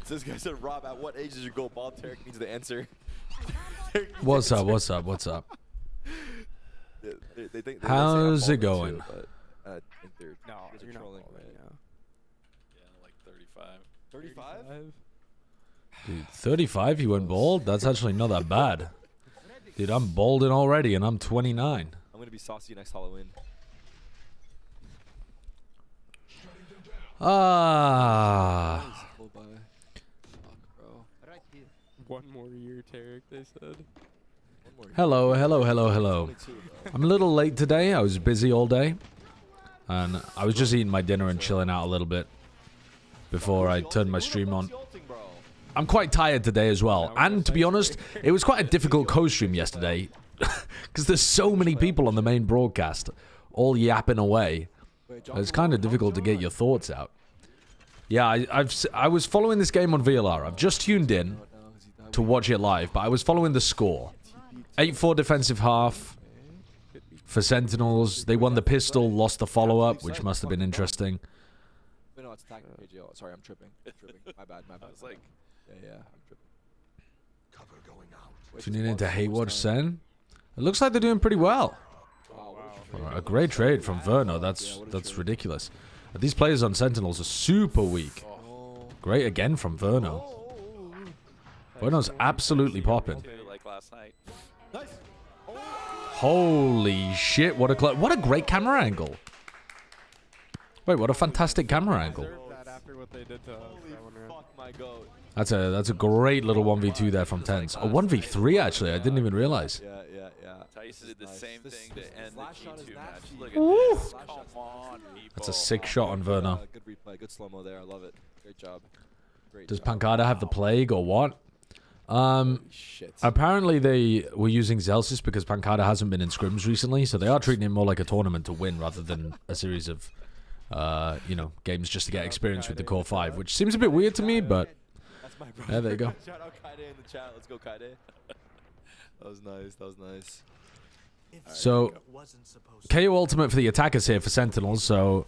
So this guy said, Rob, at what age did you go bald? Tarek needs the answer. What's up? What's up? What's up? They think How's it going? Too, but I think they're you're trolling, not right? now. Yeah, like 35. 35? Dude, 35, you went bald? That's actually not that bad. Dude, I'm balding already and I'm 29. I'm going to be saucy next Halloween. Ah. One more year, Tarek, they said. Hello, hello, hello, hello. I'm a little late today. I was busy all day. And I was just eating my dinner and chilling out a little bit before I turned my stream on. I'm quite tired today as well. And to be honest, it was quite a difficult co-stream yesterday. Because there's so many people on the main broadcast, all yapping away. It's kind of difficult to get your thoughts out. Yeah, I was following this game on VLR. I've just tuned in to watch it live, but I was following the score. 8-4 defensive half for Sentinels. They won the pistol, lost the follow-up, which must have been interesting. No, it's attacking KGL. Sorry, I'm tripping. My bad, my bad. I was like, yeah, I'm tripping. Cover going out. Tuning into Hayward Sen. It looks like they're doing pretty well. A great trade from Verno. That's ridiculous. These players on Sentinels are super weak. Great again from Verno. Verno's absolutely popping. like last night. Holy shit! What a great camera angle. Wait, what a fantastic camera angle. After what they did to us, That's a great little 1v2 there from Tens. A 1v3 actually. I didn't even realize. Yeah. Tyson did the same thing to end the G2 match. Look Ooh. at this. Come on, people. That's a sick shot on Verno. Good replay, good slow-mo there. I love it. Great job. Does Pancada have the plague or what? Shit. Apparently they were using Zelsis because Pancada hasn't been in scrims recently, so they are treating it more like a tournament to win rather than a series of, games just to get experience with the core 5, which seems a bit weird to me, but yeah, there you go. Shout out Kaide in the chat. Let's go, Kaide. That was nice. So, KO ultimate for the attackers here for Sentinels, so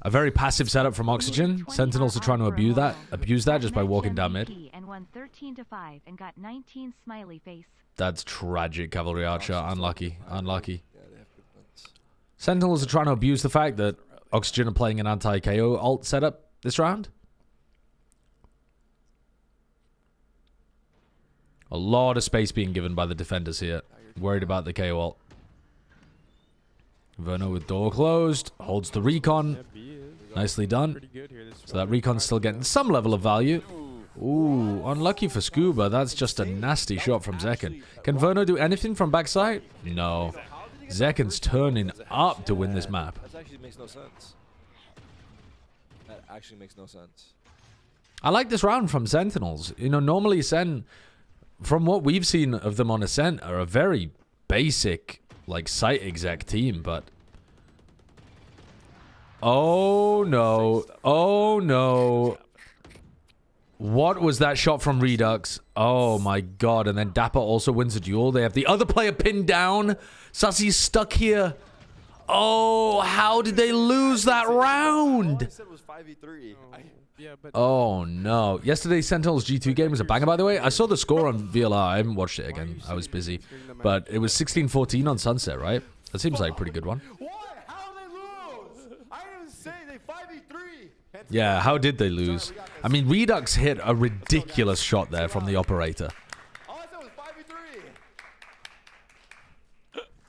a very passive setup from Oxygen. Sentinels are trying to abuse that just by walking down mid. And won 13-5 and got 19 smiley face. That's tragic, Cavalry Archer. Unlucky. Sentinels are trying to abuse the fact that Oxygen are playing an anti-KO ult setup this round. A lot of space being given by the defenders here. Worried about the KO ult. Verno with door closed. Holds the recon. Nicely done. So that recon's still getting some level of value. Ooh, unlucky for Scuba. That's just a nasty shot from Zekken. Can Verno do anything from backside? No. Zekken's turning up to win this map. That actually makes no sense. I like this round from Sentinels. You know, normally Sen, from what we've seen of them on Ascent, are a very basic, like, site exec team, but... Oh, no. Oh, no. What was that shot from Redux? Oh, my God. And then Dapper also wins a duel. They have the other player pinned down. Sussy's stuck here. Oh, how did they lose that round? I said it was 5v3. Oh, no. Yesterday's Sentinels G2 game was a banger, by the way. I saw the score on VLR. I haven't watched it again. I was busy. But it was 16-14 on Sunset, right? That seems like a pretty good one. What? How did they lose? I didn't say they 5v3. Yeah, how did they lose? I mean, Redux hit a ridiculous shot there from the operator. All I said was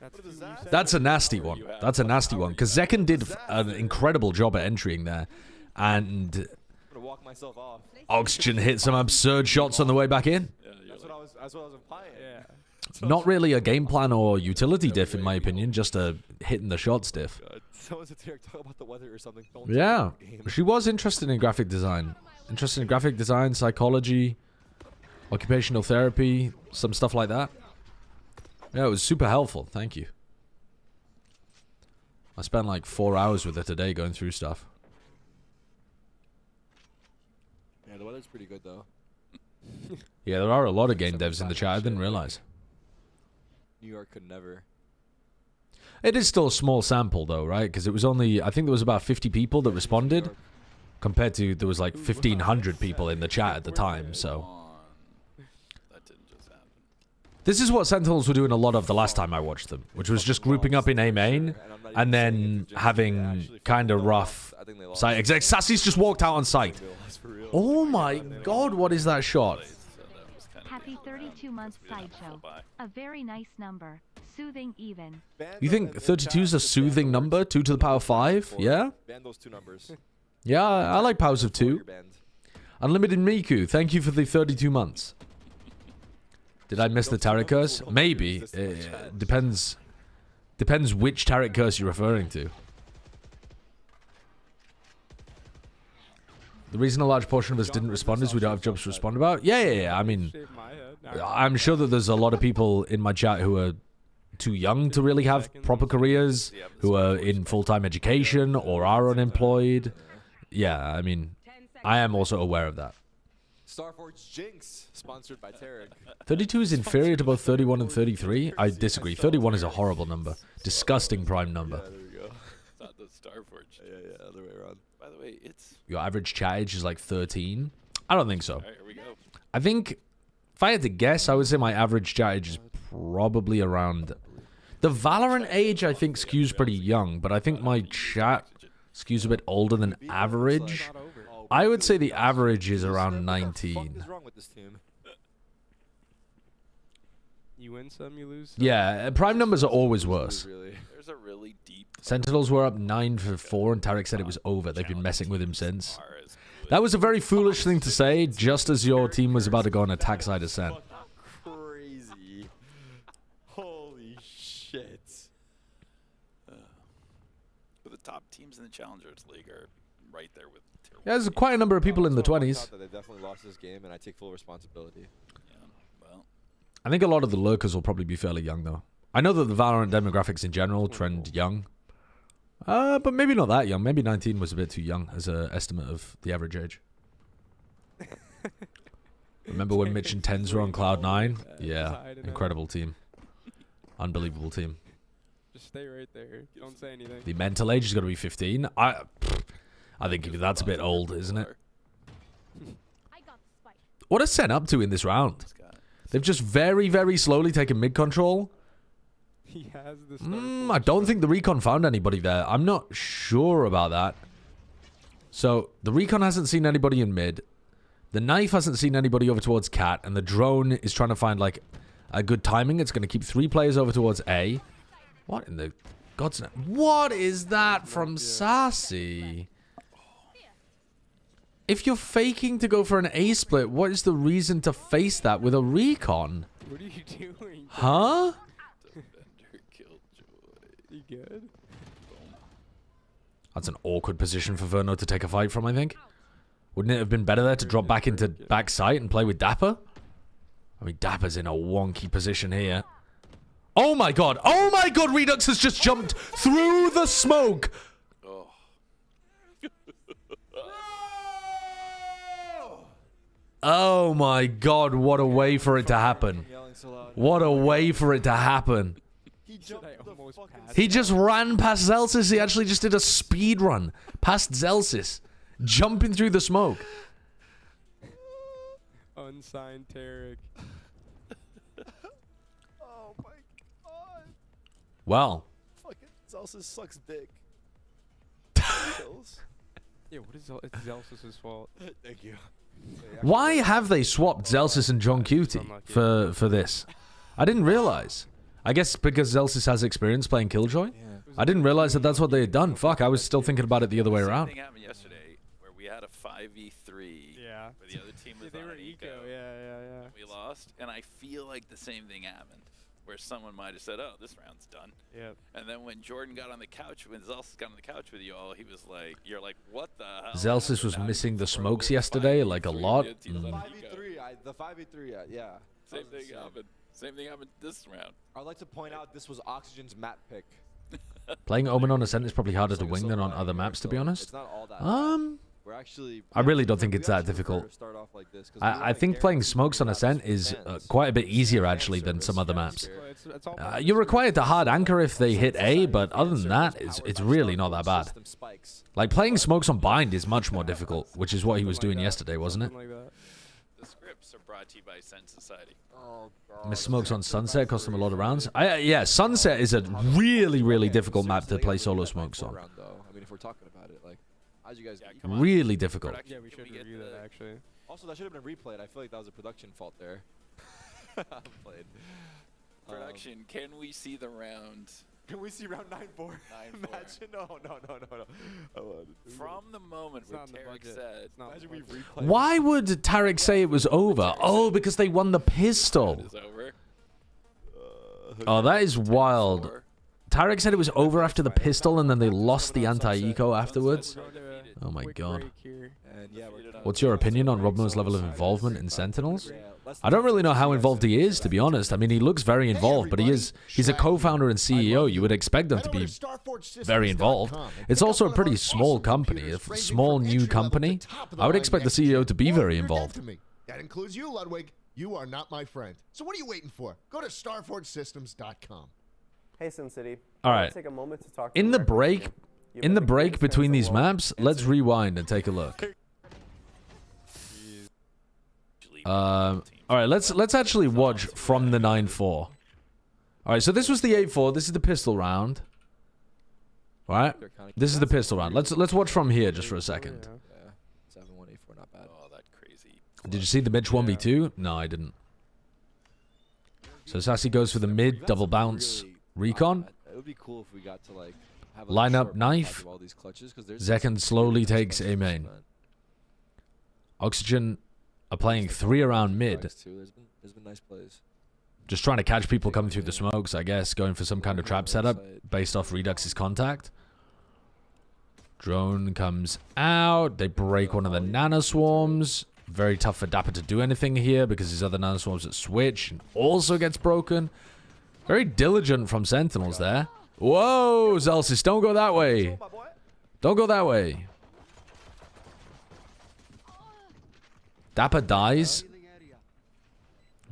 5v3. That's a nasty one. That's a nasty one. Because Zekken did an incredible job at entering there. And I'm gonna walk myself off. Oxygen hit some absurd shots on the way back in. That's what I was implying. Yeah. Not really a game plan or utility diff, in my opinion. Just a hitting the shots diff. Someone said Tarek, talk about the weather or something. Yeah. She was interested in graphic design. Interested in graphic design, psychology, occupational therapy, some stuff like that. Yeah, it was super helpful. Thank you. I spent like 4 hours with her today going through stuff. Yeah, the weather's pretty good though. Yeah, there are a lot of game devs in the chat. I didn't realize. New York could never. It is still a small sample though, right? Because it was only, I think there was about 50 people that responded. compared to there was like 1,500 people in the chat at the time. So That didn't just happen. this is what Sentinels were doing a lot of the last time I watched them, which was just grouping up in A main and then having kind of rough site execs. Sassy's just walked out on site. Oh my god, what is that shot? Happy 32-month sideshow. A very nice number. Soothing even. You think 32 is a soothing number? 2 to the power 5? Yeah? Ban those 2 numbers. Yeah, I like powers of 2. Unlimited Miku, thank you for the 32 months. Did I miss the Tarot Curse? Maybe. Depends which Tarot Curse you're referring to. The reason a large portion of us didn't respond is we don't have jobs to respond about. Yeah. I mean, Shave my head. I'm sure that there's a lot of people in my chat who are too young to really have proper careers, who are in full-time education or are unemployed. Yeah, I mean, I am also aware of that. Starforge Jinx, sponsored by Tarek. 32 is inferior to both 31 and 33. I disagree. 31 is a horrible number. Disgusting prime number. Yeah, there we go. It's not the Starforge. Yeah, other way around. By the way, it's... Your average chat age is like 13. I don't think so. All right, here we go. I think, if I had to guess, I would say my average chat age is probably around... The Valorant age, I think, skews pretty young, but I think my chat skews a bit older than average. I would say the average is around 19. What is wrong with this team? You win some, you lose some. Yeah, prime numbers are always worse. There's a really deep... Sentinels were up 9-4, and Tarek said it was over. They've been messing with him since. That was a very foolish thing to say, just as your team was about to go on attack side ascent. Crazy. Holy shit. But the top teams in the Challengers League are right there with Tier 1. Yeah, there's quite a number of people in the 20s. They definitely lost this game, and I take full responsibility. Yeah, well... I think a lot of the lurkers will probably be fairly young, though. I know that the Valorant demographics in general trend young. But maybe not that young. Maybe 19 was a bit too young as an estimate of the average age. Remember when Mitch and Tens were on Cloud 9? Yeah, incredible team. Unbelievable team. Just stay right there. Don't say anything. The mental age is going to be 15. I think that's a bit old, isn't it? What are Sen up to in this round? They've just very, very slowly taken mid control. He has the I don't think the recon found anybody there. I'm not sure about that. So, the recon hasn't seen anybody in mid. The knife hasn't seen anybody over towards Cat. And the drone is trying to find, like, a good timing. It's going to keep 3 players over towards A. What in the God's name? What is that from Sassy? If you're faking to go for an A split, what is the reason to face that with a recon? What are you doing? Huh? You good? That's an awkward position for Verno to take a fight from, I think. Wouldn't it have been better there to drop back into back sight and play with Dapper? I mean, Dapper's in a wonky position here. Oh my god! Oh my god! Redux has just jumped through the smoke! Oh my god, what a way for it to happen. What a way for it to happen. He just ran past Zelsis. He actually just did a speed run past Zelsis, jumping through the smoke. Unsigned Tarek. Oh my god. Well. Fucking Zelsis sucks dick. Yeah, what is it's Zelsis' fault? Thank you. Why have they swapped Zelsis and John Cutie for this? I didn't realize. I guess because Zelsis has experience playing Killjoy? Yeah. I didn't realize that that's what they had done. Fuck, I was still thinking about it the other way around. Same thing happened yesterday where we had a 5v3 Yeah. where the other team was They on were an eco. eco. Yeah. We lost, and I feel like the same thing happened where someone might have said, oh, this round's done. Yep. And then when Jordan got on the couch, when Zelsis got on the couch with you all, he was like, you're like, what the hell? Zelsis was missing the smokes yesterday, like a lot. 5v3, the 5v3, yeah. Same thing happened. Same thing happened this round. I'd like to point out this was Oxygen's map pick. Playing Omen on Ascent is probably harder to win than on other maps, to be honest. It's not all that We're actually. I really don't think it's that difficult. Start off like this, I think playing smokes on Ascent is quite a bit easier actually than some other maps. You're required to hard anchor if they hit A, but other than that, it's really not that bad. Like playing smokes on Bind is much more difficult, which is what he was doing yesterday, wasn't it? The scripts are brought to you by Sen Society. Miss Smokes on Sunset cost them a lot of rounds. Yeah, Sunset is a really, really difficult map to play solo smokes on. I mean, if we're talking about it, like, as you guys, Really difficult. Yeah, we should review that actually. Also, that should have been replayed. I feel like that was a production fault there. Played. Production, can we see the round? Can we see round 9-4? Imagine, no. From the moment It's where not in the Tarek budget. said, It's not in the imagine we budget. replay. Why would Tarek say it was over? Oh, because they won the pistol. Is over. Oh, that is wild. Tarek said it was over after the pistol and then they lost the anti-eco afterwards. Oh my god. And yeah, What's your opinion on Robmo's level of involvement in Sentinels? I don't really know how involved he is, to be honest. I mean, he looks very involved, but he's a co-founder and CEO. You would expect him to be very involved. It's also a pretty small company, a small new company. I would expect the CEO to be very involved. That includes you, Ludwig. You are not my friend. So what are you waiting for? Go to starforgesystems.com. Hey, Sin City. All right. Take a moment to talk to In the American break, team. You've in been the a break great between fan these so long. maps, let's rewind and take a look. All right, let's actually watch from the 9-4. All right, so this was the 8-4. This is the pistol round. All right, this is the pistol round. Let's watch from here just for a second. Yeah, 7-1-8-4, not bad. Oh, that crazy. Did you see the Mitch 1v2? No, I didn't. So Sassy goes for the mid double bounce recon. It would be cool if we got to like have Line up short knife. montage of all these clutches, 'cause there's Zekken slowly takes A main. Oxygen are playing 3 around mid. There's been nice plays. Just trying to catch people coming through the smokes, I guess. Going for some kind of trap setup based off Redux's contact. Drone comes out. They break one of the nanoswarms. Very tough for Dapper to do anything here because his other nanoswarms at switch and also gets broken. Very diligent from Sentinels there. Whoa, Zelsis, don't go that way. Don't go that way. Dapper dies.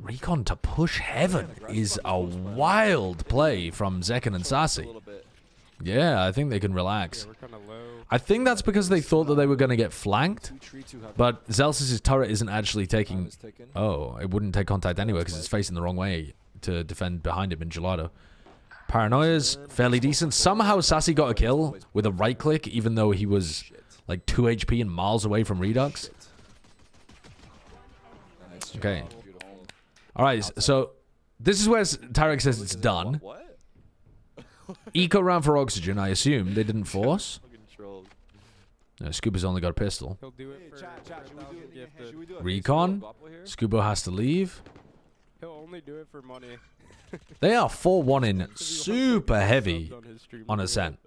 Recon to push heaven is a wild play from Zekken and Sassy. Yeah, I think they can relax. We're kind of low. I think that's because they thought that they were going to get flanked. But Zelsis' turret isn't actually taking... Oh, it wouldn't take contact anyway because it's facing the wrong way to defend behind him in Gelato. Paranoia's fairly decent. Somehow Sassy got a kill with a right click even though he was like 2 HP and miles away from Redux. Okay. Alright, so this is where Tarek says it's done. Eco round for Oxygen, I assume. They didn't force. No, Scuba's only got a pistol. He'll do it for 1,000 gifted. Recon. Scuba has to leave. He'll only do it for money. They are 4-1-ing super heavy on Ascent.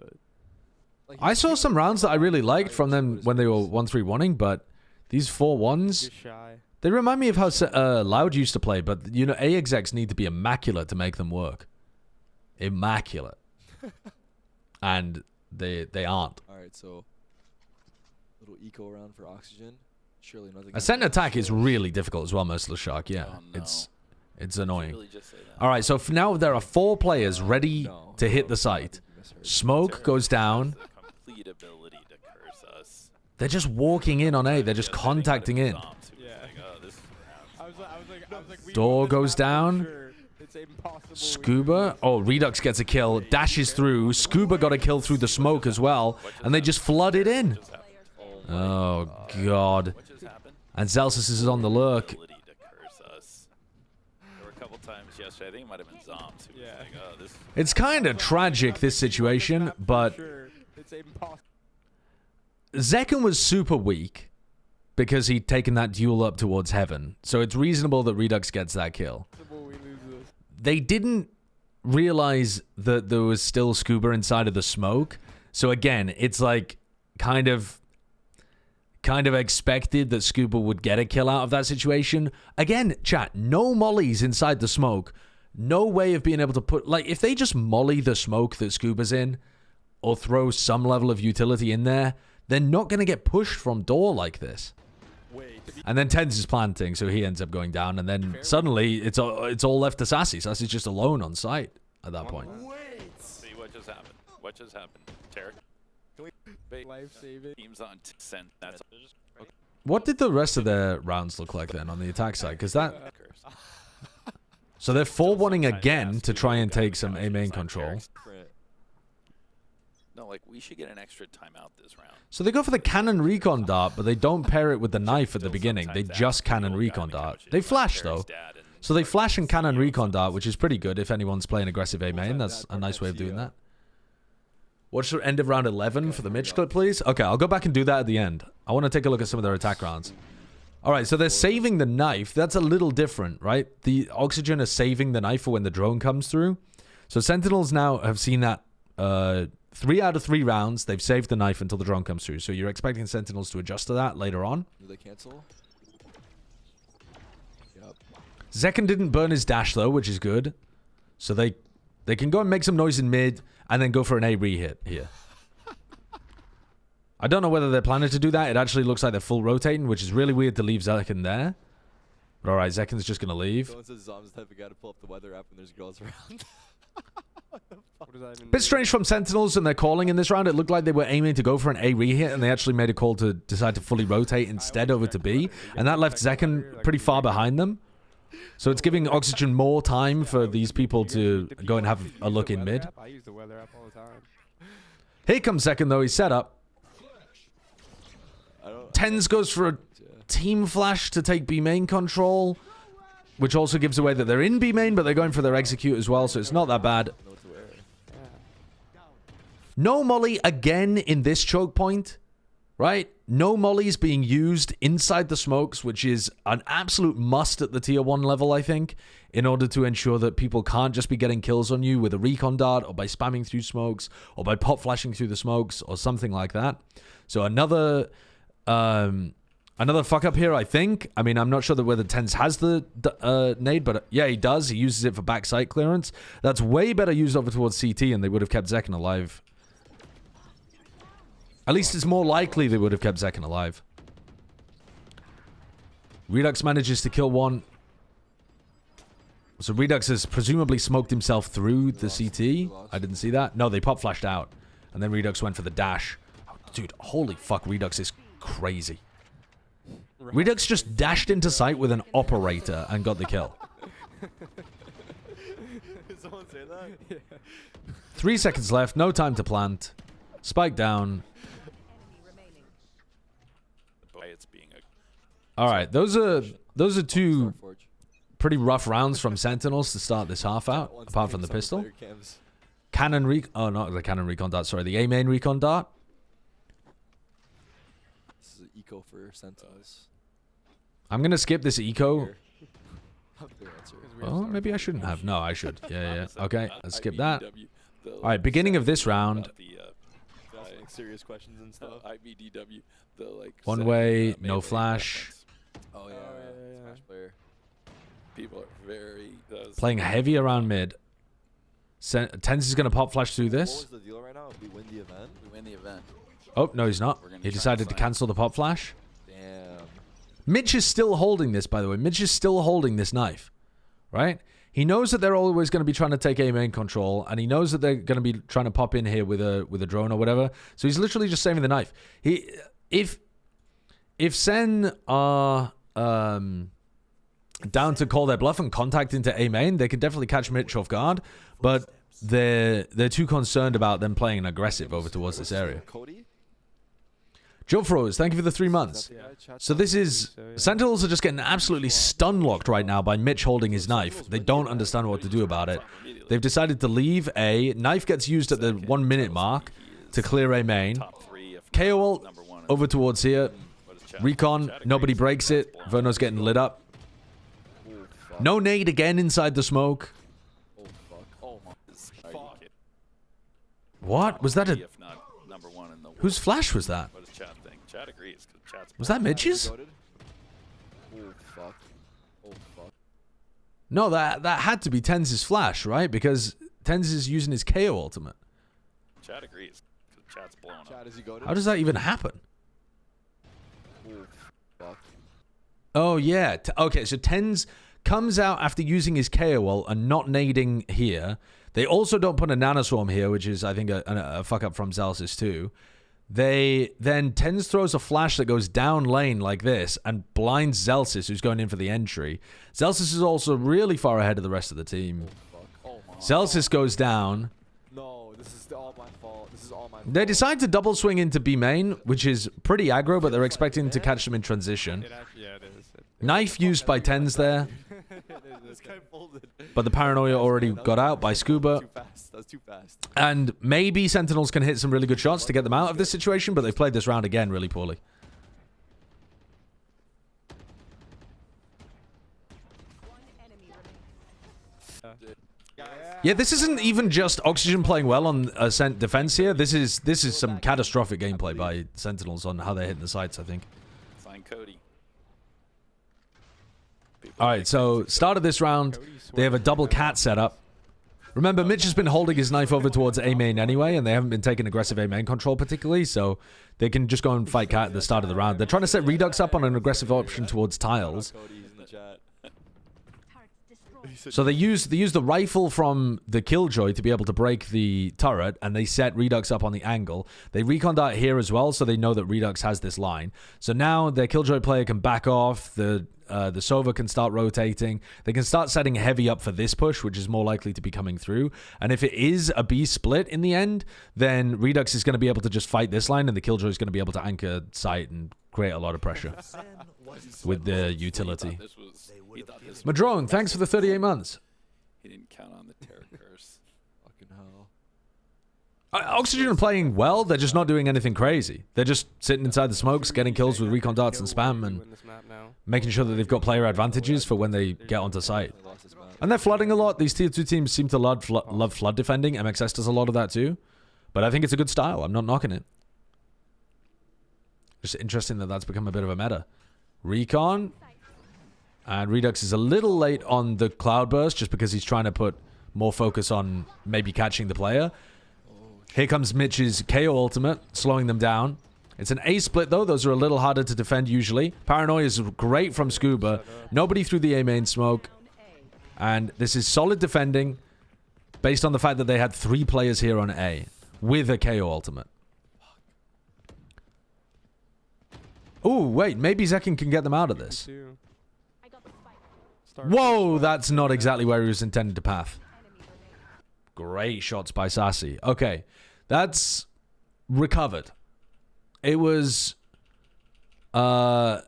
I saw some rounds that I really liked from them when they were 1-3-1-ing, but these 4-1s, You're shy. they remind me of how Loud used to play, but you know, A execs need to be immaculate to make them work. Immaculate. And they aren't. Alright, so little eco round for Oxygen. Surely nothing. Ascent attack is really difficult as well, Merciless Shark. Yeah, Oh, no. it's annoying. Really just say that. All right, so now there are 4 players ready to hit the site. Smoke goes down. The complete ability to curse us. They're just walking in on A. They're just contacting in. Yeah. I was like, we Door know this goes map for down. sure. It's impossible. Scuba. Oh, Redux gets a kill. Dashes through. Scuba got a kill through the smoke as well. And they just flooded in. Oh, God. What just happened? And Zelsis is on the lurk. Ability to curse us. There were a couple times yesterday. I think it might have been Zombs. Who was Yeah. like, oh, this. It's kind of tragic, this situation, but Sure. It's impossible. Zekken was super weak because he'd taken that duel up towards heaven. So it's reasonable that Redux gets that kill. We lose this. They didn't realize that there was still Scuba inside of the smoke. So again, it's like kind of expected that Scuba would get a kill out of that situation. Again, chat, no mollies inside the smoke. No way of being able to put... Like, if they just molly the smoke that Scuba's in or throw some level of utility in there, they're not going to get pushed from door like this. And then Tens is planting, so he ends up going down. And then suddenly, it's all left to Sassy. Sassy's just alone on site at that point. See what just happened. What just happened? Tarek? Life saving. Teams on sent. That's What did the rest of their rounds look like then on the attack side? Because that... So they're 4-1-ing again to try and take some A main control. No, like, we should get an extra timeout this round. So they go for the cannon recon dart, but they don't pair it with the knife at the beginning. They just cannon recon dart. They flash, though. So they flash and cannon recon dart, which is pretty good if anyone's playing aggressive A main. That's a nice way of doing that. Watch the end of round 11 for the Mitch clip, please. Okay, I'll go back and do that at the end. I want to take a look at some of their attack rounds. All right, so they're saving the knife. That's a little different, right? The Oxygen is saving the knife for when the drone comes through. So Sentinels now have seen that 3 out of 3 rounds, they've saved the knife until the drone comes through. So you're expecting Sentinels to adjust to that later on. Do they cancel? Yep. Zekken didn't burn his dash, though, which is good. So they can go and make some noise in mid and then go for an A re-hit here. I don't know whether they're planning to do that. It actually looks like they're full rotating, which is really weird to leave Zekken there. But all right, Zekken's just going to leave. Someone says Zom's type of guy to pull up the weather app when there's girls around. What does that even Bit mean? strange from Sentinels and their calling in this round. It looked like they were aiming to go for an A re-hit, and they actually made a call to decide to fully rotate instead over to B. And that left Zekken pretty far behind them. So it's giving Oxygen more time for these people to go and have a look in mid. I use the weather app all the time. Here comes Zekken, though. He's set up. Tens goes for a team flash to take B main control, which also gives away that they're in B main, but they're going for their execute as well, so it's not that bad. No molly again in this choke point, right? No mollies being used inside the smokes, which is an absolute must at the tier 1 level, I think, in order to ensure that people can't just be getting kills on you with a recon dart or by spamming through smokes or by pop flashing through the smokes or something like that. So another fuck up here, I think. I mean, I'm not sure that whether Tens has the nade, but yeah, he does. He uses it for backside clearance. That's way better used over towards CT, and they would have kept Zekken alive. At least it's more likely they would have kept Zekken alive. Redux manages to kill one. So Redux has presumably smoked himself through the CT. I didn't see that. No, they pop flashed out. And then Redux went for the dash. Oh, dude, holy fuck, Redux is crazy. Redux just dashed into sight with an operator and got the kill. Did someone say that? Yeah. 3 seconds left. No time to plant. Spike down. It's being All right, those are 2 pretty rough rounds from Sentinels to start this half out, apart from the pistol. Cannon oh, not the cannon recon dart, sorry, the A main recon dart. This is an eco for Sentinels. I'm going to skip this eco. How clear answer. Oh, maybe I shouldn't have. No, I should. Yeah. Okay, let's skip that. All right, beginning of this round. Asking serious questions and stuff. IBDW, the like One way, no flash. Oh yeah, Smash player. People are very Playing heavy around mid. Tens is going to pop flash through What this. was the deal right now? We win the event. We win the event. Oh, no, he's not. We're gonna He try decided and to sign. cancel the pop flash. Damn. Mitch is still holding this, by the way. Mitch is still holding this knife, right? He knows that they're always going to be trying to take A main control, and he knows that they're going to be trying to pop in here with a drone or whatever. So he's literally just saving the knife. If Sen are down to call their bluff and contact into A main, they can definitely catch Mitch off guard, but they're too concerned about them playing aggressive over towards this area. Cody? Joe Froze, thank you for the 3 months. So this is... Sentinels are just getting absolutely stun-locked right now by Mitch holding his knife. They don't understand what to do about it. They've decided to leave A. Knife gets used at the 1 minute mark to clear A main. KO over towards here. Recon, nobody breaks it. Verno's getting lit up. No nade again inside the smoke. Oh fuck. Oh my fuck. What? Was that a... If not number 1 in the world. Whose flash was that? What does chat think? Chat agrees. 'Cause chat's Was that Mitch's? Oh fuck. Oh fuck. No, that had to be Tenz's flash, right? Because Tenz is using his KO ultimate. Chat agrees. Chat's blowing up. Chat, is he goaded? How does that even happen? Ooh, fuck. Oh, yeah. Okay, so Tens comes out after using his KO and not nading here. They also don't put a nanoswarm here, which is, I think, a fuck-up from Zelsis, too. Then Tens throws a flash that goes down lane like this and blinds Zelsis, who's going in for the entry. Zelsis is also really far ahead of the rest of the team. Zelsis goes down. No, this is all my fault. This is all my fault. They decide to double swing into B main, which is pretty aggro, but they're expecting to catch them in transition. Yeah, it is. Knife used by Tens there, This guy folded. but the paranoia already got out by Scuba. Too fast. That was too fast. And maybe Sentinels can hit some really good shots to get them out of this situation, but they've played this round again really poorly. Yeah, this isn't even just Oxygen playing well on Ascent defense here. This is some catastrophic gameplay by Sentinels on how they're hitting the sights, I think. Sign Cody. All right, so start of this round, they have a double cat setup. Remember, Mitch has been holding his knife over towards A main anyway, and they haven't been taking aggressive A main control particularly, so they can just go and fight cat at the start of the round. They're trying to set Redux up on an aggressive option towards tiles. Cody's in the chat. So they use the rifle from the Killjoy to be able to break the turret, and they set Redux up on the angle. They recon dart here as well, so they know that Redux has this line. So now their Killjoy player can back off. The Sova can start rotating. They can start setting heavy up for this push, which is more likely to be coming through. And if it is a B split in the end, then Redux is going to be able to just fight this line, and the Killjoy is going to be able to anchor sight and create a lot of pressure with the utility. Madrone, thanks for the 38 months. He didn't count on the terror curse. Fucking hell. Oxygen are playing well. They're just not doing anything crazy. They're just sitting inside the smokes, getting kills with recon darts and spam, and making sure that they've got player advantages for when they get onto site. They lost this map. And they're flooding a lot. These tier 2 teams seem to love flood defending. MXS does a lot of that too. But I think it's a good style. I'm not knocking it. Just interesting that that's become a bit of a meta. Recon. And Redux is a little late on the cloudburst just because he's trying to put more focus on maybe catching the player. Here comes Mitch's KO ultimate, slowing them down. It's an A split though. Those are a little harder to defend usually. Paranoia is great from Scuba. Nobody through the A main smoke. And this is solid defending based on the fact that they had 3 players here on A with a KO ultimate. Oh, wait. Maybe Zekin can get them out of this. Whoa, that's not exactly where he was intended to path. Great shots by Sassy. Okay, that's recovered. It was, again,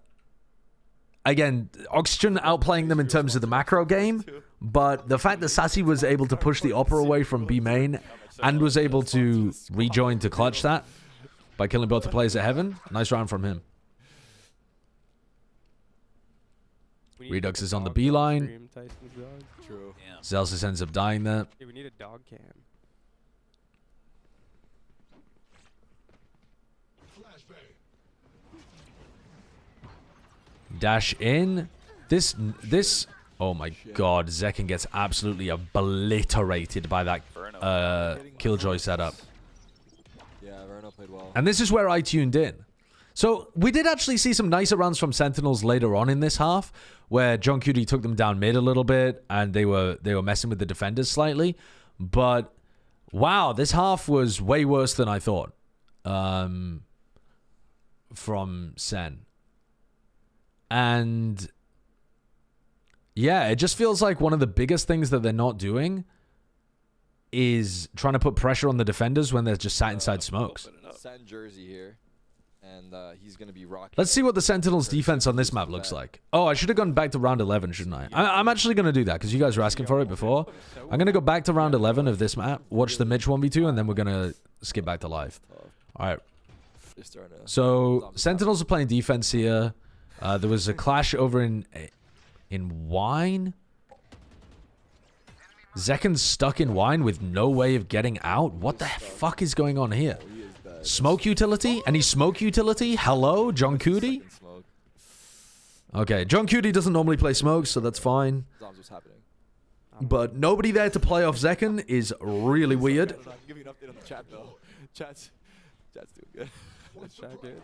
Oxygen outplaying them in terms of the macro game, but the fact that Sassy was able to push the Opera away from B main and was able to rejoin to clutch that by killing both the players at Heaven, nice round from him. Redux is on the B line. True. Yeah. Zelsis ends up dying there. Hey, we need a dog cam. Dash in. This. Oh my god. Zekin gets absolutely obliterated by that Killjoy setup. Yeah, Verno played well. And this is where I tuned in. So we did actually see some nicer runs from Sentinels later on in this half, where John Cutie took them down mid a little bit, and they were messing with the defenders slightly. But wow, this half was way worse than I thought. From Sen. And yeah, it just feels like one of the biggest things that they're not doing is trying to put pressure on the defenders when they're just sat inside smokes. Sen Jersey here. And he's going to be rocking. Let's see what the Sentinels defense on this map looks like. Oh, I should have gone back to round 11, shouldn't I? I'm actually going to do that because you guys were asking for it before. I'm going to go back to round 11 of this map, watch the Mitch 1v2, and then we're going to skip back to live. All right. So Sentinels are playing defense here. There was a clash over in Wine. Zekin's stuck in Wine with no way of getting out. What the fuck is going on here? Smoke utility? Any smoke utility? Hello, John Cootie? Okay, John Cootie doesn't normally play smoke, so that's fine. But nobody there to play off Zekin is really weird. I'm giving an update on the chat, though. Chat's That's doing good. Let's try good.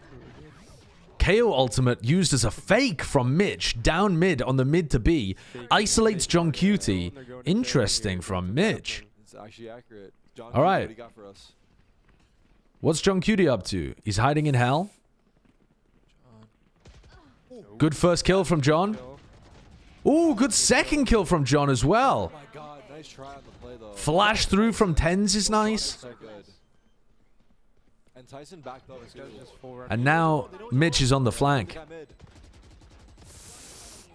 KO ultimate used as a fake from Mitch. Down mid on the mid to B. Isolates John Cutie. Interesting from Mitch. It's actually accurate. John, All right. what do you got for us? What's John Cutie up to? He's hiding in hell. Good first kill from John. Ooh, good second kill from John as well. Oh my god, nice try on the play though. Flash through from tens is nice. So good. And Tyson backed up too. And now Mitch is on the flank.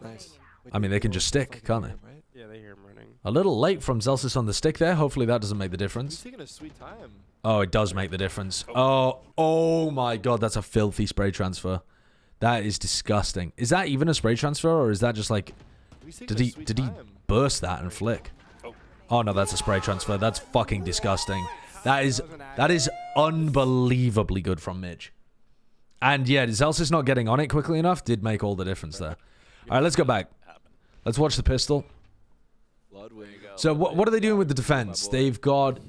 Nice. I mean, they can just stick, can't they? Yeah, they hear him running. A little late from Zelsis on the stick there. Hopefully that doesn't make the He's difference. taking a sweet time. Oh, it does make the difference. Oh my god, that's a filthy spray transfer. That is disgusting. Is that even a spray transfer, or is that just like... Did he burst that and flick? Oh no, that's a spray transfer. That's fucking disgusting. That is unbelievably good from Mitch. And yeah, Zelsis not getting on it quickly enough did make all the difference there. All right, let's go back. Let's watch the pistol. So what are they doing with the defense? They've got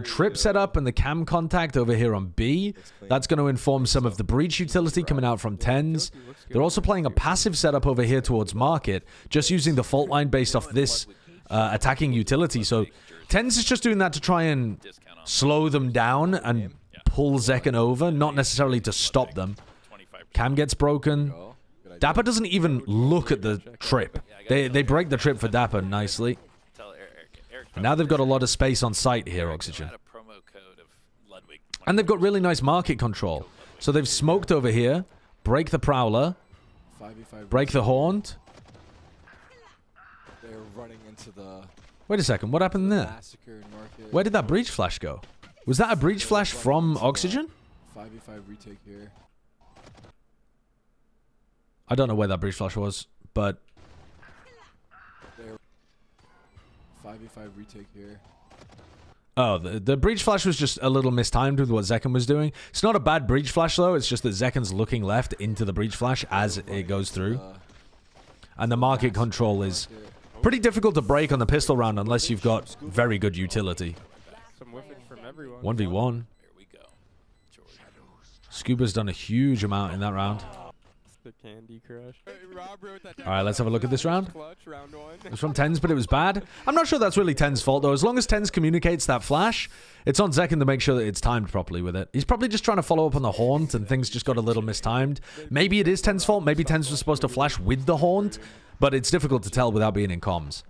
trip set up and the cam contact over here on B. That's going to inform some of the breach utility coming out from tens. They're also playing a passive setup over here towards market, just using the fault line based off this attacking utility. So tens is just doing that to try and slow them down and pull Zekken over, not necessarily to stop them. Cam gets broken. Dapper doesn't even look at the trip. They break the trip for Dapper nicely. And now they've got a lot of space on site here, Oxygen. And they've got really nice market control. So they've smoked over here, break the Prowler, break the Haunt. They're running into the... Wait a second, what happened there? Where did that breach flash go? Was that a breach flash from Oxygen? 5v5 retake here. I don't know where that breach flash was, but... 5v5 retake here. Oh, the breach flash was just a little mistimed with what Zekken was doing. It's not a bad breach flash, though. It's just that Zekken's looking left into the breach flash as it goes through. And the market control is pretty difficult to break on the pistol round unless you've got very good utility. 1v1. Scuba's done a huge amount in that round. The Candy Crush. Alright, let's have a look at this round. It was from tens, but it was bad. I'm not sure that's really tens' fault, though. As long as tens communicates that flash, it's on Zekken to make sure that it's timed properly with it. He's probably just trying to follow up on the Haunt, and things just got a little mistimed. Maybe it is tens' fault. Maybe tens was supposed to flash with the Haunt, but it's difficult to tell without being in comms.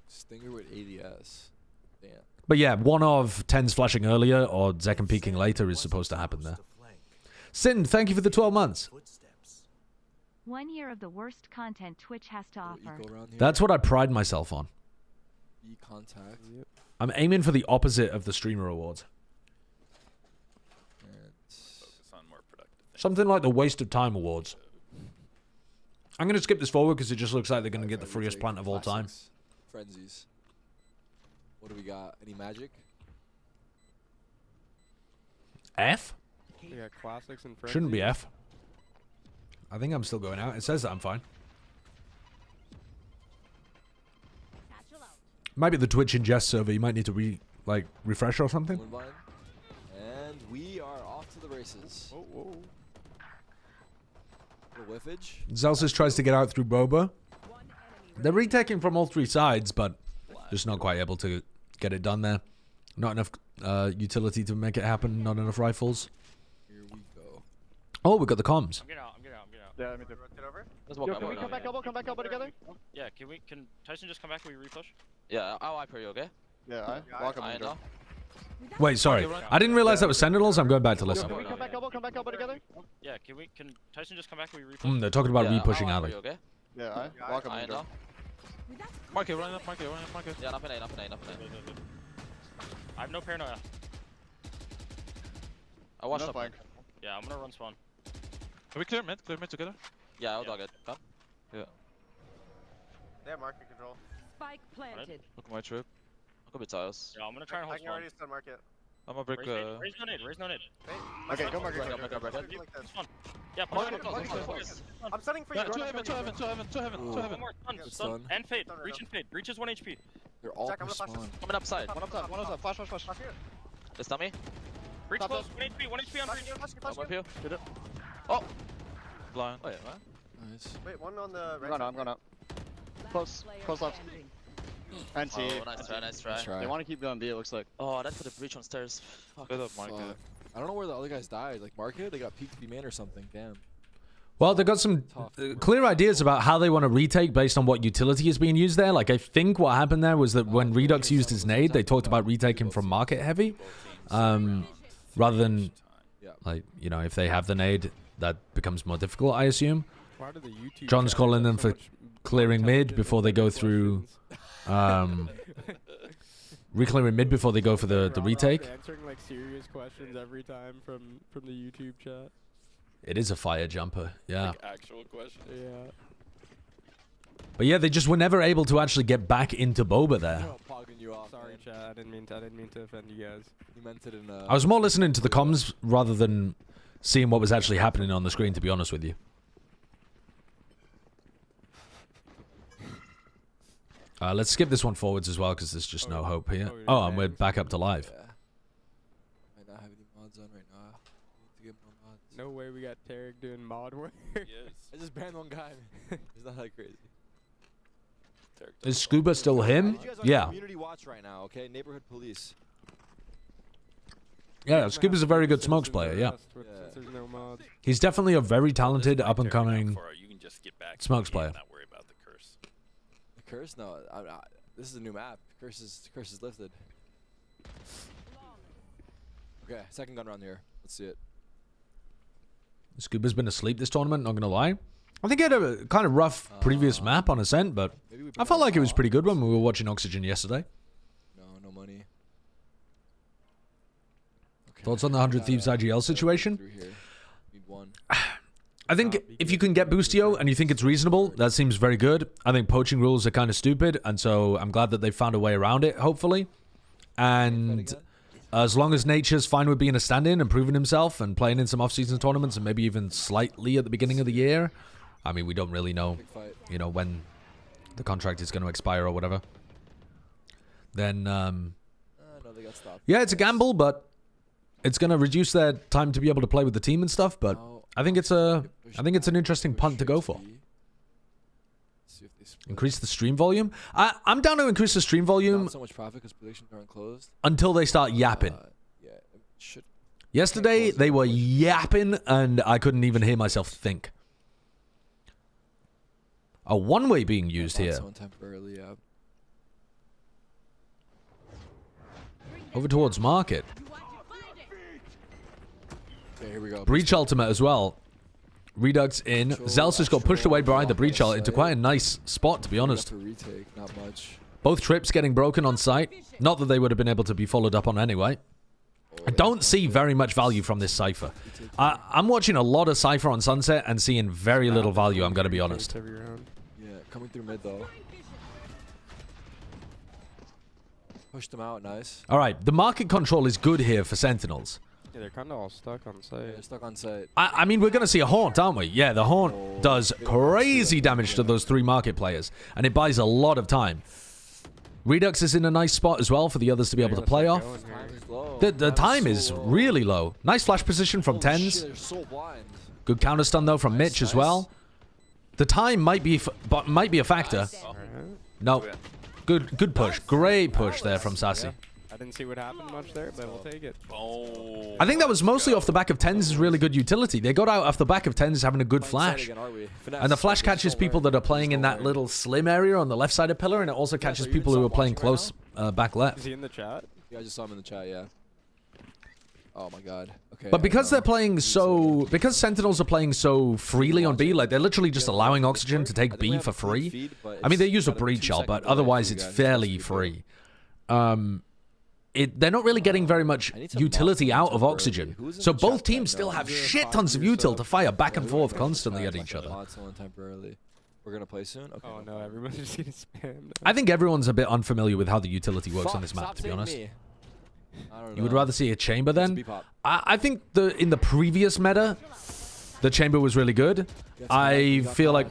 Stinger with ADS. Damn. But yeah, one of tens flashing earlier or Zekken peeking later is supposed to happen there. Sin, thank you for the 12 months. 1 year of the worst content Twitch has to offer. That's what I pride myself on. E-contact. I'm aiming for the opposite of the streamer awards. Something like the waste of time awards. I'm going to skip this forward because it just looks like they're going to get the freest plant of all time. Frenzies. What do we got? Any magic? F? Yeah, classics and frenzies. Shouldn't be F. I think I'm still going out. It says that I'm fine. Might be the Twitch ingest server. You might need to refresh or something. And we are off to the races. Whoa. The whiffage. Zelsis tries to get out through Boba. They're retaking from all three sides, but just not quite able to get it done there. Not enough utility to make it happen. Not enough rifles. Here we go. Oh, we got the comms. I'm getting out. Yeah, let me do it over. Yo, can we come back elbow together? Yeah, can Tyson just come back and we repush? Yeah, I'll wipe you, okay? Yeah, welcome. I know. Wait, sorry. I didn't realize that was Sentinels. I'm going back to listen. Can we come back elbow together? Yeah, can Tyson just come back and we repush? They're talking about repushing I'll wipe Ali. you, okay? Yeah, welcome. I know. Mark it, run up. Yeah, nothing. I have no paranoia. I watched No up. flank. Yeah, I'm gonna run spawn. Can we clear mid together? Yeah, I'll dog it. Come. They have market control. Spike planted. Look at my trip. Look at the tiles. Yeah, I'm gonna try and I hold can spawn. already stun market. I'm gonna break. Raise no nade. Okay, go market. Spawn. Yeah, push. I'm stunning for you. Yeah, two heaven. One more. Stun. Stun. And fade. Reach and fade. Reach is 1 HP. They're all Jack, I'm push gonna flash spawn. Coming upside. One up top. Flash. Just stun me. Breach Top close. up. 1 HP, 1 HP on breach. I'm up here. Oh! Blind. Wait, what? Nice. Wait, one on the right. I'm going up. Close. Close left. And Oh, see. nice try, nice try. Nice try. They want to keep going B, it looks like. Oh, that's for the breach on stairs. Fuck. Fuck. I don't know where the other guys died. Like market, they got peeked B main or something. Damn. Well, they got some clear ideas about how they want to retake based on what utility is being used there. Like, I think what happened there was that when Redux used his nade, they talked about retaking from market heavy. Rather than, like, you know, if they have the nade, that becomes more difficult, I assume. John's calling them for clearing mid before they go through... reclearing mid before they go for the retake. Answering like serious questions every time from the YouTube chat. It is a fire jumper, yeah. Like actual question. Yeah. But yeah, they just were never able to actually get back into Boba there. Pogging you off. Sorry, chat. I didn't mean to offend you guys. You meant it in. I was more listening to the comms rather than seeing what was actually happening on the screen, to be honest with you. Let's skip this one forwards as well, because there's just no hope here. Oh, and we're back up to live. Yeah. Might not have any mods on right now. Need to get more mods. No way we got Tarek doing mod work. Yes. I just banned one guy. He's not that crazy. Is Scuba still him? Yeah. Community watch right now, okay? Neighborhood police. Yeah, Scuba's a very good smokes player, yeah. Since there's no mods. He's definitely a very talented, up-and-coming You can just get back smokes to the game player. and not worry about the curse. The curse? No, this is a new map. Curse is lifted. Okay, second gun round here. Let's see it. Scuba's been asleep this tournament, not gonna lie. I think he had a kind of rough previous map on Ascent, but I felt like it was pretty good when we were watching Oxygen yesterday. No money. Okay, Thoughts on the 100 Thieves IGL situation? through here. Need one. I think if you can get Boostio and you think it's reasonable, that seems very good. I think poaching rules are kind of stupid, and so I'm glad that they found a way around it, hopefully. And as long as Nature's fine with being a stand-in and proving himself and playing in some off-season tournaments and maybe even slightly at the beginning of the year, I mean, we don't really know, you know, when the contract is going to expire or whatever. Then, No, they got stopped. yeah, it's a gamble, but it's going to reduce their time to be able to play with the team and stuff. But I think it's an interesting punt to go for. See if they split. Increase the stream volume. I'm down to increase the stream volume Not so much profit because predictions aren't closed. until they start yapping. Yeah, it should. Yesterday they were yapping, and I couldn't even hear myself think. A one-way being used here. Someone temporarily, yeah. Over towards market. Okay, here we go. Breach ultimate as well. Redux in. Zels just got pushed away by the breach ult into quite a nice spot, to be honest. For retake, not much. Both trips getting broken on site. Not that they would have been able to be followed up on anyway. I don't see very much value from this Cypher. I'm watching a lot of Cypher on Sunset and seeing very little value, I'm going to be honest. Every round. Yeah, coming through mid though. Pushed them out, nice. Alright, the market control is good here for Sentinels. Yeah, they're kind of all stuck on Yeah, site. they're stuck on site. I mean, we're going to see a Haunt, aren't we? Yeah, the Haunt does crazy damage to those 3 market players, and it buys a lot of time. Redux is in a nice spot as well for the others to be able to play off. The time is really low. Nice flash position from Tens. They're so blind. Good counter stun though from Mitch as well. The time might be a factor. No. Good push. Great push there from Sassy. I didn't see what happened much there, but we'll take it. Oh. I think that was mostly off the back of Tens' really good utility. They got out off the back of Tens having a good flash. And the flash catches people that are playing in that little slim area on the left side of pillar, and it also catches people who are playing close back left. Is he in the chat? Yeah, I just saw him in the chat, yeah. Oh my god. Okay. But because they're playing because Sentinels are playing so freely on B, like they're literally just allowing Oxygen to take B for free. I mean, they use a breach ult, but otherwise it's fairly free. They're not really getting very much utility out of Oxygen. So both teams still have shit tons of util to fire back and forth constantly at each other. We're gonna play soon? Okay. Oh no, everyone's just getting spammed. I think everyone's a bit unfamiliar with how the utility works on this map, to be honest. You would rather see a chamber then? I think in the previous meta, the chamber was really good. I feel like,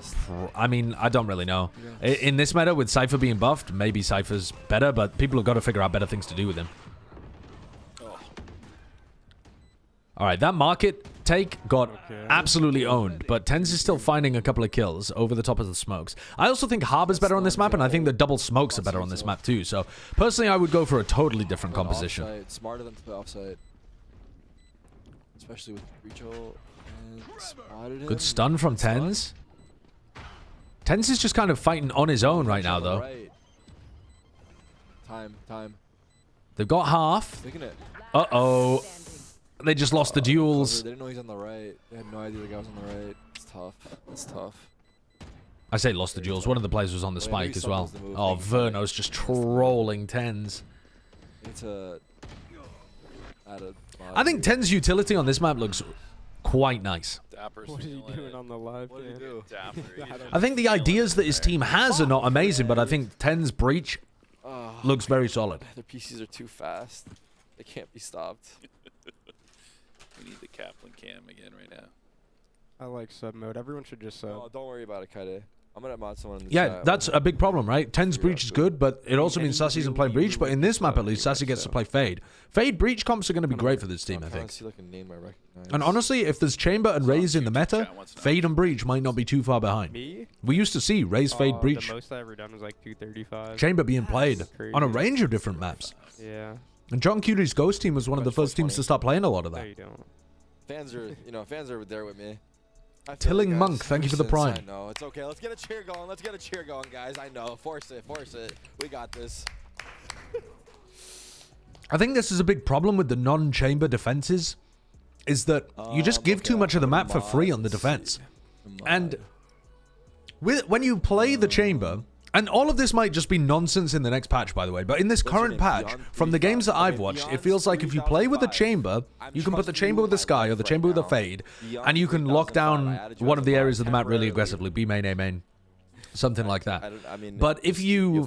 I mean, I don't really know. In this meta, with Cypher being buffed, maybe Cypher's better, but people have got to figure out better things to do with him. All right, that market take got absolutely owned, but Tens is still finding a couple of kills over the top of the smokes. I also think Harbor's better on this map, and I think the double smokes are better on this map too. So personally, I would go for a totally different composition. It's smarter than to play offside. Especially with Rachel and spotted him. Good stun from Tens. Tens is just kind of fighting on his own right now, though. Time. They've got half. Taking it. Uh-oh. They just lost the duels. They didn't know he's on the right. They had no idea the guy was on the right. It's tough. It's tough. I say lost the duels. One of the players was on the spike as well. Oh, Verno's just trolling Tens. I think Tens' utility on this map looks quite nice. What are you doing on the live? What did he do? I think the ideas that his team has are not amazing, but I think Tens' breach looks very solid. Their PCs are too fast. They can't be stopped. We need the Kaplan cam again right now. I like sub mode. Everyone should just sub. Oh, don't worry about it, Kaide. I'm gonna mod someone in the Yeah, chat. that's a big problem, right? Tens breach is good, but it also means Sassy isn't playing breach. But in this map, at least, Sassy gets to play Fade. Fade breach comps are going to be great for this team, I think. See like a name I recognize. And honestly, if there's Chamber and Raze in the meta, Fade and breach might not be too far behind. Me? We used to see Raze, Fade, breach, The most I ever done was like 235. Chamber being played Crazy. on a range of different maps. Yeah. And John Cutie's Ghost team was one of the first teams to start playing a lot of No, that. you don't. Fans are there with me. I feel Tilling it, guys. Monk, thank you for the Since I prime. know. It's okay. Let's get a cheer going. Let's get a cheer going, guys. I know. Force it. We got this. I think this is a big problem with the non-chamber defenses, is that you just give too much of the map for free on the defense. And when you play the chamber, and all of this might just be nonsense in the next patch, by the way, but in this current patch, from the games that I've watched, it feels like if you play with the chamber, you can put the chamber with the sky or the chamber with the fade, and you can lock down one of the areas of the map really aggressively, B main, A main, something like that. But if you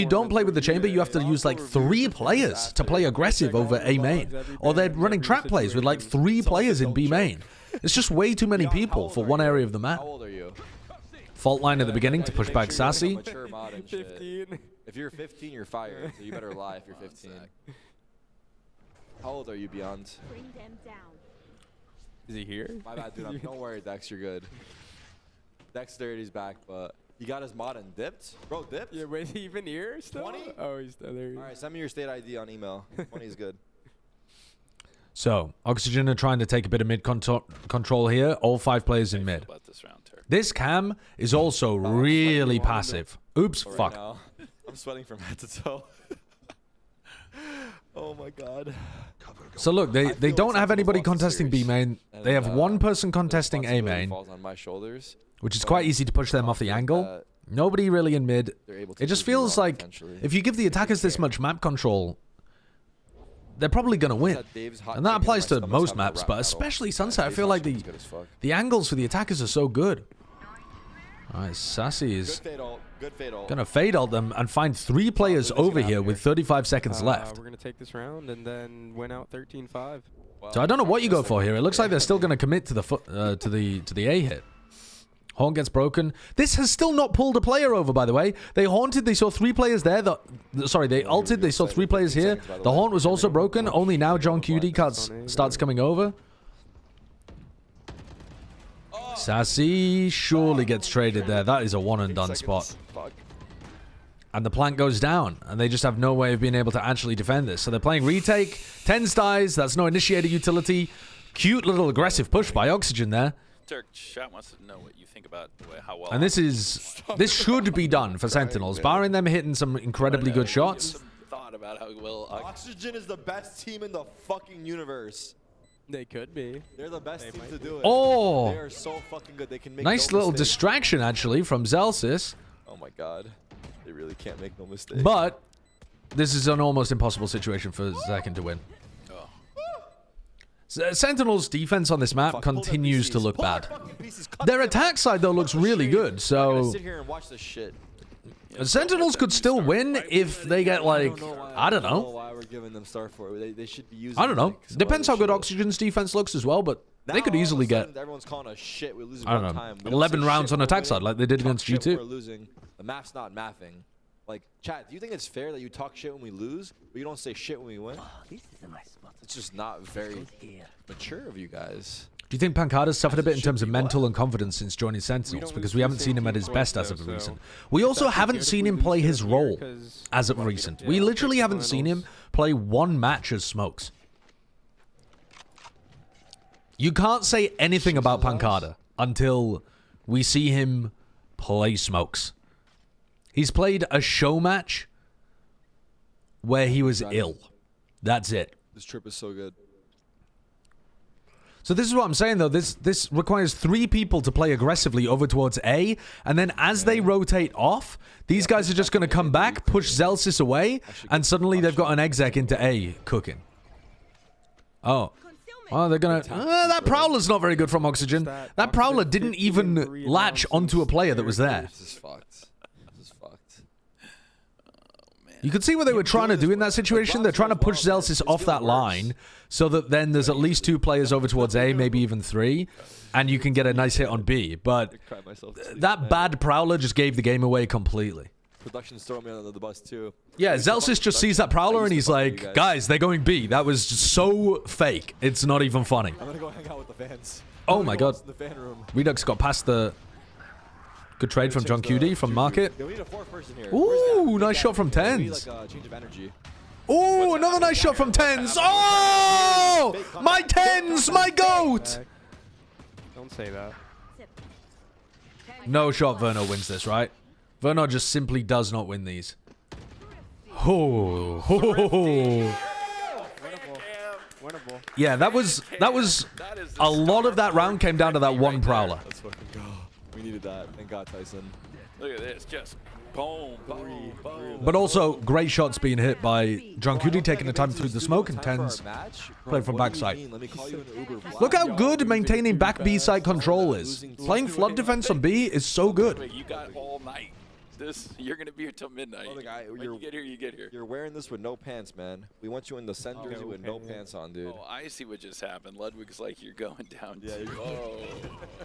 don't play with the chamber, you have to use like 3 players to play aggressive over A main, or they're running trap plays with like 3 players in B main. It's just way too many people for one area of the map. How old are you? Fault line at the beginning to push back Sassy. 15. If you're 15, you're fired. So you better lie if you're 15. How old are you, Beyond? Is he here? My bad, dude. Don't worry, Dex. You're good. Dexterity's back, but he got his mod and dipped. Bro, dipped? Yeah, wait, is he even here still? 20? Oh, he's still there. All right, send me your state ID on email. 20 is good. So, Oxygen are trying to take a bit of mid control here. All 5 players in mid. This cam is also really passive. Oops, fuck. Now. I'm sweating from head to toe. Oh my god. So look, they don't have anybody contesting B main. They have one person contesting A main, falls on my shoulders. which is quite easy to push them off the angle. Nobody really in mid. It just feels like if you give the attackers this much map control, they're probably going to win. And that applies to most maps, but especially Sunset. I feel like the angles for the attackers are so good. Alright, Sassy is going to fade ult them and find 3 players over here with 35 seconds left. We're going to take this round and then win out 13-5. So I don't know what you go for here. It looks like they're still going to commit to the A hit. Horn gets broken. This has still not pulled a player over, by the way. They haunted. They saw 3 players there. Sorry, they ulted. They saw 3 players here. The haunt was also broken. Only now John QD starts coming over. Sassy surely gets traded there. That is a one and done spot. And the plant goes down, and they just have no way of being able to actually defend this. So they're playing retake. 10 dies. That's no initiator utility. Cute little aggressive push by Oxygen there. Turk Chat wants to know what you think about how well. And this should be done for Sentinels, barring them hitting some incredibly good shots. Thought about how well Oxygen is the best team in the fucking universe. They could be. They're the best team to do it. Oh! They are so fucking good. They can make Nice no little mistake. distraction, actually, from Zelsis. Oh my god. They really can't make no mistake. But this is an almost impossible situation for Zakin to win. Sentinel's defense on this map continues to look bad. Their attack side, though, looks really good. So sit here and watch this shit. Sentinels could still win if they get, like, I don't know. Why we're giving them star for it. They should be using. I don't know. Depends how good Oxygen's defense looks as well, but they could easily get, Everyone's calling us shit. We're losing I don't know, time. 11 rounds on attack side like they did against G2. We're losing. The map's not mapping. Like, chat, do you think it's fair that you talk shit when we lose, but you don't say shit when we win? It's just not very mature of you guys. Do you think Pancada's suffered a bit in terms of mental and confidence since joining Sentinels? Because we haven't seen him at his best as of recent. We also haven't seen him play his role as of recent. We literally haven't seen him play one match as Smokes. You can't say anything about Pancada until we see him play Smokes. He's played a show match where he was ill. That's it. This trip is so good. So this is what I'm saying, though. This requires 3 people to play aggressively over towards A, and then as they rotate off, these guys are just going to come back, push Zelsis away, and suddenly they've got an exec into A cooking. Oh. Oh, they're going to... that Prowler's not very good from Oxygen. That Prowler didn't even latch onto a player that was there. This is fucked. This is fucked. You could see what they were trying to do in that situation. They're trying to push Zelsis off that line so that then there's at least 2 players over towards A, maybe even 3, and you can get a nice hit on B. But that bad Prowler just gave the game away completely. Production's throwing me under the bus, too. Yeah, Zelsis just sees that Prowler and he's like, guys, they're going B. That was just so fake. It's not even funny. I'm gonna go hang out with the fans. Oh my god. The fan room. Redux got past the... Good trade from John QD from Market. Yeah, we need a 4th person here. Ooh, nice shot from Tens. Ooh, another nice shot from Tens. Oh! My Tens, my goat! Don't say that. No shot Verno wins this, right? Verno just simply does not win these. Oh. Winnable. Yeah, that was a lot of that round came down to that one Prowler. Let's fucking go. We needed that. Thank God, Tyson. Look at this, just boom, boom, boom. But also, great shots being hit by John Cudi taking the time through the smoke and Tens playing from backside. Look how good maintaining back B side control is. Playing flood defense on B is so good. You got all night. You're gonna be here till midnight. When you get here, you get here. You're wearing this with no pants, man. We want you in the center jersey with no pants on, dude. Oh, I see what just happened. Ludwig's like, you're going down. Yeah, you're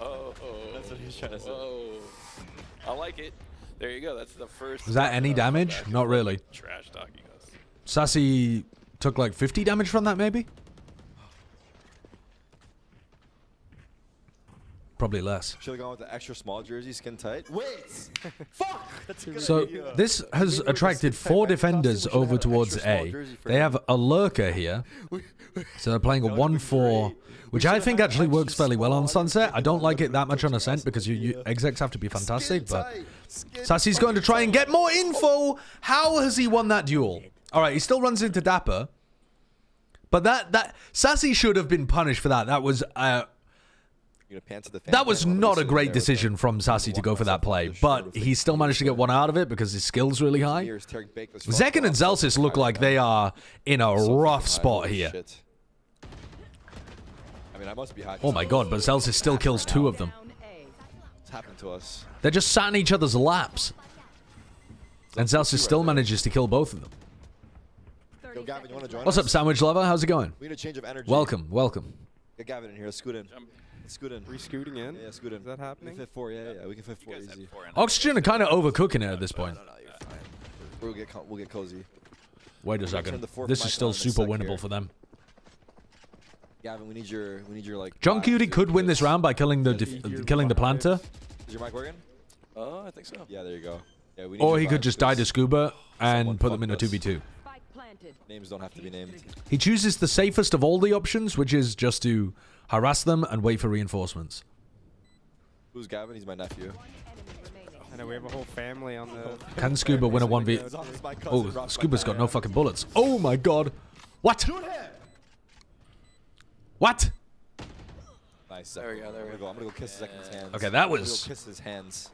oh. That's what he's trying to say. Whoa. I like it. There you go. That's the first. Is that any damage? Not really. Trash talking us. Sassy took like 50 damage from that, maybe? Probably less. Should have gone with the extra small jersey, skin tight. Wait! Fuck! That's a good So idea. this has attracted 4 defenders over towards A. They have a lurker here. So they're playing a 1-4, which I think actually works fairly well on Sunset. I don't like it that much on Ascent because you execs have to be fantastic, but Sassy's going to try and get more info. How has he won that duel? All right, he still runs into Dapper. But that Sassy should have been punished for that. That was not a great decision from Sassy to go for that play, but he still managed to get one out of it because his skill's really high. Zekin and Zelsis look like they are in a rough spot here. Oh my god, but Zelsis still kills 2 of them. What's happened to us? They're just sat in each other's laps. And Zelsis still manages to kill both of them. Yo, Gavin, you want to join What's us? up, Sandwich Lover? How's it going? We need a change of energy. Welcome, welcome. Get Gavin in here. Let's scoot in. Let's scoot in. Are we scooting in? Yeah, scoot in. Is that happening? We can fit 4, yeah. We can fit 4 easy. Oxygen are kind of overcooking it at this point. No, you're fine. We'll get cozy. Wait a second. This is still super winnable for them. Gavin, we need your like. John Cutie could win this round by killing the planter. Is your mic working? I think so. Yeah, there you go. Yeah, we need Or your he could vibe just die to because Scuba and someone put them in a fucked us. 2v2. Names don't have to be named. He chooses the safest of all the options, which is just to harass them and wait for reinforcements. Who's Gavin? He's my nephew. I know we have a whole family on the... Can Scuba win a 1v... Oh, Scuba's got no fucking bullets. Oh my god. What? What? Nice. There we go. I'm gonna go kiss Zekin's hands. Okay, that I'm gonna was go kiss his hands.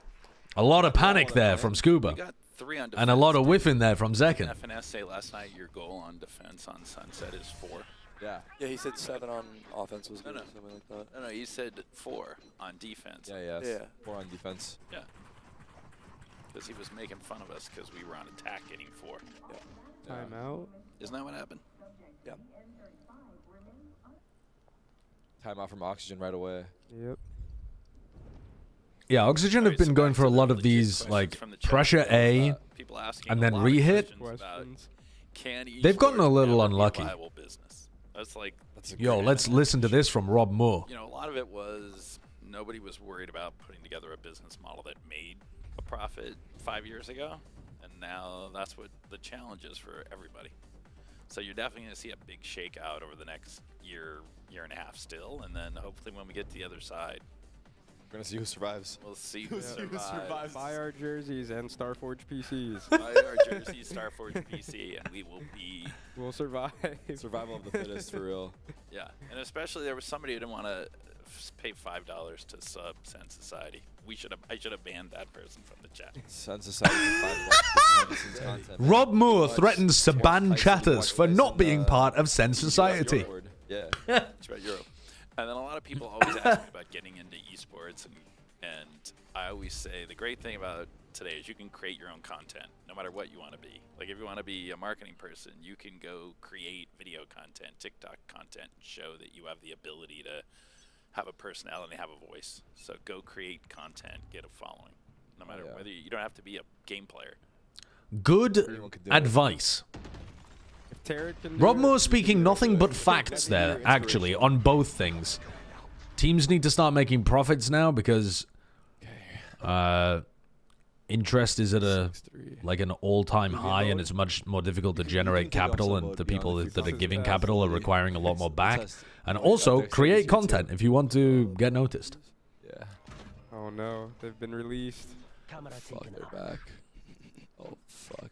a lot of panic there from Scuba. We got 3 on defense. And a lot of whiffing there from Zekin. FNS say last night your goal on defense on Sunset is 4. Yeah. Yeah, he said 7 on offense was good No. or something like that. No, you said 4 on defense. Yeah. 4 on defense. Yeah. Because he was making fun of us because we were on attack getting 4. Yeah. Timeout. Isn't that what happened? Yeah. Timeout from Oxygen right away. Yep. Yeah, Oxygen have been going for a lot of these, like, pressure A, people asking and a then lot of re-hit. questions about, can They've gotten a esports little ever be a unlucky. viable business? That's like, Yo, let's listen to this from Rob Moore. you know, a lot of it was nobody was worried about putting together a business model that made a profit 5 years ago, and now that's what the challenge is for everybody. So you're definitely going to see a big shakeout over the next year and a half still, and then hopefully when we get to the other side, We're going to see who survives. we'll see who survives. Buy our jerseys and Starforge PCs. Buy our jersey, Starforge PC, and we will be. We'll survive. Survival of the fittest, for real. Yeah, and especially there was somebody who didn't want to pay $5 to sub Send Society. I should have banned that person from the chat. Send Society for $5 content. Rob Moore threatens to ban chatters for not being part of Send Society. Yeah. It's about Euro. And then a lot of people always ask me about getting into esports, and I always say the great thing about today is you can create your own content, no matter what you want to be. Like if you want to be a marketing person, you can go create video content, TikTok content, and show that you have the ability to have a personality, have a voice. So go create content, get a following, no matter whether you don't have to be a game player. Good advice. Rob Moore speaking nothing but facts there, actually, on both things. Teams need to start making profits now because interest is at an all-time high, and it's much more difficult to generate capital, and the people that are giving capital are requiring a lot more back. And also, create content if you want to get noticed. Yeah. Oh no, they've been released. Fuck, they're back. Oh, fuck.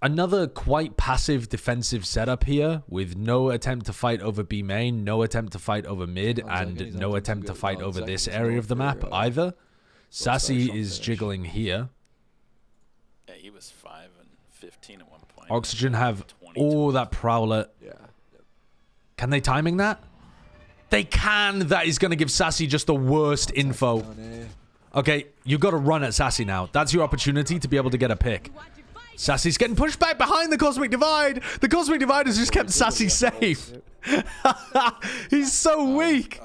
Another quite passive defensive setup here, with no attempt to fight over B main, no attempt to fight over mid, and no attempt to fight over this area of the map either. Sassy is jiggling here. Yeah, he was 5 and 15 at one point. Oxygen have that prowler. Yeah. Can they timing that? They can. That is going to give Sassy just the worst info. Okay, you've got to run at Sassy now. That's your opportunity to be able to get a pick. Sassy's getting pushed back behind the Cosmic Divide. The Cosmic Divide has just kept Sassy safe. He's so weak.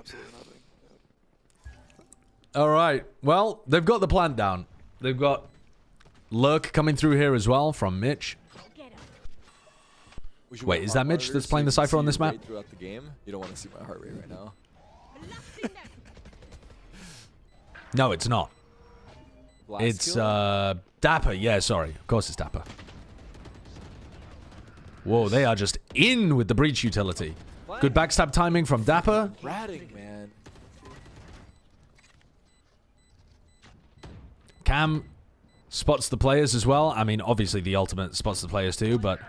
All right. Well, they've got the plant down. They've got Lurk coming through here as well from Mitch. Wait, is that Mitch that's playing the Cypher on this map? Throughout the game. You don't want to see my heart rate right now. No, it's not. It's Dapper. Yeah, sorry. Of course it's Dapper. Whoa, they are just in with the breach utility. Good backstab timing from Dapper. Ratting, man. Cam spots the players as well. I mean, obviously the ultimate spots the players too, but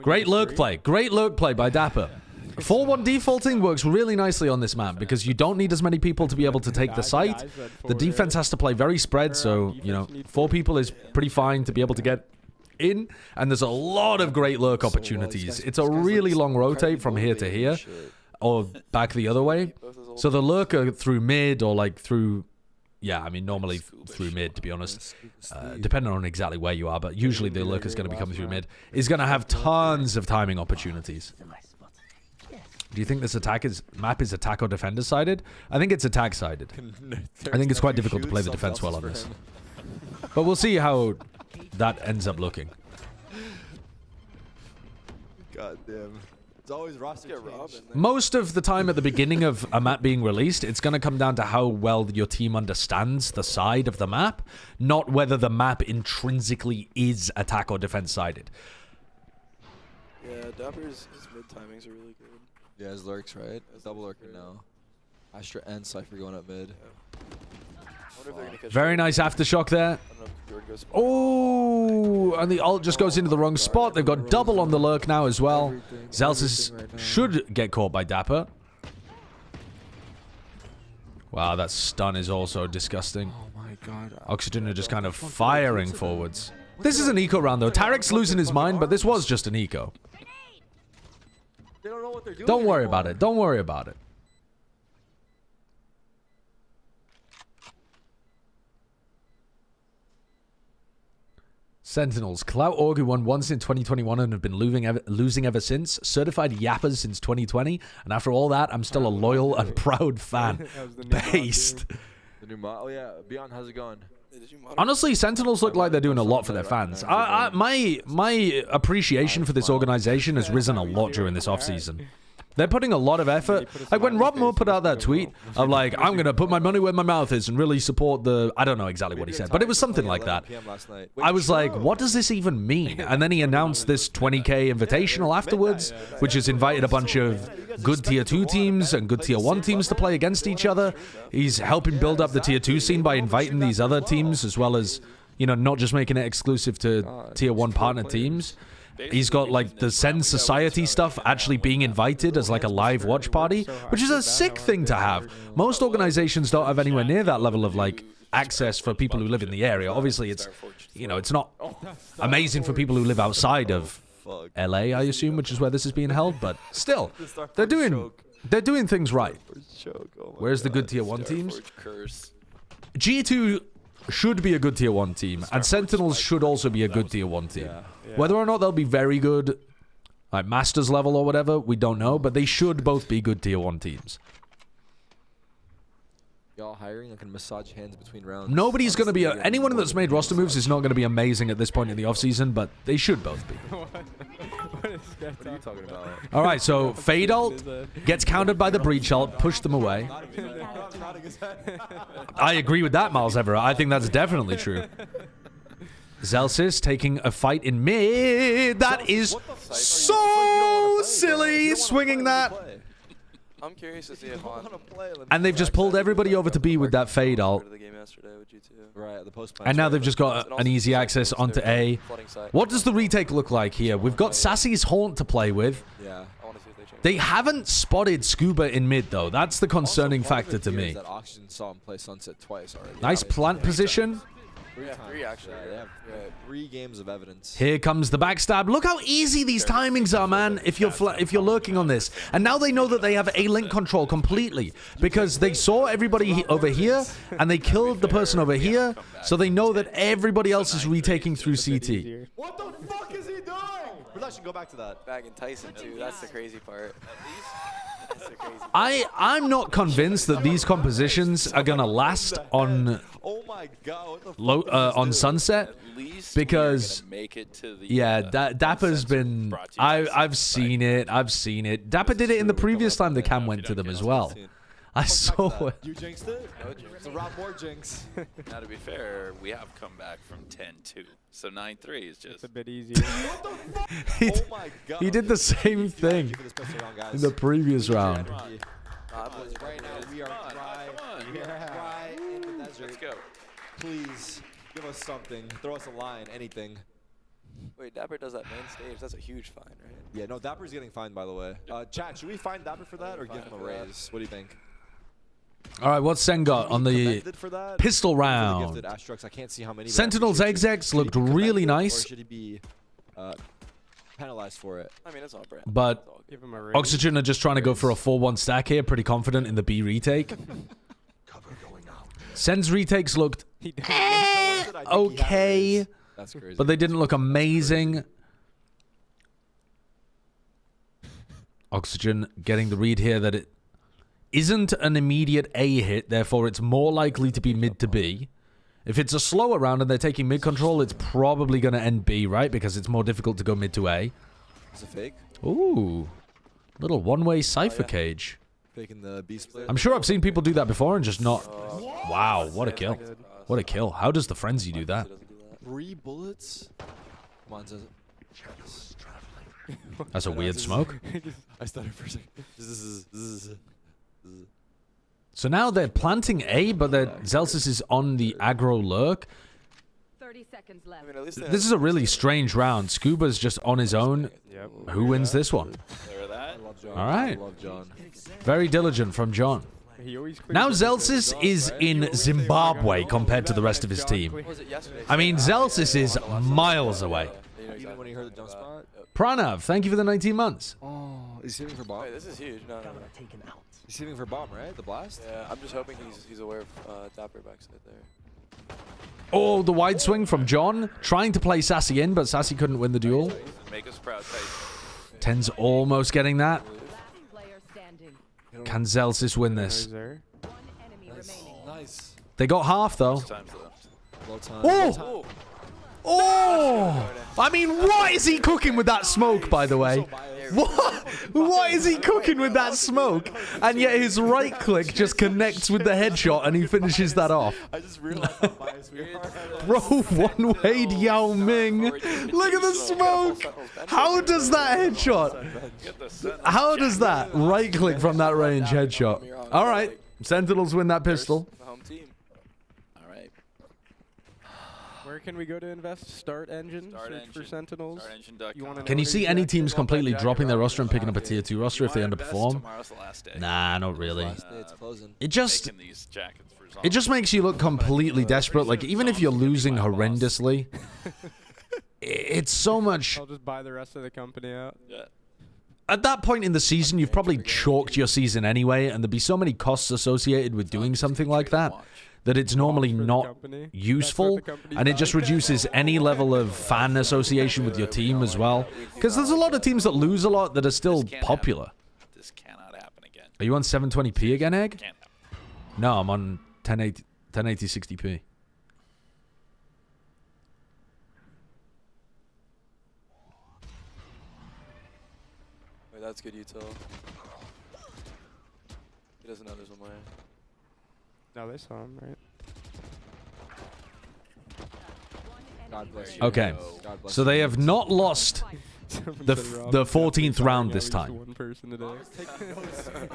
great lurk play. Great lurk play by Dapper. 4-1 defaulting works really nicely on this map because you don't need as many people to be able to take the site. The defense has to play very spread, so, you know, 4 people is pretty fine to be able to get in, and there's a lot of great lurk opportunities. It's a really long rotate from here to here, or back the other way. So the lurker through mid, or like through... Yeah, I mean, normally through mid, to be honest, depending on exactly where you are, but usually the lurker is going to be coming through mid, is going to have tons of timing opportunities. Do you think this map is attack or defender sided? I think it's attack sided. I think it's quite difficult to play the defense well on this. But we'll see how that ends up looking. God damn. It's always roster change. Most of the time at the beginning of a map being released, it's going to come down to how well your team understands the side of the map, not whether the map intrinsically is attack or defense sided. Yeah, Dapper's his mid timings are really good. Yeah, his lurks, right? Double lurking now. Astra and Cypher going up mid. Very nice aftershock there. Oh, and the ult just goes into the wrong spot. They've got double on the lurk now as well. Zelsis should get caught by Dapper. Wow, that stun is also disgusting. Oh my god. Oxygen are just kind of firing forwards. This is an eco round though. Tarek's losing his mind, but this was just an eco. They don't know what they're doing. Don't worry about it. Don't worry about it. Sentinels. Clout Org, who won once in 2021 and have been losing ever since. Certified yappers since 2020. And after all that, I'm still a loyal and proud fan. Based. The new mod. Oh yeah, Beyond, how's it going? Honestly, Sentinels look like they're doing a lot for their fans. My appreciation for this organization has risen a lot during this offseason. They're putting a lot of effort. Like when Rob Moore put out that tweet of like, I'm going to put my money where my mouth is and really support the... I don't know exactly what he said, but it was something like that. I was like, what does this even mean? And then he announced this 20K Invitational afterwards, which has invited a bunch of good Tier 2 teams and good Tier 1 teams to play against each other. He's helping build up the Tier 2 scene by inviting these other teams, as well as, you know, not just making it exclusive to Tier 1 partner teams. He's got like the Sen Society stuff actually being invited as like a live watch party, which is a sick thing to have. Most organizations don't have anywhere near that level of like access for people who live in the area. Obviously, it's, you know, it's not amazing for people who live outside of LA, I assume, which is where this is being held, but still, they're doing things right. Where's the good Tier 1 teams? G2 should be a good Tier 1 team, and Sentinels should also be a good Tier 1 team. Whether or not they'll be very good, like Masters level or whatever, we don't know, but they should both be good Tier 1 teams. Y'all hiring? I can massage hands between rounds. Nobody's going to be... anyone that's made roster moves is not going to be amazing at this point in the offseason, but they should both be. What are you talking about? All right, so Fade ult gets countered by the Breach ult, push them away. I agree with that, Miles Everett. I think that's definitely true. Zelsis taking a fight in mid. That is so silly, swinging that. I'm curious to see if and they've just pulled everybody over to B with that Fade ult. And now they've just got an easy access onto A. What does the retake look like here? We've got Sassy's Haunt to play with. They haven't spotted Scuba in mid, though. That's the concerning factor to me. Nice plant position. Three actually. They have 3 games of evidence. Here comes the backstab. Look how easy these timings are, man, if you're lurking on this. And now they know that they have A-link control completely because they saw everybody over here and they killed the person over here, so they know that everybody else is retaking through CT. What the fuck is he doing? Production, go back to that. Bagging Tyson too. That's the crazy part. I'm not convinced that these compositions are gonna last on on Sunset, because yeah, Dapper's been I've seen it. Dapper did it in the previous time the cam went to them as well. I saw it. You jinxed it? No jinx. It's a Rob Moore jinx. Now, to be fair, we have come back from 10-2. So 9-3 is just... It's a bit easier. What the fuck? Oh my god. He did the same thing in the previous round. Right now, we are dry in the desert. Let's go. Please, give us something. Throw us a line, anything. Wait, Dapper does that main stage. That's a huge fine, right? Yeah, no, Dapper's getting fined, by the way. Chat, should we fine Dapper for that or give him a raise? What do you think? All right, what's Sen got on the pistol round? I can't see how many. Sentinels XX looked really nice. Or should he be penalized for it? I mean, it's all brand. But Oxygen are just trying to go for a 4-1 stack here. Pretty confident in the B retake. Sen's retakes looked okay. That's crazy. But they didn't look amazing. Oxygen getting the read here that it isn't an immediate A hit, therefore it's more likely to be mid to B. If it's a slower round and they're taking mid control, it's probably going to end B, right? Because it's more difficult to go mid to A. Is it fake? Ooh. Little one-way Cypher cage. Faking the B split. I'm sure I've seen people do that before and just not... Wow, what a kill. What a kill. How does the Frenzy do that? 3 bullets? Come on, That's a weird smoke. I started for a second. So now they're planting A, but Zelsis is on the aggro lurk. 30 seconds left. I mean, This is a really strange round. Scuba's just on his own. Who wins this one? All right. Very diligent from John. Now Zelsis is in Zimbabwe compared to the rest of his team. I mean, Zelsis is miles away. Even when he heard the jump spot? Pranav, thank you for the 19 months. Oh, he's saving for bomb? Wait, this is huge. No. He's saving for bomb, right? The blast? Yeah, I'm just hoping he's aware of Dapper backside there. Oh, the wide swing from John. Trying to play Sassy in, but Sassy couldn't win the duel. Make us proud, Ten's almost getting that. Can Zelsis win this? Nice. They got half, though. Low time. Oh! Oh! I mean, what is he cooking with that smoke, by the way? What is he cooking with that smoke? And yet his right click just connects with the headshot and he finishes that off. I just realized how biased we are. Bro, one-way Yao Ming. Look at the smoke. How does that headshot? How does that right click from that range headshot? All right. Sentinels win that pistol. The home team. All right. Where can we go to invest? Start engine. Search for Sentinels. Can you see any teams completely dropping their roster and picking up a tier 2 roster if they underperform? Nah, not really. It just makes you look completely desperate. Like, even if you're losing horrendously, it's so much. I'll just buy the rest of the company out. Yeah. At that point in the season, you've probably chalked your season anyway, and there'd be so many costs associated with doing something like that that it's normally not useful, and it just reduces any level of fan association with your team as well. Because there's a lot of teams that lose a lot that are still popular. This cannot happen again. Are you on 720p again, Egg? Can't happen. No, I'm on 1080 60p. Wait, that's good util. He doesn't know there's one way. No, they saw him, right? God bless you. Okay, so they have not lost the 14th round this time. One person today.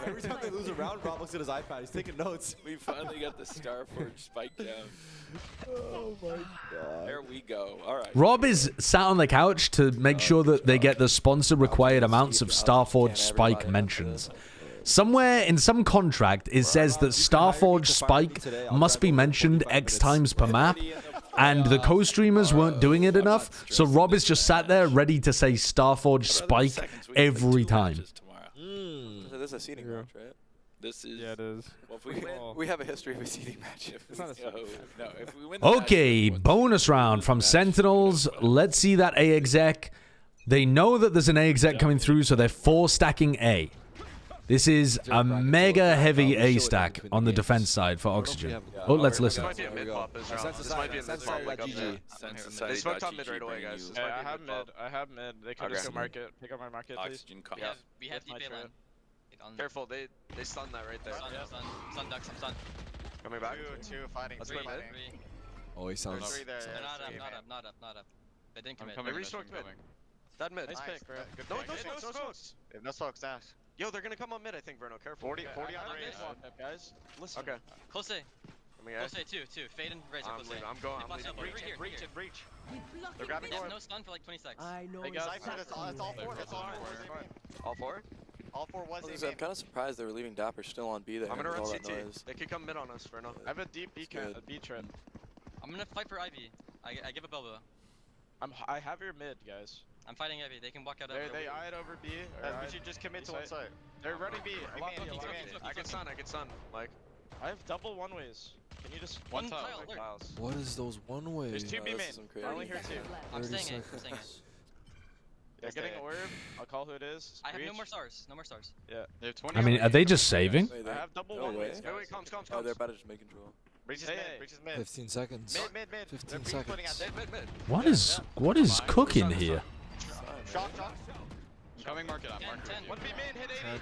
Every time they lose a round, Rob looks at his iPad. He's taking notes. We finally got the Starforge spike down. Oh my god. There we go. All right. Rob is sat on the couch to make sure that they get the sponsor-required amounts of Starforge Spike mentions. Somewhere in some contract, it says that Starforge Spike must be mentioned X times per map, and the co-streamers weren't doing it enough, so Rob is just sat there ready to say Starforge Spike every time. This is a seeding match, right? This is. Yeah, it is. Well, if we win, We have a history of a seeding match. It's not a seeding no, if we win the Okay, match, bonus round from Sentinels. Let's see that A exec. They know that there's an A exec coming through, so they're 4-stacking A. This is a mega heavy A stack on the defense side for Oxygen. Oh, let's listen. This might be a mid pop this round. This might be a mid pop like up there. They smoked on mid right away, guys. Hey, I have mid. I have mid. They can just go market. Pick up my market, please. Oxygen comes. Yeah, We have deep A line. Careful, they stunned that right there. Sun ducks, I'm sun. Coming back. Two fighting. Let's play mid. Oh, he sounds. Not up. They didn't commit. They resmoked mid. That mid. Nice pick, bro. No smokes. They have no smokes, dash. Yo, they're gonna come on mid, I think, Verno. Careful. 40 on range. Guys, listen. Okay. Close A. Close A, two. Fade and raise close A. I'm going. I'm leaving. Breach. They're grabbing They have no stun for like 20 seconds. I know. It's all four. That's all four. All four? All four was A. I'm kind of surprised they were leaving Dapper still on B there. I'm gonna run with all that CT. noise. They could come mid on us, Verno. I have a deep B trip. I'm gonna fight for Ivy. I give a Boba. I have your mid, guys. I'm fighting Ivy. They can walk out. They eyed over B. We should just commit to one side. They're running B. I can stun. Like, I have double one ways. Can you just one tile? What is those one ways? There's two B main. I only hear two. I'm saying it. They're getting orb. I'll call who it is. I have no more stars. Yeah. They have 20. I mean, are they just saving? I have double one ways. Wait, comes. Oh, they're about to just make control. Breach is mid. 15 seconds. Mid. 15 seconds. What is cooking here? Shock. Coming market up. 10. One B main, hit 80.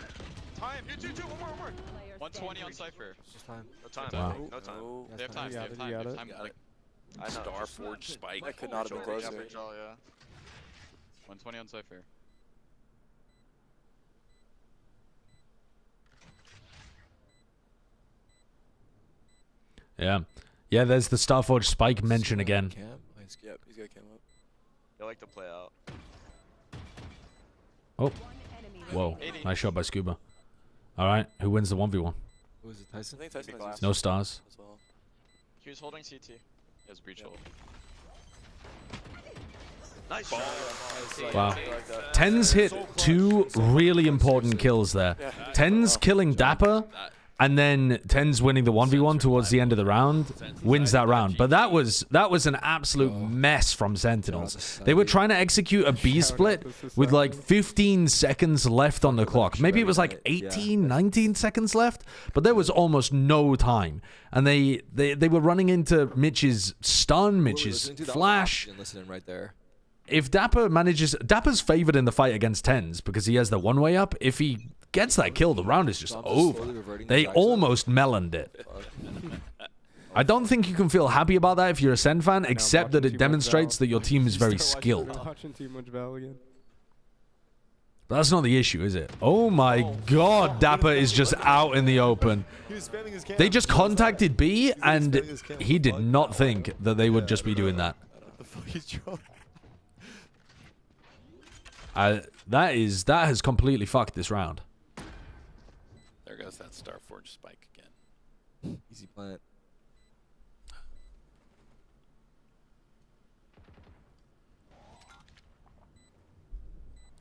Time. You two. One more. 120 on Cypher. No time. Wow. No time. They have You time. got it. I know. Starforge spike. That could not have been closer. 120 on Cypher. Yeah, there's the Starforge Spike mention again. Yep, he's got cam up. They like to play out. Oh. Whoa. Nice shot by Scuba. Alright, who wins the 1v1? Who is it, Tyson? I think Tyson has No stars. as well. He was holding CT. He has breach hold. Nice. Wow. Ten's hit 2 really important kills there. Ten's killing Dapper and then 10's winning the 1v1 towards the end of the round, wins that round. But that was an absolute mess from Sentinels. They were trying to execute a B split with like 15 seconds left on the clock. Maybe it was like 18, 19 seconds left, but there was almost no time. And they were running into Mitch's stun, Mitch's flash. Right there. If Dapper manages... Dapper's favored in the fight against 10's because he has the one-way up. If he gets that kill, the round is just over. They almost meloned it. I don't think you can feel happy about that if you're a Sen fan, except that it demonstrates that your team is very skilled. But that's not the issue, is it? Oh my god, Dapper is just out in the open. They just contacted B, and he did not think that they would just be doing that. That has completely fucked this round. There goes that Starforge spike again. Easy plant.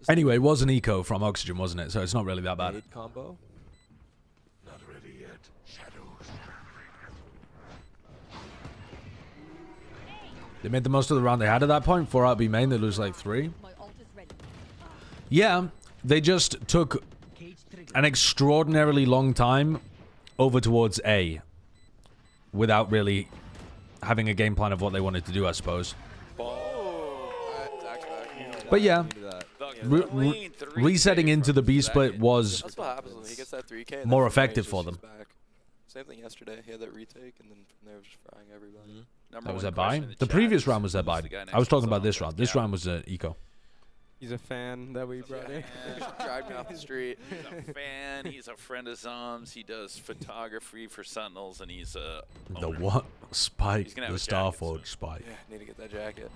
Anyway, it was an eco from Oxygen, wasn't it? So it's not really that bad. Combo. Not ready yet. Shadows. They made the most of the round they had at that point. 4 out B main, they lose like 3. Yeah, they just took an extraordinarily long time over towards A without really having a game plan of what they wanted to do, I suppose. But yeah, resetting into the B split was more effective for them. Same thing yesterday. He had that retake, and then from there was just frying everybody. That was their buy? The previous round was their buy. I was talking about this round. This round was eco. He's a fan that we brought in. Drive me off the street. He's a fan. He's a friend of Zom's. He does photography for Sentinels, and he's a The what? Spike. The Starforge spike. Yeah, need to get that jacket.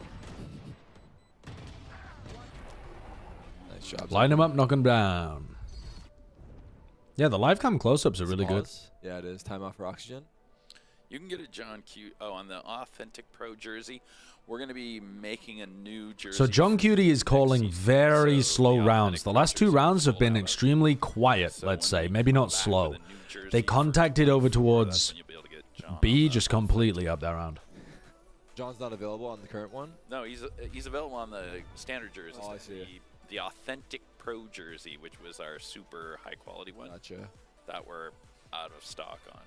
Nice job. Line him up, knock him down. Yeah, the live cam close-ups are really good. Yeah, it is. Time off for Oxygen. You can get a John Q. Oh, on the Authentic Pro jersey, we're going to be making a new jersey. So John Cutie is calling very slow rounds. The last 2 rounds have been extremely quiet, let's say. Maybe not slow. They contacted over towards B, just completely up that round. John's not available on the current one? No, he's available on the standard jersey. Oh, I see. The Authentic Pro jersey, which was our super high-quality one. Gotcha. That we're out of stock on.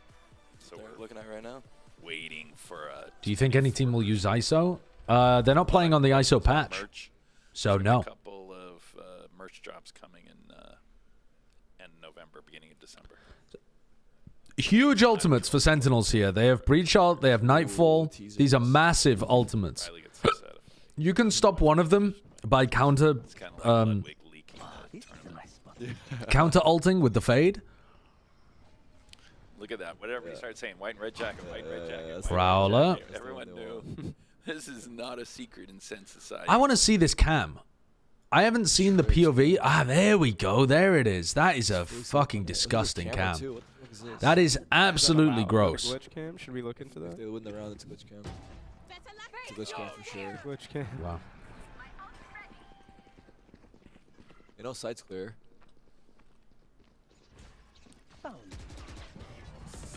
So we're looking at right now. Waiting for a... Do you think any team will use ISO? They're not playing on the ISO patch. Merch. So no. A couple of merch drops coming in end November, beginning of December. Huge ultimates for Sentinels here. They have Breach Ult, they have Nightfall. These are massive ultimates. You can stop one of them by counter ulting with the fade. Look at that. Whatever you start saying, white and red jacket, white and red jacket. Prowler. Everyone knew. This is not a secret in Sen Society. I want to see this cam. I haven't seen the POV. Ah, there we go. There it is. That is a fucking disgusting cam. That is absolutely gross. Glitch cam? Should we look into that? If they win the round, it's a glitch cam. It's a glitch cam for sure. Glitch cam. Wow. You know, sight's clear.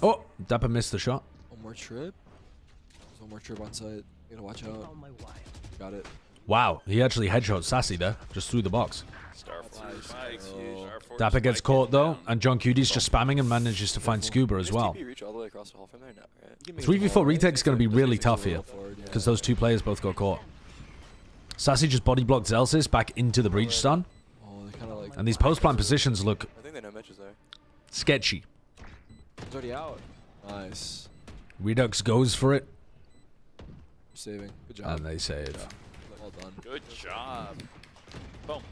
Oh, Dapper missed the shot. One more trip. There's one more trip on site. You gotta watch out. Got it. Wow, he actually headshot Sassy there, just through the box. Dapper gets caught though, and John Cutie's just spamming and manages to find Scuba as well. 3v4 retake's going to be really tough here, because those 2 players both got caught. Sassy just body blocked Zelsis back into the breach stun. And these post-plan positions look sketchy. It's already out. Nice. Redux goes for it. Saving. Good job. And they save. Yeah. Well done. Good job. Boom.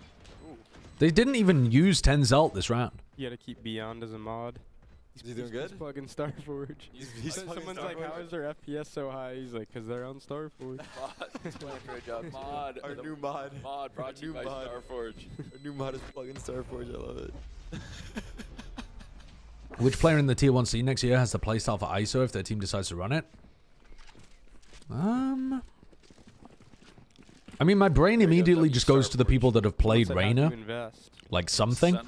Ooh. They didn't even use 10's ult this round. You gotta keep Beyond as a mod. Is he doing good? He's plugging Starforge. Someone's like, how is their FPS so high? He's like, because they're on Starforge. He's playing for a job. Mod. Our new mod. Mod brought to you by Starforge. Our new mod is plugging Starforge. I love it. Which player in the Tier 1 scene next year has the playstyle for ISO if their team decides to run it? I mean, my brain immediately just goes to the people that have played Reyna. Like something.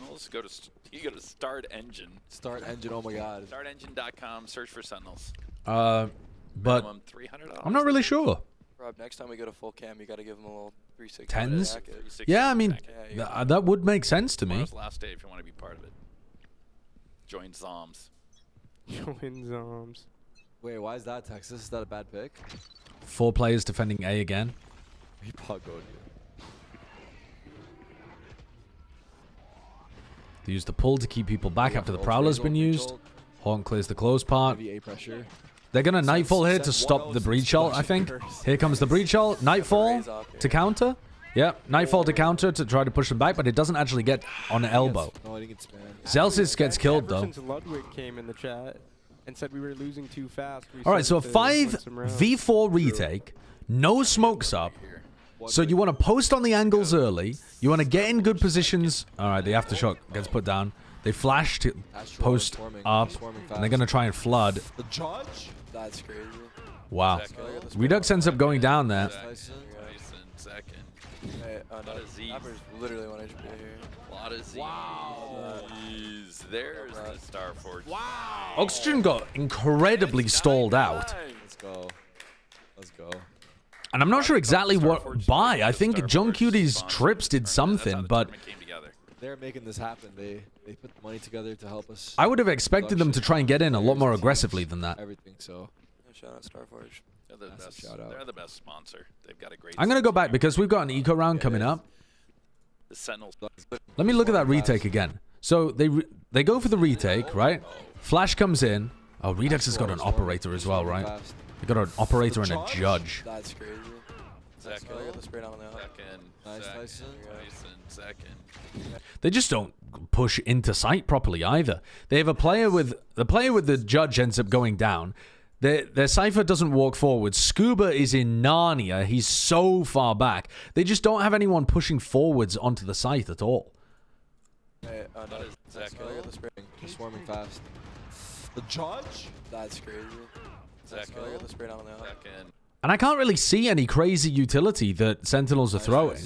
You go to Start Engine. Start Engine, oh my god. Startengine.com, search for Sentinels. But Minimum $300. I'm not really sure. Rob, next time we go to full cam, you got to give them a little 360. Tens? jacket. 360 Yeah, I mean, jacket. that would make sense to me. Tomorrow's last day if you want to be part of it. Join Zoms. Join Zoms. Wait, why is that Texas? Is that a bad pick? 4 players defending A again. He puggoed you. They use the pull to keep people back after the Prowler's been used. Horn clears the close part. Heavy A pressure. They're going to Nightfall here to stop the Breach ult, I think. Here comes the Breach ult. Nightfall to counter. Yep, Nightfall to counter to try to push them back, but it doesn't actually get on an elbow. Zelsis gets killed, though. Since Ludwig came in the chat and said we were losing too fast. All right, so a 5v4 retake. No smokes up. So you want to post on the angles early. You want to get in good positions. All right, the aftershock gets put down. They flash to post up, and they're going to try and flood. The judge? That's crazy. Wow. Redux ends up going down there. Hey, literally 1 HP here. A lot of Z's. Wow. There's the Starforge. Wow. Oxygen got incredibly stalled out. Let's go. Let's go. And I'm not sure exactly what by. I think John Cutie's trips did something, but They're making this happen. They put money together to help us. I would have expected them to try and get in a lot more aggressively than that. Everything so. Shout out Starforge. They're the best. They're the best sponsor. They've got a great. I'm going to go back because we've got an eco round coming up. The Sentinels. Let me look at that retake again. So they go for the retake, right? Flash comes in. Oh, Redux has got an operator as well, right? They got an operator and a judge. That's crazy. Second. I got the spray down on the Second. They just don't push into sight properly either. They have a player with the judge ends up going down. Their Cypher doesn't walk forward. Scuba is in Narnia. He's so far back. They just don't have anyone pushing forwards onto the site at all. Hey, Second. I got the spray. They're swarming fast. The judge? That's crazy. Second. I got the spray down on the Second. And I can't really see any crazy utility that Sentinels are throwing.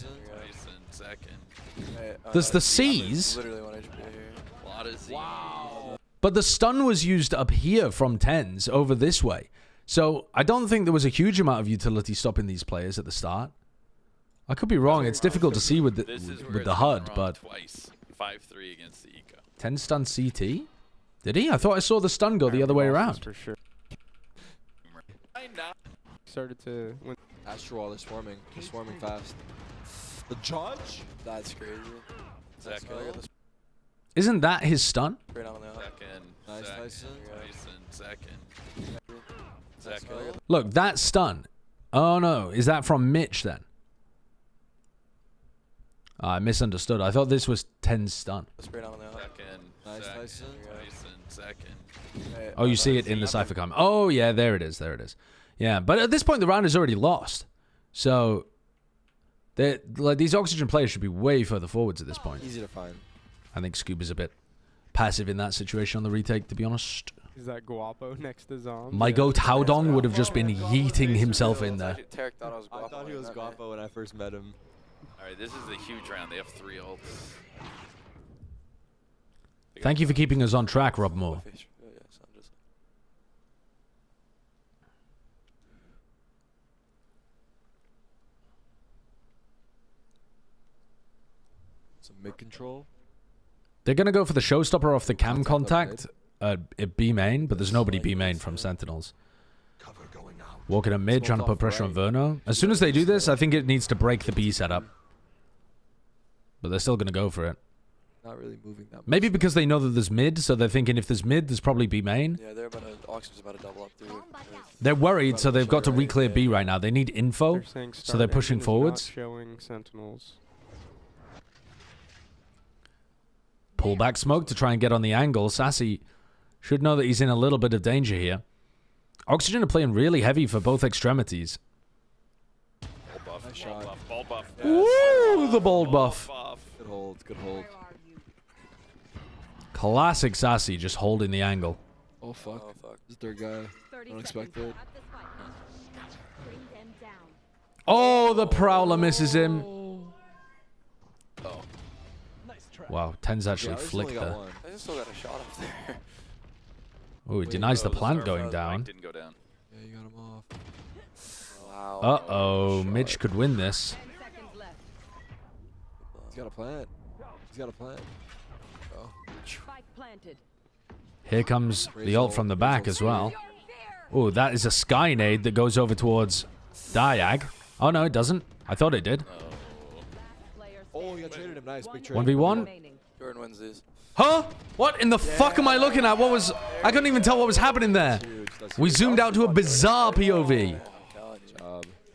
There's the C's. Literally 1 HP here. A lot of Z's. Wow. But the stun was used up here from 10s over this way. So I don't think there was a huge amount of utility stopping these players at the start. I could be wrong. It's difficult to see with the HUD, but... Twice. 5-3 against the Eco. 10 stun CT? Did he? I thought I saw the stun go the other way around. For sure. Started to win. Astro, they're swarming. They're swarming fast. The judge? That's crazy. Second. Isn't that his stun? Spray down on the Nice. Second. Look, that stun. Oh no, is that from Mitch then? I misunderstood. I thought this was 10 stun. Spray down on the Second. Oh, you see it in the Cypher comment. Oh yeah, there it is. There it is. Yeah, but at this point the round is already lost. So like these Oxygen players should be way further forwards at this point. Easy to find. I think Scuba's a bit passive in that situation on the retake, to be honest. Is that Guapo next to Zom? My goat Howdong would have just been yeeting himself in there. Tarek thought I was Guapo. I thought he was Guapo when I first met him. Alright, this is a huge round. They have 3 ults. Thank you for keeping us on track, Rob Moore. Some mid control. They're going to go for the showstopper off the cam contact at B main, but there's nobody B main from Sentinels. Walking at mid, trying to put pressure on Verno. As soon as they do this, I think it needs to break the B setup. But they're still going to go for it. Not really moving that much. Maybe because they know that there's mid, so they're thinking if there's mid, there's probably B main. Yeah, Oxygen's about to double up through. They're worried, so they've got to re-clear B right now. They need info, so they're pushing forwards. Showing Sentinels. Pull back smoke to try and get on the angle. Sassy should know that he's in a little bit of danger here. Oxygen are playing really heavy for both extremities. Ball buff. Woo, the bold buff. Good hold, good hold. Classic Sassy just holding the angle. Oh fuck. This third guy. Unexpected. Oh, the Prowler misses him. Wow, 10's actually I just flicked only got there. one. I just still got a shot up there. Oh, he denies the plant going down. Didn't go down. Yeah, you got him off. Wow. Uh-oh, Mitch could win this. 10 seconds left. He's got a plant. He's got a plant. Oh. Spike planted. Here comes the ult from the back as well. Oh, that is a sky nade that goes over towards Diag. Oh, no, it doesn't. I thought it did. Oh, you got traded him. Nice. Big trade. 1v1? Jordan wins these. Huh? What in the fuck am I looking at? What was... I couldn't even tell what was happening there. We zoomed out to a bizarre POV.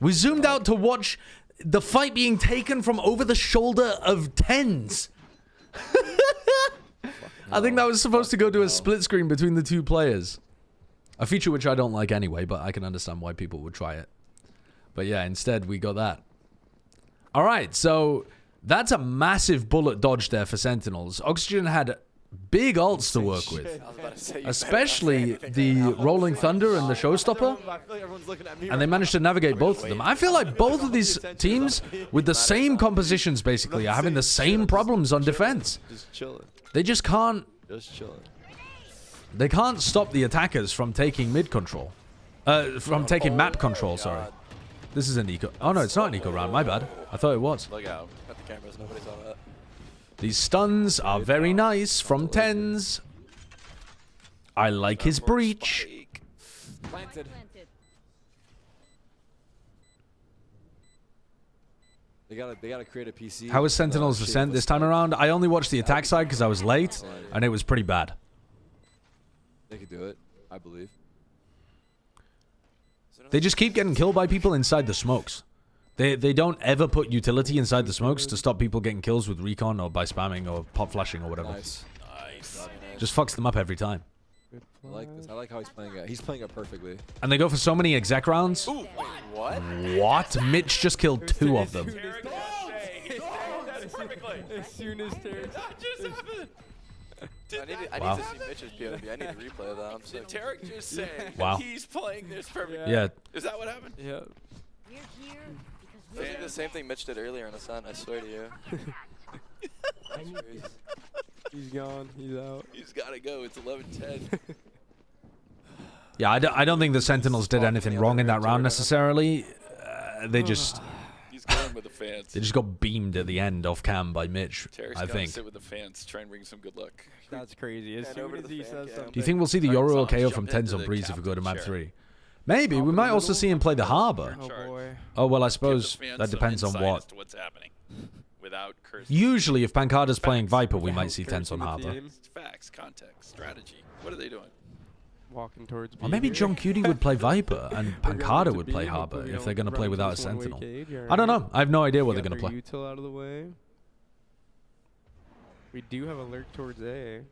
We zoomed out to watch the fight being taken from over the shoulder of 10s. I think that was supposed to go to a split screen between the two players. A feature which I don't like anyway, but I can understand why people would try it. But yeah, instead we got that. Alright, so that's a massive bullet dodge there for Sentinels. Oxygen had big ults to work with. Especially the Rolling Thunder and the Showstopper. And they managed to navigate both of them. I feel like both of these teams, with the same compositions basically, are having the same problems on defense. Just chilling. They just can't... Just chilling. They can't stop the attackers from taking mid control. From taking map control, sorry. This is an eco... Oh no, it's not an eco round, my bad. I thought it was. Look out. Got the cameras, nobody saw that. These stuns are very nice from 10s. I like his breach. Planted. They gotta create a PC. How was Sentinels Ascent this time around? I only watched the attack side because I was late, and it was pretty bad. They could do it, I believe. They just keep getting killed by people inside the smokes. They don't ever put utility inside the smokes to stop people getting kills with recon or by spamming or pop flashing or whatever. Nice. Just fucks them up every time. I like this. I like how he's playing it. He's playing it perfectly. And they go for so many exec rounds. Ooh, wait, what? What? Mitch just killed 2 of them. As soon as Tarek... I need to see Mitch's POV. I need to replay that. I'm so Did Tarek just say Wow. he's playing this perfectly? Yeah. Is that what happened? Yeah. I did the same thing Mitch did earlier in Ascent, I swear to you. He's gone. He's out. He's got to go. It's 11:10. Yeah, I don't think the Sentinels did anything wrong in that round necessarily. They just... He's going with the fans. They just got beamed at the end off cam by Mitch, Tarek's I got to think. sit with the fans, try and bring some good luck. That's crazy. As soon as he says something... Do you think we'll see the Yoru KO from 10s on Breeze if we go to map 3? Maybe. We might also see him play the Harbor. Oh boy. Oh, well, I suppose that depends on what. As to what's happening. Without cursing. Usually, if Pancada's playing Viper, we might see 10s on Harbor. It's facts, context, strategy. What are they doing? Walking towards Or maybe John Cutie would play Viper and Pancada would play Harbor if they're going to play without a Sentinel. I don't know. I have no idea what they're going to play. Util out of the way. We do have a lurk towards A.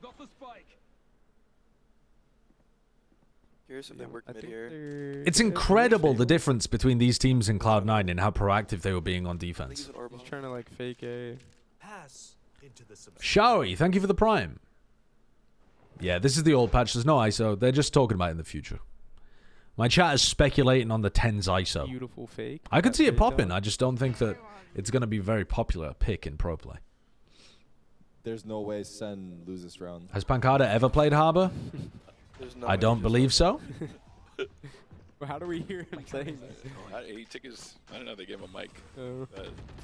Got the spike. Curious if they work mid here. It's incredible the difference between these teams in Cloud9 and how proactive they were being on defense. He's trying to like fake A. Showy, thank you for the prime. Yeah, this is the old patch. There's no ISO. They're just talking about it in the future. My chat is speculating on the 10's ISO. Beautiful fake. I could see it popping. I just don't think that it's going to be a very popular pick in pro play. There's no way Sen loses this round. Has Pancada ever played Harbor? No I don't believe so. How do we hear him saying that? He took his... I don't know. They gave him a mic. Oh.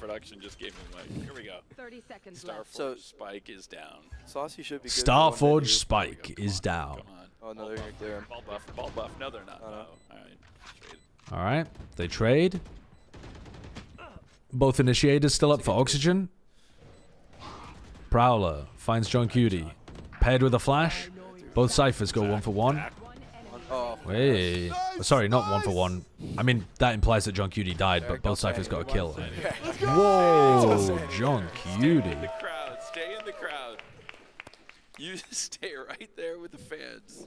Production just gave him a mic. Here we go. 30 seconds left. Starforge Spike is down. Saucy should be good. Starforge Spike is down. Oh, no, they're going to clear him. Ball buff. Ball buff. No, they're not. No. All right. Trade. All right. They trade. Both initiators still up for Oxygen. Prowler finds John Cutie. Paired with a flash. Both ciphers go 1 for 1. Oh. Hey. Sorry, not 1 for 1. I mean, that implies that John Cutie died, but both ciphers got a kill. Whoa, John Cutie. Stay in the crowd. Stay in the crowd. You stay right there with the fans.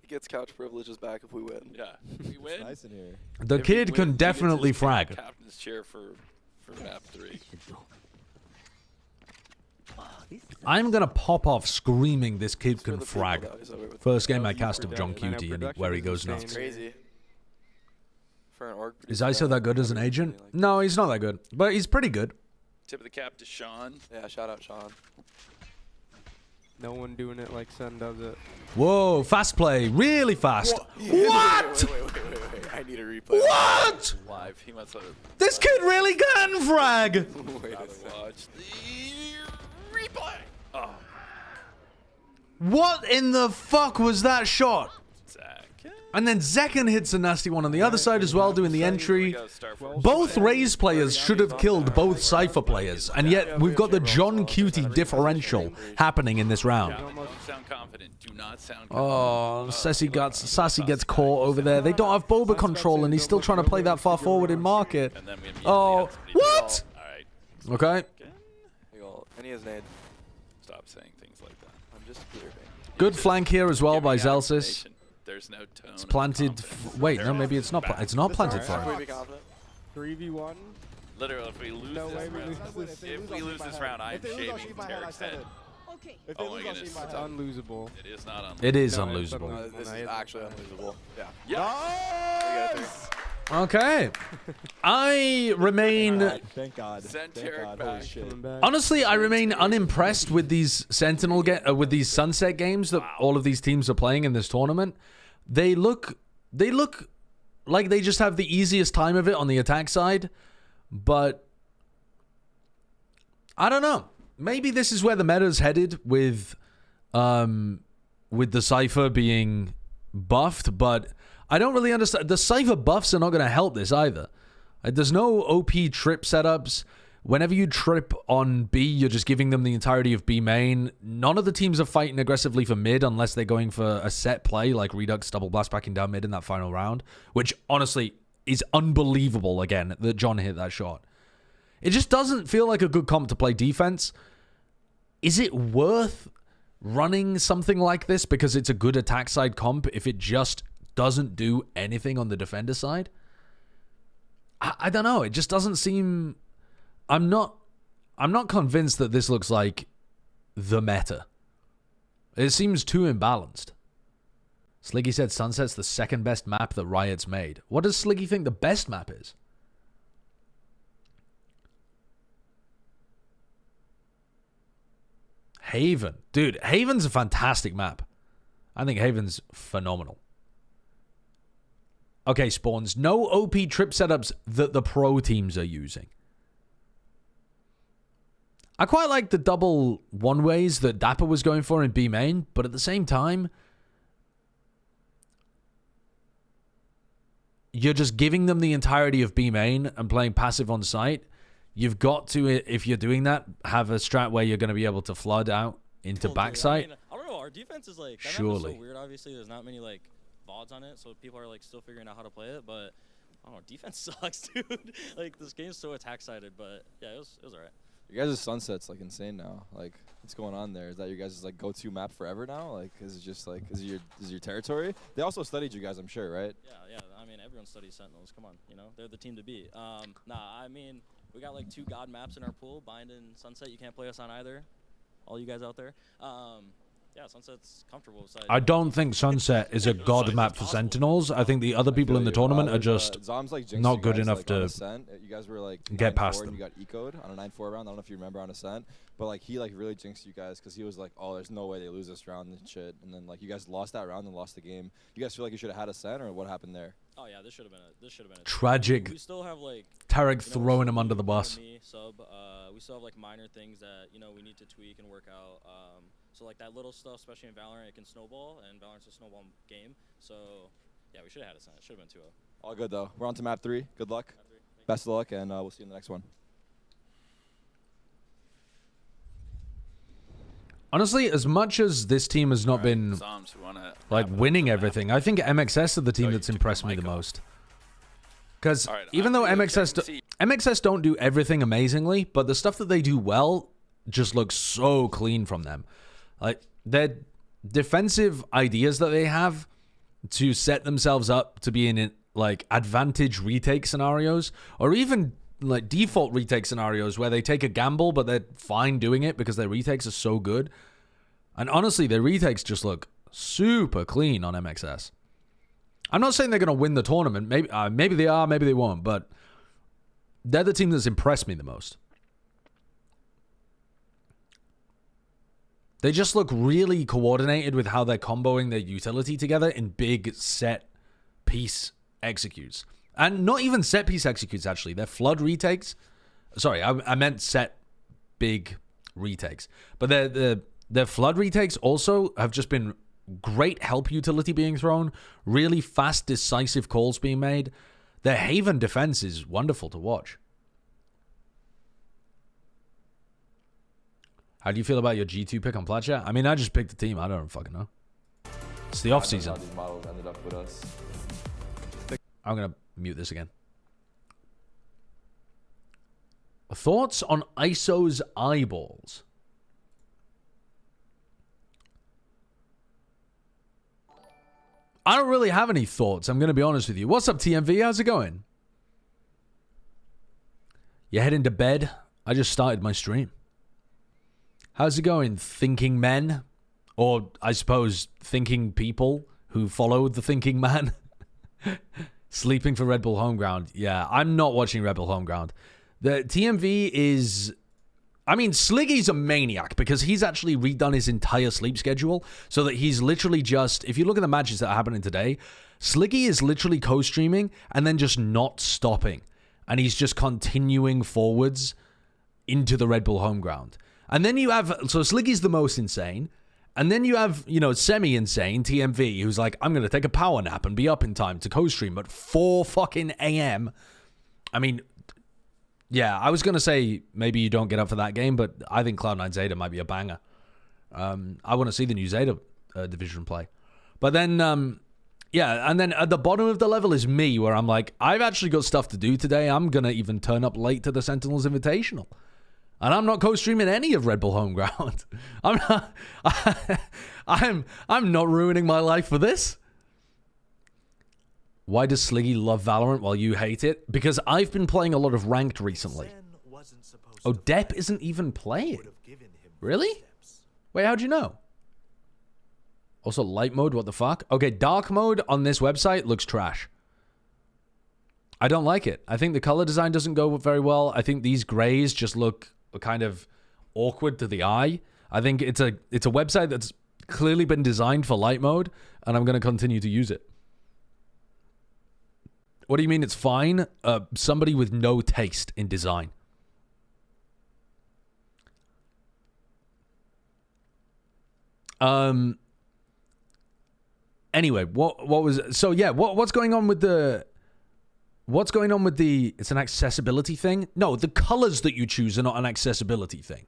He gets couch privileges back if we win. Yeah. We win. It's nice in here. The kid can definitely frag. Captain's chair for map 3. I'm going to pop off screaming this kid can frag. First game I cast of John Cutie and where he goes nuts. Crazy. current org. Is ISO that good as an agent? No, he's not that good, but he's pretty good. Tip of the cap to Sean. Yeah, shout out Sean. No one doing it like Sen does it. Whoa, fast play, really fast. What? Wait. I need a replay. What? Live. He must have. This kid really can frag. Wait a second. Watch the replay. Oh. What in the fuck was that shot? And then Zekken hits a nasty one on the other side as well, doing the entry. Both Raze players should have killed both Cypher players, and yet we've got the John Cutie differential happening in this round. Don't sound confident. Do not sound Oh, Sassy gets caught over there. They don't have Boba control, and he's still trying to play that far forward in market. Oh, what? Okay. And he has nade. Stop saying things like that. I'm just observing. Good flank here as well by Zelsis. There's no tone. It's planted. Wait, no, maybe it's not. It's not planted for him. 3v1. Literally, if we lose this round, I am shaving Tarek's head. Oh my goodness. It's unlosable. It is not unlosable. It is unlosable. This is actually unlosable. Yeah. Yes. Okay. I remain. Thank God. Send Tarek back. Honestly, I remain unimpressed with these with these Sunset games that all of these teams are playing in this tournament. They look like they just have the easiest time of it on the attack side, but I don't know. Maybe this is where the meta's headed with the Cypher being buffed, but I don't really understand. The Cypher buffs are not going to help this either. There's no OP trip setups. Whenever you trip on B, you're just giving them the entirety of B main. None of the teams are fighting aggressively for mid unless they're going for a set play like Redux double blast backing down mid in that final round, which honestly is unbelievable again that John hit that shot. It just doesn't feel like a good comp to play defense. Is it worth running something like this because it's a good attack side comp if it just doesn't do anything on the defender side? I don't know. It just doesn't seem... I'm not convinced that this looks like the meta. It seems too imbalanced. Sliggy said Sunset's the second best map that Riot's made. What does Sliggy think the best map is? Haven. Dude, Haven's a fantastic map. I think Haven's phenomenal. Okay, Spawns. No OP trip setups that the pro teams are using. I quite like the double one-ways that Dapper was going for in B main, but at the same time, you're just giving them the entirety of B main and playing passive on site. You've got to, if you're doing that, have a strat where you're going to be able to flood out into backside. I don't know. Our defense is like, surely. So weird. Obviously, there's not many like VODs on it, so people are like still figuring out how to play it. But I don't know. Defense sucks, dude. Like this game's so attack-sided, but yeah, it was alright. You guys' Sunset's like insane now. Like, what's going on there? Is that your guys' like go-to map forever now? Like, is it just like is it your territory? They also studied you guys, I'm sure, right? Yeah. I mean, everyone studies Sentinels. Come on, you know, they're the team to beat. I mean, we got like 2 god maps in our pool. Bind and Sunset. You can't play us on either. All you guys out there. Yeah, Sunset's comfortable. I don't think Sunset is a god map for Sentinels. I think the other people in the tournament are just not good enough to you guys were like get past them. You got ecoed on a 9-4 round. I don't know if you remember on Ascent, but like he like really jinxed you guys because he was like, oh, there's no way they lose this round and shit. And then like you guys lost that round and lost the game. You guys feel like you should have had Ascent, or what happened there? Oh yeah, this should have been a tragic. We still have like Tarek throwing him under the bus. We still have like minor things that we need to tweak and work out. So like that little stuff, especially in Valorant, it can snowball, and Valorant's a snowball game. So yeah, we should have had Ascent. It should have been 2-0. All good though. We're on to map 3. Good luck. Best of luck, and we'll see you in the next one. Honestly, as much as this team has not been like winning everything, I think MXS are the team that's impressed me the most. Because even though MXS don't do everything amazingly, but the stuff that they do well just looks so clean from them. Like their defensive ideas that they have to set themselves up to be in like advantage retake scenarios, or even like default retake scenarios where they take a gamble but they're fine doing it because their retakes are so good. And honestly, their retakes just look super clean on MXS. I'm not saying they're going to win the tournament. Maybe they are, maybe they won't. But they're the team that's impressed me the most. They just look really coordinated with how they're comboing their utility together in big set piece executes. And not even set piece executes, actually. They're flood retakes. Sorry, I meant set big retakes. But their flood retakes also have just been great help utility being thrown, really fast, decisive calls being made. Their Haven defense is wonderful to watch. How do you feel about your G2 pick on Platchat? I mean, I just picked the team. I don't fucking know. It's the off season. These models ended up with us. I'm gonna mute this again. Thoughts on ISO's eyeballs? I don't really have any thoughts. I'm gonna be honest with you. What's up, TMV? How's it going? You heading to bed? I just started my stream. How's it going, thinking men? Or, I suppose, thinking people who follow the thinking man? Sleeping for Red Bull Homeground. Yeah, I'm not watching Red Bull Homeground. The TMV is... I mean, Sliggy's a maniac because he's actually redone his entire sleep schedule so that he's literally just... If you look at the matches that are happening today, Sliggy is literally co-streaming and then just not stopping. And he's just continuing forwards into the Red Bull Homeground. And then you have, so Sliggy's the most insane. And then you have, you know, semi-insane TMV, who's like, I'm going to take a power nap and be up in time to co-stream at 4 fucking a.m. I mean, yeah, I was going to say maybe you don't get up for that game, but I think Cloud9 Zeta might be a banger. I want to see the new Zeta division play. But then, yeah, and then at the bottom of the level is me, where I'm like, I've actually got stuff to do today. I'm going to even turn up late to the Sentinels Invitational. And I'm not co-streaming any of Red Bull Homeground. I'm not ruining my life for this. Why does Sliggy love Valorant while you hate it? Because I've been playing a lot of ranked recently. Oh, Depp isn't even playing. Really? Wait, how'd you know? Also, light mode, what the fuck? Okay, dark mode on this website looks trash. I don't like it. I think the color design doesn't go very well. I think these grays just look kind of awkward to the eye. I think it's a website that's clearly been designed for light mode, and I'm going to continue to use it. What do you mean it's fine? Somebody with no taste in design. Anyway, what was so yeah, what's going on with the it's an accessibility thing? No, the colors that you choose are not an accessibility thing.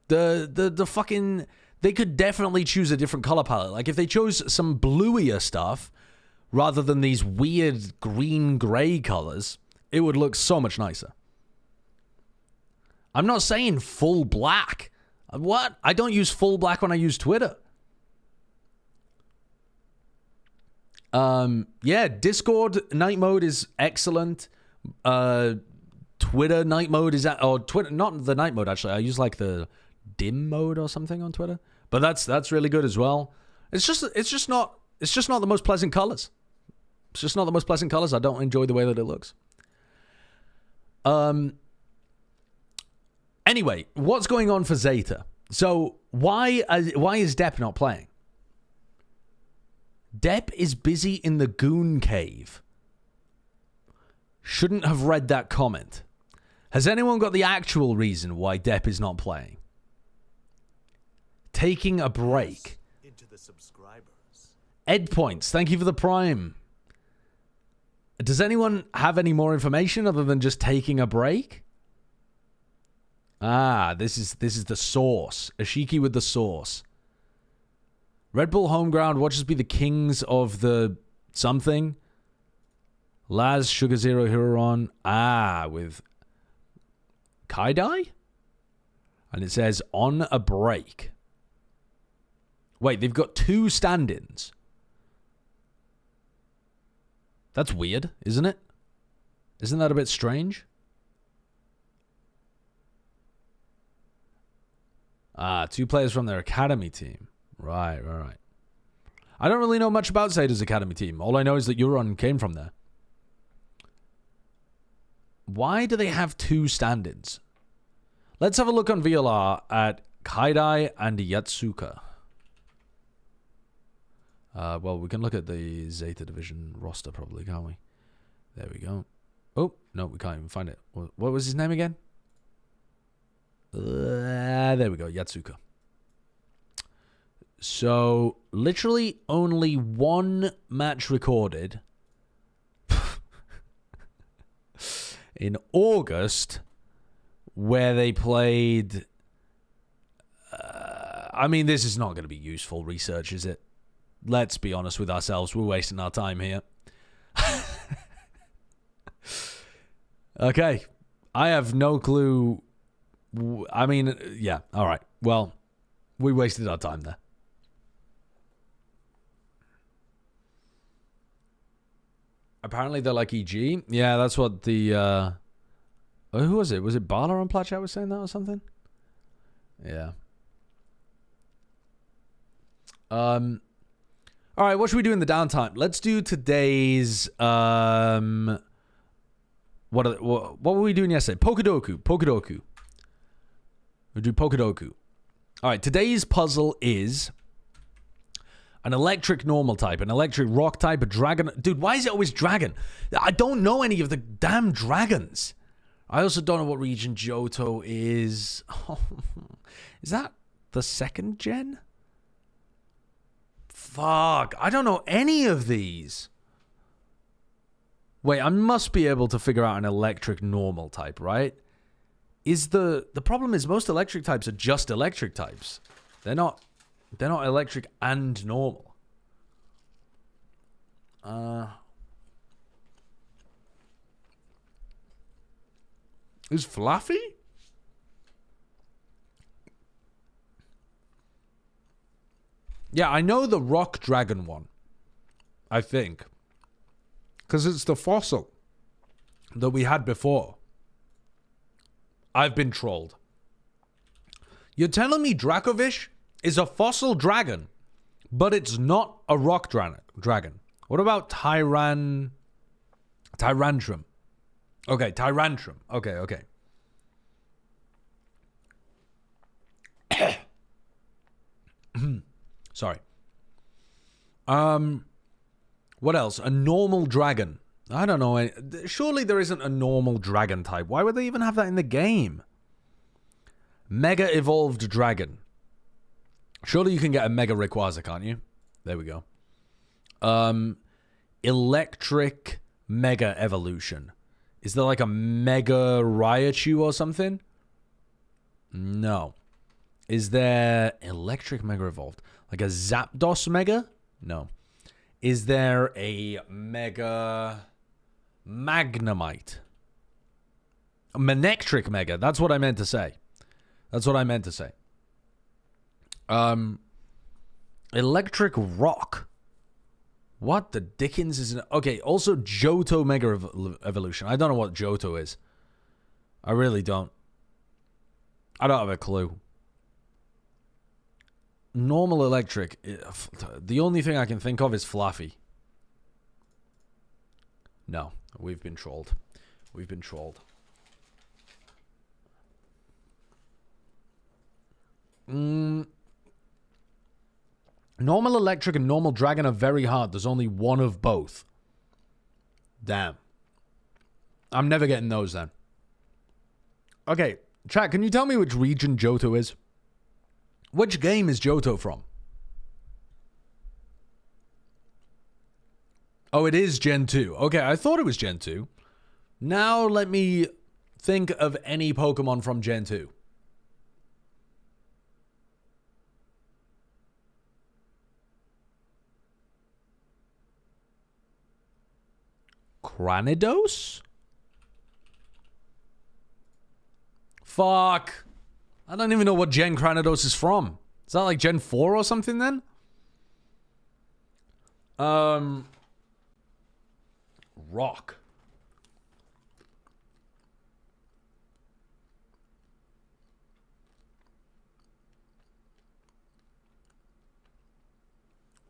The fucking they could definitely choose a different color palette. Like if they chose some bluier stuff rather than these weird green gray colors, it would look so much nicer. I'm not saying full black. What? I don't use full black when I use Twitter. Yeah, Discord night mode is excellent. Twitter night mode is Twitter, not the night mode actually. I use like the dim mode or something on Twitter. But that's really good as well. It's just not the most pleasant colors. It's just not the most pleasant colors. I don't enjoy the way that it looks. Anyway, what's going on for Zeta? So why is Depp not playing? Depp is busy in the goon cave. Shouldn't have read that comment. Has anyone got the actual reason why Depp is not playing? Taking a break. Into the subscribers. Ed Points, thank you for the Prime. Does anyone have any more information other than just taking a break? Ah, this is the source. Ashiki with the source. Red Bull Homeground, watch us be the kings of the something. Laz, Sugar Zero, Huron. Ah, with Kaidai? And it says, on a break. Wait, they've got 2 stand-ins. That's weird, isn't it? Isn't that a bit strange? Ah, 2 players from their academy team. Right. I don't really know much about Zeta's Academy team. All I know is that Euron came from there. Why do they have 2 stand-ins? Let's have a look on VLR at Kaidai and Yatsuka. Well, we can look at the Zeta Division roster probably, can't we? There we go. Oh, no, we can't even find it. What was his name again? There we go, Yatsuka. So, literally only 1 match recorded in August where they played... I mean, this is not going to be useful research, is it? Let's be honest with ourselves. We're wasting our time here. Okay. I have no clue. I mean, yeah. All right. Well, we wasted our time there. Apparently they're like EG. Yeah, that's what the... who was it? Was it Bala on Plat Chat was saying that or something? Yeah. All right, what should we do in the downtime? Let's do today's... What were we doing yesterday? Pokedoku. We'll do Pokedoku. All right, today's puzzle is an electric normal type, an electric rock type, a dragon. Dude, why is it always dragon? I don't know any of the damn dragons. I also don't know what region Johto is. Is that the 2nd gen? Fuck, I don't know any of these. Wait, I must be able to figure out an electric normal type, right? Is the problem is most electric types are just electric types. They're not electric and normal. Is Fluffy? Yeah, I know the rock dragon one. I think. Because it's the fossil that we had before. I've been trolled. You're telling me Dracovish is a fossil dragon, but it's not a rock dragon. What about Tyrantrum? Okay, Tyrantrum. Okay. Sorry. What else? A normal dragon. I don't know. Surely there isn't a normal dragon type. Why would they even have that in the game? Mega evolved dragon. Surely you can get a Mega Rayquaza, can't you? There we go. Electric Mega Evolution. Is there like a Mega Raichu or something? No. Is there Electric Mega Evolved? Like a Zapdos Mega? No. Is there a Mega Magnemite? A Manectric Mega. That's what I meant to say. Electric Rock. What the dickens is it? Okay, also Johto Mega Evolution. I don't know what Johto is. I really don't. I don't have a clue. Normal electric. The only thing I can think of is Fluffy. No, we've been trolled. Normal electric and normal dragon are very hard. There's only one of both. Damn. I'm never getting those then. Okay, chat, can you tell me which region Johto is? Which game is Johto from? Oh, it is Gen 2. Okay, I thought it was Gen 2. Now let me think of any Pokemon from Gen 2. Cranidos? Fuck. I don't even know what Gen Cranidos is from. Is that like Gen 4 or something then? Rock.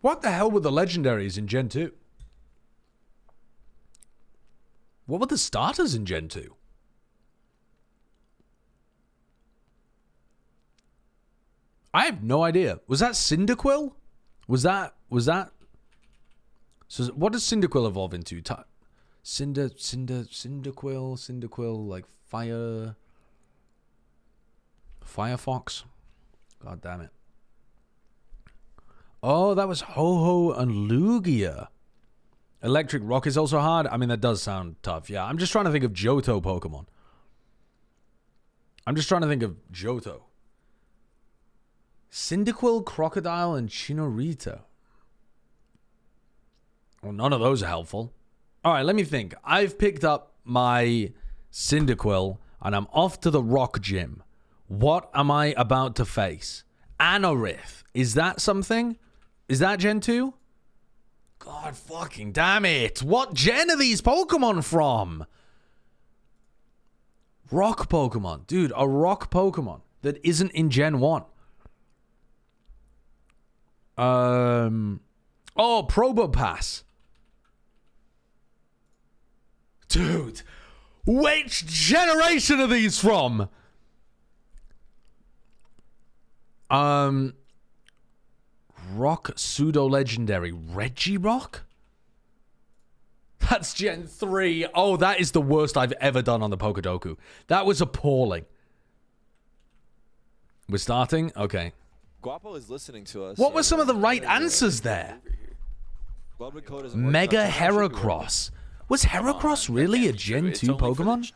What the hell were the legendaries in Gen 2? What were the starters in Gen 2? I have no idea. Was that Cyndaquil? Was that... So what does Cyndaquil evolve into? Cyndaquil, like Firefox? God damn it. Oh, that was Ho-Ho and Lugia. Electric Rock is also hard. I mean, that does sound tough. Yeah, I'm just trying to think of Johto Pokemon. Cyndaquil, Crocodile, and Chinorita. Well, none of those are helpful. All right, let me think. I've picked up my Cyndaquil, and I'm off to the rock gym. What am I about to face? Anorith. Is that something? Is that Gen 2? God fucking damn it. What gen are these Pokemon from? Rock Pokemon. Dude, a rock Pokemon that isn't in Gen 1. Oh, Probopass. Dude, which generation are these from? Rock pseudo-legendary. Regirock? That's Gen 3. Oh, that is the worst I've ever done on the Pokedoku. That was appalling. We're starting? Okay. Guapo is listening to us. What were some of the right answers there? Mega Heracross. Was Heracross really a Gen 2 Pokemon?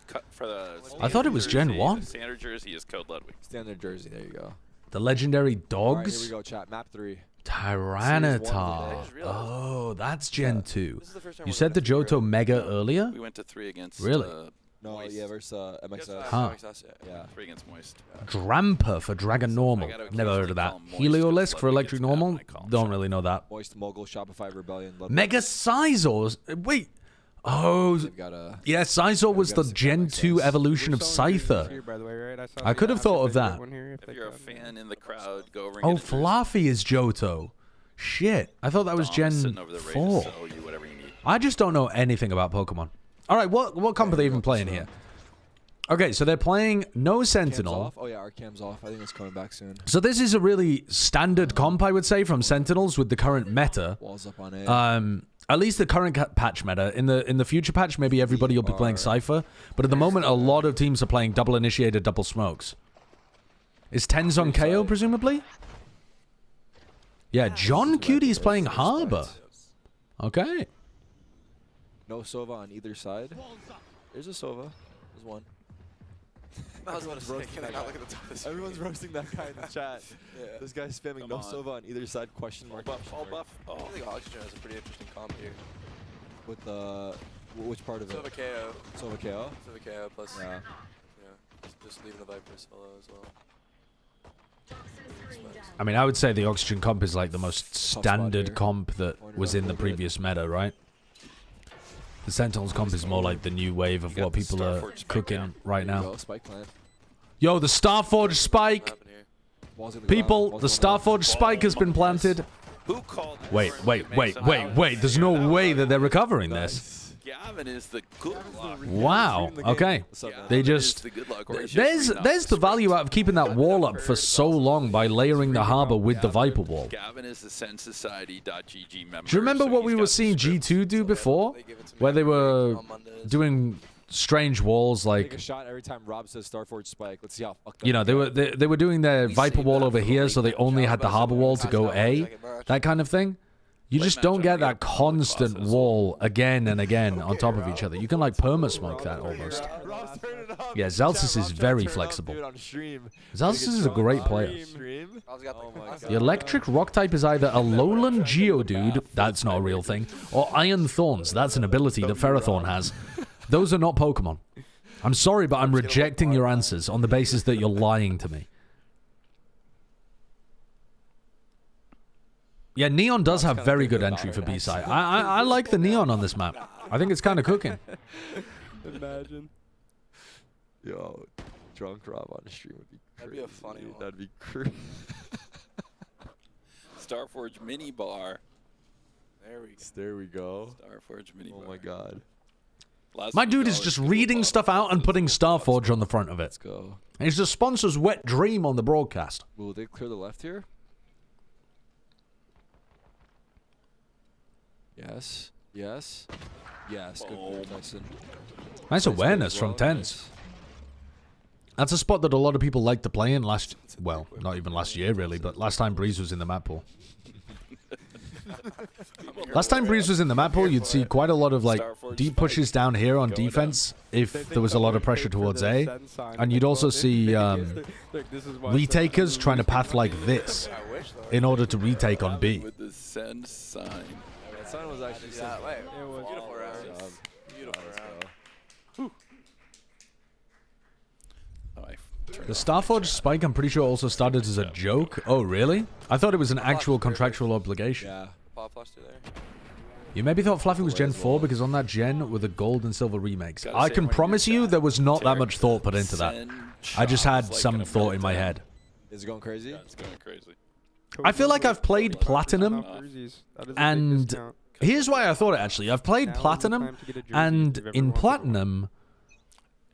I thought it was Gen 1. Standard Jersey is Code Ludwig. Standard Jersey, there you go. The legendary dogs? Right, here we go, chat. Map 3. Tyranitar. Oh, that's Gen 2. You said the Johto Mega earlier? We went to 3 against... Really? No, yeah, versus MXS. Huh. Yeah. 3 against Moist. Dramper for Dragon Normal. Never heard of that. Heliolisk for Electric Normal? Don't really know that. Moist Mogul, Shopify Rebellion. Mega Scizor? Wait. Oh, yeah, Scizor was the Gen 2 evolution of Scyther. I could have thought of that. If you're a fan in the crowd, go over and Oh, get a Fluffy is Johto. Shit. I thought that was Gen 4. I just don't know anything about Pokemon. All right, what comp are they even playing here? Okay, so they're playing no Sentinel. Oh yeah, our cam's off. I think it's coming back soon. So this is a really standard comp, I would say, from Sentinels with the current meta. Walls up on A. At least the current patch meta. In the future patch, maybe everybody will be playing Cypher. But at the moment, a lot of teams are playing double initiated, double smokes. Is Tens on KO, presumably? Yeah, John Cutie's playing Harbor. Okay. No Sova on either side. There's a Sova. There's one. Everyone's roasting that guy in the chat. Yeah. This guy's spamming no Sova on either side, question mark. All buff. Oh, I think Oxygen has a pretty interesting comp here. With which part of it? Sova KO. Sova KO? Sova KO plus, yeah. Just leaving the Viper solo as well. I mean, I would say the Oxygen comp is like the most standard comp that was in the previous meta, right? The Sentinels comp is more like the new wave of what people are cooking right now. Yo, the Starforge spike! People, the Starforge spike has been planted. Wait. There's no way that they're recovering this. Gavin is the good luck. Wow. Okay. They just... There's the value out of keeping that wall up for so long by layering the harbor with the Viper wall. Gavin is the SenSociety.gg member. Do you remember what we were seeing G2 do before? Where they were doing strange walls like... Take a shot every time Rob says Starforge spike. Let's see how fucked up. You know, they were doing their Viper wall over here, so they only had the harbor wall to go A. That kind of thing. You just don't get that constant wall again and again on top of each other. You can like perma-smoke that almost. Yeah, Zelsis is very flexible. Zelsis is a great player. The electric rock type is either a Lowland Geodude, that's not a real thing, or Iron Thorns, that's an ability that Ferrothorn has. Those are not Pokemon. I'm sorry, but I'm rejecting your answers on the basis that you're lying to me. Yeah, Neon does have very good entry for B-side. I like the Neon on this map. I think it's kind of cooking. Imagine. Yo, drunk Rob on the stream would be crazy. That'd be a funny one. That'd be crazy. Starforge mini bar. There we go. Starforge mini. Oh my god. My dude is just reading stuff out and putting Starforge on the front of it. Let's go. And it's the sponsor's wet dream on the broadcast. Will they clear the left here? Yes. Yes. Yes. Good move, Tyson. Nice awareness from Tens. That's a spot that a lot of people like to play in last... Well, not even last year, really, but last time Breeze was in the map pool. Last time Breeze was in the map pool, you'd see quite a lot of like deep pushes down here on defense if there was a lot of pressure towards A. And you'd also see retakers trying to path like this in order to retake on B. With the send sign. That sign was actually beautiful round. Beautiful round. The Starforge spike, I'm pretty sure, also started as a joke. Oh, really? I thought it was an actual contractual obligation. Yeah. Pop flash through there. You maybe thought Fluffy was Gen 4 because on that gen were the gold and silver remakes. I can promise you there was not that much thought put into that. I just had some thought in my head. Is it going crazy? Yeah, it's going crazy. I feel like I've played Platinum, and here's why I thought it actually. I've played Platinum, and in Platinum,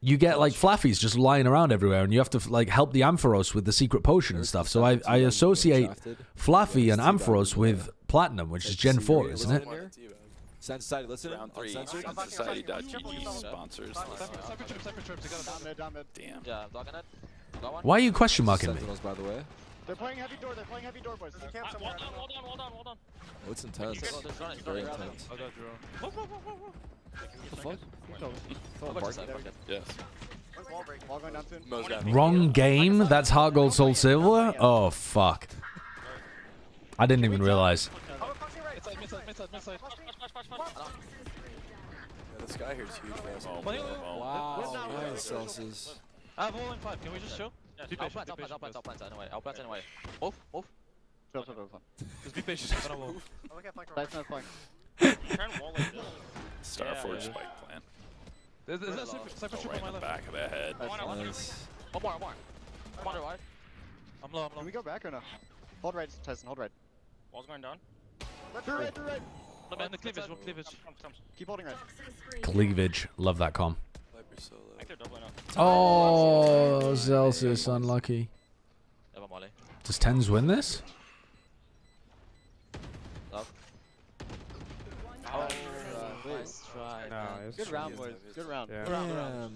you get like Flaffies just lying around everywhere, and you have to like help the Ampharos with the secret potion and stuff. So I associate Fluffy and Ampharos with Platinum, which is Gen 4, isn't it? Sense Society, listen. Round 3. Society.gg sponsors. Damn. Yeah, dogging it. Got one. Why are you question marking me? Sentinels, by the way. They're playing heavy door. They're playing heavy door, boys. There's a camp somewhere. Hold on. Oh, it's intense. Very intense. Whoa. What the fuck? Yes. Wall going down soon. Wrong game? That's Heart Gold Soul Silver? Oh, fuck. I didn't even realize. Yeah, this guy here is huge, guys. Wow. Nice, Celsius. I have all in 5. Can we just chill? I'll plant anyway. Move. Chill. Just be patient. Nice flank. Starforge spike plan. There's a cypher trip on my Right in the left. back of the head. Nice. One more. I'm under wide. I'm low. Can we go back or no? Hold right, Tyson. Hold right. Wall's going down. Through right. Man, the cleavage. One cleavage. Keep holding right. Cleavage. Love that com. I think they're doubling up. Oh, Celsius, unlucky. Does Tens win this? Nice try. Good round, boys. Good round.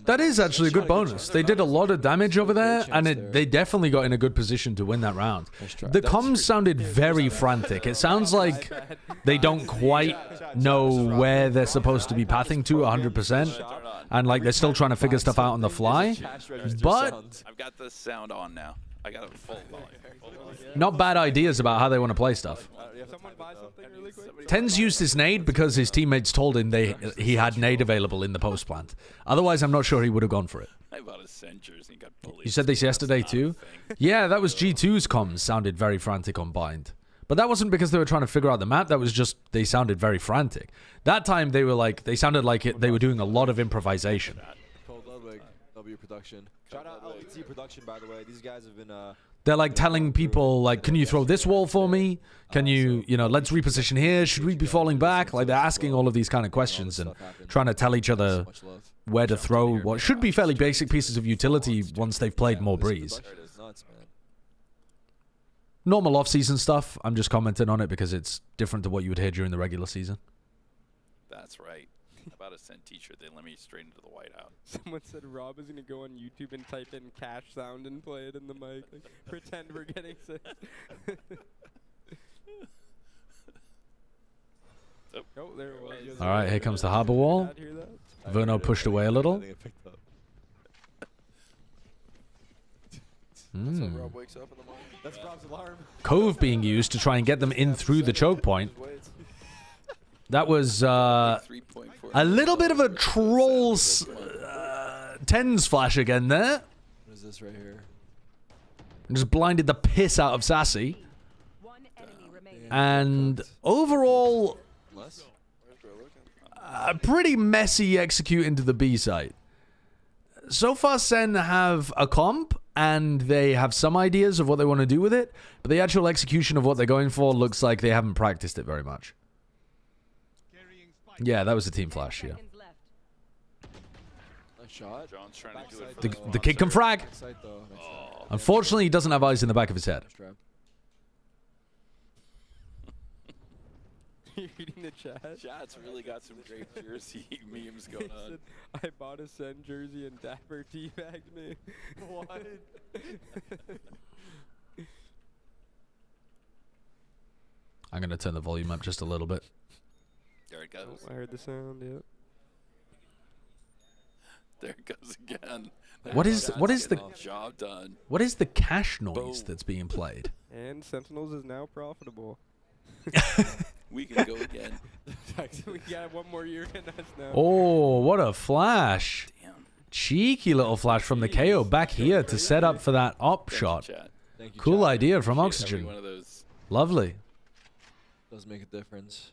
That is actually a good bonus. They did a lot of damage over there, and they definitely got in a good position to win that round. The comms sounded very frantic. It sounds like they don't quite know where they're supposed to be pathing to 100%, and like they're still trying to figure stuff out on the fly. But I've got the sound on now. I got it full volume. not bad ideas about how they want to play stuff. Tens used his nade because his teammates told him he had nade available in the post plant. Otherwise, I'm not sure he would have gone for it. I bought a Sentures and got bullied. You said this yesterday too? Yeah, that was G2's comms sounded very frantic on bind. But that wasn't because they were trying to figure out the map. That was just they sounded very frantic. That time they sounded like they were doing a lot of improvisation. Cold Ludwig, W production. Shout out LT production, by the way. These guys have been They're like telling people like, can you throw this wall for me? Can you let's reposition here. Should we be falling back? Like they're asking all of these kind of questions and trying to tell each other where to throw what should be fairly basic pieces of utility once they've played more Breeze. Normal off-season stuff. I'm just commenting on it because it's different to what you would hear during the regular season. That's right. About a Sent t-shirt, they let me straight into the White House. Someone said Rob is going to go on YouTube and type in cash sound and play it in the mic. Like, pretend we're getting sick. Oh, there it was. All right, here comes the harbor wall. Verno pushed away a little. That's when Rob wakes up in the morning. That's Rob's alarm. Cove being used to try and get them in through the choke point. That was a little bit of a troll's tens flash again there. What is this right here? Just blinded the piss out of Sassy. And overall, pretty messy execute into the B site. So far, Sen have a comp, and they have some ideas of what they want to do with it, but the actual execution of what they're going for looks like they haven't practiced it very much. Yeah, that was a team flash, yeah. Nice shot. John's trying to do it for The kid can frag. Sight, though. Oh, Unfortunately, he doesn't have eyes in the back of his head. You're reading the chat? Chat's really got some great jersey memes going on. Said, I bought a Sen jersey and Dapper teabagged me. What? I'm going to turn the volume up just a little bit. There it goes. I heard the sound, yeah. There it goes again. What is the job done? What is the cash noise that's being played? And Sentinels is now profitable. We can go again. We got one more year in us now. Oh, what a flash. Damn. Cheeky little flash from the KO back here to set up for that op shot. Thank you, Cool chat. idea from Every Oxygen. one of those. Lovely. Does make a difference.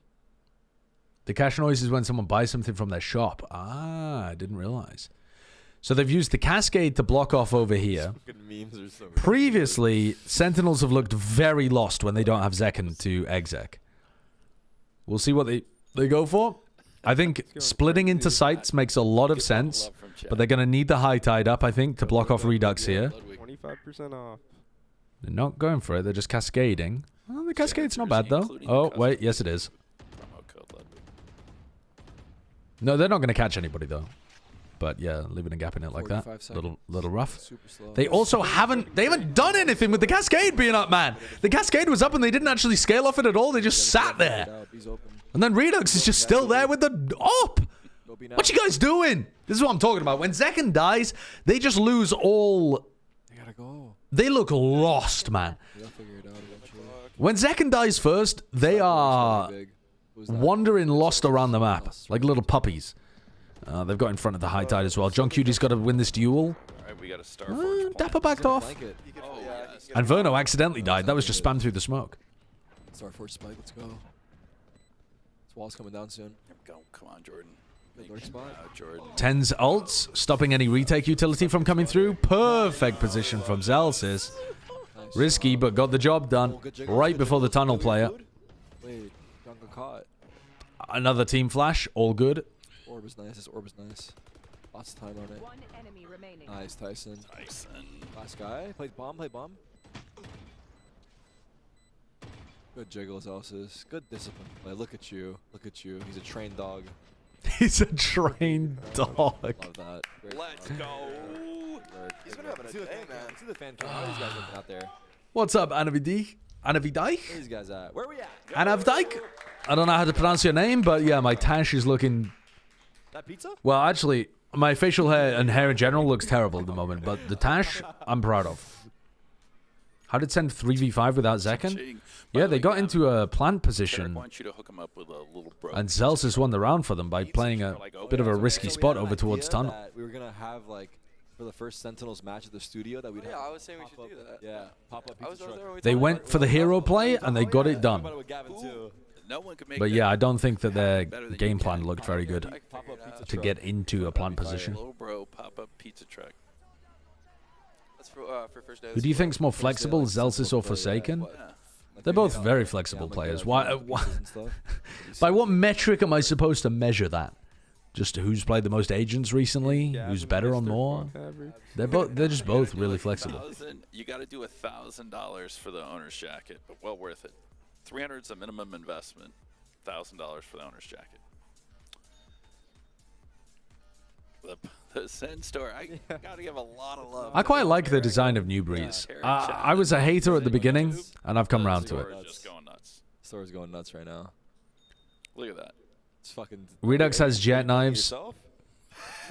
The cash noise is when someone buys something from their shop. Ah, I didn't realize. So they've used the cascade to block off over here. Memes are so Previously, Sentinels have looked very lost when they don't have Zekken to exec. We'll see what they go for. I think splitting into sites makes a lot of sense, but they're going to need the high tide up, I think, to block off Redux here. 25% off. They're not going for it. They're just cascading. Well, the cascade's not bad, though. Oh, wait. Yes, it is. No, they're not going to catch anybody, though. But yeah, leaving a gap in it like that. Little rough. They also haven't done anything with the cascade being up, man. The cascade was up and they didn't actually scale off it at all. They just sat there. And then Redux is just still there with the op. What you guys doing? This is what I'm talking about. When Zekken dies, they just lose all. They gotta go. They look lost, man. They'll figure it out eventually. When Zekken dies first, they are wandering lost around the map like little puppies. They've got in front of the high tide as well. John Cutie's got to win this duel. All right, we got a Starforge. Dapper backed off. And Verno accidentally died. That was just spammed through the smoke. Starforge spike, let's go. This wall's coming down soon. Here we go. Come on, Jordan. Lurk spot. Jordan. Ten's ults, stopping any retake utility from coming through. Perfect position from Zelsis. Nice. Risky, but got the job done. Right before the tunnel player. Wait, John got caught. Another team flash. All good. Orb is nice. This orb is nice. Lots of time on it. One enemy remaining. Nice, Tyson. Tyson. Last guy. Played bomb. Good jiggles, Elsis. Good discipline play. Look at you. Look at you. He's a trained dog. He's a trained dog. Love that. Great Let's dog. go. He's been having a day, man. See the fan cam. How are these guys looking out there? What's up, Anavidijk? Anavidijk? Where are these guys at? Where are we at? Anavidijk? I don't know how to pronounce your name, but yeah, my tash is looking... That pizza? Well, actually, my facial hair and hair in general looks terrible at the moment, but the tash, I'm proud of. How did send 3v5 without Zekken? Yeah, they got into a plant position, and Zelsis won the round for them by playing a bit of a risky spot over towards tunnel. We were going to have, like, for the first Sentinels match at the studio that we'd have. Yeah, I was saying we should do that. Yeah, pop-up pizza truck. They went for the hero play, and they got it done. But yeah, I don't think that their game plan looked very good to get into a plant position. Little bro, pop-up pizza truck. That's for first day. Who do you think's more flexible, Zelsis or Forsaken? They're both very flexible players. Why? By what metric am I supposed to measure that? Just who's played the most agents recently? Who's better on more? They're just both really flexible. You got to do $1,000 for the owner's jacket, but well worth it. 300 is a minimum investment. $1,000 for the owner's jacket. The Sen store, I gotta give a lot of love. I quite like the design of New Breeze. I was a hater at the beginning, and I've come around to it. Just going nuts. Store's going nuts right now. Look at that. It's fucking. Redux has jet knives.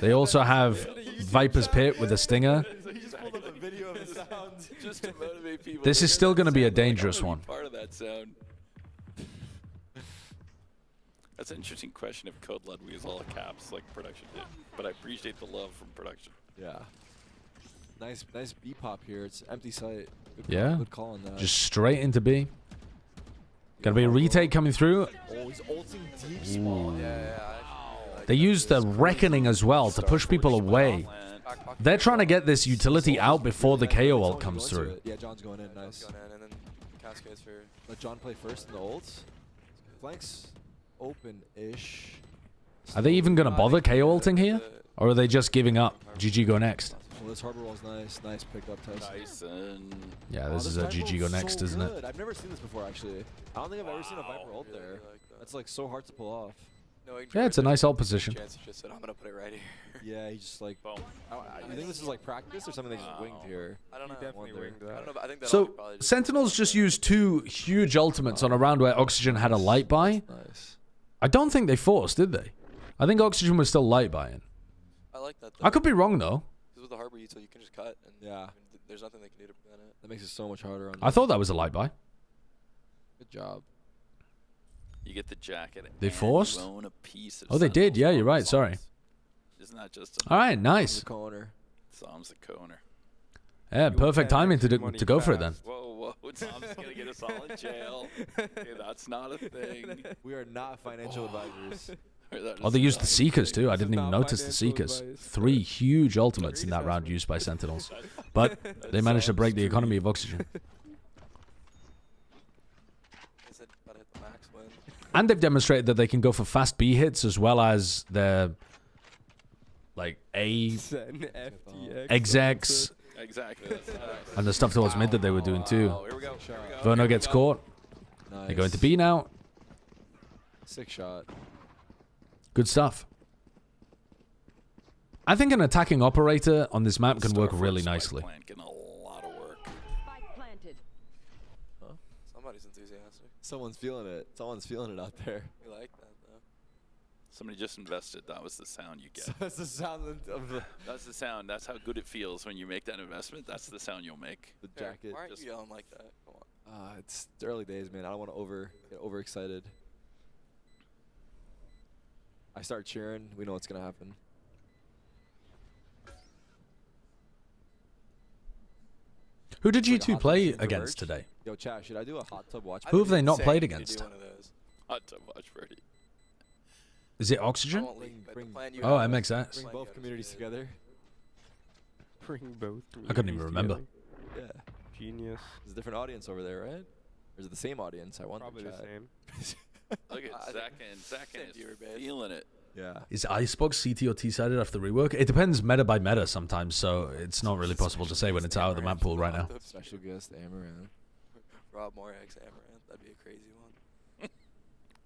They also have Viper's Pit with a stinger. This is still going to be a dangerous one. Part of that sound. That's an interesting question if Code Ludwig is all caps like production did, but I appreciate the love from production. Yeah. Nice B pop here. It's empty site. Good call on that. Just straight into B. Gonna be a retake coming through. Oh, he's ulting deep spawn. Yeah. They use the Reckoning as well to push people away. They're trying to get this utility out before the KO ult comes through. Yeah, John's going in. Nice. Going in and then cascades for. Let John play first in the ults. Flanks open-ish. Are they even going to bother KO ulting here? Or are they just giving up? GG go next. Well, this harbor wall's nice. Nice pickup, Tyson. Yeah, this is a GG go next, so isn't good. it? I've never seen this before, actually. I don't think I've ever seen a Viper ult there. That's like so hard to pull off. Yeah, it's a nice ult position. Chance he just said, I'm gonna put it right here. Yeah, he just like. Boom. You think this is like practice or something they just winged here? I don't know. Definitely winged that. I don't know. But I think that So, Sentinels just used 2 huge ultimates on a round where Oxygen had a light buy. Nice. I don't think they forced, did they? I think Oxygen was still light buying. I like that. I could be wrong, though. Because with the harbor util, you can just cut. And yeah. There's nothing they can do to prevent it. That makes it so much harder on I thought that was a light buy. Good job. You get the jacket. They forced? You own a piece of Oh, they did. Yeah, you're right. Sorry. Isn't that just All right, nice. Tom's the corner. Yeah, perfect timing to go for it then. Whoa, Tom's gonna get us all in jail. Okay, that's not a thing. We are not financial advisors. Oh, they used the Seekers too. I didn't even notice the Seekers. 3 huge ultimates in that round used by Sentinels. But they managed to break the economy of Oxygen. And they've demonstrated that they can go for fast B hits as well as their like execs. Exactly. And the stuff towards mid that they were doing too. Here we go. Verno gets caught. Nice. They go into B now. Sick shot. Good stuff. I think an attacking operator on this map can work really nicely. Getting a lot of work. Huh? Somebody's enthusiastic. Someone's feeling it. Someone's feeling it out there. We like that though. Somebody just invested. That was the sound you get. That's the sound of the. That's the sound. That's how good it feels when you make that investment. That's the sound you'll make. The jacket. Why aren't you yelling like that? Come on. It's the early days, man. I don't want to get overexcited. I start cheering. We know what's gonna happen. Who did you two play against today? Yo, chat, should I do a hot tub watch? Who have they not played against? Hot tub watch party. Is it Oxygen? Oh, MXS. Bring both communities together. Bring both. I couldn't even remember. Yeah. Genius. There's a different audience over there, right? Or is it the same audience? I wonder. Probably the same. Look at Zach and feeling it. Yeah. Is Icebox CT or T-sided after the rework? It depends meta by meta sometimes, so it's not really possible to say when it's out of the map pool right now. Special guest Amaranth. Rob Morex Amaranth. That'd be a crazy one.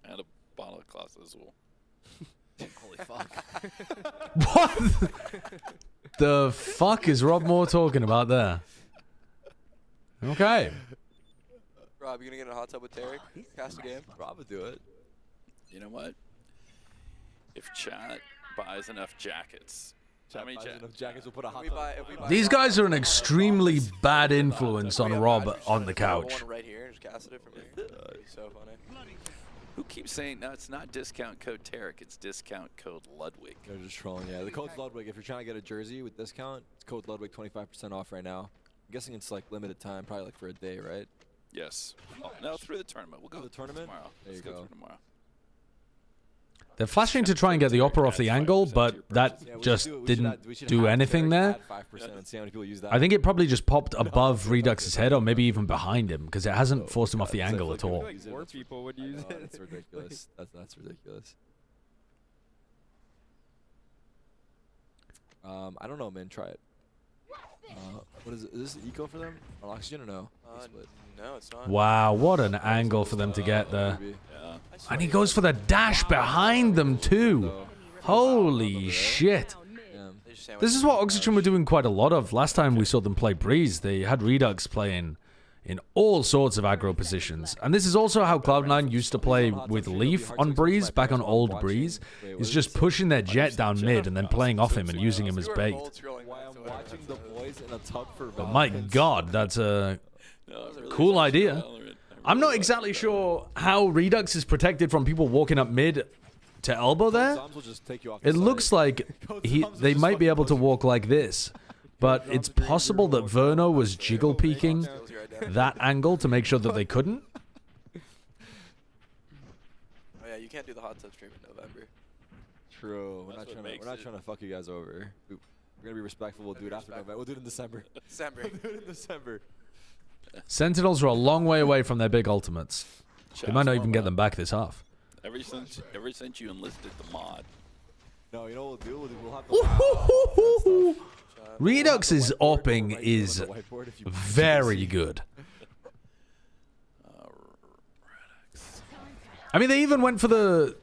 And a bottle of Class Azul. Holy fuck. What the fuck is Rob Moore talking about there? Okay. Rob, you gonna get in a hot tub with Tarek? Cast a game? Rob would do it. You know what? If chat buys enough jackets, We'll put a hot tub. These guys are an extremely bad influence on Rob on the couch. One right here and just cast it from here. That'd be so funny. Who keeps saying, no, it's not discount code Tarek, it's discount code Ludwig. They're just trolling, yeah. The code's Ludwig. If you're trying to get a jersey with discount, it's code Ludwig 25% off right now. I'm guessing it's like limited time, probably like for a day, right? Yes. Oh, no, through the tournament. We'll go the tournament tomorrow. There you Let's go. through tomorrow. They're flashing to try and get the Opera off the angle, but that just didn't do anything there. I think it probably just popped above Redux's head or maybe even behind him because it hasn't forced him off the angle at all. Like more people would use it. That's ridiculous. That's ridiculous. I don't know, man. Try it. What is it? Is this eco for them? On Oxygen or no? No, it's not. Wow, what an angle for them to get there. And he goes for the dash behind them too. Holy shit. This is what Oxygen were doing quite a lot of. Last time we saw them play Breeze, they had Redux playing in all sorts of aggro positions. And this is also how Cloud9 used to play with Leaf on Breeze, back on old Breeze. Is just pushing their jet down mid and then playing off him and using him as bait. But my god, that's a cool idea. I'm not exactly sure how Redux is protected from people walking up mid to elbow there. It looks like they might be able to walk like this. But it's possible that Verno was jiggle peeking that angle to make sure that they couldn't. Oh yeah, you can't do the hot tub stream in November. True. We're not trying to fuck you guys over. We're gonna be respectful. We'll do it after November. We'll do it in December. December. We'll do it in December. Sentinels are a long way away from their big ultimates. They might not even get them back this half. Ever since you enlisted the mod, No, you know what we'll do? We'll have to Redux's opping is very good. I mean, they even went for the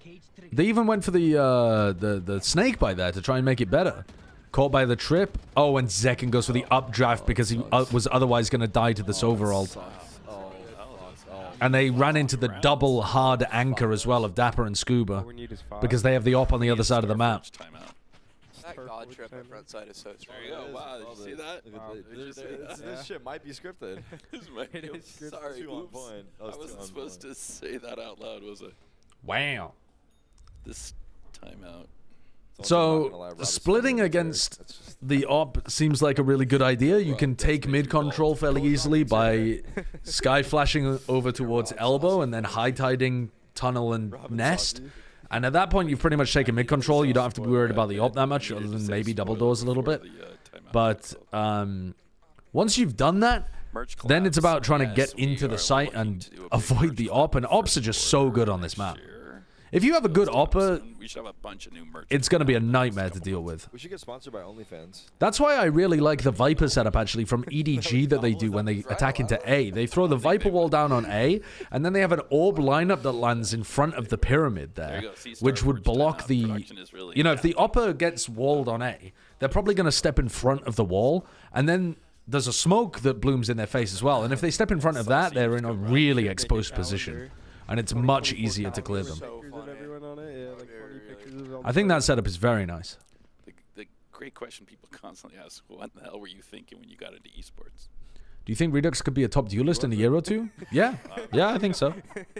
snake bite there to try and make it better. Caught by the trip. Oh, and Zekken goes for the updraft because he was otherwise going to die to this overult. And they ran into the double hard anchor as well of Dapper and Scuba because they have the op on the other side of the map. That god trip on front side is so strong. There you go. Wow, did you see that? Wow, this shit might be scripted. Sorry, oops. I wasn't supposed to say that out loud, was I? Wow. This timeout. So, splitting against the op seems like a really good idea. You can take mid control fairly easily by sky flashing over towards elbow and then high-tiding tunnel and nest. And at that point, you've pretty much taken mid control. You don't have to be worried about the op that much, other than maybe double doors a little bit. But once you've done that, then it's about trying to get into the site and avoid the op. And ops are just so good on this map. If you have a good opper, we should have a bunch of new merch. It's going to be a nightmare to deal with. We should get sponsored by OnlyFans. That's why I really like the Viper setup, actually, from EDG that they do when they attack into A. They throw the Viper wall down on A, and then they have an orb lineup that lands in front of the pyramid there, which would block the... You know, if the opper gets walled on A, they're probably going to step in front of the wall, and then there's a smoke that blooms in their face as well. And if they step in front of that, they're in a really exposed position, and it's much easier to clear them. I think that setup is very nice. The great question people constantly ask, what the hell were you thinking when you got into esports? Do you think Redux could be a top duelist in a year or two? Yeah. Yeah, I think so.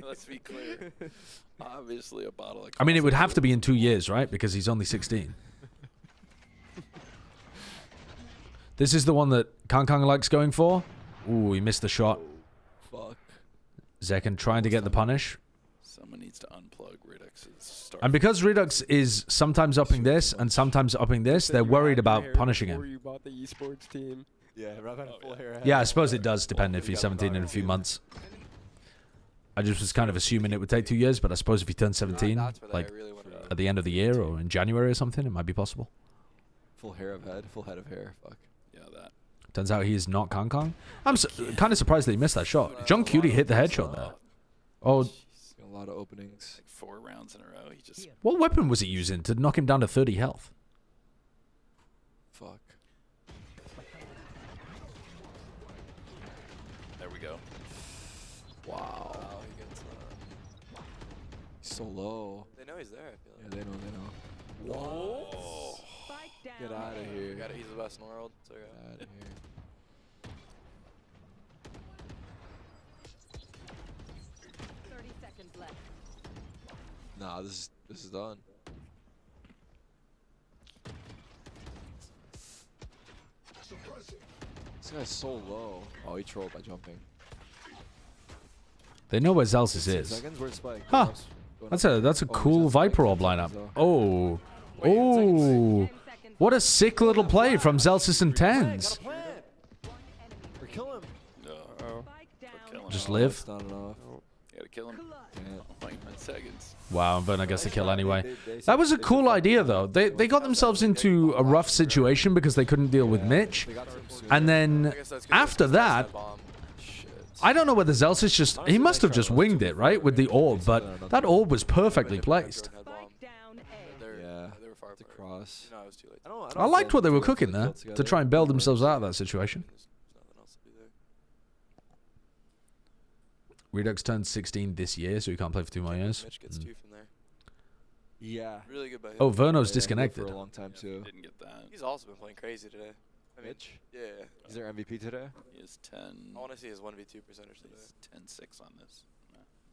Let's be clear. Obviously a bottle of... I mean, it would have to be in 2 years, right? Because he's only 16. This is the one that Kang likes going for. Ooh, he missed the shot. Fuck. Zekken trying to get the punish. Someone needs to unplug Redux's start. And because Redux is sometimes upping this and sometimes upping this, they're worried about punishing him. You bought the esports team. Yeah, rather than full hair. Yeah, I suppose it does depend if he's 17 in a few months. I just was kind of assuming it would take 2 years, but I suppose if he turns 17, like at the end of the year or in January or something, it might be possible. Full head of hair. Fuck. Yeah, that. Turns out he is not Kang. I'm kind of surprised that he missed that shot. John Cutie hit the headshot there. Oh. A lot of openings. Like 4 rounds in a row. He just... What weapon was he using to knock him down to 30 health? Fuck. There we go. Wow. He gets, he's so low. they know he's there, I feel like. Yeah, they know. Whoa. Get out of here. He's the best in the world. So Get out of here. 30 seconds left. Nah, this is done. This guy's so low. Oh, he trolled by jumping. They know where Zelsis is. Seconds, where's Spike? Huh. That's a cool Viper orb lineup. Oh. Oh. What a sick little play from Zelsis and Tens. Or kill him. Just live. That's not enough. You gotta kill him. Yeah. 9 seconds. Wow, and Verna gets the kill anyway. That was a cool idea, though. They got themselves into a rough situation because they couldn't deal with Mitch. And then after that, I don't know whether Zelsis just... He must have just winged it, right, with the orb. But that orb was perfectly placed. Yeah. The cross. I liked what they were cooking there to try and bail themselves out of that situation. Redux turns 16 this year, so he can't play for 2 more years. Mitch gets 2 from there. Yeah. Really good by him. Oh, Verno's disconnected. For a long time too. Didn't get that. He's also been playing crazy today. I mean, Mitch? Yeah. Is there MVP today? He is 10. I want to see his 1v2 percentage today. 10-6 on this.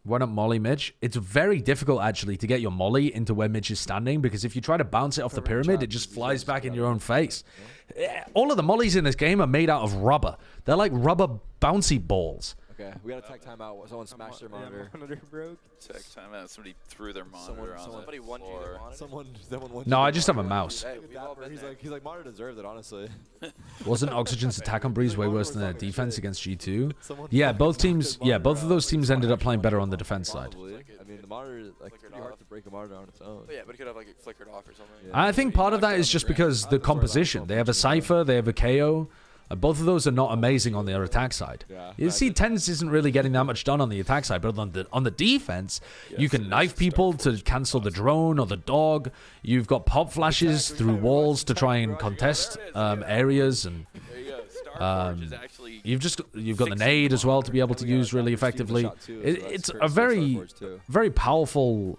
Why not molly Mitch? It's very difficult, actually, to get your molly into where Mitch is standing, because if you try to bounce it off the pyramid, it just flies back in your own face. All of the mollies in this game are made out of rubber. They're like rubber bouncy balls. Okay, we got a tech timeout. Someone smashed their monitor. Monitor broke. Tech timeout. Somebody threw their monitor on Somebody the won floor. Someone No, I just have a mouse. Hey, we've all been there. He's like, monitor deserved it, honestly. Wasn't Oxygen's attack on Breeze way worse than their defense against G2? Yeah, both teams. Yeah, both of those teams ended up playing better on the defense side. I mean, monitor, like, it's pretty hard to break a monitor on its own. But yeah, but it could have like it flickered off or something. Yeah. I think part of that is just because the composition. They have a Cypher, they have a KO. Both of those are not amazing on their attack side. Yeah. You see, Tens isn't really getting that much done on the attack side, but on the defense, you can knife people to cancel the drone or the dog. You've got pop flashes through walls to try and contest areas, and you've got the nade as well to be able to use really effectively. It's a very powerful.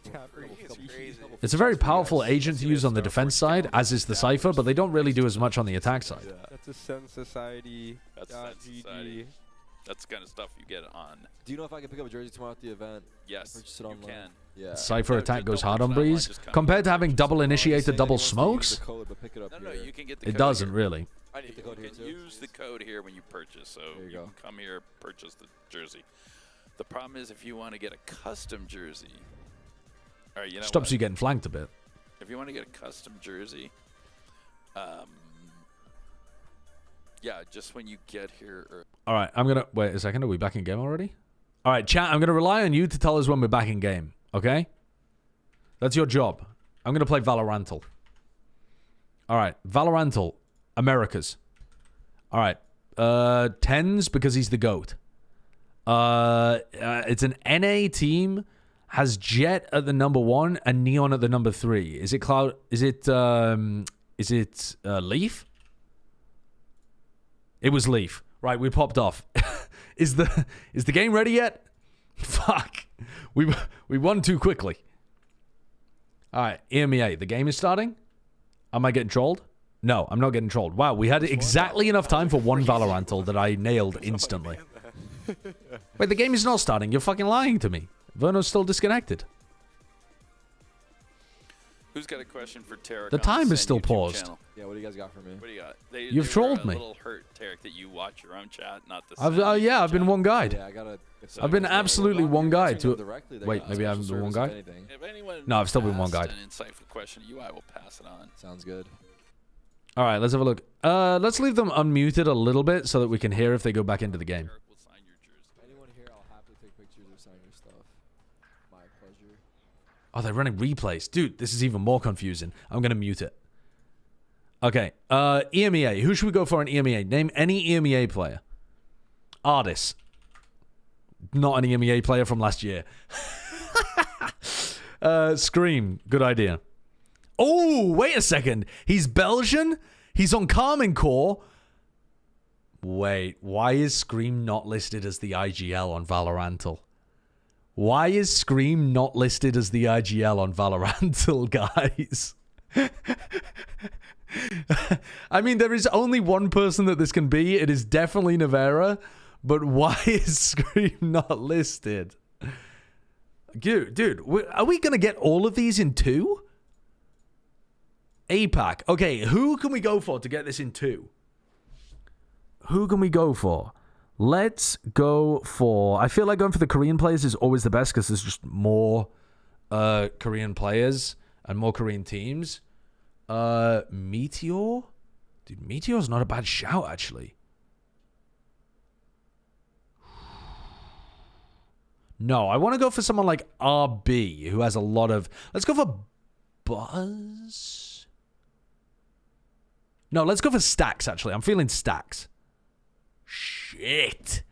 It's a very powerful agent to use on the defense side, as is the Cypher, but they don't really do as much on the attack side. That's a Sen Society. That's Sen Society. That's the kind of stuff you get on. Do you know if I can pick up a jersey tomorrow at the event? Yes, purchase it online? You can. Yeah. Cypher attack goes hard on Breeze. Compared to having double initiator, double smokes, No, you can get the code it doesn't here. really. You can use the code here when you purchase, so you can come here, purchase the jersey. The problem is if you want to get a custom jersey, all right, you know Stops you getting flanked a bit. If you want to get a custom jersey, yeah, just when you get here. All right, I'm gonna wait a second. Are we back in game already? All right, chat. I'm gonna rely on you to tell us when we're back in game. Okay, that's your job. I'm gonna play Valorantal. All right, Valorantal, Americas. All right, Tens because he's the GOAT. It's an NA team. Has Jet at the number 1 and Neon at the number 3. Is it Cloud? Is it Leaf? It was Leaf. Right, we popped off. Is the game ready yet? Fuck. We won too quickly. All right, EMEA. The game is starting. Am I getting trolled? No, I'm not getting trolled. Wow, we had exactly enough time for one Valorantal that I nailed instantly. Wait, the game is not starting. You're fucking lying to me. Verno's still disconnected. Who's got a question for Tarek? The time is still paused. Channel? Yeah, what do you guys got for me? What do you got? You've trolled me. A little hurt, Tarek, that you watch your own chat, not the. I've been one guide. Yeah, I've been absolutely one guide to. Directly, Wait, maybe I haven't been one guide. If anyone No, I've still been one guide. An insightful question to you, I will pass it on. Sounds good. All right, let's have a look. Let's leave them unmuted a little bit so that we can hear if they go back into the game. Anyone here, I'll happily take pictures or sign your stuff. My pleasure. Oh, they're running replays. Dude, this is even more confusing. I'm going to mute it. Okay, EMEA. Who should we go for in EMEA? Name any EMEA player. Ardis. Not an EMEA player from last year. Scream. Good idea. Oh, wait a second. He's Belgian? He's on Carmine Core? Wait, why is Scream not listed as the IGL on Valorantal? Why is Scream not listed as the IGL on Valorantal, guys? I mean, there is only one person that this can be. It is definitely Nevera. But why is Scream not listed? Dude, are we going to get all of these in 2? APAC. Okay, who can we go for to get this in 2? Who can we go for? Let's go for... I feel like going for the Korean players is always the best because there's just more Korean players and more Korean teams. Meteor? Dude, Meteor's not a bad shout, actually. No, I want to go for someone like RB, who has a lot of... Let's go for Buzz. No, let's go for Stacks, actually. I'm feeling Stacks. Shit.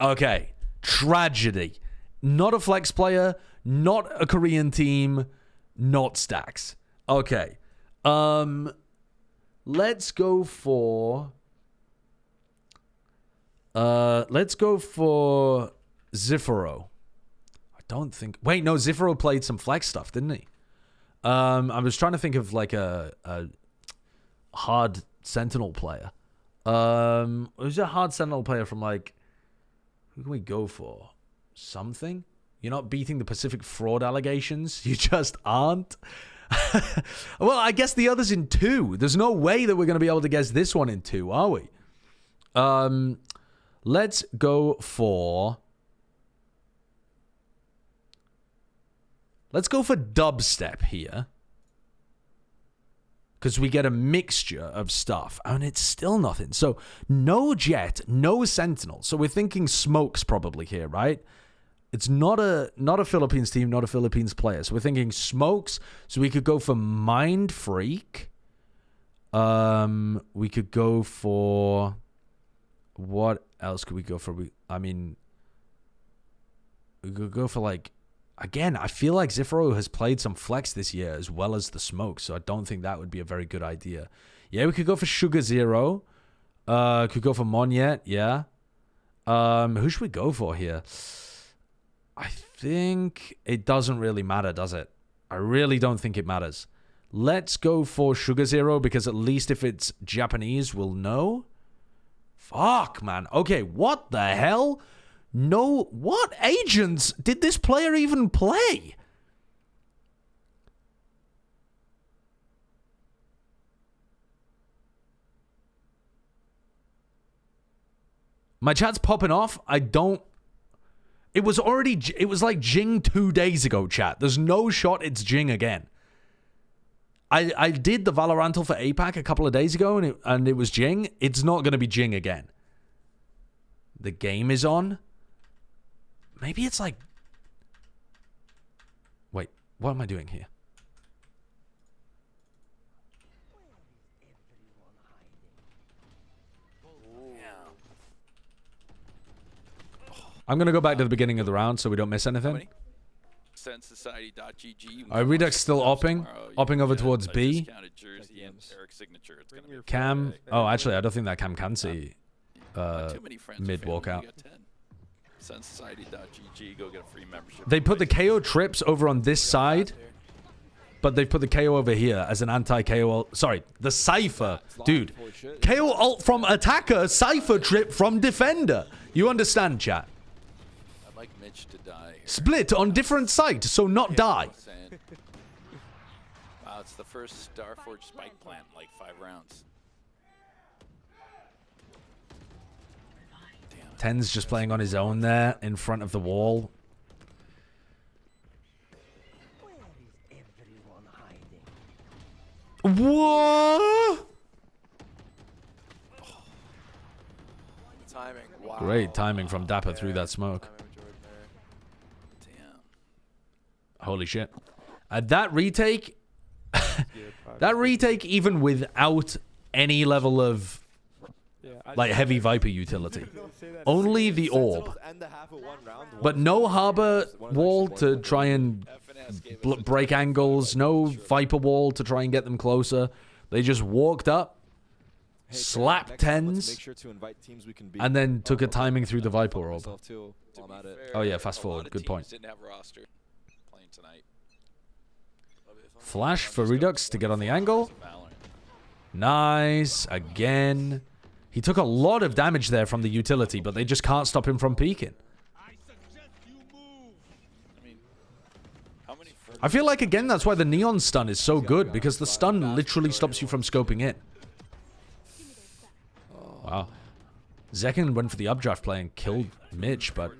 Okay. Tragedy. Not a flex player. Not a Korean team. Not Stacks. Okay. Let's go for... let's go for Zifero. I don't think... Wait, no, Zifero played some flex stuff, didn't he? I was trying to think of like a hard Sentinel player. Who's a hard Sentinel player from like... Who can we go for? Something? You're not beating the Pacific fraud allegations? You just aren't? Well, I guess the other's in 2. There's no way that we're going to be able to guess this one in 2, are we? Let's go for... Let's go for dubstep here. Because we get a mixture of stuff. And it's still nothing. So, no Jet, no Sentinel. So we're thinking Smokes probably here, right? It's not a Philippines team, not a Philippines player. So we're thinking smokes. So we could go for Mind Freak. We could go for... What else could we go for? I mean, we could go for like... Again, I feel like Zifro has played some flex this year as well as the smoke. So I don't think that would be a very good idea. Yeah, we could go for Sugar Zero. Could go for Monyet, yeah. Who should we go for here? I think it doesn't really matter, does it? I really don't think it matters. Let's go for Sugar Zero because at least if it's Japanese, we'll know. Fuck, man. Okay, what the hell? No, what agents did this player even play? My chat's popping off. I don't... It was like Jing 2 days ago, chat. There's no shot it's Jing again. I did the Valorantal for APAC a couple of days ago, and it was Jing. It's not going to be Jing again. The game is on. Maybe it's like... Wait, what am I doing here? I'm going to go back to the beginning of the round so we don't miss anything. Redux still opping over towards B. Cam. Oh, actually, I don't think that Cam can see mid walkout. They put the KO trips over on this side, but they put the KO over here as an anti-KO. Sorry, the Cypher. Dude, KO ult from attacker, Cypher trip from defender. You understand, chat? I'd like Mitch to die. Split on different sides, so not die. Wow, it's the first Starforge spike plant in like 5 rounds. Ten's just playing on his own there in front of the wall. What? Timing. Wow. Great timing from Dapper through that smoke. Damn. Holy shit. That retake... that retake, even without any level of like heavy Viper utility. Only the orb. But no harbor wall to try and break angles. No Viper wall to try and get them closer. They just walked up, slapped tens, and then took a timing through the Viper orb. Oh yeah, fast forward. Good point. Flash for Redux to get on the angle. Nice. Again. He took a lot of damage there from the utility, but they just can't stop him from peeking. I feel like, again, that's why the Neon stun is so good, because the stun literally stops you from scoping in. Wow. Zekin went for the updraft play and killed Mitch, but...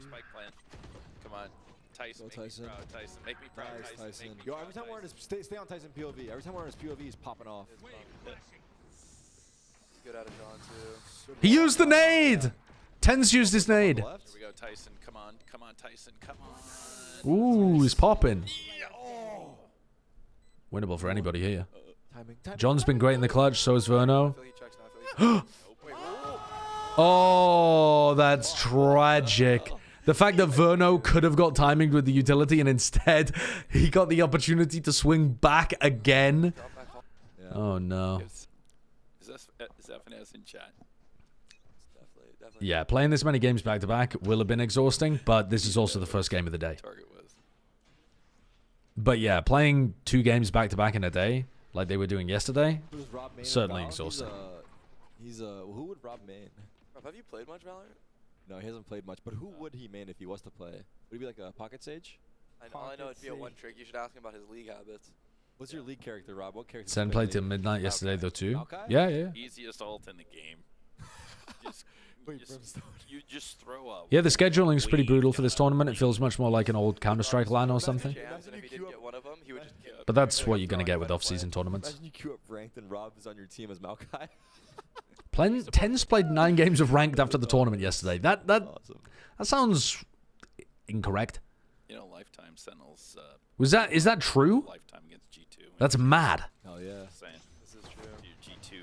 Come on. Tyson, make me proud, Tyson. Make me proud, Tyson. Yo, every time we're in his... Stay on Tyson POV. Every time we're in his POV, he's popping off. Good out of John, too. He used the nade! Ten's used his nade. Here we go, Tyson. Come on. Come on, Tyson. Come on. Ooh, he's popping. Winnable for anybody here. John's been great in the clutch, so is Verno. Oh, that's tragic. The fact that Verno could have got timing with the utility and instead he got the opportunity to swing back again. Oh, no. Is FNS in chat? Yeah, playing this many games back-to-back will have been exhausting, but this is also the first game of the day. But yeah, playing 2 games back-to-back in a day, like they were doing yesterday, certainly exhausting. Who would Rob main? Rob, have you played much Valorant? No, he hasn't played much, but who would he main if he was to play? Would he be like a Pocket Sage? I know it'd be a one trick. You should ask him about his league habits. What's your league character, Rob? What character? Sen played till midnight yesterday, though, too. Okay. Yeah. Easiest ult in the game. You just throw up. Yeah, the scheduling is pretty brutal for this tournament. It feels much more like an old Counter-Strike LAN or something. But that's what you're going to get with off-season tournaments. Imagine you queue up ranked and Rob is on your team as Maokai. Ten's played 9 games of ranked after the tournament yesterday. That sounds incorrect. You know, lifetime Sentinels. Is that true? Lifetime against G2. That's mad. Oh yeah. Saying. This is true. G2.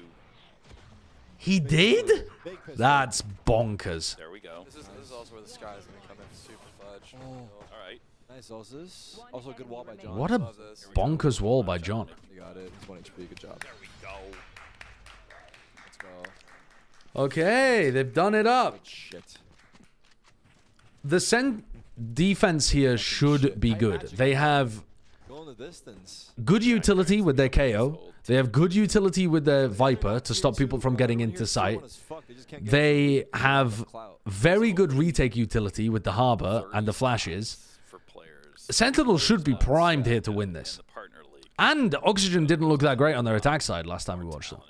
He did? That's bonkers. There we go. This is also where the sky is going to come in super fudge. Oh. All right. Nice ults. Also a good wall by John. What a bonkers wall by John. You got it. It's 1 HP. Good job. There we go. Let's go. Okay, they've done it up. Good shit. The Sen defense here should be good. They have Going the distance. good utility with their KO. They have good utility with their Viper to stop people from getting into sight. They have very good retake utility with the Harbor and the flashes. Sentinels should be primed here to win this. And Oxygen didn't look that great on their attack side last time we watched them.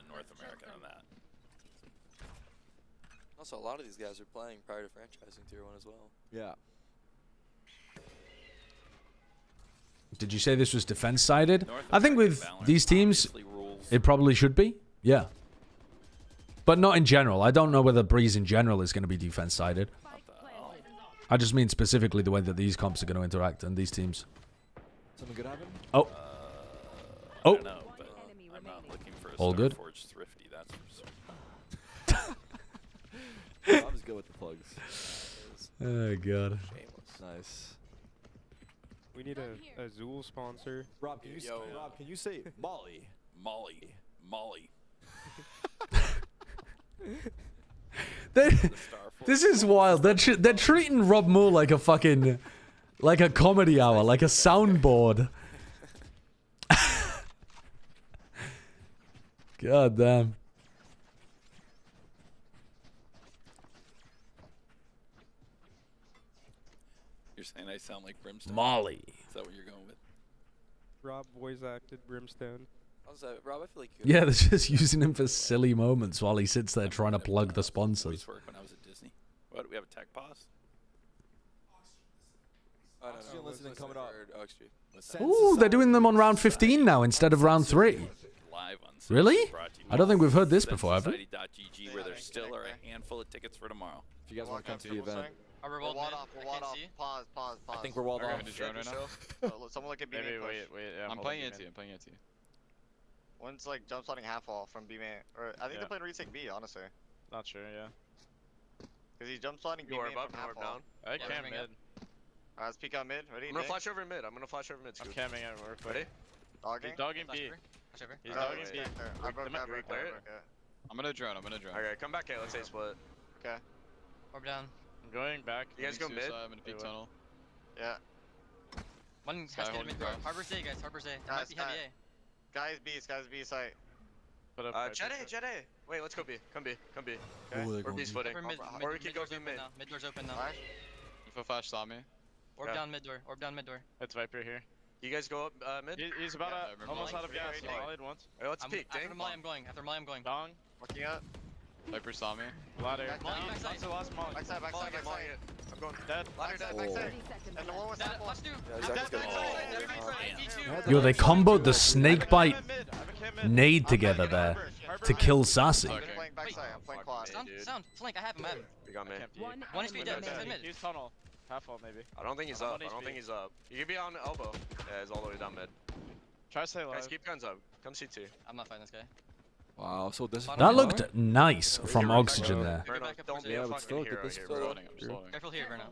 Also, a lot of these guys are playing prior to franchising Tier 1 as well. Yeah. Did you say this was defense-sided? I think with these teams, it probably should be. Yeah. But not in general. I don't know whether Breeze in general is going to be defense-sided. I just mean specifically the way that these comps are going to interact and these teams. Something good happen? Oh. I don't know, but I'm not looking for a all good. Starforge Thrifty, that's for I was good with the plugs. Oh, God. Shameless. Nice. We need a Zool sponsor. Rob, can you say Molly? Molly. This is wild. They're treating Rob Moore like a fucking, like a comedy hour, like a soundboard. God damn. You're saying I sound like Brimstone? Molly. Is that what you're going with? Rob voice acted Brimstone. Rob, I feel like Yeah, they're just using him for silly moments while he sits there trying to plug the sponsors. Work when I was at Disney. What, do we have a tech pause? I don't know. Listening coming up. Ooh, they're doing them on round 15 now instead of round 3. Live on Really? I don't think we've heard this before, have we? Society.gg, where there still are a handful of tickets for tomorrow. If you guys want to come to the event. We're walled off. Pause. I think we're walled off. Someone look at B main. Wait. I'm playing anti. One's like jump sliding half wall from B main. Or I think they're playing retake B, honestly. Not sure, yeah. Because he's jump sliding B main from half wall. I cam mid. Alright, let's peek out mid. Ready? I'm gonna flash over mid. I'm camming at work. Ready? Dogging? He's dogging B. He's dogging B. I broke that. I'm gonna drone. Okay, come back, let's say split. Okay. Orb down. I'm going back. You guys go mid? I'm gonna peek tunnel. Yeah. One has to mid door. Harbor's A, guys. Harbor's A. That might be heavy A. Guys B site. Jet A. Wait, let's go B. Come B. Okay. We're B's footing. Or we keep going mid. Mid door's open now. Info flash saw me. Orb down mid door. It's Viper here. You guys go up mid? He's about almost out of gas. Mollied once. Alright, let's peek. After Molly, I'm going. Dong. Looking up. Viper saw me. Ladder. Backside. Backside. I'm going dead. Ladder dead. Backside. And the one was half wall. Yo, they comboed the snake bite nade together there to kill Sassy. I'm playing quad. Sound. Flank. I have him. You got me. One HP dead. Mid. He's tunnel. Half wall maybe. I don't think he's up. You can be on elbow. Yeah, he's all the way down mid. Try to stay alive. Guys, keep guns up. Come C2. I'm not fighting this guy. Wow, so this. That looked nice from Oxygen there. Don't be a fucking hero here, bro. Careful here, Bruno.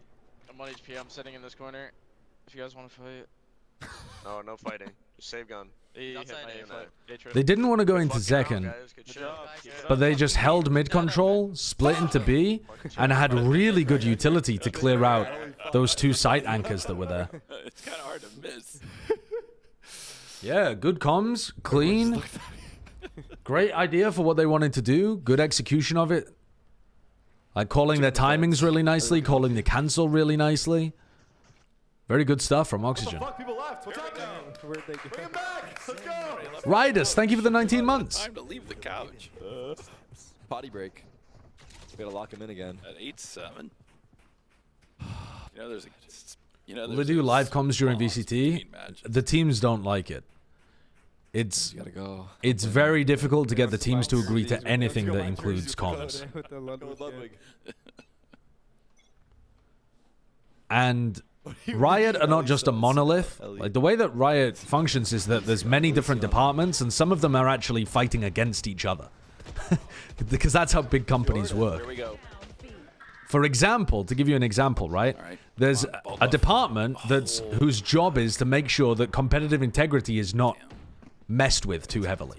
I'm 1 HP. I'm sitting in this corner. If you guys want to fight. No fighting. Just save gun. They didn't want to go into second, but they just held mid control, split into B, and had really good utility to clear out those 2 site anchors that were there. It's kind of hard to miss. Yeah, good comms, clean. Great idea for what they wanted to do. Good execution of it. Like calling their timings really nicely, calling the cancel really nicely. Very good stuff from Oxygen. People left. What's happening? Where'd they go? Bring him back. Let's go. Riders, thank you for the 19 months. Time to leave the couch. Potty break. We gotta lock him in again. At 8-7. There's Will they do live comms during VCT? The teams don't like it. It's very difficult to get the teams to agree to anything that includes comms. And Riot are not just a monolith. Like, the way that Riot functions is that there's many different departments, and some of them are actually fighting against each other. Because that's how big companies work. Here we go. For example, to give you an example, right? There's a department whose job is to make sure that competitive integrity is not messed with too heavily.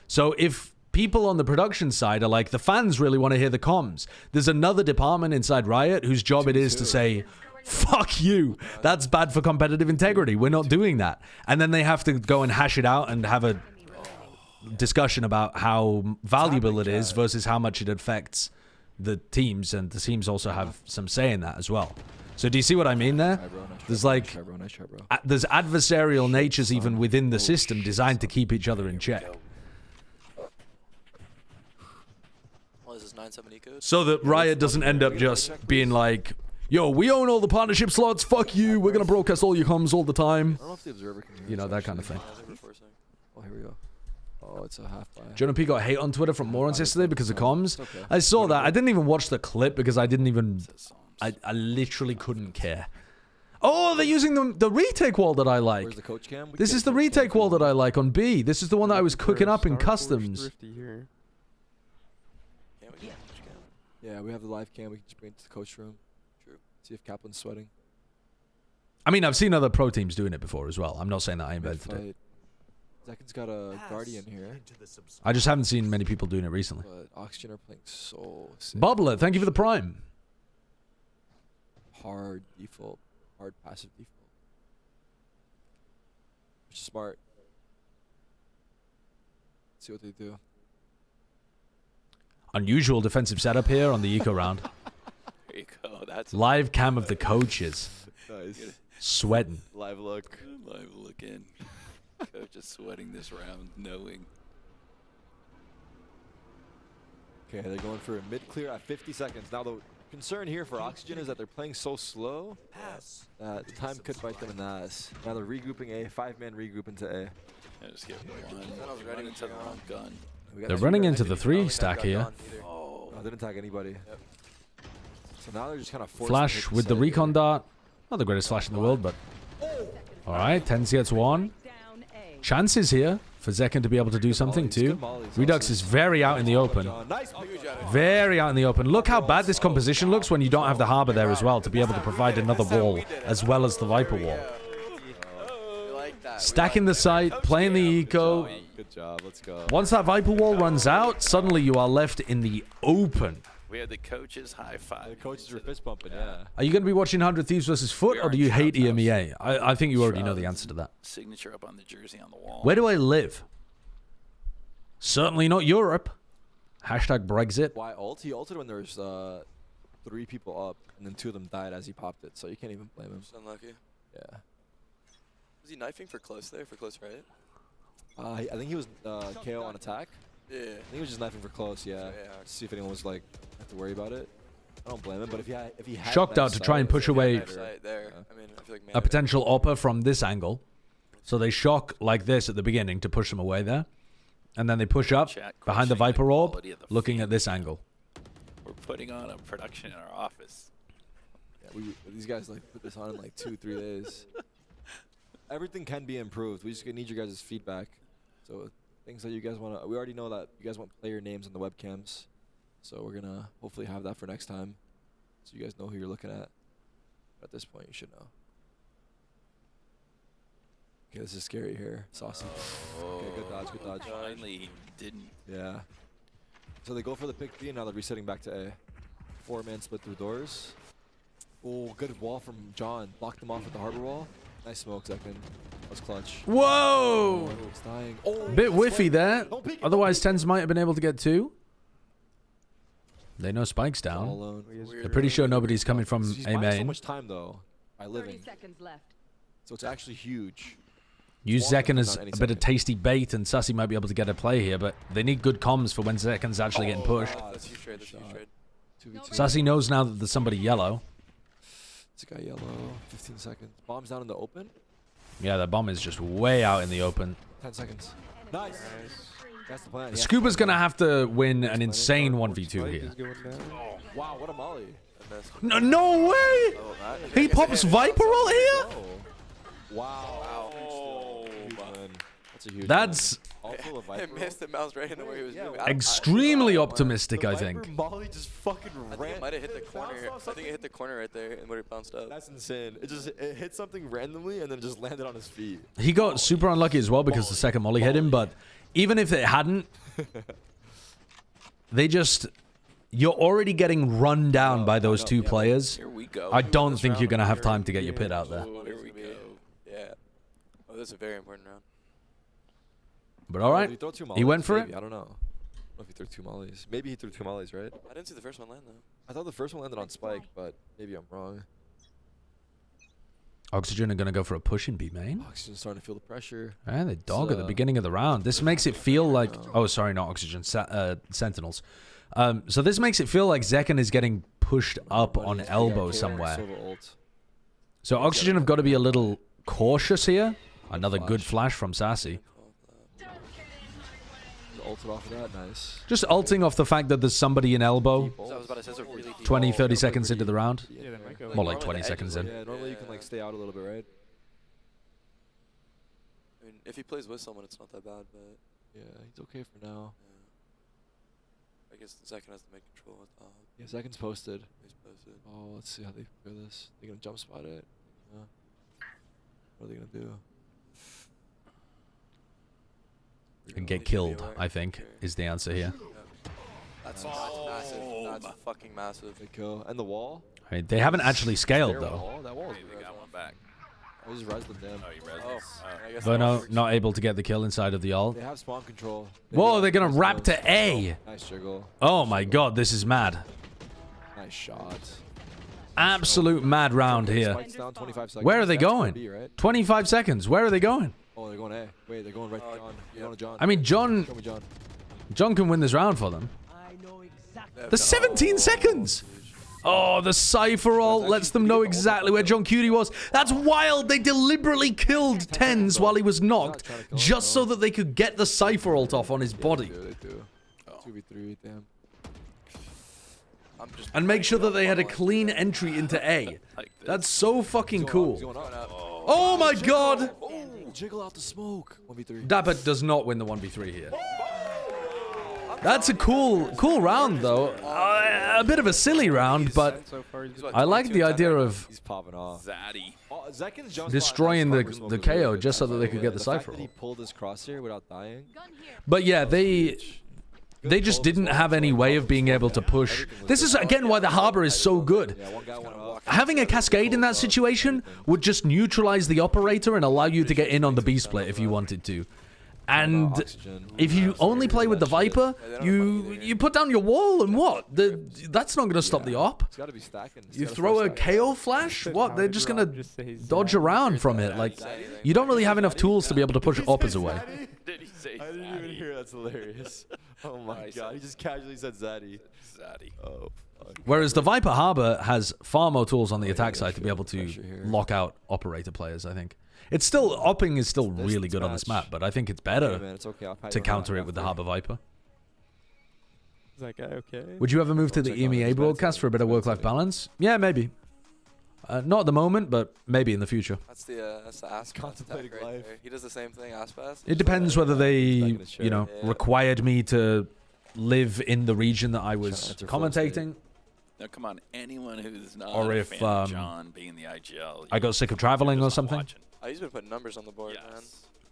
So if people on the production side are like, the fans really want to hear the comms, there's another department inside Riot whose job it is to say, fuck you, that's bad for competitive integrity, we're not doing that. And then they have to go and hash it out and have a discussion about how valuable it is versus how much it affects the teams, and the teams also have some say in that as well. So do you see what I mean there? There's like, there's adversarial natures even within the system designed to keep each other in check. What is this, 970 code? So that Riot doesn't end up just being like, yo, we own all the partnership slots, fuck you, we're gonna broadcast all your comms all the time. I don't know if the observer can hear You know, that kind of thing. Oh, here we go. Oh, it's a half buy. Jonah P got hate on Twitter from morons yesterday because of comms. I saw that. I didn't even watch the clip because I didn't even... I literally couldn't care. Oh, they're using the retake wall that I like. Where's the coach cam? This is the retake wall that I like on B. This is the one that I was cooking up in customs. Yeah, we have the live cam. We can just bring it to the coach room. True. See if Kaplan's sweating. I mean, I've seen other pro teams doing it before as well. I'm not saying that I invented it. Zekin's got a Guardian here. I just haven't seen many people doing it recently. But Oxygen are playing so sick. Bubbler, thank you for the prime. Hard default. Hard passive default. Smart. Let's see what they do. Unusual defensive setup here on the eco round. There you go. That's live cam of the coaches. Nice. Sweating. Live look. Live look in. Coach is sweating this round, knowing. Okay, they're going for a mid-clear at 50 seconds. Now, the concern here for Oxygen is that they're playing so slow that time could bite them in the ass. Now they're regrouping A, 5-man regroup into A. I just get one. Running into the wrong gun. They're running into the 3 stack here. Oh, they didn't tag anybody. Yep. So now they're just kind of forced Flash with the recon dart. Not the greatest flash in the world, but... Alright, Tens gets 1. Chances here for Zekin to be able to do something too. Redux is very out in the open. Very out in the open. Look how bad this composition looks when you don't have the Harbor there as well to be able to provide another wall as well as the Viper wall. Stacking the site, playing the eco. Good job, let's go. Once that Viper wall runs out, suddenly you are left in the open. We had the coaches high five. The coaches were fist bumping, yeah. Are you going to be watching 100 Thieves versus Foot, or do you hate EMEA? I think you already know the answer to that. Signature up on the jersey on the wall. Where do I live? Certainly not Europe. Hashtag Brexit. Why ult? He ulted when there was 3 people up, and then 2 of them died as he popped it, so you can't even blame him. Just unlucky. Yeah. Was he knifing for close there? For close, right? I think he was KO on attack. Yeah. I think he was just knifing for close, yeah. So, yeah. See if anyone was like, have to worry about it. I don't blame him, but if he had shocked out to try and push away there. I mean, I feel like a potential opper from this angle. So they shock like this at the beginning to push them away there. And then they push up behind the Viper orb, looking at this angle. We're putting on a production in our office. Yeah, these guys like put this on in like 2-3 days. Everything can be improved. We just need your guys' feedback. So things that you guys want to... We already know that you guys want player names on the webcams. So we're going to hopefully have that for next time. So you guys know who you're looking at. But at this point, you should know. Okay, this is scary here. Saucy. Oh, okay, good dodge, good dodge. Finally, he didn't. Yeah. So they go for the pick B, and now they're resetting back to A. 4-man split through doors. Oh, good wall from John. Blocked them off with the harbor wall. Nice smoke, Zekin. That was clutch. Whoa! It's dying. Oh, bit whiffy there. Otherwise, Tens might have been able to get 2. They know Spike's down. They're pretty sure nobody's coming from A main. So much time though by living. 30 seconds left. So it's actually huge. Use Zekin as a bit of tasty bait, and Sussy might be able to get a play here, but they need good comms for when Zekin's actually getting pushed. That's huge trade. That's huge trade. Sussy knows now that there's somebody yellow. It's a guy yellow. 15 seconds. Bomb's down in the open. Yeah, the bomb is just way out in the open. 10 seconds. Nice. That's the plan. Scuba's going to have to win an insane 1v2 here. Oh, wow, what a molly. No, no way! He pops Viper ult here? Wow. That's a huge That's I missed the mouse right in the way he was moving. extremely optimistic, I think. Molly just fucking ran. It might have hit the corner. I think it hit the corner right there and would have bounced up. That's insane. It hit something randomly and then just landed on his feet. He got super unlucky as well because the second molly hit him, but even if it hadn't, they just... You're already getting run down by those two players. Here we go. I don't think you're going to have time to get your pit out there. Here we go. Yeah. Oh, this is a very important round. But all right, he went for it. I don't know. If he threw 2 mollies. Maybe he threw 2 mollies, right? I didn't see the first one land, though. I thought the first one landed on Spike, but maybe I'm wrong. Oxygen are going to go for a push in B main. Oxygen's starting to feel the pressure. And they dog at the beginning of the round. This makes it feel like... Oh, sorry, not Oxygen. Sentinels. So this makes it feel like Zekken is getting pushed up on elbow somewhere. So Oxygen have got to be a little cautious here. Another good flash from Sassy. Ulted off of that, nice. Just ulting off the fact that there's somebody in elbow. 20, 30 seconds into the round. More like 20 seconds in. Yeah, normally you can like stay out a little bit, right? I mean, if he plays with someone, it's not that bad, but... Yeah, he's okay for now. I guess Zekken has to make control with Yeah, Zekken's posted. He's posted. Oh, let's see how they do this. They're gonna jump spot it. What are they gonna do? And get killed, I think, is the answer here. That's massive. That's fucking massive. Good kill. And the wall? I mean, they haven't actually scaled, though. That wall. We got one back. I just rezzed them down. Oh, you rezzed us. But no, not able to get the kill inside of the ult. They have spawn control. Whoa, they're going to wrap to A. Nice jiggle. Oh my god, this is mad. Nice shot. Absolute mad round here. Down 25 seconds. Where are they That's going? B, right? 25 seconds. Where are they going? Oh, they're going A. Wait, they're going right to John. They're going to John. I mean, John can win this round for them. The 17 seconds. Oh, the Cypher ult lets them know exactly where John Cutie was. That's wild. They deliberately killed Tens while he was knocked just so that they could get the Cypher ult off on his body. They do. 2v3, damn. And make sure that they had a clean entry into A. That's so fucking cool. Oh my god! Jiggle out the smoke. 1v3. Dapper does not win the 1v3 here. That's a cool round, though. A bit of a silly round, but I like the idea of destroying the KO just so that they could get the Cypher. He pulled his crosshair without dying. But yeah, they just didn't have any way of being able to push. This is, again, why the Harbor is so good. Having a Cascade in that situation would just neutralize the operator and allow you to get in on the B split if you wanted to. And if you only play with the Viper, you put down your wall and what? That's not going to stop the op. You throw a KO flash? What? They're just going to dodge around from it. Like, you don't really have enough tools to be able to push oppers away. Did he say I didn't even hear. That's hilarious. Oh my god, he just casually said Zaddy. Zaddy. Oh. Whereas the Viper Harbor has far more tools on the attack side to be able to lock out operator players, I think. It's still, opping is still really good on this map, but I think it's better to counter it with the Harbor Viper. Is that guy okay? Would you ever move to the EMEA broadcast for a better work-life balance? Yeah, maybe. Not at the moment, but maybe in the future. That's the Aspas contemplating right there. He does the same thing, Aspas. It depends whether they, you know, required me to live in the region that I was commentating. Now, come on, anyone who's not or a if fan of John being in the IGL, I got sick of traveling or something. He's been putting numbers on the board, man.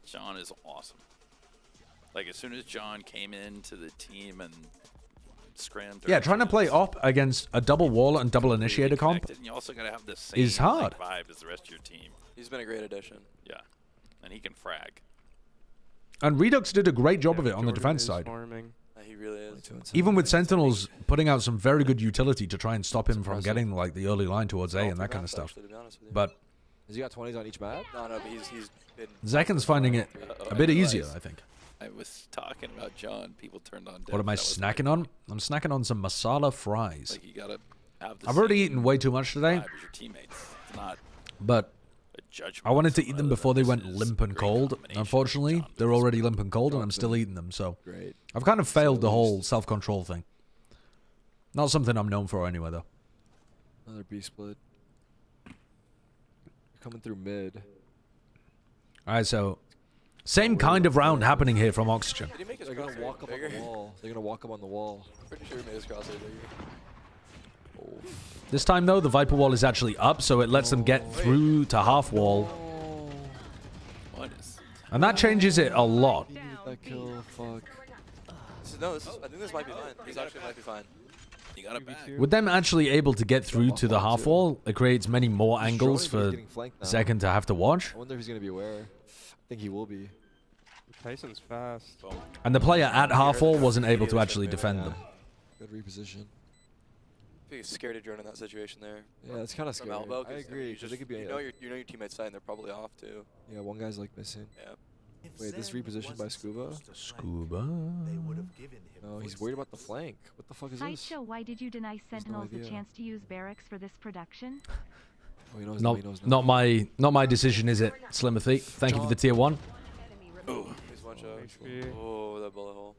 John is awesome. Like, as soon as John came into the team and scrammed. Yeah, trying to play op against a double wall and double initiator comp you also gotta have the same, is hard. Vibe as the rest of your team. He's been a great addition. Yeah, and he can frag. And Redux did a great job of it on the defense side. He really is. Even with Sentinels putting out some very good utility to try and stop him from getting like the early line towards A and that kind of stuff. But has he got 20s on each map? No, but he's been... Zekken's finding it a bit easier, I think. I was talking about John. People turned on. What am I snacking on? I'm snacking on some masala fries. Like, you gotta have the I've already eaten way too much today. Your teammates. It's not but I wanted to eat them before they went limp and cold. Unfortunately, they're already limp and cold, and I'm still eating them. So I've kind of failed the whole self-control thing. Not something I'm known for anyway, though. Another B split. Coming through mid. All right, so same kind of round happening here from Oxygen. Did he make his They're gonna walk up on the wall. They're gonna walk up on the wall. Pretty sure he made his crosshair bigger. Oh. This time though, the Viper wall is actually up, so it lets them get through to half wall. What is? And that changes it a lot. That kill, fuck. No, I think this might be fine. This actually might be fine. You got it back. With them actually able to get through to the half wall, it creates many more angles for Second to have to watch. I wonder if he's gonna be aware. I think he will be. Tyson's fast. And the player at half wall wasn't able to actually defend them. Good reposition. I think he's scared to drone in that situation there. Yeah, it's kind of scary. Elbow, I agree. Because they could be. You know your teammate's side, and they're probably off too. Yeah, one guy's like missing. Yeah. Wait, this reposition by Scuba? Scuba? No, he's worried about the flank. What the fuck is this? Sideshow, why did you deny Sentinels the chance to use barracks for this production? Oh, he knows not my decision, is it, Slimothy? Thank you for the tier 1. Oh, he's one shot. Oh, that bullet hole.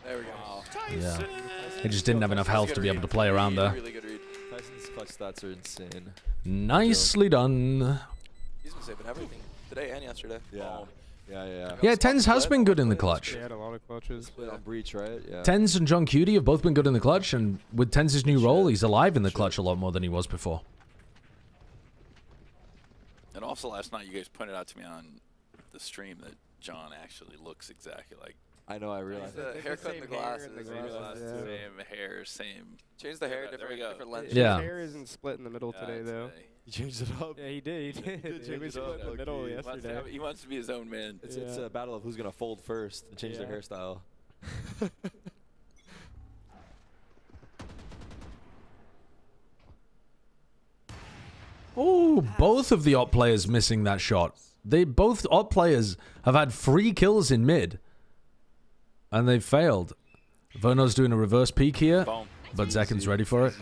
There we go. Yeah. He just didn't have enough health to be able to play around there. Really good read. Tyson's clutch stats are insane. Nicely done. He's been saving everything today and yesterday. Yeah. Yeah. Yeah, Tens has been good in the clutch. He had a lot of clutches. Split on breach, right? Yeah. Tens and John Cutie have both been good in the clutch, and with Tens' new role, he's alive in the clutch a lot more than he was before. And also last night, you guys pointed out to me on the stream that John actually looks exactly like. I know, I realized. The haircut and the glasses. Same hair, same. Change the hair, different lens. Yeah. His hair isn't split in the middle today, though. He changed it up. Yeah, he did. It was split in the middle yesterday. He wants to be his own man. It's a battle of who's gonna fold first and change their hairstyle. Oh, both of the op players missing that shot. Both op players have had 3 kills in mid. And they've failed. Verno's doing a reverse peek here, but Zekin's ready for it.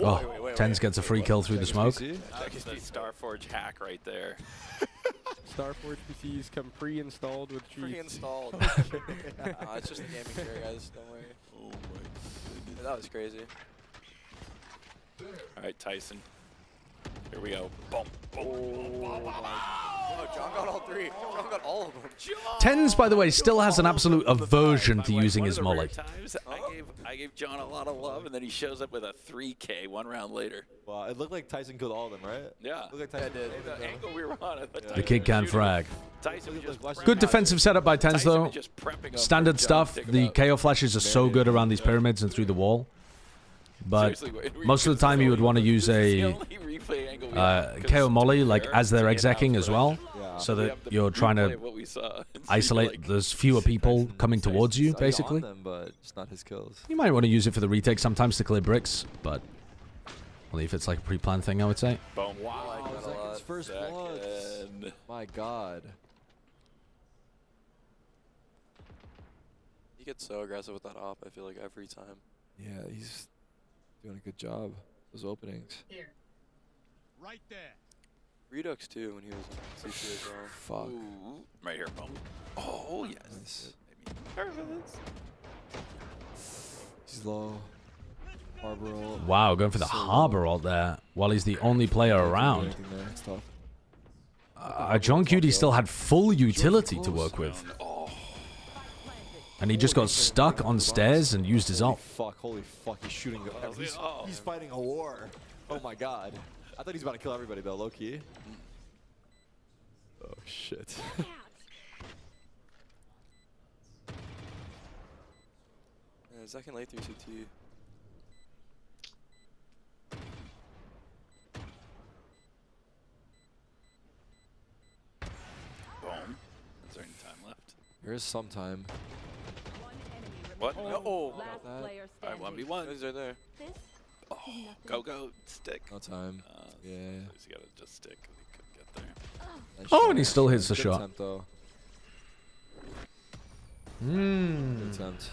Oh, Tens gets a free kill through the smoke. That's the Starforge hack right there. Starforge PCs come pre-installed with cheats. Pre-installed. It's just a gaming chair, guys. Don't worry. Oh my goodness. That was crazy. All right, Tyson. Here we go. Boom. Oh, John got all 3. John got all of them. Tens, by the way, still has an absolute aversion to using his molly. I gave John a lot of love, and then he shows up with a 3K 1 round later. Wow, it looked like Tyson killed all of them, right? Yeah. It looked like Tyson did. The angle we were on, I thought The kid can frag. Tyson just Good defensive setup by Tens, though. Standard stuff. The KO flashes are so good around these pyramids and through the wall. But most of the time, you would want to use a KO molly like as they're execing as well, so that you're trying to isolate. There's fewer people coming towards you, basically. But it's not his kills. You might want to use it for the retake sometimes to clear bricks, but only if it's like a pre-planned thing, I would say. Boom. Wow, Zekin's first blood. My God. He gets so aggressive with that op, I feel like, every time. Yeah, he's doing a good job. Those openings. Here. Right there. Redux too when he was on CC as well. Fuck. Ooh, right here, boom. Oh yes. He's low. Harbor ult. Wow, going for the harbor ult there while he's the only player around. John Cutie still had full utility to work with. And he just got stuck on stairs and used his ult. Holy fuck, he's shooting. He's fighting a war. Oh my God. I thought he's about to kill everybody though, low key. Oh shit. Second late through CT. Boom. Is there any time left? There is some time. What? No. Alright, 1v1. Is there there? Oh, go, stick. No time. Yeah. He's gotta just stick because he couldn't get there. Oh, and he still hits the Good shot. Attempt, though. Good attempt.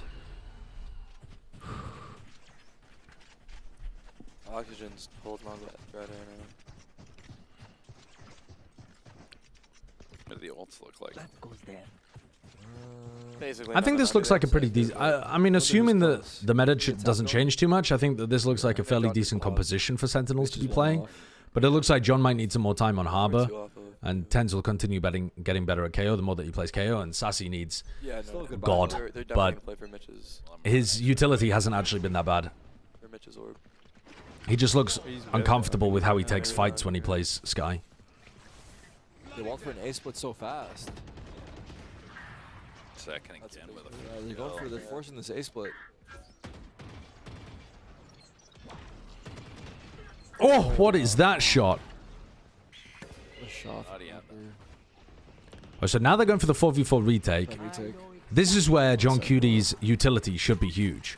Oxygen's holds on that right now. What do the ults look like? That goes there. Basically, I think this looks like a pretty decent... I mean, assuming that the meta doesn't change too much, I think that this looks like a fairly decent composition for Sentinels to be playing. But it looks like John might need some more time on Harbor, and Tens will continue getting better at KO the more that he plays KO, and Sassy needs God. But his utility hasn't actually been that bad. He just looks uncomfortable with how he takes fights when he plays Sky. They walled for an A split so fast. Second again with a they're forcing this A split. Oh, what is that shot? Oh, so now they're going for the 4v4 retake. This is where John Cudie's utility should be huge.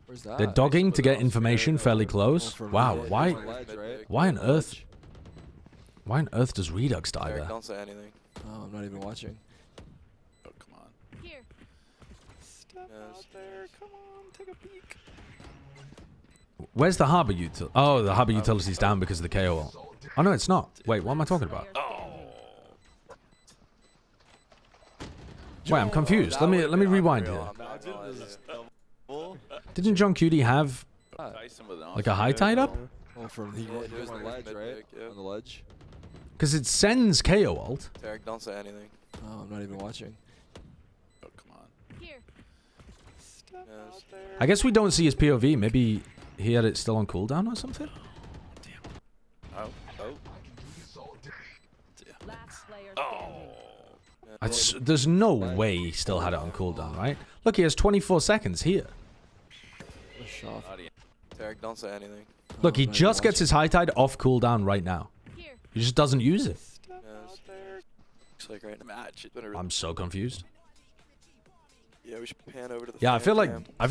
Where's that? They're dogging to get information fairly close. Wow, why on earth? Why on earth does Redux die there? Don't say anything. Oh, I'm not even watching. Oh, come on. Here. Step out there. Come on, take a peek. Where's the Harbor utility? Oh, the Harbor utility's down because of the KO ult. Oh, no, it's not. Wait, what am I talking about? Wait, I'm confused. Let me rewind here. Didn't John Cudie have like a high tide up? Oh, he goes on the ledge, right? On the ledge. Because it sends KO ult. Derek, don't say anything. Oh, I'm not even watching. Oh, come on. Here. Step out there. I guess we don't see his POV. Maybe he had it still on cooldown or something? Oh. There's no way he still had it on cooldown, right? Look, he has 24 seconds here. Derek, don't say anything. Look, he just gets his high tide off cooldown right now. He just doesn't use it. Looks like right match. I'm so confused. Yeah, we should pan over to the. Yeah, I feel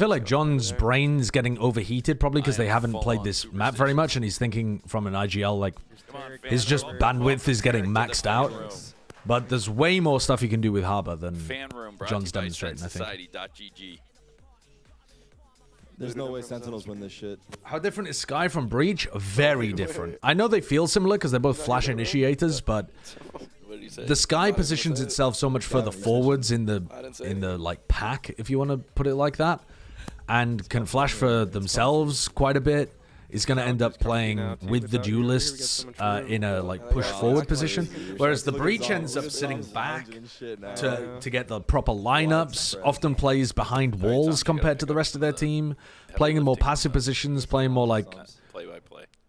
like John's brain's getting overheated probably because they haven't played this map very much, and he's thinking from an IGL like his just bandwidth is getting maxed out. But there's way more stuff you can do with Harbor than John's demonstrating, I think. There's no way Sentinels win this shit. How different is Sky from Breach? Very different. I know they feel similar because they're both flash initiators, but the Sky positions itself so much further forwards in the like pack, if you want to put it like that, and can flash for themselves quite a bit. Is going to end up playing with the duelists in a like push forward position, whereas the Breach ends up sitting back to get the proper lineups, often plays behind walls compared to the rest of their team, playing in more passive positions, playing more like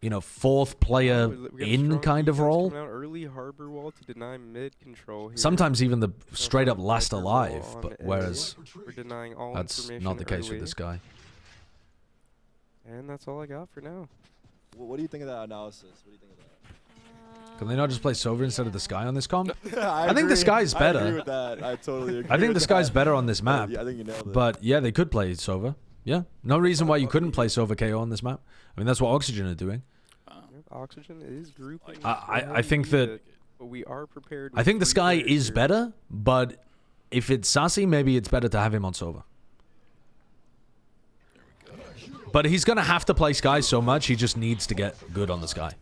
you know, fourth player in kind of role. Early Harbor wall to deny mid control here. Sometimes even the straight up last alive, but whereas that's not the case with this guy. And that's all I got for now. What do you think of that analysis? What do you think of that? Can they not just play Sova instead of the Sky on this comp? I think the Sky's better. I agree with that. I totally agree. I think the Sky's better on this map. Yeah, I think you nailed it. But yeah, they could play Sova. Yeah. No reason why you couldn't play Sova KO on this map. I mean, that's what Oxygen are doing. Oxygen is grouping. I think that... But we are prepared. I think the Sky is better, but if it's Sassy, maybe it's better to have him on Sova. But he's going to have to play Sky so much, he just needs to get good on the Sky.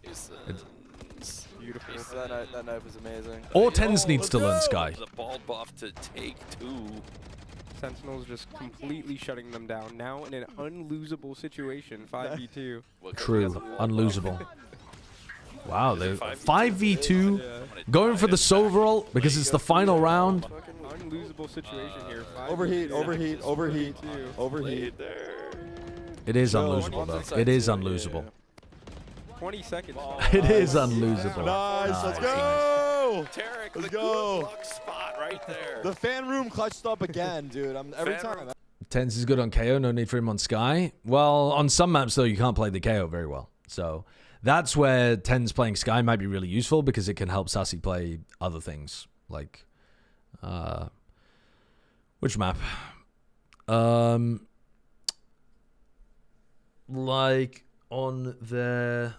Beautiful. That knife was amazing. Or Tens needs to learn Sky. The ball buff to take two. Sentinels just completely shutting them down. Now in an unlosable situation, 5v2. True. Unlosable. Wow, they 5v2 going for the Sova ult because it's the final round. Unlosable situation here. Overheat. It is unlosable, though. It is unlosable. 20 seconds. It is unlosable. Nice, let's go! Tarek, Let's the go! good luck spot right there. The fan room clutched up again, dude. Every time. Tens is good on KO, no need for him on Sky. Well, on some maps, though, you can't play the KO very well. So that's where Tens playing Sky might be really useful because it can help Sassy play other things. Like, which map? Like on the...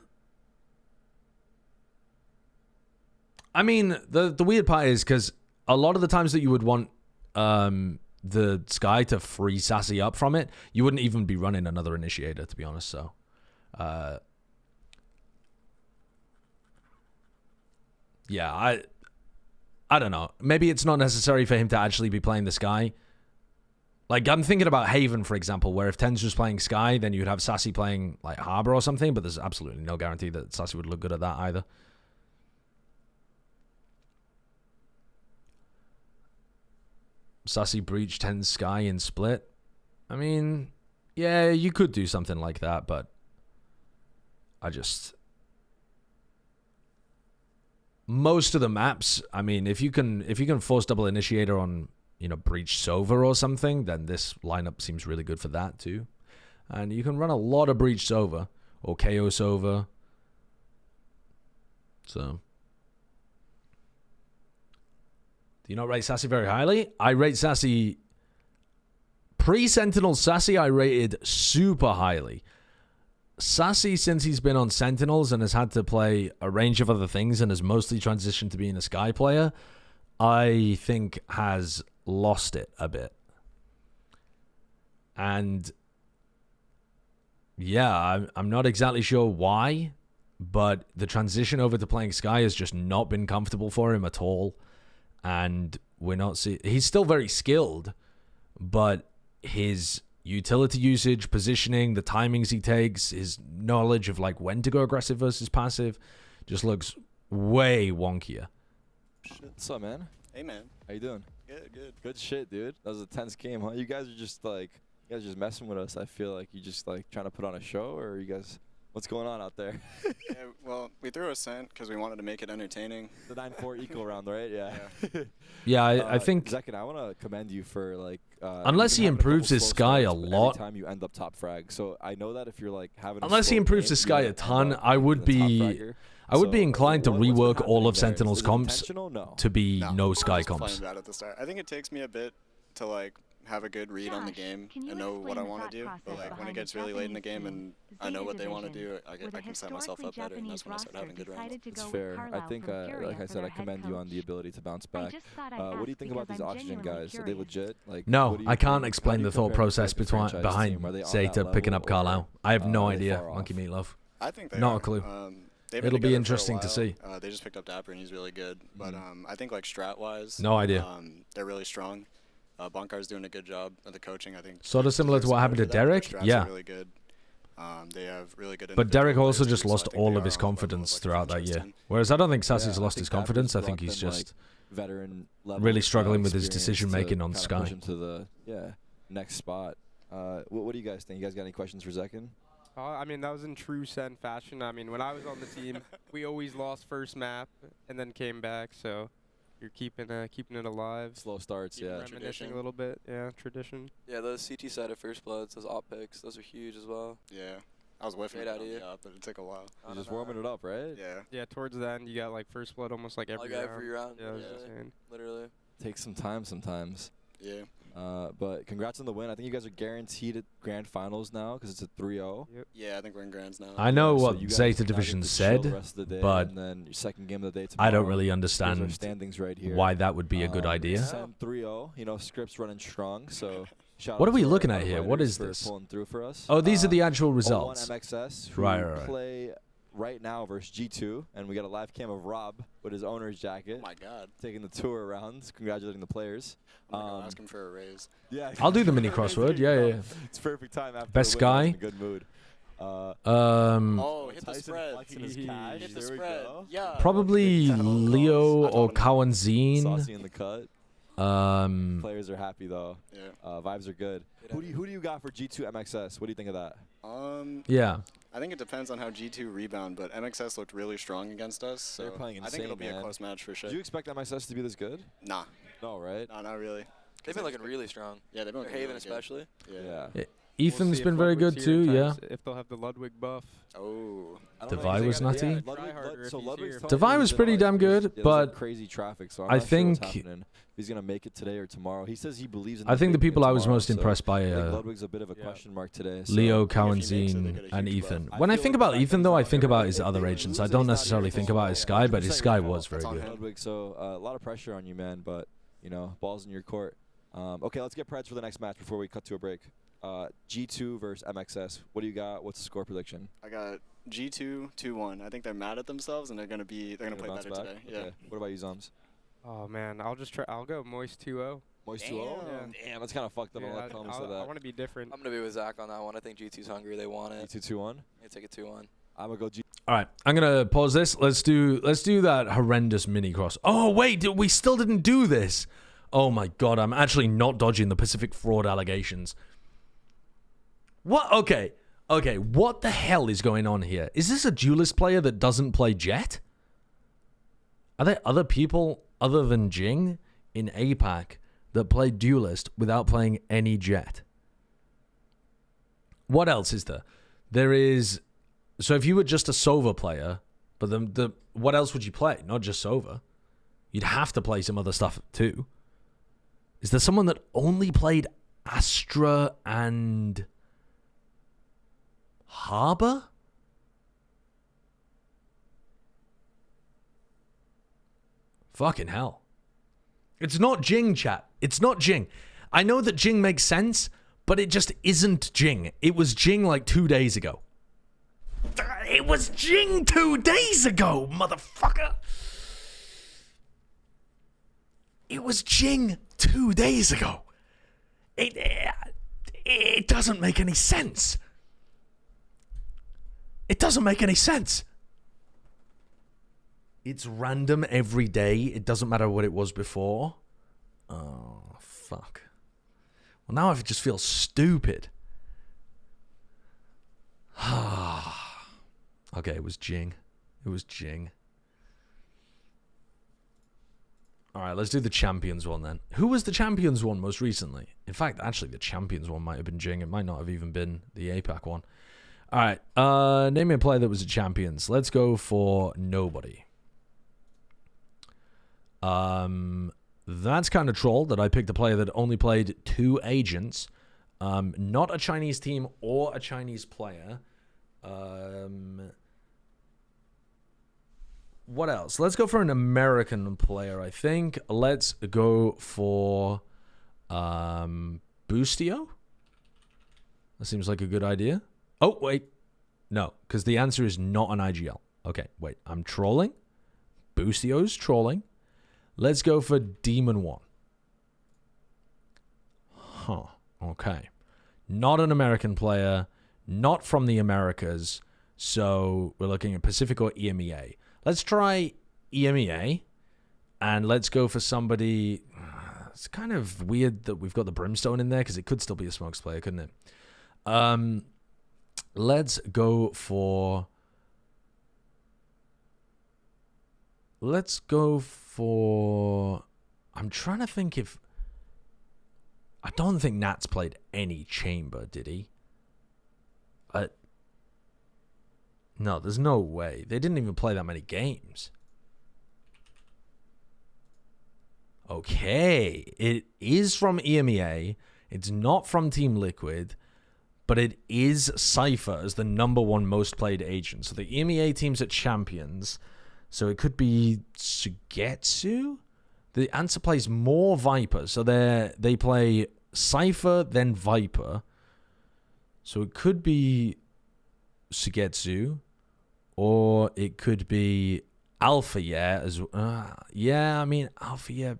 I mean, the weird part is because a lot of the times that you would want the Sky to free Sassy up from it, you wouldn't even be running another initiator, to be honest. So yeah, I don't know. Maybe it's not necessary for him to actually be playing the Sky. Like, I'm thinking about Haven, for example, where if Ten's just playing Sky, then you'd have Sassy playing, like, Harbor or something, but there's absolutely no guarantee that Sassy would look good at that either. Sassy Breach, 10 Sky in Split. I mean, yeah, you could do something like that, but I just... Most of the maps, I mean, if you can force double initiator on, you know, Breach Sova or something, then this lineup seems really good for that too. And you can run a lot of Breach Sova or KO Sova. So, do you not rate Sassy very highly? I rate Sassy pre-Sentinel Sassy. I rated super highly. Sassy, since he's been on Sentinels and has had to play a range of other things and has mostly transitioned to being a Sky player, I think has lost it a bit. And yeah, I'm not exactly sure why, but the transition over to playing Sky has just not been comfortable for him at all. And we're not seeing... He's still very skilled, but his utility usage, positioning, the timings he takes, his knowledge of like when to go aggressive versus passive just looks way wonkier. What's up, man? Hey, man. How you doing? Good, good. Good shit, dude. That was a tense game, huh? You guys are just like, you guys are just messing with us. I feel like you just like trying to put on a show, or you guys, what's going on out there? Yeah, well, we threw a cent because we wanted to make it entertaining. The 9-4 eco round, right? Yeah. Yeah, I think... Zekin, I want to commend you for like... unless he improves his Sky a lot... Every time you end up top frag. So I know that if you're like having unless he improves his Sky a ton, I would be inclined to rework all of Sentinel's comps to be no Sky comps. That at the start. I think it takes me a bit to like have a good read on the game and know what I want to do. But like when it gets really late in the game and I know what they want to do, I can set myself up better, and that's when I start having good rounds. It's fair. I think, like I said, I commend you on the ability to bounce back. What do you think about these oxygen guys? Are they legit? Like, no, I can't explain the thought process behind Zeta picking up Carlisle. I have no idea, Monkey Meatloaf. I think they not a clue. It'll be interesting to see. They just picked up Dapper and he's really good. But I think like strat-wise, no idea. They're really strong. Bonkar's doing a good job at the coaching, I think. Sort of similar to what happened to Derek. Yeah. Really good. They have really good. But Derek also just lost all of his confidence throughout that year. Whereas I don't think Sassy's lost his confidence. I think he's just really struggling with his decision making on Sky. To the next spot. What do you guys think? You guys got any questions for Zekin? I mean, that was in true Sen fashion. I mean, when I was on the team, we always lost first map and then came back. So you're keeping it alive. Slow starts, yeah. Reminiscing a little bit, yeah. Tradition. Yeah, those CT side of first bloods, those op picks, those are huge as well. Yeah, I was whiffing it on the op, but it took a while. You're just warming it up, right? Yeah. Yeah, towards the end, you got like first blood almost like every round. Yeah, insane. Literally. Takes some time sometimes. Yeah. But congrats on the win. I think you guys are guaranteed at Grand Finals now because it's a 3-0. Yep. Yeah, I think we're in Grands now. I know what Zeta Division said, but and then your second game of the day I don't really understand right here. why that would be a good idea. 3-0, you know, script's running strong, so what are we looking at here? What is this? Pulling through for us. Oh, these are the actual results. MXS, who right. play right now versus G2, and we got a live cam of Rob with his owner's jacket. Oh my God. Taking the tour around, congratulating the players. I'm gonna ask him for a raise. Yeah, I'll do the mini crossword. Yeah. It's perfect time after best guy. In a good mood. Oh, hit the spread. Hit the spread. Yeah. Probably Leo or Cowanzine. Saucy in the cut. Players are happy though. Yeah. Vibes are good. Who do you got for G2 MXS? What do you think of that? Yeah. I think it depends on how G2 rebound, but MXS looked really strong against us. So they're playing insane, I think it'll be a close match for sure. Do you expect MXS to be this good? Nah. No, right? No, not really. They've been looking really strong. Yeah, they've been looking Haven really especially. Yeah. Ethan's been very good too, yeah. If they'll have the Ludwig buff. Oh. Devi was nutty. Devi was pretty damn good, but crazy traffic. So I think he's gonna make it today or tomorrow. He says he believes in. I think the people I was most impressed by Ludwig's a bit of a question mark today. Leo, Cowanzine, and Ethan. When I think about Ethan, though, I think about his other agents. I don't necessarily think about his Sky, but his Sky was very good. Ludwig, so a lot of pressure on you, man. But you know, balls in your court. Okay, let's get Preds for the next match before we cut to a break. G2 versus MXS. What do you got? What's the score prediction? I got G2 2-1. I think they're mad at themselves and they're gonna play better today. Yeah. Okay. What about you, Zoms? Oh man, I'll go Moist 2-0. Moist 2-0? Damn, that's kind of fucked up. Yeah, I want to be different. I'm gonna be with Zach on that one. I think G2's hungry. They want it. G2 2-1. They take it 2-1. I'm gonna go G. All right, I'm gonna pause this. Let's do that horrendous mini cross. Oh wait, we still didn't do this. Oh my god, I'm actually not dodging the Pacific fraud allegations. What? Okay, what the hell is going on here? Is this a duelist player that doesn't play Jet? Are there other people other than Jing in APAC that play duelist without playing any Jet? What else is there? There is... So if you were just a Sova player, but what else would you play? Not just Sova. You'd have to play some other stuff too. Is there someone that only played Astra and Harbor? Fucking hell. It's not Jing, chat. It's not Jing. I know that Jing makes sense, but it just isn't Jing. It was Jing like 2 days ago. It was Jing 2 days ago, motherfucker. It was Jing 2 days ago. It doesn't make any sense. It doesn't make any sense. It's random every day. It doesn't matter what it was before. Oh, fuck. Well, now I just feel stupid. Okay, it was Jing. It was Jing. All right, let's do the Champions one then. Who was the Champions one most recently? In fact, actually, the Champions one might have been Jing. It might not have even been the APAC one. All right, name me a player that was a Champions. Let's go for nobody. That's kind of troll that I picked a player that only played 2 agents. Not a Chinese team or a Chinese player. What else? Let's go for an American player, I think. Let's go for Boostio. That seems like a good idea. Oh, wait. No, because the answer is not an IGL. Okay, wait. I'm trolling. Boostio's trolling. Let's go for Demon 1. Huh. Okay. Not an American player. Not from the Americas. So we're looking at Pacific or EMEA. Let's try EMEA. And let's go for somebody... It's kind of weird that we've got the Brimstone in there because it could still be a Smokes player, couldn't it? Let's go for... Let's go for... I'm trying to think if... I don't think Nats played any Chamber, did he? No, there's no way. They didn't even play that many games. Okay. It is from EMEA. It's not from Team Liquid. But it is Cypher as the #1 most played agent. So the EMEA team's at Champions. So it could be Sugetsu? The answer plays more Viper. So they play Cypher, then Viper. So it could be Sugetsu. Or it could be Alpha, yeah. Yeah, I mean, Alpha, yeah.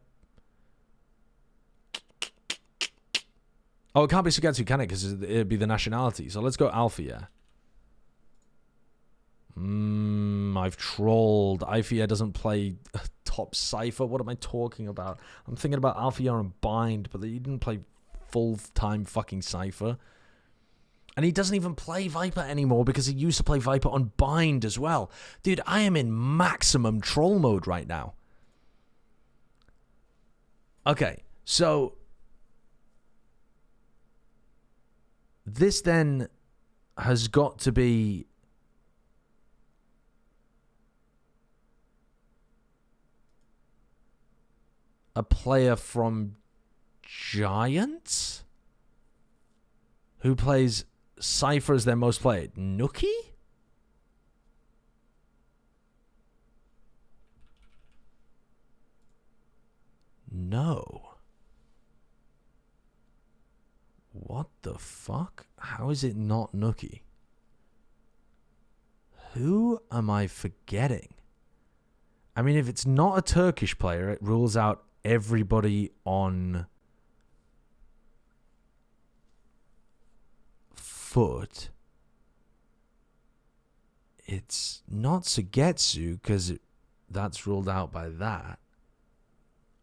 Oh, it can't be Sugetsu, can it? Because it'd be the nationality. So let's go Alpha, yeah. I've trolled. Alpha doesn't play top Cypher. What am I talking about? I'm thinking about Alpha and Bind, but he didn't play full-time fucking Cypher. And he doesn't even play Viper anymore because he used to play Viper on Bind as well. Dude, I am in maximum troll mode right now. Okay, so... This then has got to be... a player from Giants? Who plays Cypher as their most played? Nookie? No. What the fuck? How is it not Nookie? Who am I forgetting? I mean, if it's not a Turkish player, it rules out everybody on foot. It's not Sugetsu because that's ruled out by that.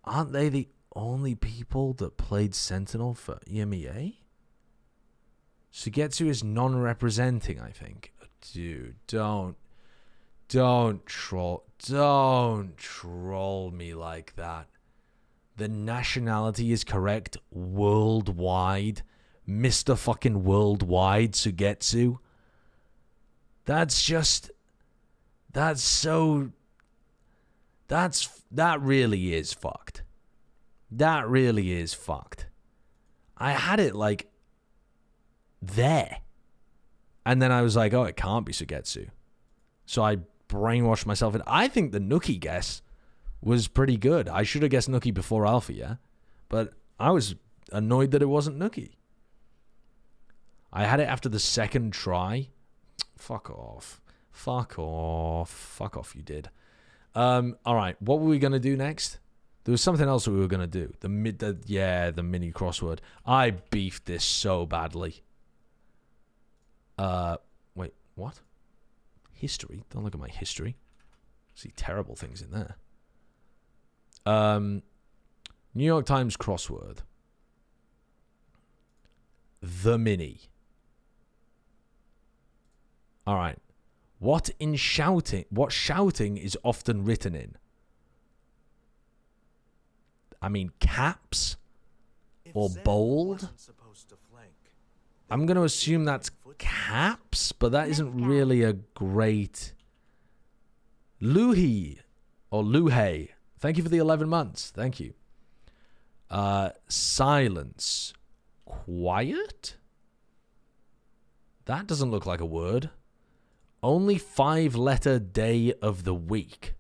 Aren't they the only people that played Sentinel for EMEA? Sugetsu is non-representing, I think. Dude, don't troll me like that. The nationality is correct worldwide. Mr. fucking worldwide Sugetsu. That really is fucked. That really is fucked. I had it like there. And then I was like, oh, it can't be Sugetsu. So I brainwashed myself. And I think the Nookie guess was pretty good. I should have guessed Nookie before Alpha, yeah? But I was annoyed that it wasn't Nookie. I had it after the second try. Fuck off. Fuck off. Fuck off, you did. All right, what were we going to do next? There was something else that we were going to do. The mini crossword. I beefed this so badly. Wait, what? History? Don't look at my history. See terrible things in there. New York Times crossword. The mini. All right. What shouting is often written in? I mean, caps or bold? I'm going to assume that's caps, but that isn't really a great... Luhi or Luhei. Thank you for the 11 months. Thank you. Silence. Quiet? That doesn't look like a word. Only 5-letter day of the week.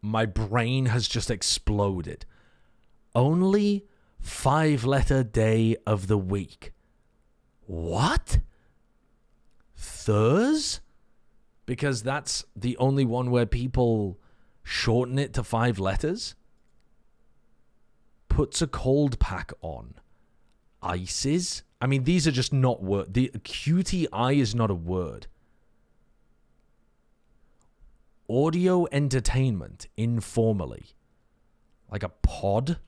My brain has just exploded. Only 5-letter day of the week. What? Thurs? Because that's the only one where people shorten it to 5 letters? Puts a cold pack on. Ices? I mean, these are just not words. The QTI is not a word. Audio entertainment, informally. Like a pod?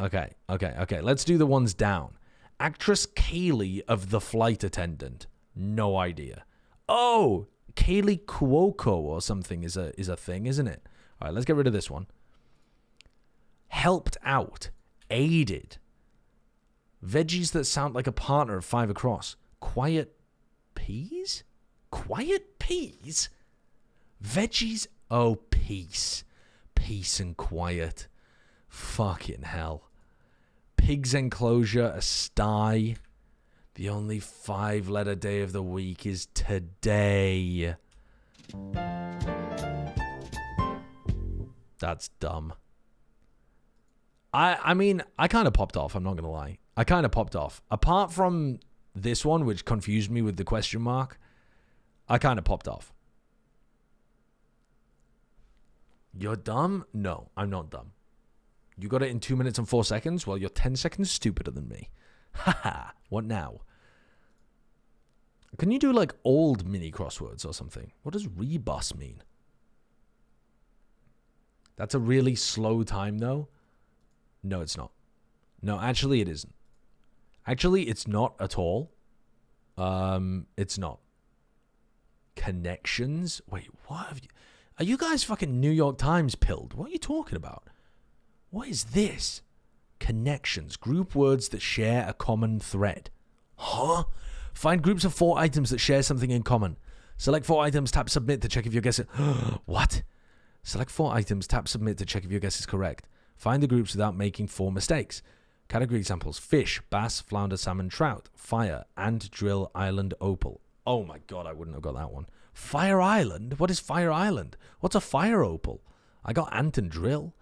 Okay. Let's do the ones down. Actress Kaylee of The Flight Attendant. No idea. Oh, Kaylee Cuoco or something is a thing, isn't it? All right, let's get rid of this one. Helped out. Aided. Veggies that sound like a partner of 5 across. Quiet peas? Quiet peas? Veggies? Oh, peace. Peace and quiet. Fucking hell. Pig's enclosure, a sty. The only 5-letter day of the week is today. That's dumb. I mean, I kind of popped off, I'm not going to lie. I kind of popped off. Apart from this one, which confused me with the question mark, I kind of popped off. You're dumb? No, I'm not dumb. You got it in 2 minutes and 4 seconds? Well, you're 10 seconds stupider than me. Haha, what now? Can you do like old mini crosswords or something? What does rebus mean? That's a really slow time though. No, it's not. No, actually it isn't. Actually, it's not at all. It's not. Connections? Wait, what have you... Are you guys fucking New York Times pilled? What are you talking about? What is this? Connections. Group words that share a common thread. Huh? Find groups of 4 items that share something in common. Select 4 items, tap submit to check if your guess is... What? Select 4 items, tap submit to check if your guess is correct. Find the groups without making 4 mistakes. Category examples. Fish, bass, flounder, salmon, trout. Fire, ant, drill, island, opal. Oh my god, I wouldn't have got that one. Fire Island? What is Fire Island? What's a fire opal? I got ant and drill.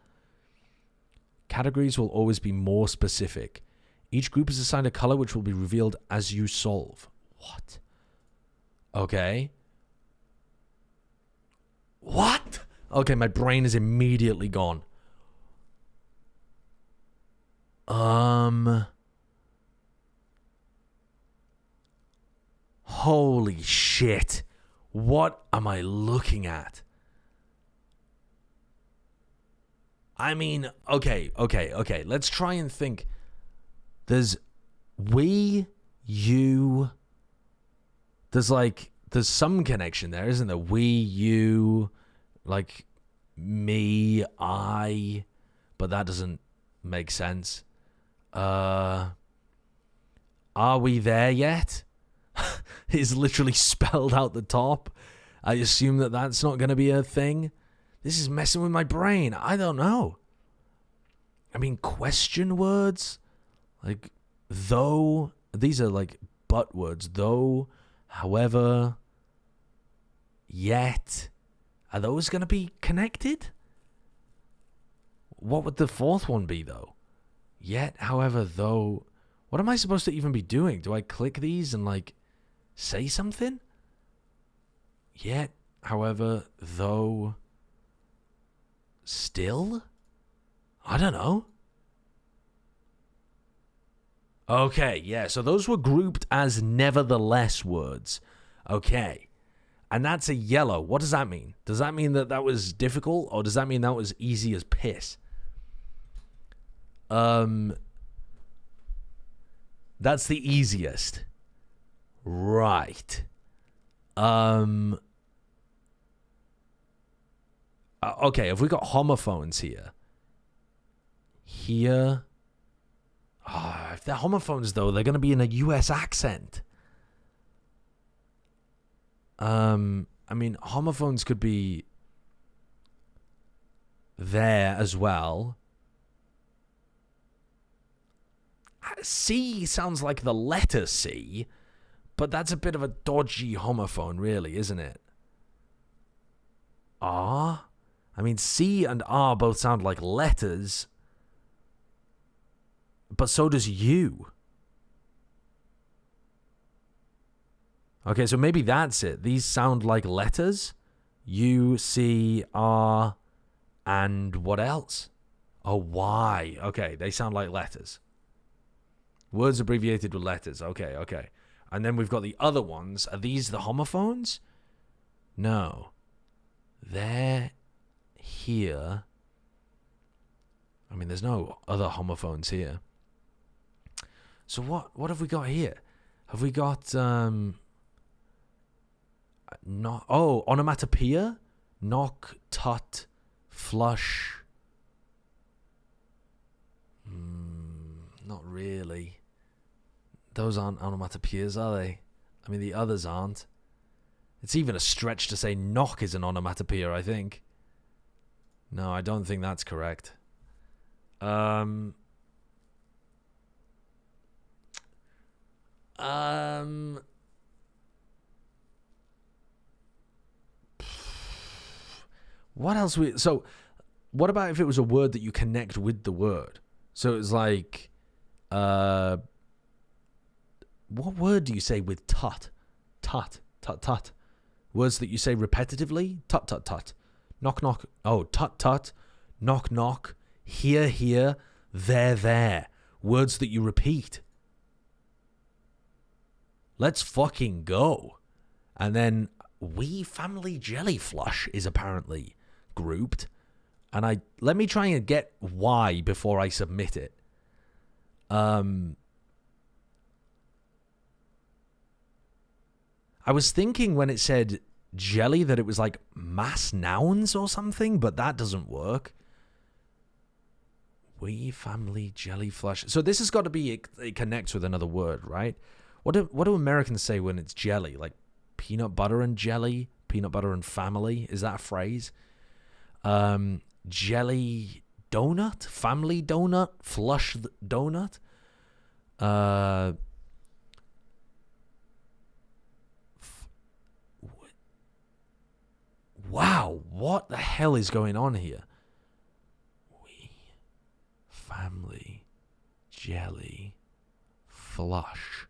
Categories will always be more specific. Each group is assigned a color which will be revealed as you solve. What? Okay. What? Okay, my brain is immediately gone. Holy shit. What am I looking at? I mean, okay. Let's try and think. There's we, you. There's some connection there, isn't there? We, you, like me, I. But that doesn't make sense. Are we there yet? It's literally spelled out the top. I assume that that's not going to be a thing. This is messing with my brain. I don't know. I mean, question words? Like, though. These are like but words. Though, however, yet. Are those going to be connected? What would the fourth one be, though? Yet, however, though. What am I supposed to even be doing? Do I click these and, like, say something? Yet, however, though, still? I don't know. Okay, yeah, so those were grouped as nevertheless words. Okay. And that's a yellow. What does that mean? Does that mean that that was difficult, or does that mean that was easy as piss? That's the easiest. Right. Okay, have we got homophones here? Here. If they're homophones, though, they're going to be in a US accent. I mean, homophones could be there as well. C sounds like the letter C, but that's a bit of a dodgy homophone, really, isn't it? R? I mean, C and R both sound like letters, but so does U. Okay, so maybe that's it. These sound like letters. U, C, R, and what else? Oh, Y. Okay, they sound like letters. Words abbreviated with letters. Okay. And then we've got the other ones. Are these the homophones? No. They're here. I mean, there's no other homophones here. So what have we got here? Have we got onomatopoeia? Knock, tut, flush. Not really. Those aren't onomatopoeias, are they? I mean, the others aren't. It's even a stretch to say knock is an onomatopoeia, I think. No, I don't think that's correct. What else so what about if it was a word that you connect with the word? So it's like what word do you say with tut? Tut. Words that you say repetitively? Tut, tut, tut. Knock, knock. Oh, tut, tut. Knock, knock. Here, here. There, there. Words that you repeat. Let's fucking go. And then We Family Jelly Flush is apparently grouped. And let me try and get why before I submit it. I was thinking when it said jelly that it was like mass nouns or something, but that doesn't work. We Family Jelly Flush. So this has got to be, it connects with another word, right? What do Americans say when it's jelly? Like peanut butter and jelly? Peanut butter and family? Is that a phrase? Jelly donut? Family donut? Flush donut? Wow, what the hell is going on here? We, family, jelly, flush.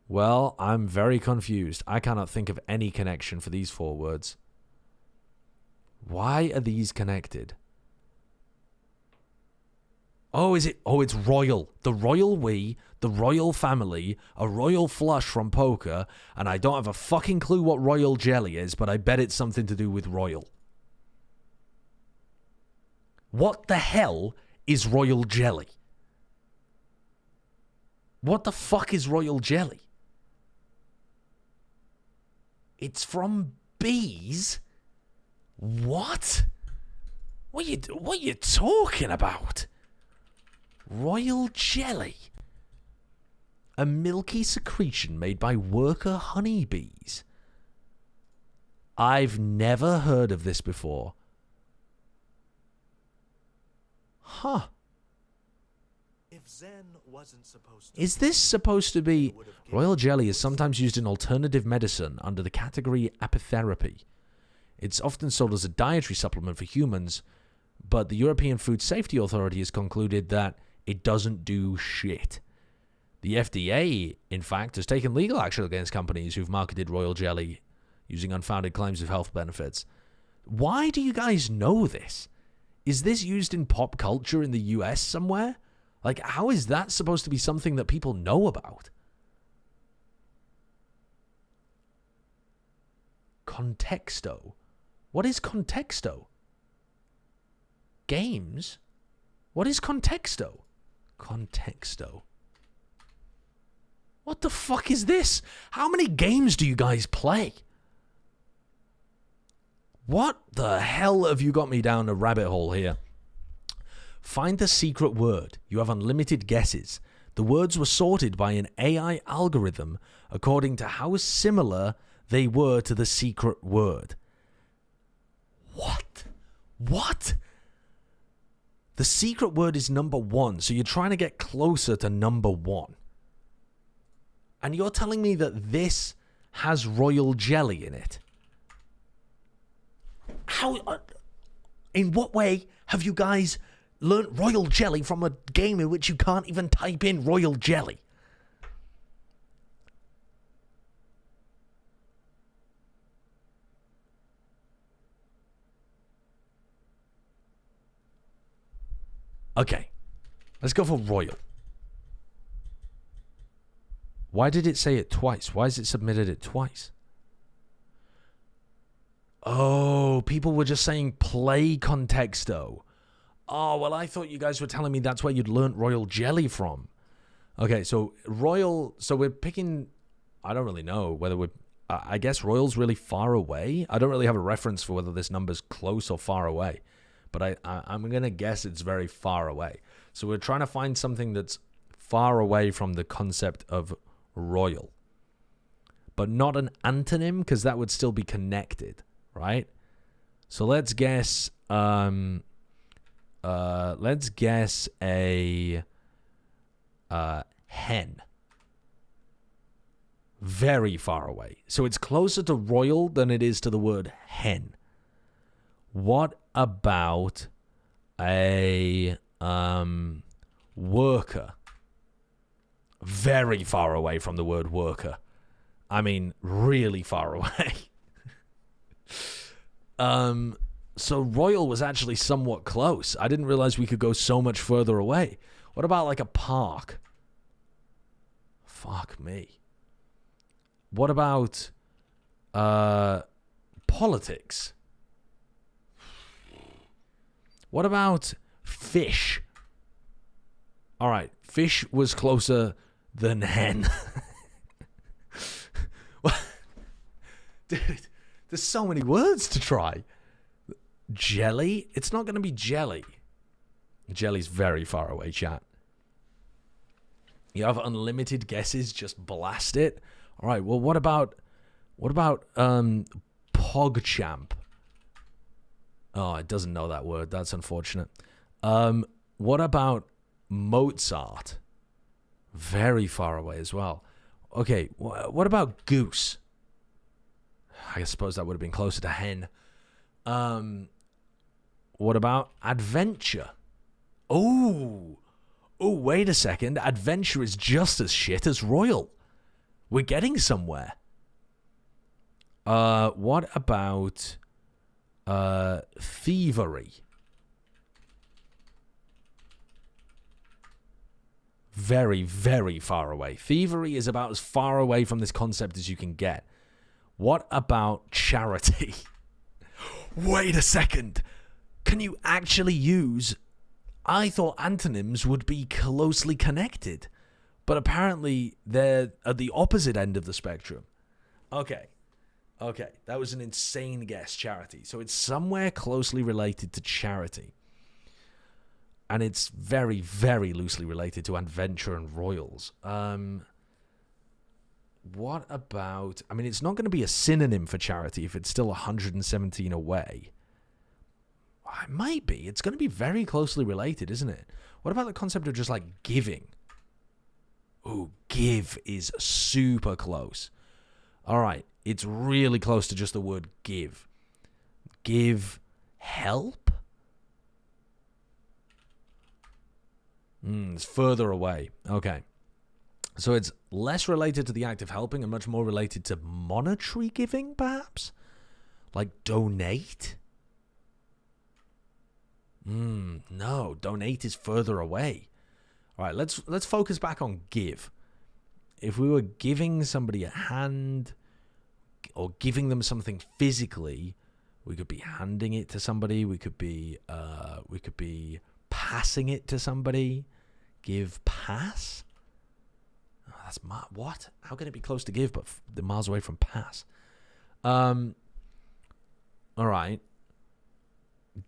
Well, I'm very confused. I cannot think of any connection for these 4 words. Why are these connected? Oh, is it? Oh, it's royal. The royal we, the royal family, a royal flush from poker, and I don't have a fucking clue what royal jelly is, but I bet it's something to do with royal. What the hell is royal jelly? What the fuck is royal jelly? It's from bees? What? What are you talking about? Royal jelly. A milky secretion made by worker honeybees. I've never heard of this before. Huh. If Zen wasn't supposed to Is this supposed to be... Royal jelly is sometimes used in alternative medicine under the category apitherapy. It's often sold as a dietary supplement for humans, but the European Food Safety Authority has concluded that it doesn't do shit. The FDA, in fact, has taken legal action against companies who've marketed royal jelly using unfounded claims of health benefits. Why do you guys know this? Is this used in pop culture in the US somewhere? Like, how is that supposed to be something that people know about? Contexto. What is Contexto? Games? What is Contexto? Contexto. What the fuck is this? How many games do you guys play? What the hell have you got me down a rabbit hole here? Find the secret word. You have unlimited guesses. The words were sorted by an AI algorithm according to how similar they were to the secret word. What? What? The secret word is number 1, so you're trying to get closer to number 1. And you're telling me that this has royal jelly in it? How? In what way have you guys learnt royal jelly from a game in which you can't even type in royal jelly? Okay, let's go for royal. Why did it say it twice? Why has it submitted it twice? Oh, people were just saying play Contexto. Oh, well, I thought you guys were telling me that's where you'd learnt royal jelly from. Okay, so royal, so we're picking, I don't really know whether we're, I guess royal's really far away. I don't really have a reference for whether this number's close or far away. But I'm going to guess it's very far away. So we're trying to find something that's far away from the concept of royal. But not an antonym, because that would still be connected, right? So let's guess a hen. Very far away. So it's closer to royal than it is to the word hen. What about a worker? Very far away from the word worker. I mean, really far away. So royal was actually somewhat close. I didn't realize we could go so much further away. What about like a park? Fuck me. What about politics? What about fish? All right, fish was closer than hen. Dude, there's so many words to try. Jelly? It's not going to be jelly. Jelly's very far away, chat. You have unlimited guesses, just blast it. All right, well, what about PogChamp? Oh, it doesn't know that word. That's unfortunate. What about Mozart? Very far away as well. Okay, what about goose? I suppose that would have been closer to hen. What about adventure? Oh, wait a second. Adventure is just as shit as royal. We're getting somewhere. What about thievery? Very, very far away. Thievery is about as far away from this concept as you can get. What about charity? Wait a second. Can you actually use... I thought antonyms would be closely connected, but apparently they're at the opposite end of the spectrum. Okay, that was an insane guess, charity. So it's somewhere closely related to charity. And it's very, very loosely related to adventure and royals. What about... I mean, it's not going to be a synonym for charity if it's still 117 away. It might be. It's going to be very closely related, isn't it? What about the concept of just, like, giving? Ooh, give is super close. All right. It's really close to just the word give. Give help? It's further away. Okay. So it's less related to the act of helping and much more related to monetary giving, perhaps? Like donate? No, donate is further away. All right, let's focus back on give. If we were giving somebody a hand or giving them something physically, we could be handing it to somebody. We could be passing it to somebody. Give pass. Oh, that's what? How can it be close to give but the miles away from pass? All right.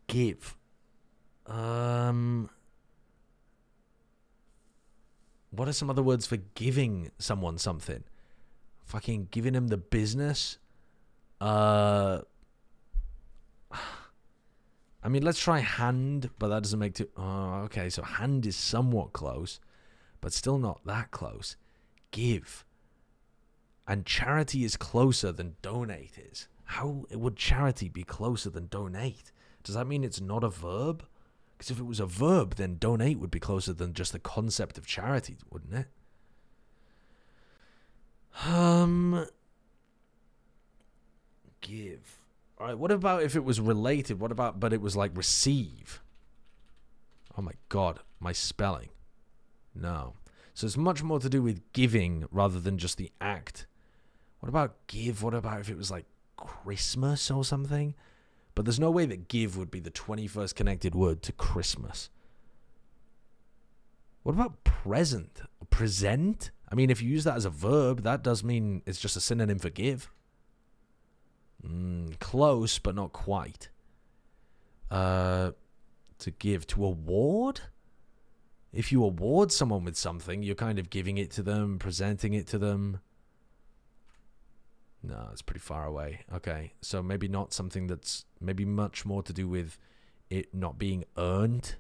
Give. What are some other words for giving someone something? Fucking giving them the business. I mean, let's try hand, but that doesn't make too... Oh, okay, so hand is somewhat close, but still not that close. Give. And charity is closer than donate is. How would charity be closer than donate? Does that mean it's not a verb? Because if it was a verb, then donate would be closer than just the concept of charity, wouldn't it? Give. All right, what about if it was related? What about, but it was like receive? Oh my God, my spelling. No. So it's much more to do with giving rather than just the act. What about give? What about if it was like Christmas or something? But there's no way that give would be the 21st connected word to Christmas. What about present? Present? I mean, if you use that as a verb, that does mean it's just a synonym for give. Close, but not quite. To give. To award? If you award someone with something, you're kind of giving it to them, presenting it to them. No, it's pretty far away. Okay, so maybe not something that's maybe much more to do with it not being earned.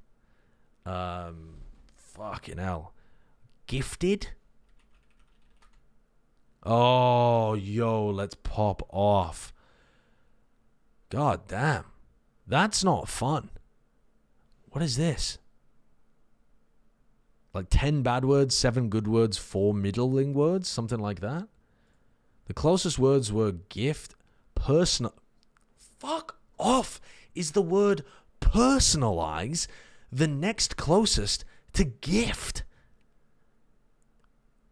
Fucking hell. Gifted? Oh, yo, let's pop off. God damn. That's not fun. What is this? Like 10 bad words, 7 good words, 4 middling words? Something like that? The closest words were gift, personal. Fuck off! Is the word personalize the next closest to gift?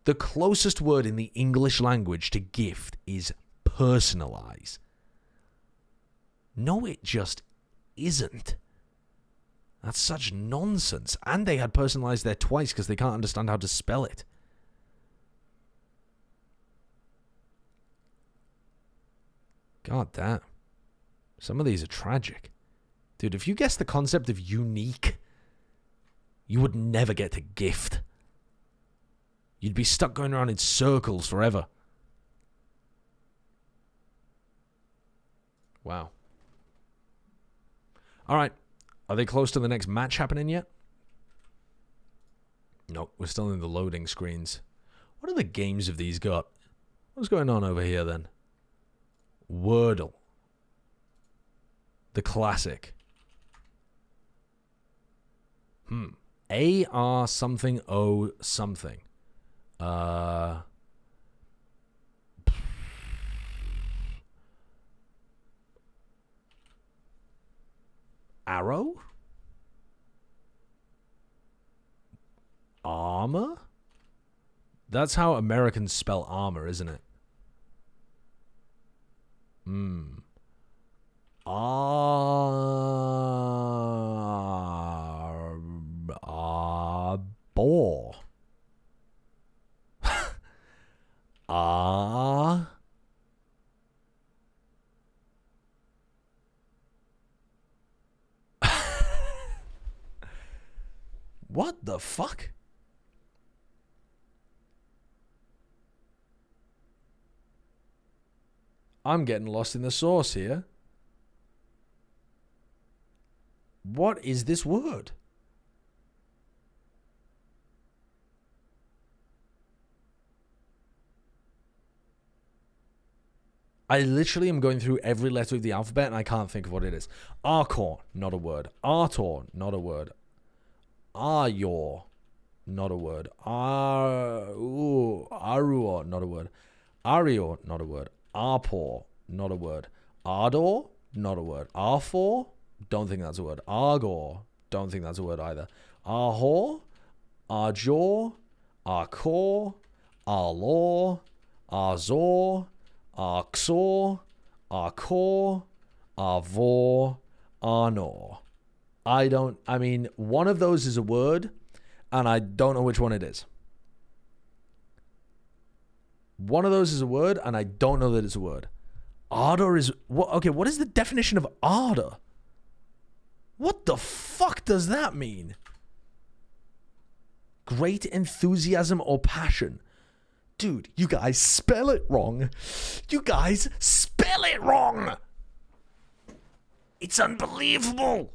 The closest word in the English language to gift is personalize. No, it just isn't. That's such nonsense. And they had personalized there twice because they can't understand how to spell it. God damn. Some of these are tragic. Dude, if you guessed the concept of unique, you would never get to gift. You'd be stuck going around in circles forever. Wow. All right. Are they close to the next match happening yet? Nope. We're still in the loading screens. What other games have these got? What's going on over here then? Wordle. The classic. AR something O something. Arrow? Armor? That's how Americans spell armor, isn't it? Bore. What the fuck? I'm getting lost in the sauce here. What is this word? I literally am going through every letter of the alphabet and I can't think of what it is. Arcor, not a word. Artor, not a word. Aryor, not a word. Aruor, not a word. Arior, not a word. Arpor, not a word. Ardor, not a word. Arfor, don't think that's a word. Argor, don't think that's a word either. Arhor, Arjor, Arcor, Arlor, Arzor, Arxor, Arcor, Arvor, Arnor. I mean, one of those is a word, and I don't know which one it is. One of those is a word, and I don't know that it's a word. Ardor is... what? Okay, what is the definition of ardor? What the fuck does that mean? Great enthusiasm or passion. Dude, you guys spell it wrong. You guys spell it wrong. It's unbelievable.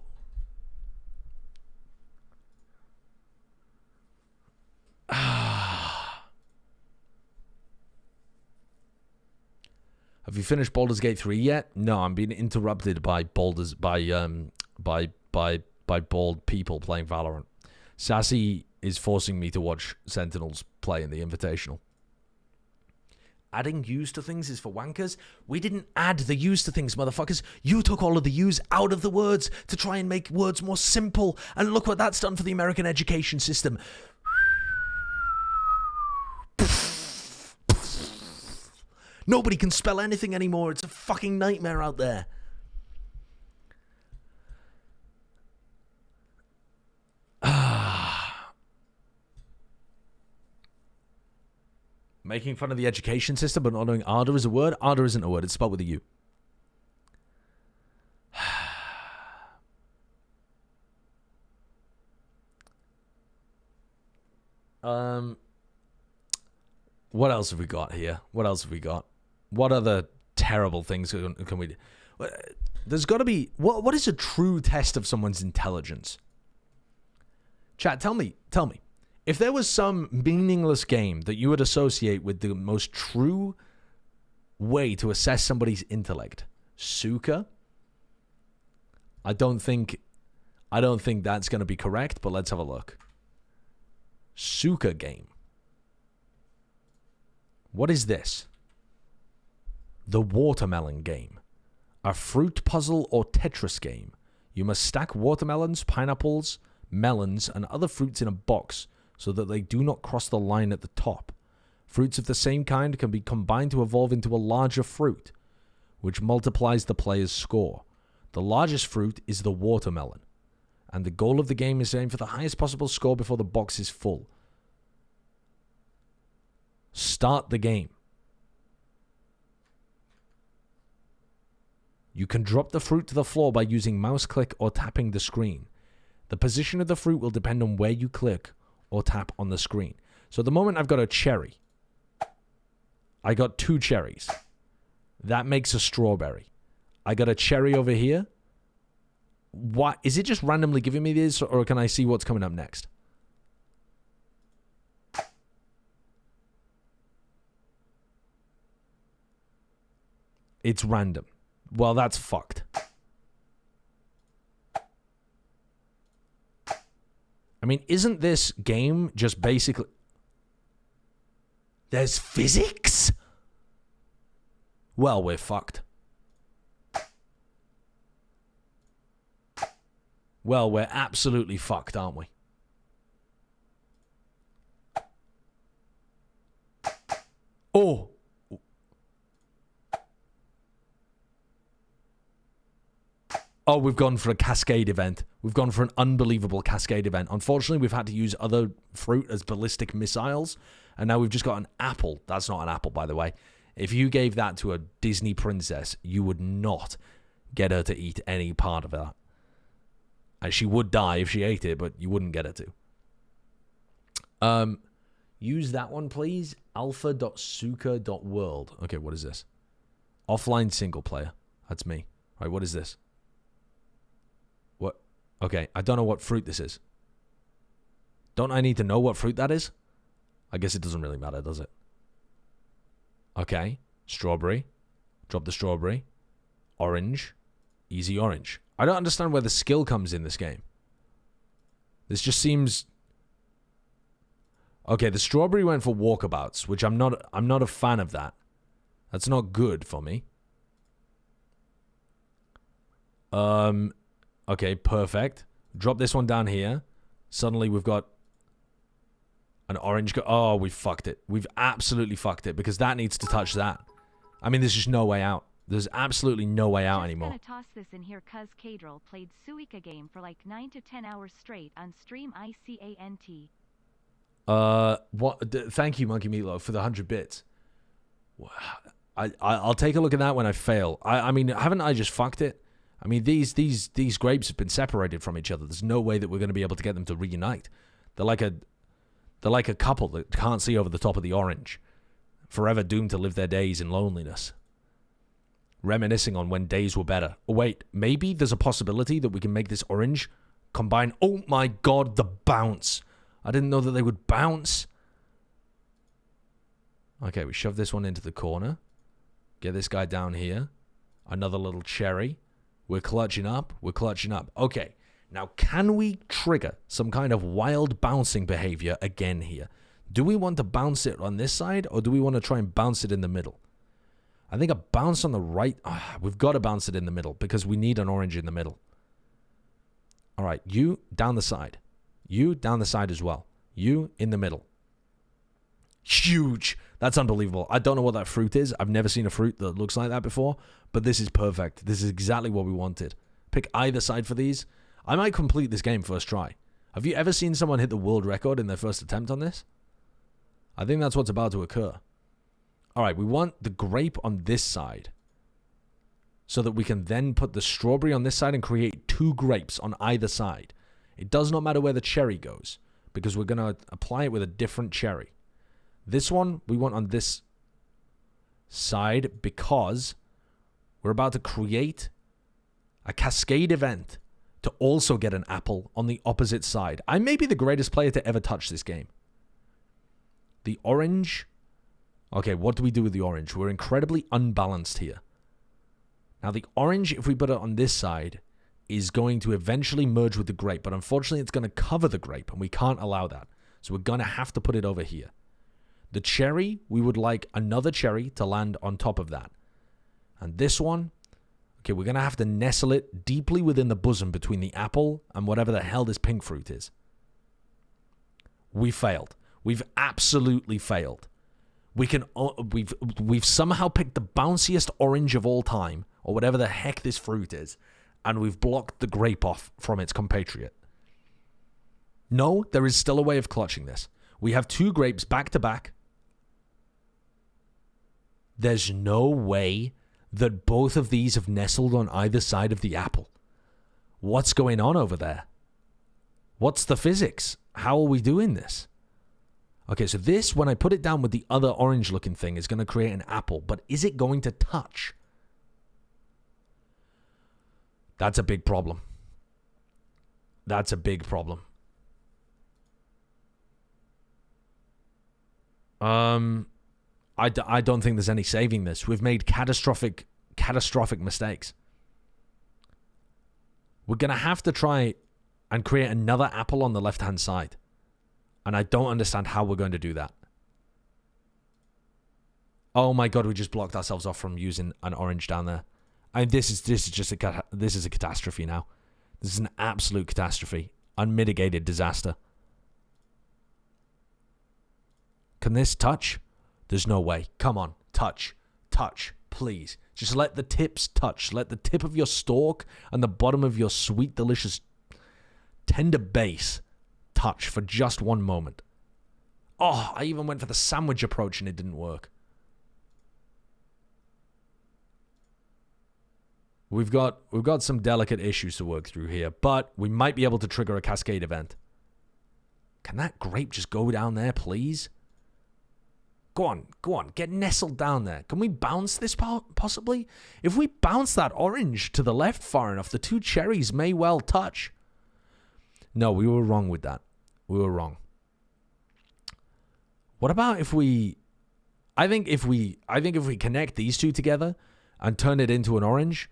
Have you finished Baldur's Gate 3 yet? No, I'm being interrupted by bald people playing Valorant. Sassy is forcing me to watch Sentinels play in the Invitational. Adding U's to things is for wankers. We didn't add the U's to things, motherfuckers. You took all of the U's out of the words to try and make words more simple. And look what that's done for the American education system. Nobody can spell anything anymore. It's a fucking nightmare out there. Making fun of the education system but not knowing ardor is a word? Ardor isn't a word. It's spelled with a U. What else have we got here? What else have we got? What other terrible things can we do? There's got to be... What is a true test of someone's intelligence? Chat, tell me. If there was some meaningless game that you would associate with the most true way to assess somebody's intellect, Suka? I don't think that's going to be correct, but let's have a look. Suka game. What is this? The watermelon game. A fruit puzzle or Tetris game. You must stack watermelons, pineapples, melons, and other fruits in a box so that they do not cross the line at the top. Fruits of the same kind can be combined to evolve into a larger fruit, which multiplies the player's score. The largest fruit is the watermelon, and the goal of the game is to aim for the highest possible score before the box is full. Start the game. You can drop the fruit to the floor by using mouse click or tapping the screen. The position of the fruit will depend on where you click or tap on the screen. So at the moment I've got a cherry. I got 2 cherries. That makes a strawberry. I got a cherry over here. What is it just randomly giving me this, or can I see what's coming up next? It's random. Well, that's fucked. I mean, isn't this game just basically... There's physics? Well, we're fucked. Well, we're absolutely fucked, aren't we? Oh! Oh, we've gone for a cascade event. We've gone for an unbelievable cascade event. Unfortunately, we've had to use other fruit as ballistic missiles. And now we've just got an apple. That's not an apple, by the way. If you gave that to a Disney princess, you would not get her to eat any part of that. And she would die if she ate it, but you wouldn't get her to. Use that one, please. Alpha.suka.world. Okay, what is this? Offline single player. That's me. All right, what is this? What? Okay, I don't know what fruit this is. Don't I need to know what fruit that is? I guess it doesn't really matter, does it? Okay, strawberry. Drop the strawberry. Orange. Easy orange. I don't understand where the skill comes in this game. This just seems... Okay, the strawberry went for walkabouts, which I'm not a fan of that. That's not good for me. Okay, perfect. Drop this one down here. Suddenly we've got an orange... Oh, we fucked it. We've absolutely fucked it because that needs to touch that. I mean, there's just no way out. There's absolutely no way out anymore. I'm gonna toss this in here cuz Kadril played Suika game for like 9 to 10 hours straight on stream ICANT. Thank you, Monkey Meatloaf, for the 100 bits. I'll take a look at that when I fail. I mean, haven't I just fucked it? I mean, these grapes have been separated from each other. There's no way that we're going to be able to get them to reunite. They're like a couple that can't see over the top of the orange, forever doomed to live their days in loneliness, reminiscing on when days were better. Oh, wait, maybe there's a possibility that we can make this orange combine. Oh my god, the bounce. I didn't know that they would bounce. Okay, we shove this one into the corner. Get this guy down here. Another little cherry. We're clutching up. We're clutching up. Okay, now can we trigger some kind of wild bouncing behavior again here? Do we want to bounce it on this side, or do we want to try and bounce it in the middle? I think a bounce on the right... we've got to bounce it in the middle because we need an orange in the middle. All right, you down the side. You down the side as well. You in the middle. Huge. That's unbelievable. I don't know what that fruit is. I've never seen a fruit that looks like that before, but this is perfect. This is exactly what we wanted. Pick either side for these. I might complete this game first try. Have you ever seen someone hit the world record in their first attempt on this? I think that's what's about to occur. All right, we want the grape on this side so that we can then put the strawberry on this side and create 2 grapes on either side. It does not matter where the cherry goes because we're going to apply it with a different cherry. This one we want on this side because we're about to create a cascade event to also get an apple on the opposite side. I may be the greatest player to ever touch this game. The orange... Okay, what do we do with the orange? We're incredibly unbalanced here. Now, the orange, if we put it on this side, is going to eventually merge with the grape. But unfortunately, it's going to cover the grape, and we can't allow that. So we're going to have to put it over here. The cherry, we would like another cherry to land on top of that. And this one, okay, we're going to have to nestle it deeply within the bosom between the apple and whatever the hell this pink fruit is. We failed. We've absolutely failed. We've somehow picked the bounciest orange of all time, or whatever the heck this fruit is, and we've blocked the grape off from its compatriot. No, there is still a way of clutching this. We have 2 grapes back to back. There's no way that both of these have nestled on either side of the apple. What's going on over there? What's the physics? How are we doing this? Okay, so this, when I put it down with the other orange-looking thing, is going to create an apple. But is it going to touch? That's a big problem. That's a big problem. I don't think there's any saving this. We've made catastrophic catastrophic mistakes. We're going to have to try and create another apple on the left-hand side. And I don't understand how we're going to do that. Oh my god, we just blocked ourselves off from using an orange down there. And this is just a catastrophe now. This is an absolute catastrophe. Unmitigated disaster. Can this touch? There's no way. Come on, touch. Touch, please. Just let the tips touch. Let the tip of your stalk and the bottom of your sweet, delicious, tender base touch for just one moment. Oh, I even went for the sandwich approach and it didn't work. We've got some delicate issues to work through here, but we might be able to trigger a cascade event. Can that grape just go down there, please? Go on, get nestled down there. Can we bounce this possibly? If we bounce that orange to the left far enough, the two cherries may well touch. No, we were wrong with that. We were wrong. What about if we... I think if we connect these two together and turn it into an orange,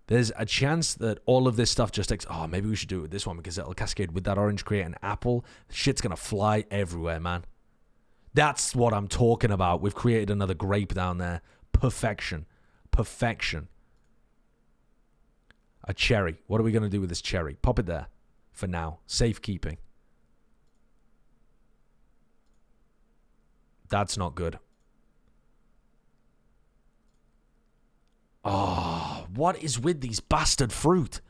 there's a chance that all of this stuff just takes... Oh, maybe we should do it with this one because it'll cascade with that orange, create an apple. Shit's going to fly everywhere, man. That's what I'm talking about. We've created another grape down there. Perfection. Perfection. A cherry. What are we going to do with this cherry? Pop it there for now. Safekeeping. That's not good. Oh, what is with these bastard fruit?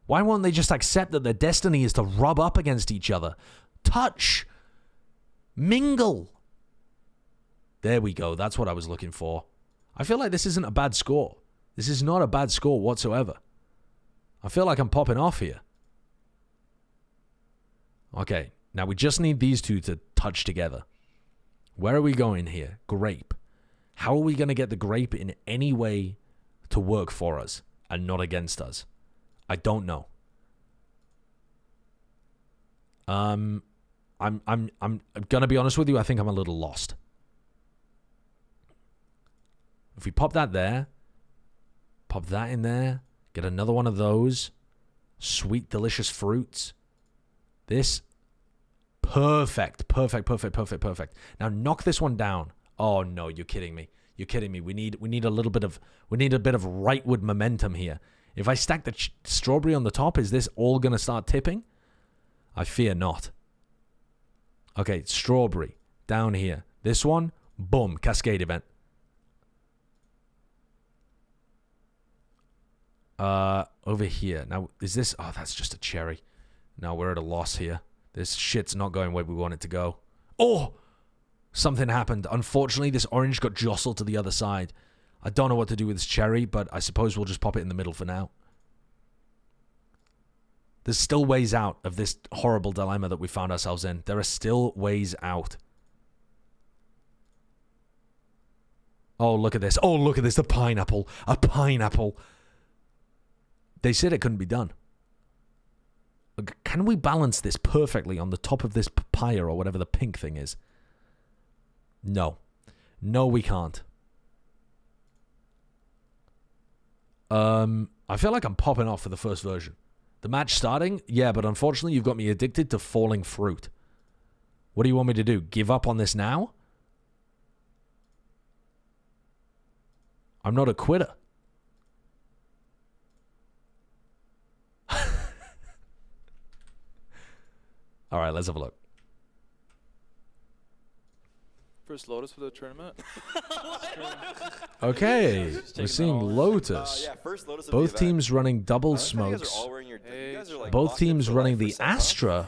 Why won't they just accept that their destiny is to rub up against each other? Touch. Mingle. There we go. That's what I was looking for. I feel like this isn't a bad score. This is not a bad score whatsoever. I feel like I'm popping off here. Okay. Now we just need these two to touch together. Where are we going here? Grape. How are we going to get the grape in any way to work for us and not against us? I don't know. I'm gonna be honest with you. I think I'm a little lost. If we pop that there, pop that in there, get another one of those sweet, delicious fruits. This perfect. Now knock this one down. Oh no, you're kidding me. You're kidding me. We need a little bit of rightward momentum here. If I stack the strawberry on the top, is this all gonna start tipping? I fear not. Okay, strawberry down here. This one, boom, cascade event. Over here. Now, is this... Oh, that's just a cherry. Now we're at a loss here. This shit's not going where we want it to go. Oh! Something happened. Unfortunately, this orange got jostled to the other side. I don't know what to do with this cherry, but I suppose we'll just pop it in the middle for now. There's still ways out of this horrible dilemma that we found ourselves in. There are still ways out. Oh, look at this. Oh, look at this. The pineapple. A pineapple. They said it couldn't be done. Can we balance this perfectly on the top of this papaya or whatever the pink thing is? No. No, we can't. I feel like I'm popping off for the first version. The match starting? Yeah, but unfortunately you've got me addicted to falling fruit. What do you want me to do? Give up on this now? I'm not a quitter. All right, let's have a look. First Lotus for the tournament. Okay, we're seeing Lotus. Yeah, first Lotus Both teams running double smokes. Both teams running the Astra.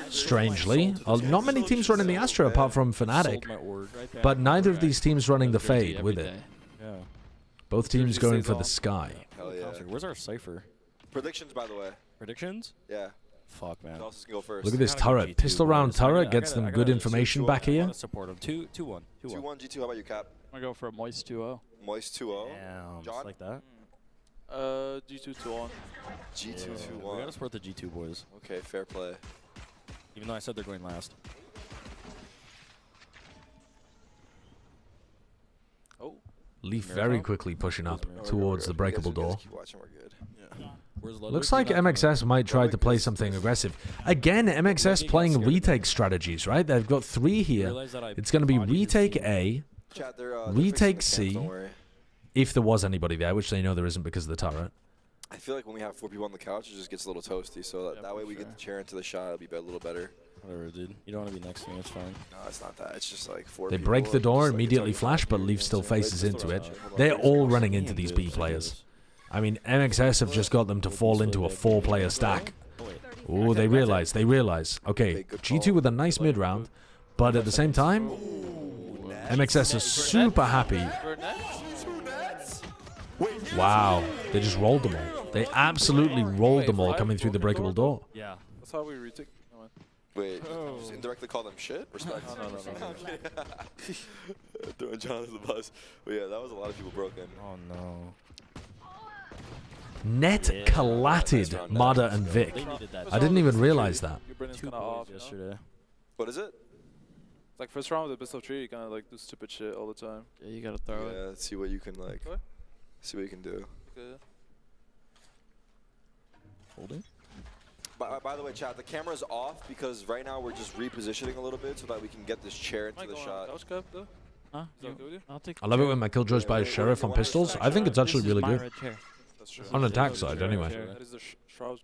Strangely, not many teams running the Astra apart from Fnatic, but neither of these teams running the Fade with it. Both teams going for the Sky. Hell yeah. Where's our Cypher? Predictions, by the way. Predictions? Yeah. Fuck, man. Go first. Look at this turret. Pistol round turret gets them good information back here. I want to support him. 2-1. 2-1. 2-1 G2. How about you, Cap? I'm gonna go for a moist 2-0. Moist 2-0. Damn, John? just like that. G2 2-1. G2 2-1. We gotta support the G2 boys. Okay, fair play. Even though I said they're going last. Oh. Leaf very quickly pushing up towards the breakable door. Keep watching, we're good. Yeah. Looks like MXS might try to play something aggressive. Again, MXS playing retake strategies, right? They've got 3 here. It's going to be retake A, retake C, if there was anybody there, which they know there isn't because of the turret. I feel like when we have 4 people on the couch, it just gets a little toasty. So that way we get the chair into the shot, it'll be a little better. Whatever, dude. You don't want to be next to me, it's fine. No, it's not that. It's just like 4 They people. break the door, Just, like, immediately flash, but Leaf still faces into it. They're all running into these B players. I mean, MXS have just got them to fall into a 4-player stack. Oh, they realize. Okay, G2 with a nice mid-round, but at the same time, MXS is super happy. Wow, they just rolled them all. They absolutely rolled them all coming through the breakable door. Yeah. That's how we retake. Wait, just indirectly call them shit? Respect. No. Throwing John under the bus. But yeah, that was a lot of people broken. Oh no. Net collatted Mada and Vic. I didn't even realize that. Yesterday. What is it? Like first round with the best of 3, you kind of like do stupid shit all the time. Yeah, you gotta throw it. Yeah, see what you can like. See what you can do. Okay. Holding. By the way, chat, the camera's off because right now we're just repositioning a little bit so that we can get this chair into the shot. Huh? I'll take I love it when my killjoys buy Sheriff on pistols. I think it's actually really good. On attack side, anyway.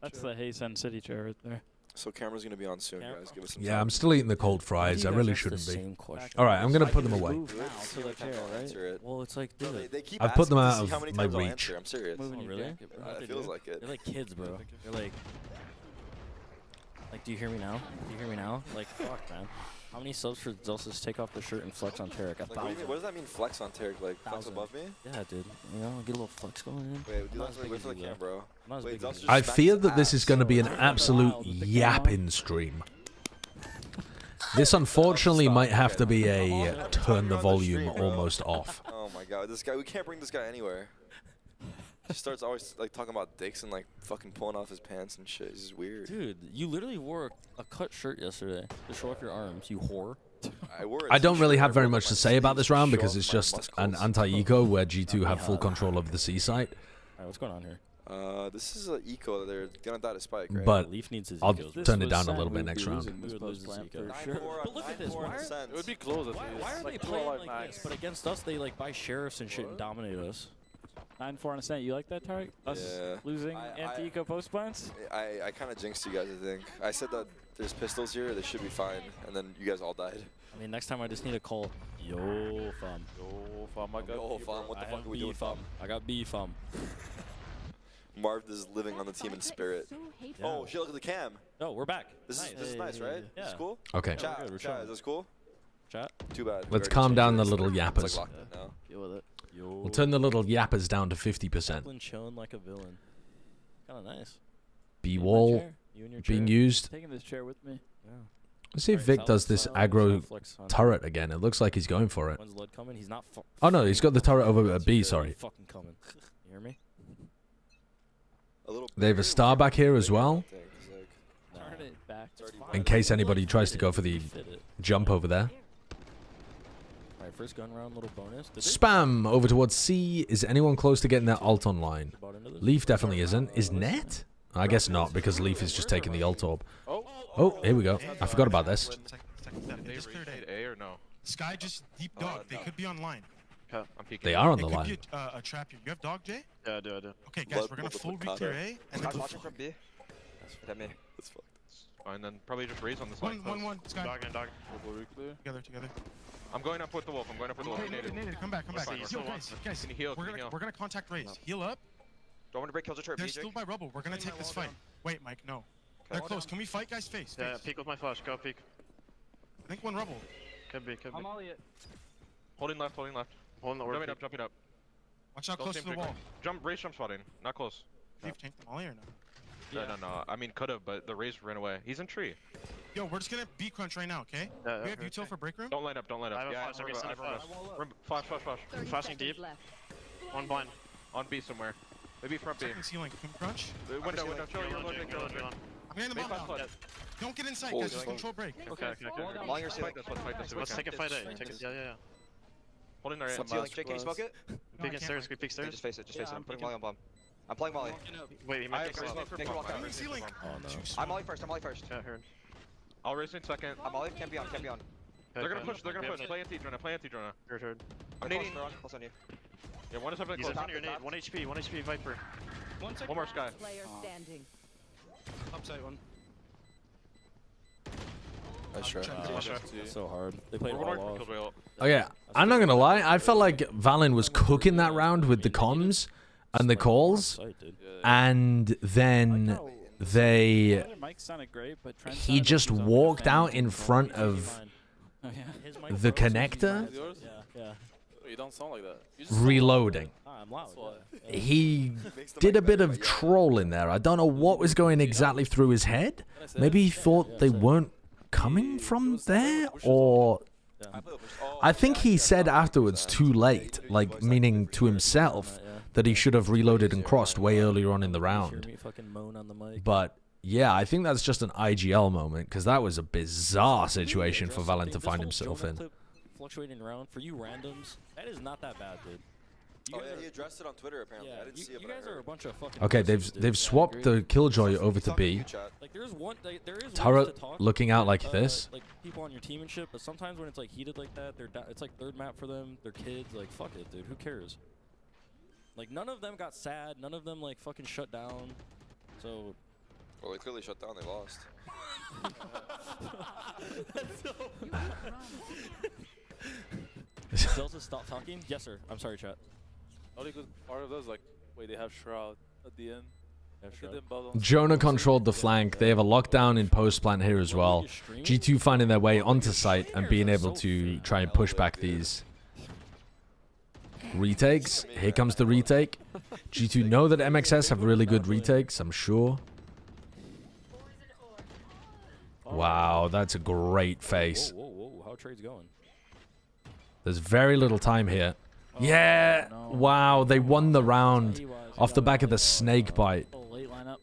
That's the Haysen City chair right there. So camera's gonna be on soon, guys. Give us some Yeah, time. I'm still eating the cold fries. I really shouldn't be. Alright, I'm gonna put them away. Well, it's like, dude, They keep I've put them asking out to see how of many my times I'll reach. answer. I'm serious. Oh, really? It feels like it. They're like kids, bro. They're like, do you hear me now? Do you hear me now? Like, fuck, man. How many subs for Zelsis take off the shirt and flex on Tarek? Like, what does that mean, flex on Tarek? Like, flex above me? Yeah, dude. You know, get a little flex going in. Wait, do that wait for the cam, bro. Wait, I fear that this is going to be an absolute yapping stream. This unfortunately might have to be a turn the volume almost off. Oh my god, this guy, we can't bring this guy anywhere. He starts always like talking about dicks and like fucking pulling off his pants and shit. He's just weird. Dude, you literally wore a cut shirt yesterday to show off your arms, you whore. I don't really have very much to say about this round because it's just an anti-eco where G2 have full control of the C site. Alright, what's going on here? This is an eco. They're gonna die to spike, right? But Leaf needs his I'll ecos, turn it down a little bit next round. We would lose his eco. Sure. But look at this. It would be close at least. Why are they playing like this? But against us, they like buy sheriffs and shit and dominate us. 9-4 on a cent. You like that, Tarek? Us losing anti-eco post plants? I kind of jinxed you guys, I think. I said that there's pistols here. They should be fine. And then you guys all died. I mean, next time I just need to call, yo, fam. Yo, fam. I got yo, fam. What the fuck are we doing, fam? I got B, fam. Marv is living on the team in spirit. Yeah. Oh, shit, look at the cam. No, we're back. This is nice, right? Yeah. This is cool? Okay. Chat, is this cool? Chat? Too bad. Let's calm down the little yappers. It's like locked in now. Deal with it. Yo. We'll turn the little yappers down to 50%. Chilling like a villain. Kind of nice. B-wall being used. Taking this chair with me. Yeah. Let's see if Vic does this aggro turret again. It looks like he's going for it. When's Lud coming? He's not. Oh no, he's got the turret over at B. Sorry. Fucking coming. You hear me? They have a star back here as well. Turn it back. In case anybody tries to go for the jump over there. Alright, first gun round, little bonus. Spam over towards C. Is anyone close to getting their ult online? Leaf definitely isn't. Is Net? I guess not, because Leaf is just taking the ult orb. Oh, here we go. I forgot about this. They just cleared A or no? Sky just deep dog. They could be online. I'm peeking. They are on the It could line. be a trap here. You have dog, Jay? Yeah, I do. Okay, guys, we're gonna full re-clear A and then go from B. That's me. That's fucked. And then probably just raise on this one. Sky. Dog and dog. Together. I'm going up with the wolf. Naded. Come back. Yo, guys. We're gonna contact raise. Heal up. Don't want to break kills or turret. They're still by rubble. We're gonna take this fight. Wait, Mike, no. They're close. Can we fight, guys? Face. Yeah, peek with my flash. Go peek. I think one rubble. Could be. I'm Elliot. Holding left. Jumping up. Watch out close to the wall. Raise jump spotting. Not close. Leave tank them all or no? No. I mean, could have, but the raise ran away. He's in tree. Yo, we're just gonna B crunch right now, okay? We have util for break room? Don't light up. I have a Flash. I'm flashing deep. One blind. On B somewhere. Maybe front B. Second ceiling. Crunch. Window. Chill. You're loading. I'm getting the bomb down. Don't get inside, guys. Just control break. Okay. Let's take a fight. Yeah. Holding our Ceiling. JK, you smoke it? Peeking stairs, peek stairs. Just face it, just face it. I'm putting Molly on bomb. I'm playing Molly. Wait, he might Make walk out. Ceiling. Oh no. I'm Molly first, I'm Molly first. Yeah, heard. I'll race in second. I'm Molly, can't be on, can't be on. They're gonna push, Play anti-drone, play anti-drone. Heard. I'm nading. Close on you. Yeah, one is up and close. He's your nade. 1 HP, Viper. One more Sky. Player standing. Upside one. Nice try. So hard. They played all off. Okay, I'm not gonna lie. I felt like Valen was cooking that round with the comms and the calls, and then he just walked out in front of the connector, You don't sound like that. reloading. He did a bit of trolling there. I don't know what was going exactly through his head. Maybe he thought they weren't coming from there, or I think he said afterwards too late, like meaning to himself that he should have reloaded and crossed way earlier on in the round. But yeah, I think that's just an IGL moment, because that was a bizarre situation for Valen to find himself in. Fluctuating around for you randoms, that is not that bad, dude. Oh yeah, he addressed it on Twitter apparently. I didn't see it. You guys are a bunch of fucking. Okay, they've swapped the Killjoy over to B. Like there is Turret ways to talk, looking out like this. Like people on your team and shit, but sometimes when it's like heated like that, it's like third map for them. They're kids. Like fuck it, dude. Who cares? Like none of them got sad. None of them like fucking shut down. So. Well, they clearly shut down. They lost. Delta, stop talking. Yes, sir. I'm sorry, chat. Only good part of those like, wait, they have Shroud at the end. Jonah controlled the flank. They have a lockdown in post plant here as well. G2 finding their way onto site and being able to try and push back these retakes. Here comes the retake. G2 know that MXS have really good retakes, I'm sure. Wow, that's a great face. Whoa, how trade's going? There's very little time here. Yeah! Wow, they won the round off the back of the snake bite. Late lineup.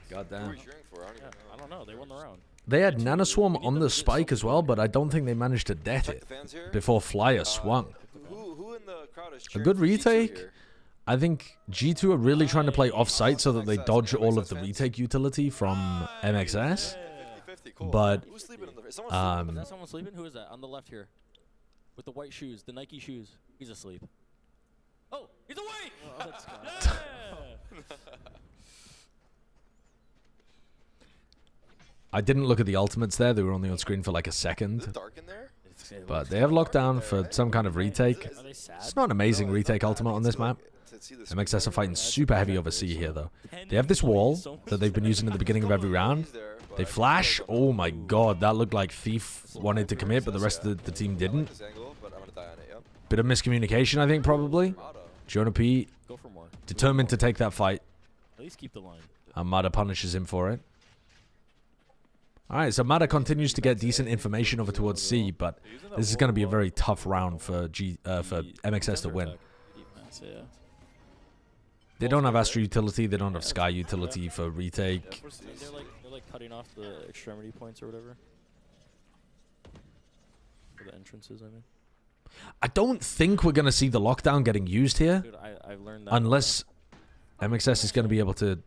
God damn. I don't know. They won the round. They had Nanoswarm on the spike as well, but I don't think they managed to death it before Flyer swung. A good retake. I think G2 are really trying to play off-site so that they dodge all of the retake utility from MXS. But is that someone sleeping? Who is that? On the left here. With the white shoes, the Nike shoes. He's asleep. Oh, he's awake! Oh, yeah! I didn't look at the ultimates there. They were only on screen for like a second. But they have lockdown for some kind of retake. It's not an amazing retake ultimate on this map. MXS are fighting super heavy over C here, though. They have this wall that they've been using at the beginning of every round. They flash. Oh my god, that looked like Thief wanted to commit, but the rest of the team didn't. Bit of miscommunication, I think, probably. Jonah P determined to take that fight. At least keep the line. And Mada punishes him for it. Alright, so Mada continues to get decent information over towards C, but this is going to be a very tough round for MXS to win. They don't have Astra utility, they don't have Sky utility for retake. They're like cutting off the extremity points or whatever. For the entrances, I mean. I don't think we're going to see the lockdown getting used here. Dude, I've learned that. Unless MXS is going to be able to...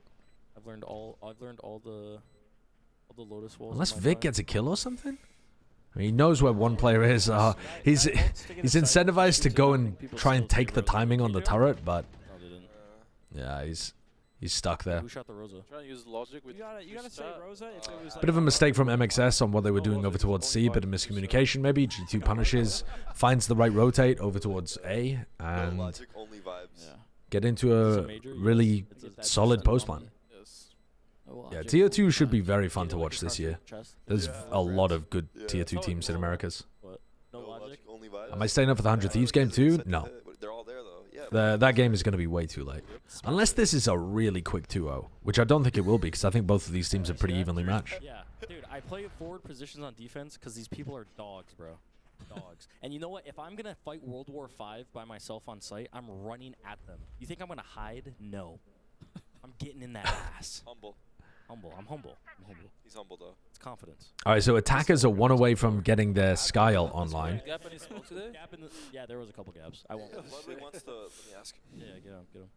I've learned all the Lotus walls. Unless Vic gets a kill or something? I mean, he knows where one player is. He's incentivized to go and try and take the timing on the turret, but... Yeah, he's stuck there. Who shot the Rosa? Trying to use logic with you gotta say Rosa. If it was bit of a mistake from MXS on what they were doing over towards C, bit of miscommunication maybe. G2 punishes, finds the right rotate over towards A, and get into a really solid post plan. Yeah, Tier 2 should be very fun to watch this year. There's a lot of good Tier 2 teams in Americas. Am I staying up for the 100 Thieves game too? No. That game is going to be way too late. Unless this is a really quick 2-0, which I don't think it will be, because I think both of these teams are pretty evenly matched. Yeah, dude, I play forward positions on defense because these people are dogs, bro. Dogs. And you know what? If I'm going to fight World War V by myself on site, I'm running at them. You think I'm going to hide? No. I'm getting in that ass. Humble. Humble. I'm humble. He's humble though. It's confidence. All right, so attackers are one away from getting their Skyle online. Gap any smoke today? Yeah, there was a couple gaps. I won't. Ludwig wants to. Let me ask. Yeah, get him.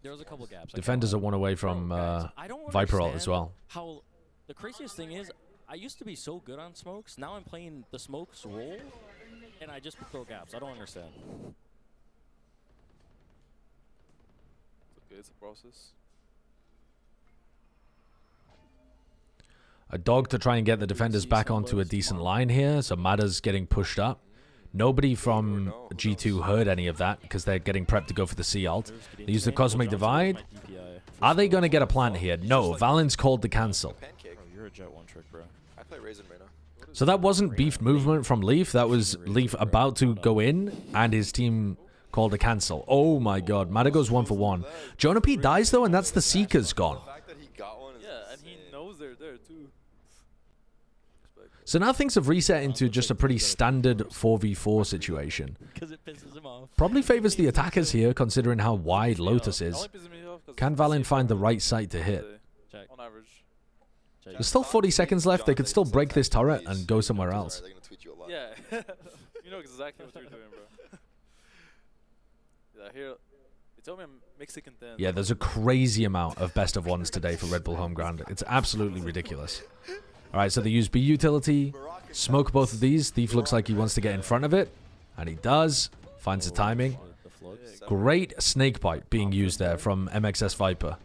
There was a couple gaps. Defenders are one away from Viper ult as well. How the craziest thing is, I used to be so good on smokes. Now I'm playing the smokes role, and I just throw gaps. I don't understand. It's okay. It's a process. A dog to try and get the defenders back onto a decent line here. So Mada's getting pushed up. Nobody from G2 heard any of that because they're getting prepped to go for the C ult. They use the Cosmic Divide. Are they going to get a plant here? No. Valen's called to cancel. You're a jet one trick, bro. I play Raisin right now. So that wasn't beef movement from Leaf. That was Leaf about to go in and his team called to cancel. Oh my god. Mada goes 1 for 1. Jonah P dies though, and that's the Seeker's gone. Yeah, and he knows they're there too. So now things have reset into just a pretty standard 4v4 situation. Because it pisses him off. Probably favors the attackers here, considering how wide Lotus is. Can Valen find the right site to hit? Check. On average. There's still 40 seconds left. They could still break this turret and go somewhere else. Yeah. You know exactly what you're doing, bro. Yeah, here. You told me I'm Mexican then. Yeah, there's a crazy amount of best of ones today for Red Bull Homeground. It's absolutely ridiculous. All right, so they use B utility, smoke both of these. Thief looks like he wants to get in front of it, and he does. Finds the timing. Great snake bite being used there from MXS Viper.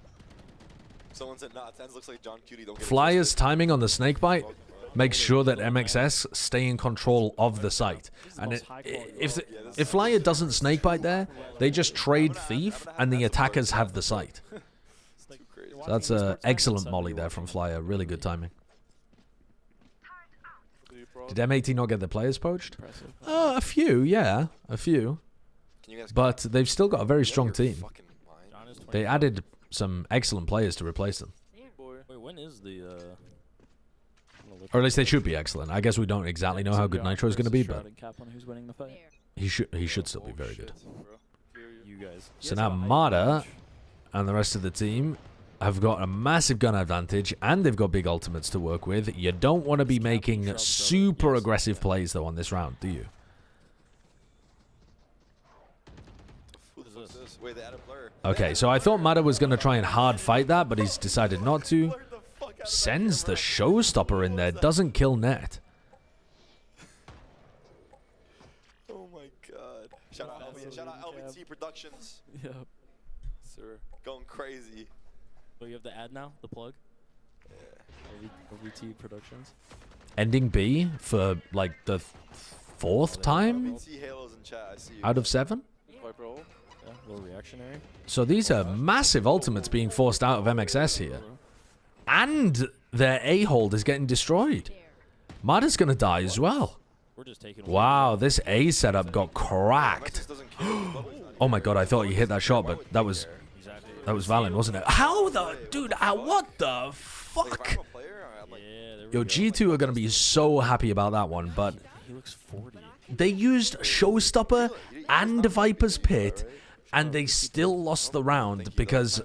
Someone said, nah, Tens looks like John Cutie. Don't get Flyer's timing on the snake bite makes sure that MXS stay in control of the site. And if Flyer doesn't snake bite there, they just trade Thief, and the attackers have the site. So that's an excellent molly there from Flyer. Really good timing. Did M80 not get the players poached? A few, yeah. A few. But they've still got a very strong team. They added some excellent players to replace them. Wait, when is the... Or at least they should be excellent. I guess we don't exactly know how good Nitro is going to be, but he should still be very good. So now Mada and the rest of the team have got a massive gun advantage, and they've got big ultimates to work with. You don't want to be making super aggressive plays, though, on this round, do you? Okay, so I thought Mada was going to try and hard fight that, but he's decided not to. Sends the showstopper in there, doesn't kill Net. Oh my god. Shout out LVT Productions. Yep. Sir. Going crazy. Oh, you have the ad now? The plug? Yeah. LVT Productions. Ending B for, like, the 4th time? Out of 7? Yeah, a little reactionary. So these are massive ultimates being forced out of MXS here. And their A-hold is getting destroyed. Mada's going to die as well. Wow, this A setup got cracked. Oh my god, I thought he hit that shot, but that was Valen, wasn't it? How the... Dude, what the fuck? Yo, G2 are going to be so happy about that one, but... They used Showstopper and Viper's Pit, and they still lost the round because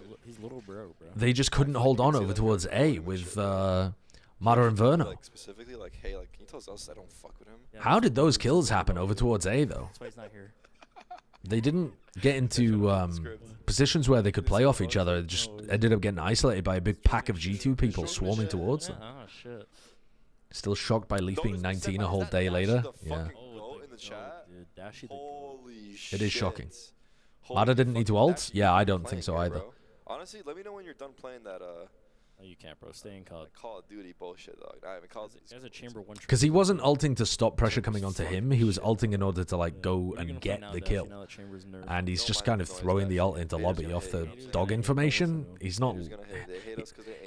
they just couldn't hold on over towards A with Mada and Verno. Specifically, like, hey, like, can you tell us I don't fuck with him? How did those kills happen over towards A, though? That's why he's not here. They didn't get into positions where they could play off each other. They just ended up getting isolated by a big pack of G2 people swarming towards them. Oh, shit. Still shocked by Leaf being 19 a whole day later. Yeah. It is shocking. Mada didn't need to ult? Yeah, I don't think so either. Honestly, let me know when you're done playing that No, you can't, bro. Stay in COD. Call of Duty bullshit, dog. I haven't called it. There's a chamber one. Because he wasn't ulting to stop pressure coming onto him. He was ulting in order to, like, go and get the kill. And he's just kind of throwing the ult into lobby off the dog information. He's not...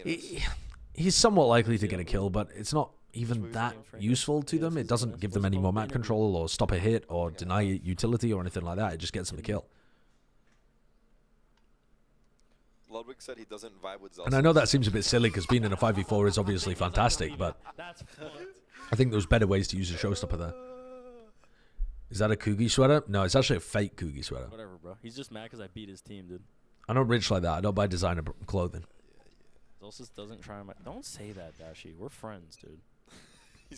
He's somewhat likely to get a kill, but it's not even that useful to them. It doesn't give them any more map control or stop a hit or deny utility or anything like that. It just gets them a kill. Ludwig said he doesn't vibe with Zelda. And I know that seems a bit silly because being in a 5v4 is obviously fantastic, but I think there's better ways to use a showstopper there. Is that a Kugi sweater? No, it's actually a fake Kugi sweater. Whatever, bro. He's just mad because I beat his team, dude. I'm not rich like that. I don't buy designer clothing. It's Solstice doesn't try my. Don't say that, Dashi. We're friends, dude.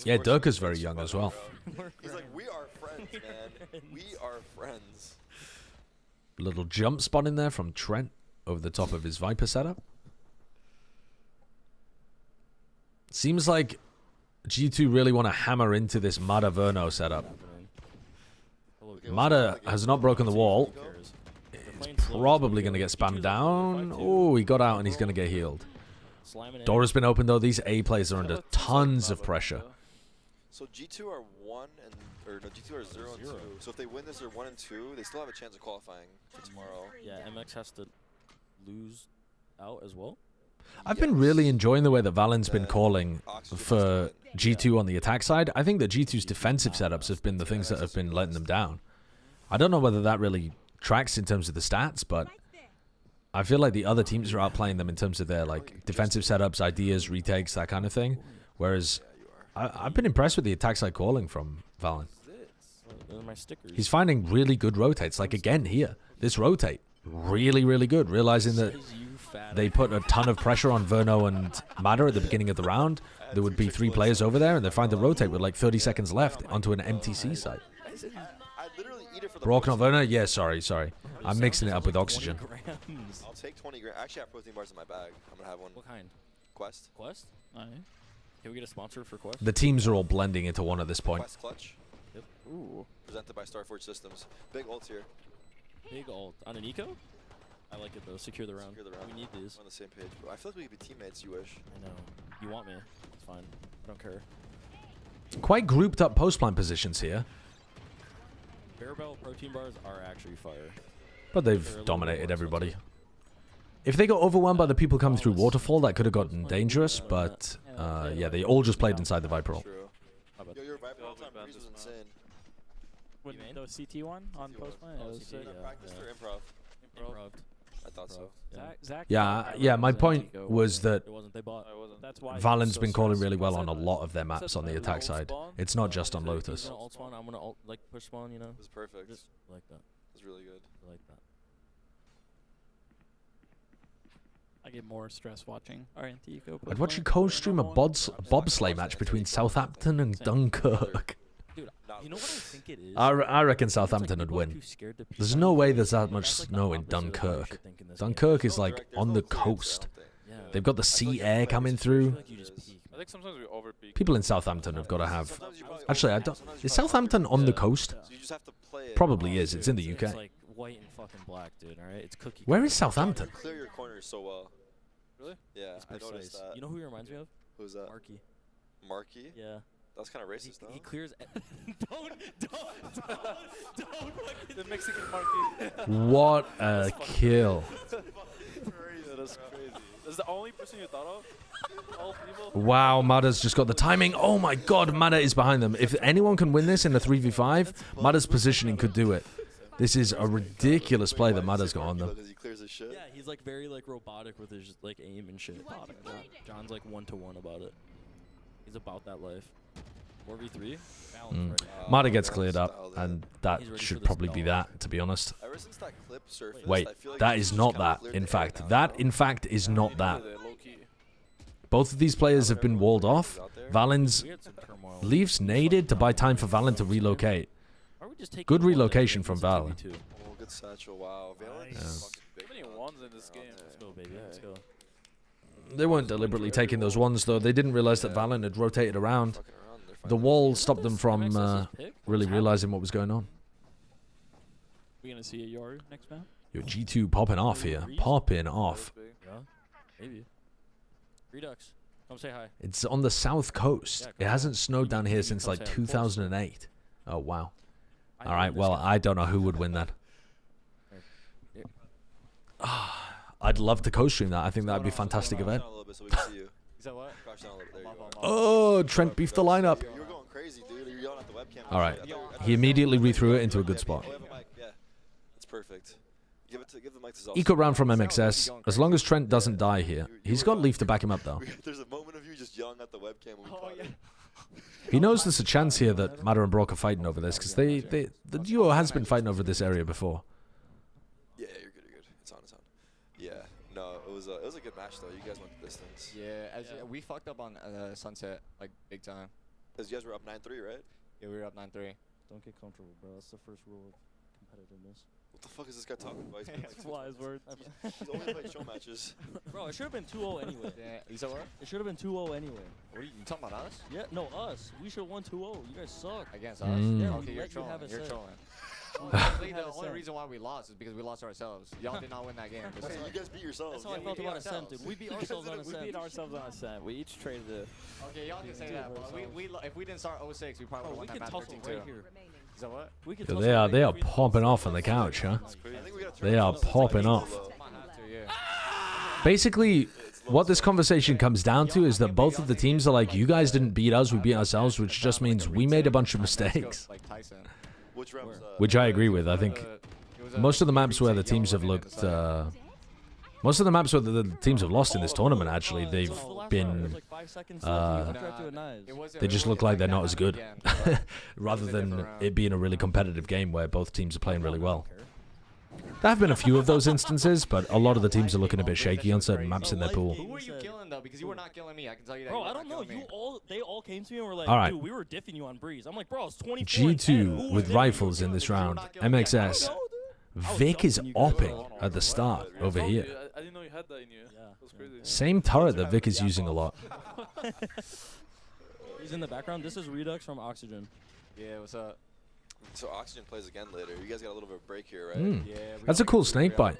Yeah, Dirk is very young as well. He's like, we are friends, man. We are friends. Little jump spot in there from Trent over the top of his Viper setup. Seems like G2 really want to hammer into this Mada Verno setup. Mada has not broken the wall. He's probably going to get spammed down. Oh, he got out and he's going to get healed. Dora's been open though. These A players are under tons of pressure. So G2 are 1 and or no, G2 are 0 and 2. So if they win this, they're 1 and 2. They still have a chance of qualifying for tomorrow. Yeah, MX has to lose out as well. I've been really enjoying the way that Valen's been calling for G2 on the attack side. I think that G2's defensive setups have been the things that have been letting them down. I don't know whether that really tracks in terms of the stats, but I feel like the other teams are outplaying them in terms of their like defensive setups, ideas, retakes, that kind of thing. Whereas I've been impressed with the attack side calling from Valen. Those are my stickers. He's finding really good rotates. Like again here, this rotate, really, really good. Realizing that they put a ton of pressure on Verno and Mada at the beginning of the round. There would be 3 players over there, and they find the rotate with like 30 seconds left onto an MTC site. Broken on Verno? Yeah, sorry. I'm mixing it up with oxygen. I'll take 20 grams. Actually, I have protein bars in my bag. I'm going to have one. What kind? Quest. Quest? Alright. Can we get a sponsor for Quest? The teams are all blending into one at this point. Quest Clutch. Yep. Ooh. Presented by Starforge Systems. Big ult here. Big ult. On an eco? I like it though. Secure the round. We need these. We're on the same page, bro. I feel like we could be teammates, you wish. I know. You want me. It's fine. I don't care. Quite grouped up post-plant positions here. Bearbell protein bars are actually fire. But they've dominated everybody. If they got overwhelmed by the people coming through Waterfall, that could have gotten dangerous, but yeah, they all just played inside the Viper ult. Yo, your Viper ult time freeze was insane. When the CT one on post plant, it was sick. Practice or improv? Improv. I thought so. Yeah, my point was that That's why Valen's been calling really well on a lot of their maps on the attack side. It's not just on Lotus. I'm gonna ult spawn, I'm gonna ult, like push spawn, you know? It was perfect. Just like that. It was really good. I like that. I get more stress watching RNT eco. I'd watch you co-stream a bobsleigh match between Southampton and Dunkirk. Dude, you know what I think it is? I reckon Southampton would win. There's no way there's that much snow in Dunkirk. Dunkirk is like on the coast. They've got the sea air coming through. I think sometimes we overpeak. People in Southampton have got to have... Actually, I don't... Is Southampton on the coast? Probably is. It's in the UK. It's like white and fucking black, dude, alright? It's cookie. Where is Southampton? Clear your corners so well. Really? Yeah, I noticed that. You know who he reminds me of? Who's that? Marky. Marky? Yeah. That's kind of racist, though. He clears... don't the Mexican Marky. What a kill. That's crazy. That's the only person you thought of? All people? Wow, Mada's just got the timing. Oh my god, Mada is behind them. If anyone can win this in a 3v5, Mada's positioning could do it. This is a ridiculous play that Mada's got on them. Yeah, he's like very like robotic with his like aim and shit. John's like 1-to-1 about it. He's about that life. 4v3. Mada gets cleared up, and that should probably be that, to be honest. Ever since that clip surfaced, Wait, I feel like that is not that, in fact. That, in fact, is not that. Both of these players have been walled off. Valen's leaves naded to buy time for Valen to relocate. Good relocation from Valen. Oh, good satchel, wow. Nice. How many ones in this game? Let's go, baby. Let's go. They weren't deliberately taking those ones, though. They didn't realize that Valen had rotated around. The wall stopped them from really realizing what was going on. We gonna see a Yoru next map? Your G2 popping off here. Popping off. Yeah, maybe. Redux, come say hi. It's on the south coast. It hasn't snowed down here since like 2008. Oh, wow. All right, well, I don't know who would win that. I'd love to co-stream that. I think that'd be a fantastic event. Oh, Trent beefed the lineup. You were going crazy, dude. You're yelling at the webcam. All right. He immediately rethrew it into a good spot. Yeah, that's perfect. Give the mic to Zelf. Eco round from MXS. As long as Trent doesn't die here. He's got Leaf to back him up, though. There's a moment of you just yelling at the webcam when we caught it. He knows there's a chance here that Mada and Brock are fighting over this, because the duo has been fighting over this area before. Yeah, you're good. It's on. Yeah, no, it was a good match. match though. You guys went the distance. Yeah, we fucked up on Sunset like big time. Because you guys were up 9-3, right? Yeah, we were up 9-3. Don't get comfortable, bro. That's the first rule of competitiveness. What the fuck is this guy talking about? He's been, like, Wise words. He's only played show matches. Bro, it should have been 2-0 anyway. Yeah, you said what? It should have been 2-0 anyway. What are you talking about us? Yeah, no, us. We should have won 2-0. You guys suck. Against us? Yeah, Okay, you're trolling. You're trolling. The only reason why we lost is because we lost ourselves. Y'all did not win that game. You guys beat yourselves. That's how I felt about Ascent, dude. We beat ourselves on Ascent. We beat ourselves on Ascent. We each traded it. Okay, y'all can say that, but if we didn't start 06, we probably would have won that match 13-2. Right here. Is that what? We So they are popping off on the couch, huh? They are popping off. Basically, what this conversation comes down to is that both of the teams are like, you guys didn't beat us, we beat ourselves, which just means we made a bunch of mistakes. Which I agree with. I think most of the maps where the teams have looked... most of the maps where the teams have lost in this tournament, actually, they've been... they just look like they're not as good. Rather than it being a really competitive game where both teams are playing really well. There have been a few of those instances, but a lot of the teams are looking a bit shaky on certain maps in their pool. Who were you killing though? Because you were not killing me. I can tell you that. Bro, I don't know. They all came to me and were like, all right. dude, we were diffing you on Breeze. I'm like, bro, it's 24. G2 with rifles in this round. MXS. Vic is opping at the start over here. I didn't know you had that in you. Yeah. That was crazy. Same turret that Vic is using a lot. He's in the background. This is Redux from Oxygen. Yeah, what's up? So Oxygen plays again later. You guys got a little bit of a break here, right? Yeah, that's a cool snake bite.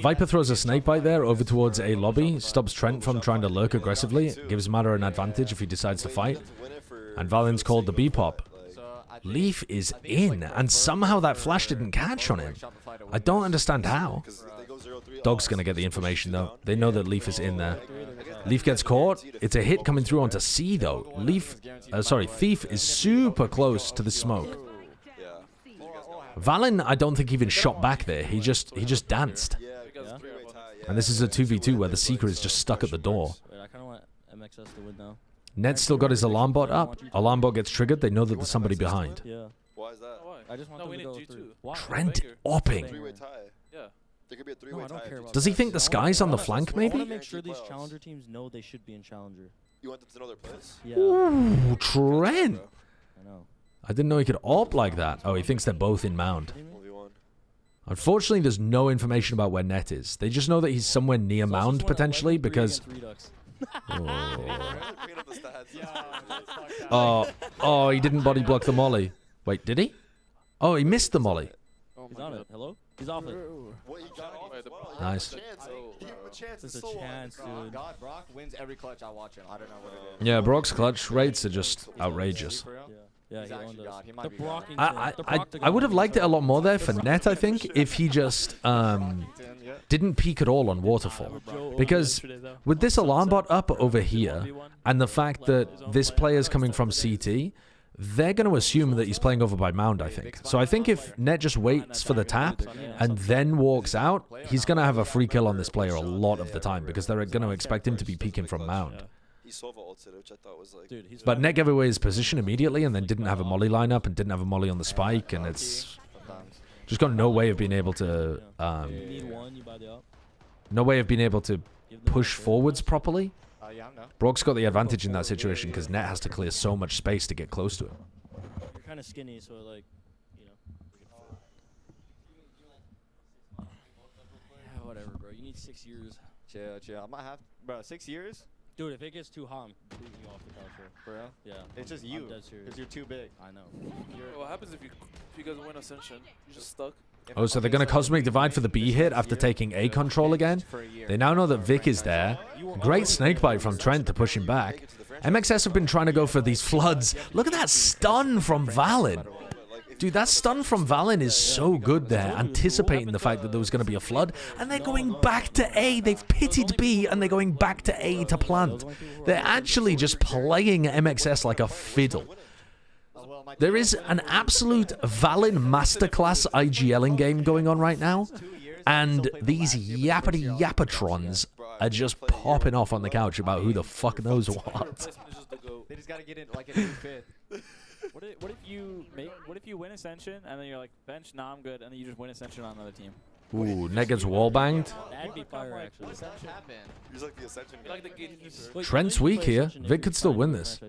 Viper throws a snake bite there over towards A lobby, stops Trent from trying to lurk aggressively, gives Matter an advantage if he decides to fight, and Valen's called the B-pop. Leaf is in, and somehow that flash didn't catch on him. I don't understand how. Dog's gonna get the information though. They know that Leaf is in there. Leaf gets caught. It's a hit coming through onto C though. Thief is super close to the smoke. Valen, I don't think even shot back there. He just danced. And this is a 2v2 where the Seeker is just stuck at the door. I kind of want MXS to win now. Ned's still got his alarm bot up. Alarm bot gets triggered. They know that there's somebody behind. Yeah. Why is that? I just want them to go through. Trent opping. Three-way tie. Yeah. There could be a three-way tie. Does he think the sky's on the flank, maybe? I want to make sure these challenger teams know they should be in challenger. You want them to know their place? Yeah. Ooh, Trent. I know. I didn't know he could op like that. Oh, he thinks they're both in mound. Unfortunately, there's no information about where Net is. They just know that he's somewhere near mound, potentially, because... Oh, he didn't body block the molly. Wait, did he? Oh, he missed the molly. He's on it. Hello? He's off it. Nice. It's a chance, dude. God, Brock wins every clutch I watch him. I don't know what it is. Yeah, Brock's clutch rates are just outrageous. Yeah, he won I would have liked it a lot more there for Net, I think, if he just didn't peek at all on Waterfall. Because with this alarm bot up over here, and the fact that this player's coming from CT, they're going to assume that he's playing over by mound, I think. So I think if Net just waits for the tap and then walks out, he's going to have a free kill on this player a lot of the time, because they're going to expect him to be peeking from mound. Which I thought was like... But Net gave away his position immediately and then didn't have a molly lineup and didn't have a molly on the spike, and it's just got no way of being able to no way of being able to push forwards properly. Brock's got the advantage in that situation because Net has to clear so much space to get close to him. You're kind of skinny, so like, you know. Yeah, whatever, bro. You need 6 years. Chill. I might have, bro, 6 years? Dude, if it gets too hot, I'm completely off the couch here. For real? Yeah. It's just you, because you're too big. I know. What happens if you guys win Ascension? You're just stuck? Oh, so they're going to Cosmic Divide for the B hit after taking A control again? They now know that Vic is there. Great snakebite from Trent to push him back. MXS have been trying to go for these floods. Look at that stun from Valen. Dude, that stun from Valen is so good there, anticipating the fact that there was going to be a flood. And they're going back to A. They've pitted B, and they're going back to A to plant. They're actually just playing MXS like a fiddle. There is an absolute Valen masterclass IGLing game going on right now. And these yappity yappatrons are just popping off on the couch about who the fuck knows what. They just gotta get in like a new fifth. What if you win Ascension and then you're like bench, nah I'm good, and then you just win Ascension on another team? Ooh, Ned gets wall banged. That'd be fire, actually. He's like the Ascension guy. Like the gatekeeper. Trent's weak here. Vic could still win this.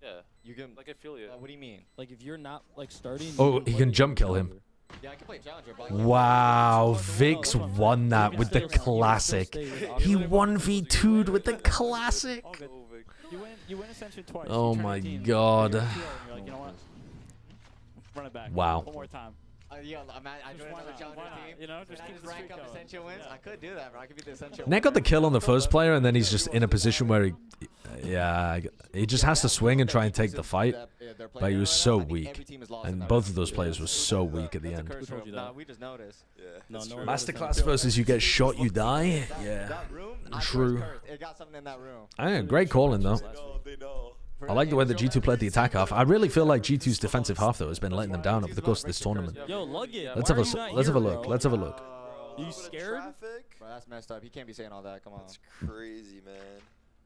Yeah. You can. Like I feel you. What do you mean? Like if you're not like starting. Oh, he can jump kill him. Yeah, I can play Challenger. But Wow, Vic's won that with the classic. He 1v2'd with the classic. You win Ascension twice. Oh my god. You're like, you know what? Run it back. Wow. One more time. Yeah, I joined another Challenger team. You know, just and I keep just the rank streak up going. Ascension wins. I could do that, bro. I could be the Ascension. Ned got the kill on the first player, and then he's just in a position where he just has to swing and try and take the fight. But he was so weak, and both of those players were so weak at the end. Nah, we just noticed. Yeah. Masterclass versus you get shot, you die. Yeah, true. It got something in that room. Great calling though. They know. I like the way that G2 played the attack half. I really feel like G2's defensive half though has been letting them down over the course of this tournament. Yo, Luggett. Let's have a look. Let's have a look. You scared? Bro, that's messed up. He can't be saying all that. Come on. That's crazy, man.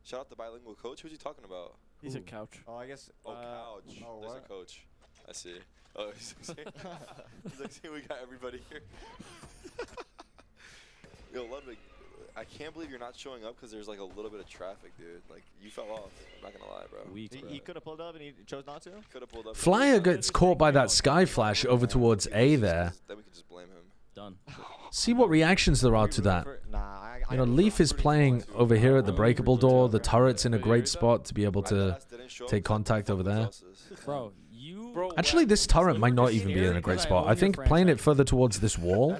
Shout out the bilingual coach. Who's he talking about? He's a couch. Oh, I guess. Oh, couch. Oh, there's what? a coach. I see. Oh, he's like saying we got everybody here. Yo, Ludwig, I can't believe you're not showing up because there's like a little bit of traffic, dude. Like, you fell off. I'm not gonna lie, bro. He could have pulled up and he chose not to? Could have pulled up. Flyer gets caught by that sky flash over towards A there. Then we could just blame him. Done. See what reactions there are to that. You know, Leaf is playing over here at the breakable door. The turret's in a great spot to be able to take contact over there. Bro, Actually, this turret might not even be in a great spot. I think playing it further towards this wall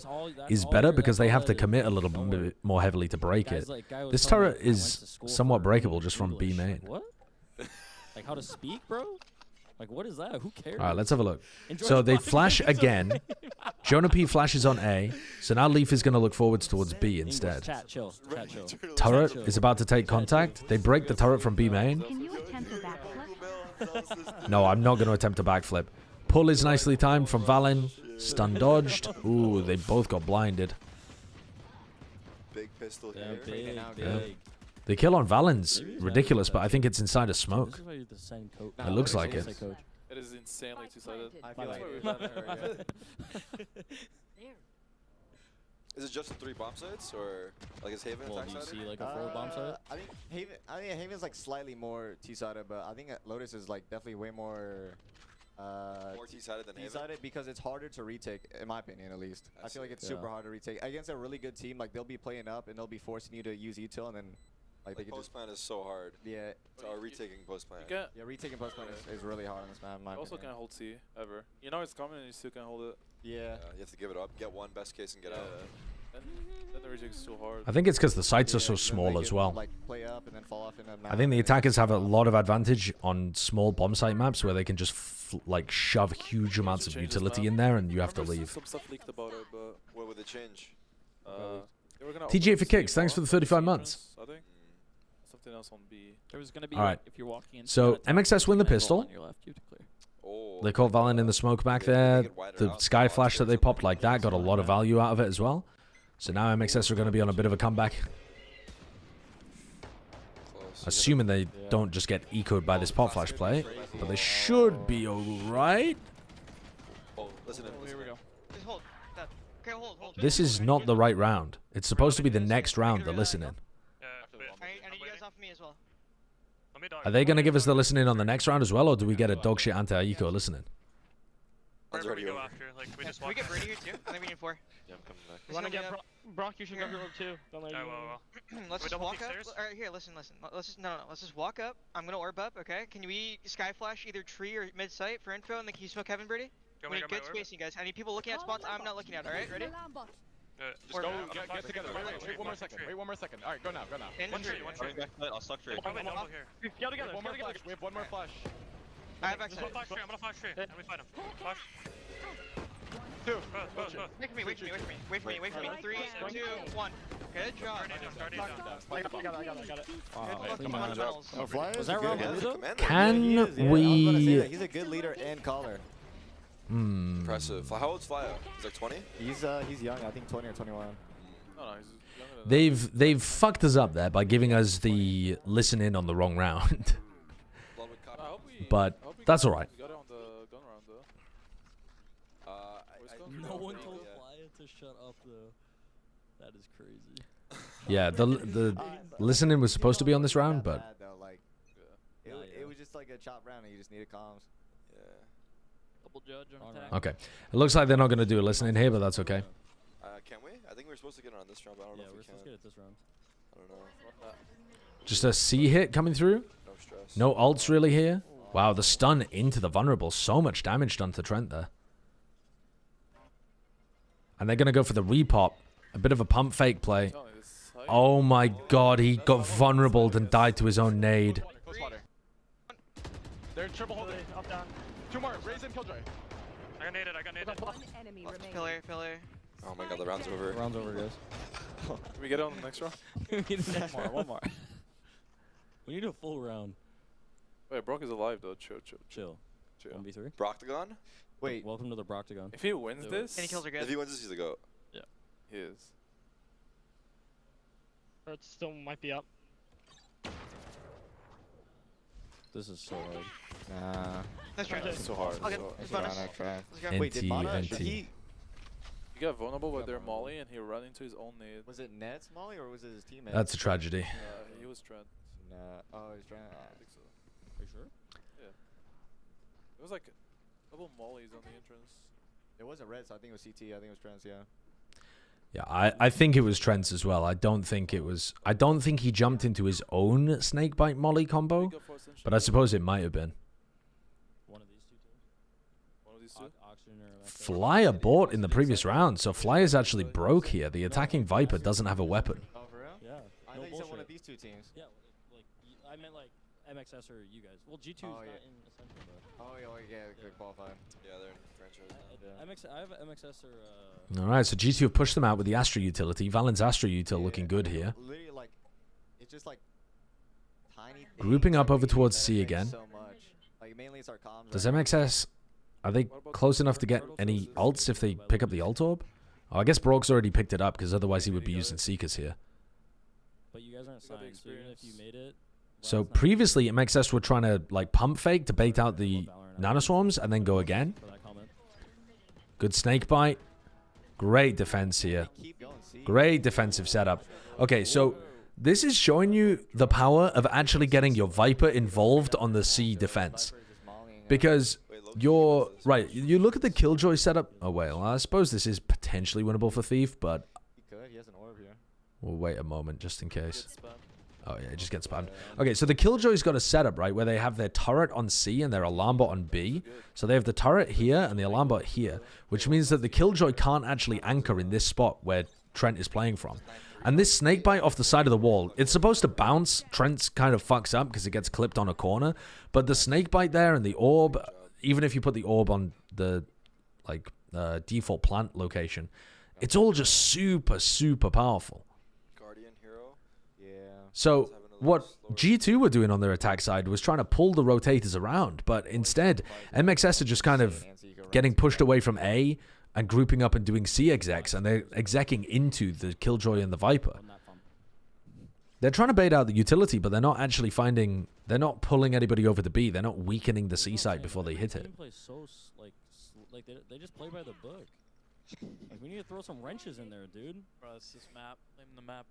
is better because they have to commit a little bit more heavily to break it. This turret is somewhat breakable just from B main. What? Like how to speak, bro? Like what is that? Who cares? All right, let's have a look. So they flash again. Jonah P flashes on A. So now Leaf is going to look forwards towards B instead. Chat, chill. Chat, chill. Turret is about to take contact. They break the turret from B main. Can you attempt a backflip? No, I'm not going to attempt a backflip. Pull is nicely timed from Valen. Stun dodged. Ooh, they both got blinded. Big pistol here. Yeah. The kill on Valen's ridiculous, but I think it's inside a smoke. It looks like it. It is insanely two-sided. I feel like Is it just the 3 bomb sites, or like is Haven attack Do you sided? see like a 4 bomb site? I think Haven's like slightly more T-sided, but I think Lotus is like definitely way more More T-sided than Haven? T-sided because it's harder to retake, in my opinion at least. I feel like it's super hard to retake. Against a really good team, like they'll be playing up and they'll be forcing you to use E-Till and then like they can post plan is so hard. Yeah. Retaking post plan. Yeah, retaking post plan is really hard on this map. You also can't hold C ever. You know it's coming and you still can't hold it. Yeah. You have to give it up, get one best case and get out. Then the retake is too hard. I think it's because the sites are so small as well. Like play up and then fall off in a map. I think the attackers have a lot of advantage on small bomb site maps where they can just like shove huge amounts of utility in there and you have to leave. Some stuff leaked about it, but what would it change? They were gonna TGA for open kicks, thanks for the 35 months. I think something else on B. There was gonna be All right. if you're walking in. So MXS win the pistol. On your left, you have to clear. They caught Valen in the smoke back there. The sky flash that they popped like that got a lot of value out of it as well. So now MXS are going to be on a bit of a comeback. Assuming they don't just get ecoed by this pop flash play. But they should be alright. Listen in. Here we go. Just hold. That. Okay, hold. This is not the right round. It's supposed to be the next round, the listening. I need you guys off me as well. Are they going to give us the listening on the next round as well, or do we get a dog shit anti-eco listening? Wherever we go after, like we just walk. Can we get Brady here too? I think we need 4. Yeah, I'm coming back. You wanna get Brock? You should go here too. Don't let Let's just walk up. Alright, here, listen. Let's just let's just walk up. I'm gonna orb up, okay? Can we sky flash either tree or mid site for info, and then can you smoke heaven, Brady? We need good spacing, guys. I need people looking at spots I'm not looking at. All right, ready? Just go, get together. Wait one more second. Wait 1 more second. All right, go now. In tree. I'll suck tree. Go together. One more flash. We have 1 more flash. I have access. I'm gonna flash tree. Let me fight him. Flash. 2. Wait for me. Wait for me. 3, 2, 1. Good job. I got it. Was that wrong? Can we... He's a good leader and caller. Impressive. How old's Flyo? He's like 20? He's young. I think 20 or 21. No, he's younger than They've fucked us up there by giving us the listen in on the wrong round. But that's alright. Got it on the gun round though. No one told Flyer to shut up though. That is crazy. Yeah, the listening was supposed to be on this round, but It was just like a chop round, and you just needed comms. Yeah. Double judge on attack. okay. It looks like they're not going to do a listening here, but that's okay. Can we? I think we're supposed to get on this round, but I don't know if we can. Yeah, we're supposed to get it this round. I don't know. Just a C hit coming through. No stress. No ults really here. Wow, the stun into the vulnerable. So much damage done to Trent there. And they're going to go for the repop. A bit of a pump fake play. Oh my god, he got vulnerable and died to his own nade. They're triple holding. Up, down. 2 more. Raise and killjoy. I got naded. I got naded. One enemy remaining. Pillar. Oh my god, the round's over. Round's over, guys. Can we get on the next round? One more. We need a full round. Wait, Brock is alive though. Chill. 1v3. Broctagon? Wait. Welcome to the Broctagon. If he wins this, any kills are good. If he wins this, he's a goat. Yeah. He is. It still might be up. This is so hard. Nah. Let's try. It's so hard. Okay, So bonus. Wait, did Mana? NT. he got vulnerable with their molly and he ran into his own nade. Was it Ned's Molly or was it his teammate? That's a tragedy. He was Trent. Nah. Oh, he's trying. I think so. Are you sure? Yeah. It was like double mollies on the entrance. It wasn't red, so I think it was CT. I think it was Trans. Yeah. Yeah, I think it was Trent's as well. I don't think he jumped into his own snakebite molly combo, but I suppose it might have been. One of these two teams. One of these two? Flyer bought in the previous round, so Flyer's actually broke here. The attacking Viper doesn't have a weapon. Oh, for real? Yeah. I thought you said one of these two teams. Yeah, like I meant like MXS or you guys. Well, G2's not in Essential, but. Oh yeah, they qualified. Yeah, they're in franchise. I have MXS or. All right, so G2 have pushed them out with the Astra utility. Valen's Astra util looking good here. Literally, like, it's just like tiny. Grouping up over towards C again. So much. Like mainly it's our comms. Does MXS, are they close enough to get any ults if they pick up the ult orb? Oh, I guess Brock's already picked it up because otherwise he would be using Seekers here. But you guys aren't signed, so even if you made it. So previously MXS were trying to like pump fake to bait out the nanoswarms and then go again. Good snake bite. Great defense here. Great defensive setup. Okay, so this is showing you the power of actually getting your Viper involved on the C defense. Because you're right, you look at the Killjoy setup. Oh, well, I suppose this is potentially winnable for Thief, but He has an orb here. we'll wait a moment just in case. Oh, yeah, it just gets spammed. Okay, so the Killjoy's got a setup, right, where they have their turret on C and their alarm bot on B. So they have the turret here and the alarm bot here, which means that the Killjoy can't actually anchor in this spot where Trent is playing from. And this snakebite off the side of the wall, it's supposed to bounce. Trent's kind of fucks up because it gets clipped on a corner. But the snakebite there and the orb, even if you put the orb on the like default plant location, it's all just super, super powerful. So what G2 were doing on their attack side was trying to pull the rotators around, but instead MXS are just kind of getting pushed away from A and grouping up and doing C execs, and they're execing into the Killjoy and the Viper. They're trying to bait out the utility, but they're not actually finding, they're not pulling anybody over to B. They're not weakening the C side before they hit it. Like they just play by the book. Like we need to throw some wrenches in there, dude. Bro, it's this map. Blame the map.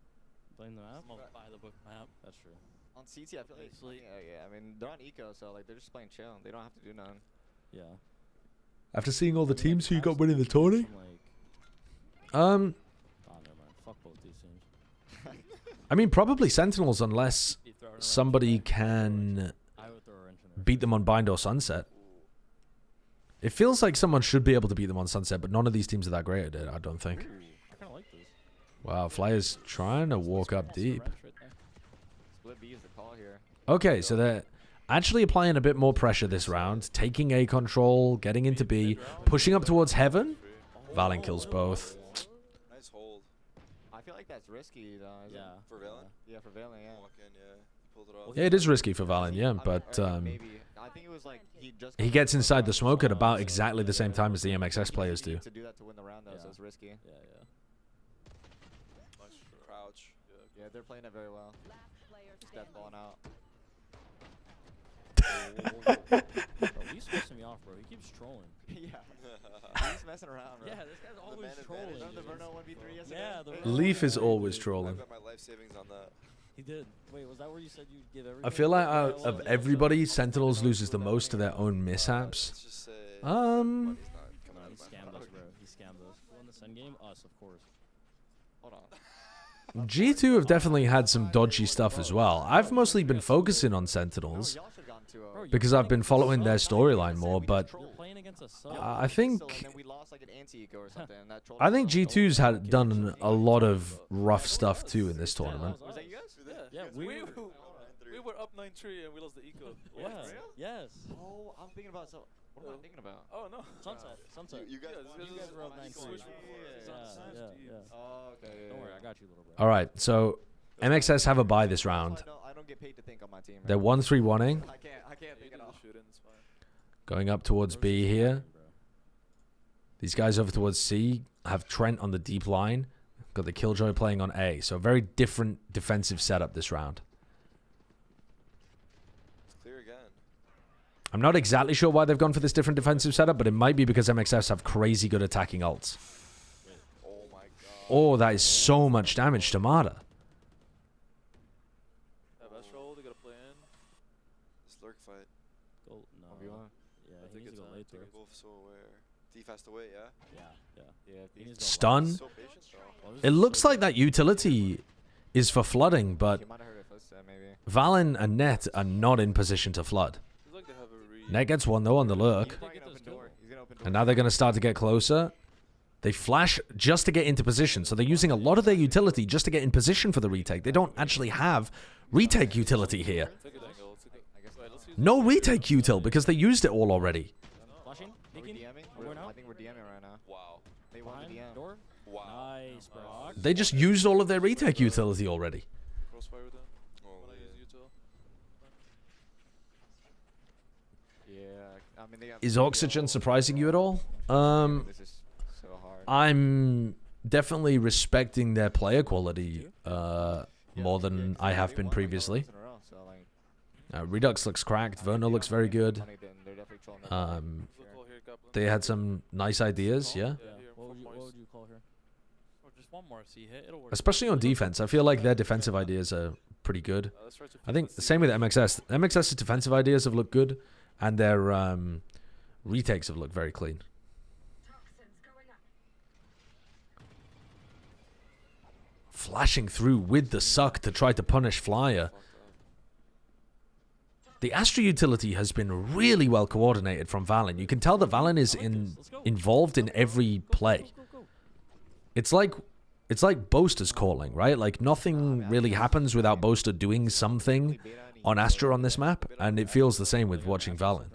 Blame the map? By the book map. That's true. On CT, I feel like yeah. I mean, they're on eco, so like they're just playing chill. They don't have to do nothing. Yeah. After seeing all the teams who got winning the tourney, Oh, never mind. Fuck both these teams. I mean, probably Sentinels unless somebody can beat them on Bind or Sunset. It feels like someone should be able to beat them on Sunset, but none of these teams are that great at it, I don't think. I kind of like this. Wow, Flyer's trying to walk up deep. Split B is the call here. Okay, so they're actually applying a bit more pressure this round, taking A control, getting into B, pushing up towards Heaven. Valen kills both. Nice hold. I feel like that's risky, though. Yeah. For Valen? Yeah, for Valen, yeah. Walk in, yeah. Pulled it off. Yeah, it is risky for Valen, yeah, but Maybe. I think it was like he gets inside the smoke at about exactly the same time as the MXS players do. To do that to win the round, though, so it's risky. Yeah. Nice crouch. Yeah, they're playing it very well. Steph balling out. Bro, we keeps pissing me off, bro. He keeps trolling. Yeah. He's messing around, bro. Yeah, this guy's always trolling. Remember the Verno 1v3 yesterday? Yeah, the Leaf is always trolling. I bet my life savings on that. He did. Wait, was that where you said you'd give everything? I feel like out of everybody, Sentinels loses the most to their own mishaps. He scammed us, bro. He scammed us. Who won the Sun game? Us, of course. Hold on. G2 have definitely had some dodgy stuff as well. I've mostly been focusing on Sentinels because I've been following their storyline more, but I think G2's had done a lot of rough stuff too in this tournament. Was that you guys? Yeah, we were up 9-3 and we lost the eco. Yeah. Yes. Oh, I'm thinking about what am I thinking about? Oh no. Sunset. You guys were up 9-3. Yeah. Oh, okay. Don't worry, I got you, little bro. All right, so MXS have a bye this round. I don't get paid to think on my team. They're 1-3-1-ing. I can't think at all. Going up towards B here. These guys over towards C have Trent on the deep line. Got the Killjoy playing on A. So a very different defensive setup this round. It's clear again. I'm not exactly sure why they've gone for this different defensive setup, but it might be because MXS have crazy good attacking ults. Oh my god. Oh, that is so much damage to Mata. They gotta play in. This lurk fight. Go, no. Yeah, he needs to go later. Both so aware. D fast away, yeah? Yeah. Stun. So patient, It looks like that utility is for flooding, but Valen and Net are not in position to flood. Net gets one though on the lurk. And now they're going to start to get closer. They flash just to get into position. So they're using a lot of their utility just to get in position for the retake. They don't actually have retake utility here. No retake util because they used it all already. Flashing? Peeking? I think we're DMing right now. Wow. They want the DM. Door? Wow. Nice, bro. They just used all of their retake utility already. Crossfire with them. Oh, When I use util. Yeah, I mean they got. Is Oxygen surprising you at all? This is so hard. I'm definitely respecting their player quality more than I have been previously. Redux looks cracked. Verno looks very good. They had some nice ideas, yeah. What would you call her? Just one more C hit. It'll work. Especially on defense. I feel like their defensive ideas are pretty good. I think the same with MXS. MXS's defensive ideas have looked good, and their retakes have looked very clean. Flashing through with the suck to try to punish Flyer. The Astra utility has been really well coordinated from Valen. You can tell that Valen is involved in every play. It's like Boaster's calling, right? Like nothing really happens without Boaster doing something on Astra on this map, and it feels the same with watching Valen.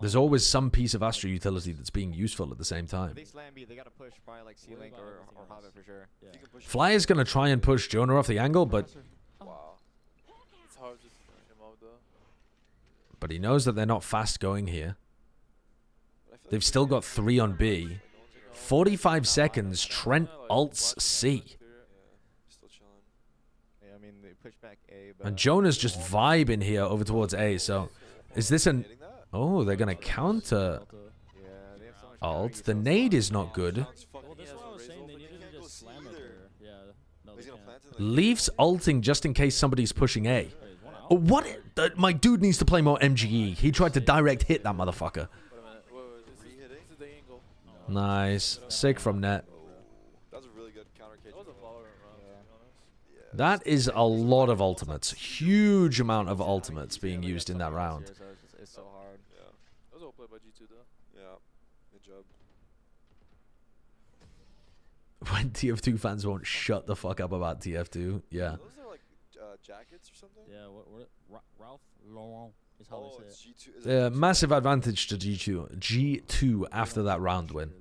There's always some piece of Astra utility that's being useful at the same time. They slam B, they gotta push probably like C-Link or Hobbit for sure. Flyer's gonna try and push Jonah off the angle, but he knows that they're not fast going here. They've still got 3 on B. 45 seconds, Trent ults C. Yeah, I mean they push back A, And Jonah's just vibing here over towards A, so is this an... Oh, they're going to counter ult. The nade is not good. Leaf's ulting just in case somebody's pushing A. Oh, what? My dude needs to play more MGE. He tried to direct hit that motherfucker. Nice. Sick from Net. That was a really good counter cage. That is a lot of ultimates. Huge amount of ultimates being used in that round. It's so hard. Yeah. That was all played by G2 though. Yeah. Good job. When TF2 fans won't shut the fuck up about TF2. Yeah. Those are like jackets or something? Yeah, Ralph Lauren is how they say it. Yeah, massive advantage to G2 after that round win.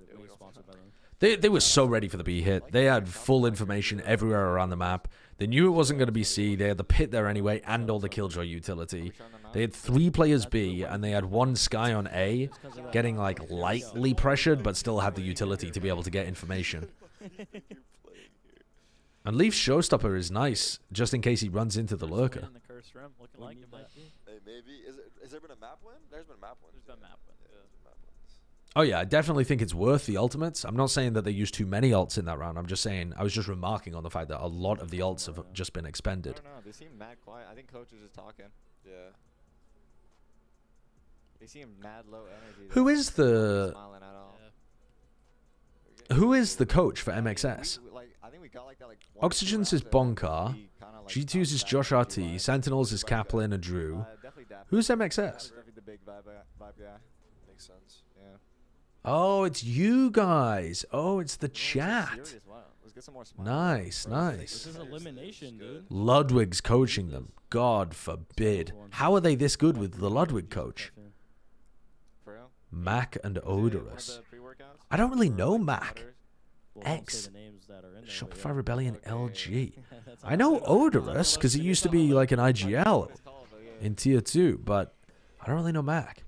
They were so ready for the B hit. They had full information everywhere around the map. They knew it wasn't going to be C. They had the pit there anyway and all the Killjoy utility. They had 3 players B and they had 1 Sky on A, getting like lightly pressured but still had the utility to be able to get information. And Leaf's showstopper is nice, just in case he runs into the lurker. First rim, looking like it might be. Hey, maybe. Has there been a map win? There's been map wins. There's been map wins. Yeah, there's been map wins. Oh yeah, I definitely think it's worth the ultimates. I'm not saying that they used too many ults in that round. I'm just saying, I was just remarking on the fact that a lot of the ults have just been expended. I don't know. They seem mad quiet. I think coach is just talking. Yeah. They seem mad low energy. Who is the... Smiling at all. Who is the coach for MXS? I think we got like that, like Oxygen's is Bonkar. G2's is Josh RT. Sentinels is Kaplan and Drew. Who's MXS? The big vibe guy. Makes sense. Yeah. Oh, it's you guys. Oh, it's the chat. Let's get some more Nice, nice. This is elimination, dude. Ludwig's coaching them. God forbid. How are they this good with the Ludwig coach? Mac and Odorous. I don't really know Mac. X. Shopify Rebellion LG. I know Odorous because it used to be like an IGL in tier 2, but I don't really know Mac.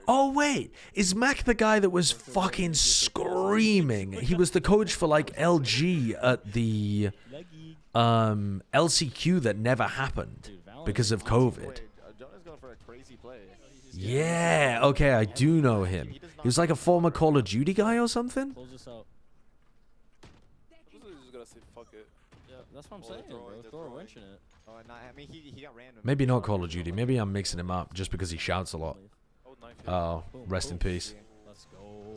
Oh wait, is Mac the guy that was fucking screaming? He was the coach for like LG at the LCQ that never happened because of COVID. Yeah, okay, I do know him. He was like a former Call of Duty guy or something? Close this out. Just gonna say fuck it. Yeah, that's what I'm saying, bro. Throw a wrench in it. Oh, I mean, he got random. Maybe not Call of Duty. Maybe I'm mixing him up just because he shouts a lot. Oh, rest in peace. Let's go.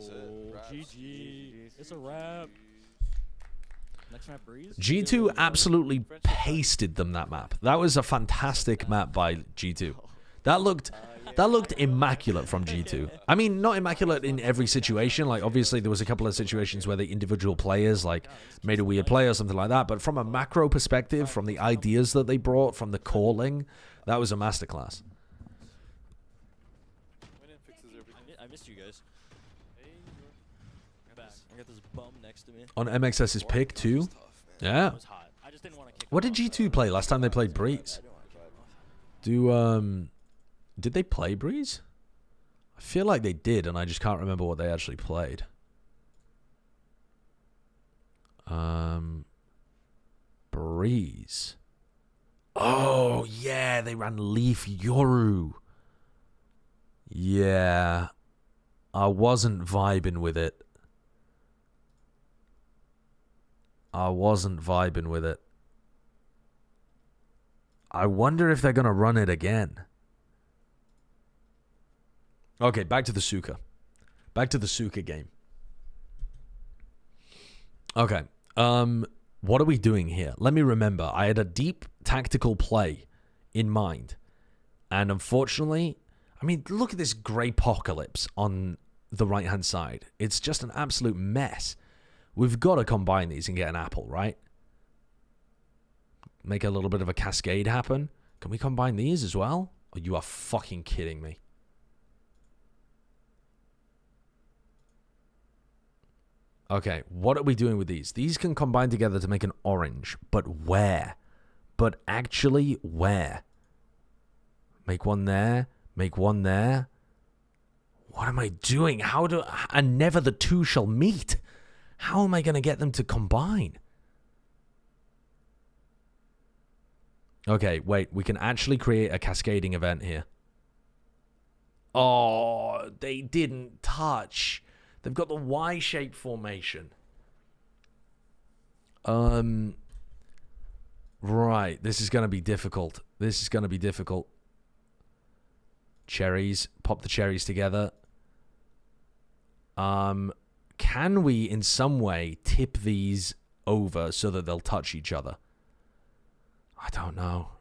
GG. It's a wrap. Next map, Breeze. G2 absolutely pasted them that map. That was a fantastic map by G2. That looked immaculate from G2. I mean, not immaculate in every situation. Like, obviously, there was a couple of situations where the individual players, like, made a weird play or something like that. But from a macro perspective, from the ideas that they brought, from the calling, that was a masterclass. I missed you guys. I got this bum next to me. On MXS's pick, too? Yeah. What did G2 play last time they played Breeze? Did they play Breeze? I feel like they did, and I just can't remember what they actually played. Breeze. Oh, yeah, they ran Leaf Yoru. Yeah. I wasn't vibing with it. I wonder if they're going to run it again. Okay, back to the Suka. Back to the Suka game. Okay. What are we doing here? Let me remember. I had a deep tactical play in mind. And unfortunately, I mean, look at this grey apocalypse on the right-hand side. It's just an absolute mess. We've got to combine these and get an apple, right? Make a little bit of a cascade happen. Can we combine these as well? Oh, you are fucking kidding me. Okay, what are we doing with these? These can combine together to make an orange, but where? But actually, where? Make one there, make one there. What am I doing? And never the two shall meet. How am I going to get them to combine? Okay, wait, we can actually create a cascading event here. Oh, they didn't touch. They've got the Y-shaped formation. Right, this is going to be difficult. Cherries, pop the cherries together. Can we in some way tip these over so that they'll touch each other? I don't know.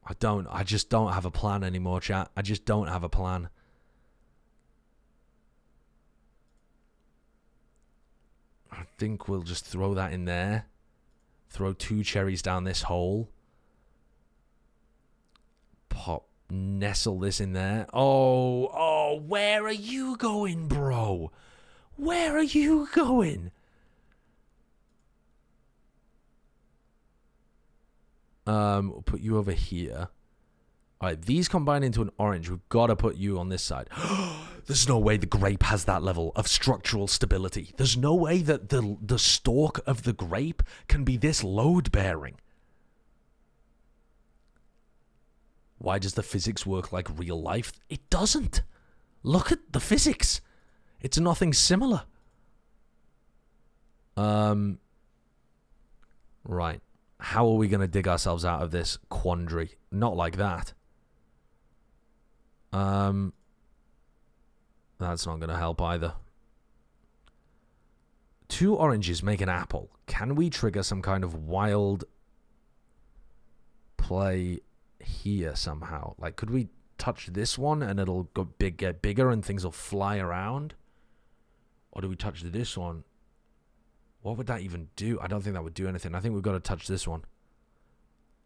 I just don't have a plan anymore, chat. I just don't have a plan. I think we'll just throw that in there. Throw 2 cherries down this hole. Nestle this in there. Oh, where are you going, bro? Where are you going? We'll put you over here. All right, these combine into an orange. We've got to put you on this side. There's no way the grape has that level of structural stability. There's no way that the stalk of the grape can be this load-bearing. Why does the physics work like real life? It doesn't. Look at the physics. It's nothing similar. Right. How are we going to dig ourselves out of this quandary? Not like that. That's not going to help either. 2 oranges make an apple. Can we trigger some kind of wild play here somehow? Like, could we touch this one and it'll get bigger and things will fly around? Or do we touch this one? What would that even do? I don't think that would do anything. I think we've got to touch this one.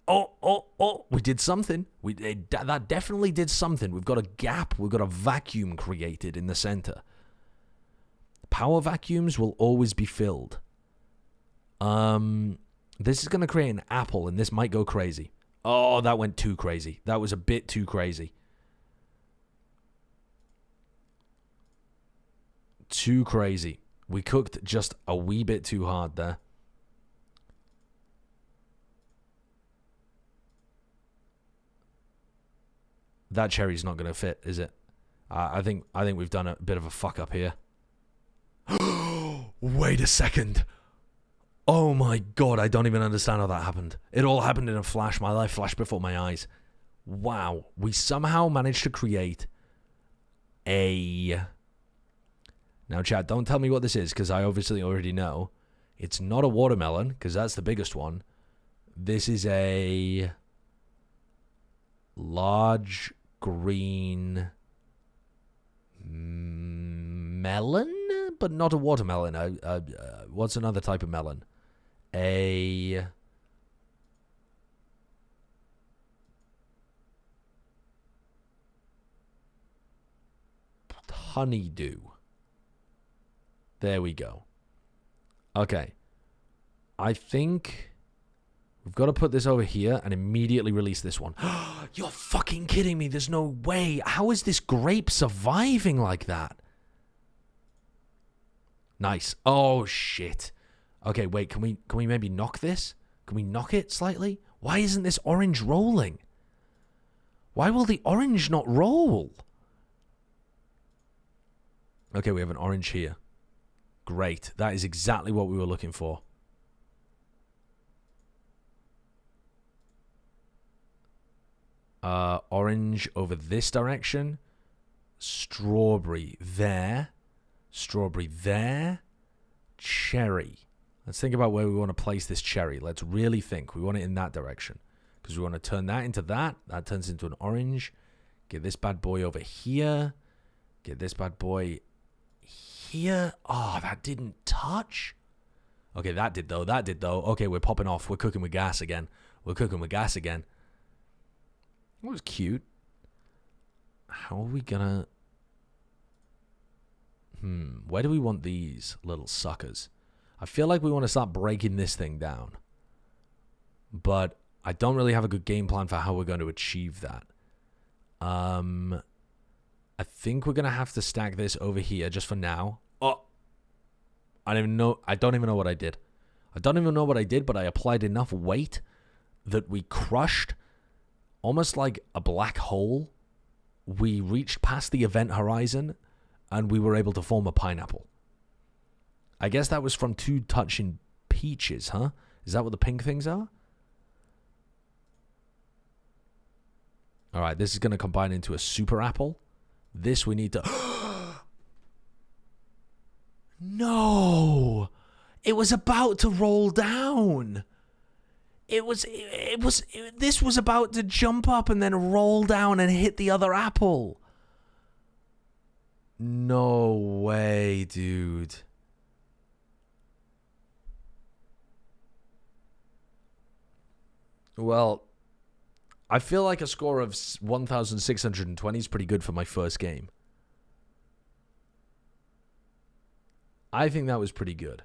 Oh, we did something. That definitely did something. We've got a gap. We've got a vacuum created in the center. Power vacuums will always be filled. This is going to create an apple, and this might go crazy. Oh, that went too crazy. That was a bit too crazy. Too crazy. We cooked just a wee bit too hard there. That cherry's not going to fit, is it? I think we've done a bit of a fuck up here. Wait a second. Oh my god, I don't even understand how that happened. It all happened in a flash. My life flashed before my eyes. Wow. We somehow managed to create a... Now, chat, don't tell me what this is, because I obviously already know. It's not a watermelon, because that's the biggest one. This is a large green melon, but not a watermelon. What's another type of melon? A honeydew. There we go. Okay. I think we've got to put this over here and immediately release this one. You're fucking kidding me. There's no way. How is this grape surviving like that? Nice. Oh, shit. Okay, wait. Can we maybe knock this? Can we knock it slightly? Why isn't this orange rolling? Why will the orange not roll? Okay, we have an orange here. Great. That is exactly what we were looking for. Orange over this direction. Strawberry there. Strawberry there. Cherry. Let's think about where we want to place this cherry. Let's really think. We want it in that direction. Because we want to turn that into that. That turns into an orange. Get this bad boy over here. Get this bad boy here. Oh, that didn't touch. Okay, that did though. That did though. Okay, we're popping off. We're cooking with gas again. We're cooking with gas again. That was cute. How are we gonna... Where do we want these little suckers? I feel like we want to start breaking this thing down. But I don't really have a good game plan for how we're going to achieve that. I think we're going to have to stack this over here just for now. Oh! I don't even know what I did. I don't even know what I did, but I applied enough weight that we crushed almost like a black hole. We reached past the event horizon and we were able to form a pineapple. I guess that was from 2 touching peaches, huh? Is that what the pink things are? Alright, this is going to combine into a super apple. This we need to... No! It was about to roll down. This was about to jump up and then roll down and hit the other apple. No way, dude. Well, I feel like a score of 1,620 is pretty good for my first game. I think that was pretty good.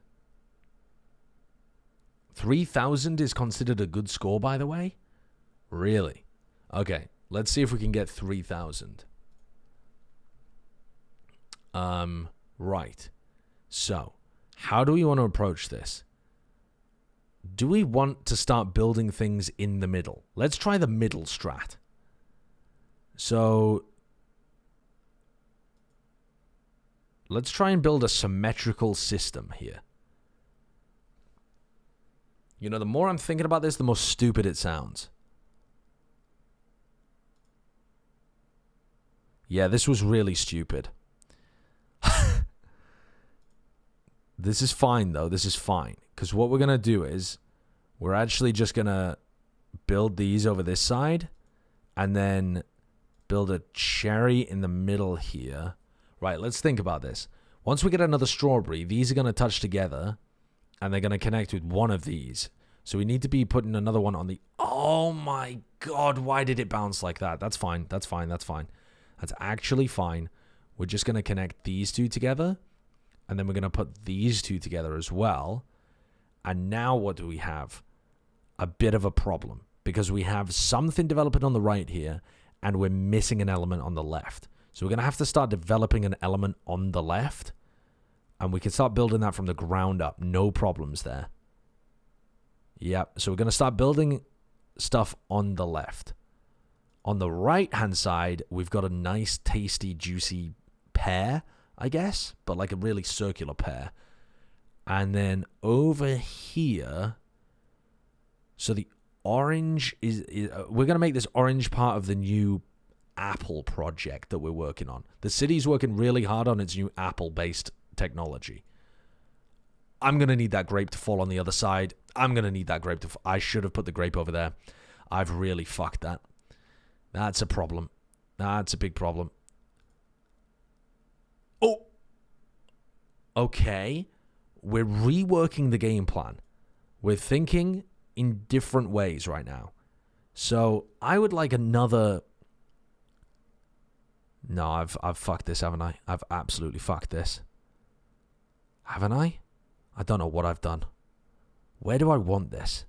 3,000 is considered a good score, by the way? Really? Okay, let's see if we can get 3,000. Right. So, how do we want to approach this? Do we want to start building things in the middle? Let's try the middle strat. So let's try and build a symmetrical system here. You know, the more I'm thinking about this, the more stupid it sounds. Yeah, this was really stupid. This is fine, though. This is fine. Because what we're going to do is we're actually just going to build these over this side and then build a cherry in the middle here. Right, let's think about this. Once we get another strawberry, these are going to touch together and they're going to connect with one of these. So we need to be putting another one on the... Oh my god, why did it bounce like that? That's fine, that's fine, that's fine. That's actually fine. We're just going to connect these two together. And then we're going to put these two together as well. And now what do we have? A bit of a problem. Because we have something developing on the right here. And we're missing an element on the left. So we're going to have to start developing an element on the left. And we can start building that from the ground up. No problems there. Yep. So we're going to start building stuff on the left. On the right-hand side, we've got a nice, tasty, juicy pear, I guess. But like a really circular pear. And then over here... So the orange is we're going to make this orange part of the new Apple project that we're working on. The city's working really hard on its new Apple-based technology. I'm going to need that grape to fall on the other side. I'm going to need that grape to fall. I should have put the grape over there. I've really fucked that. That's a problem. That's a big problem. Oh! Okay. We're reworking the game plan. We're thinking in different ways right now. So I would like another... No, I've fucked this, haven't I? I've absolutely fucked this. Haven't I? I don't know what I've done. Where do I want this?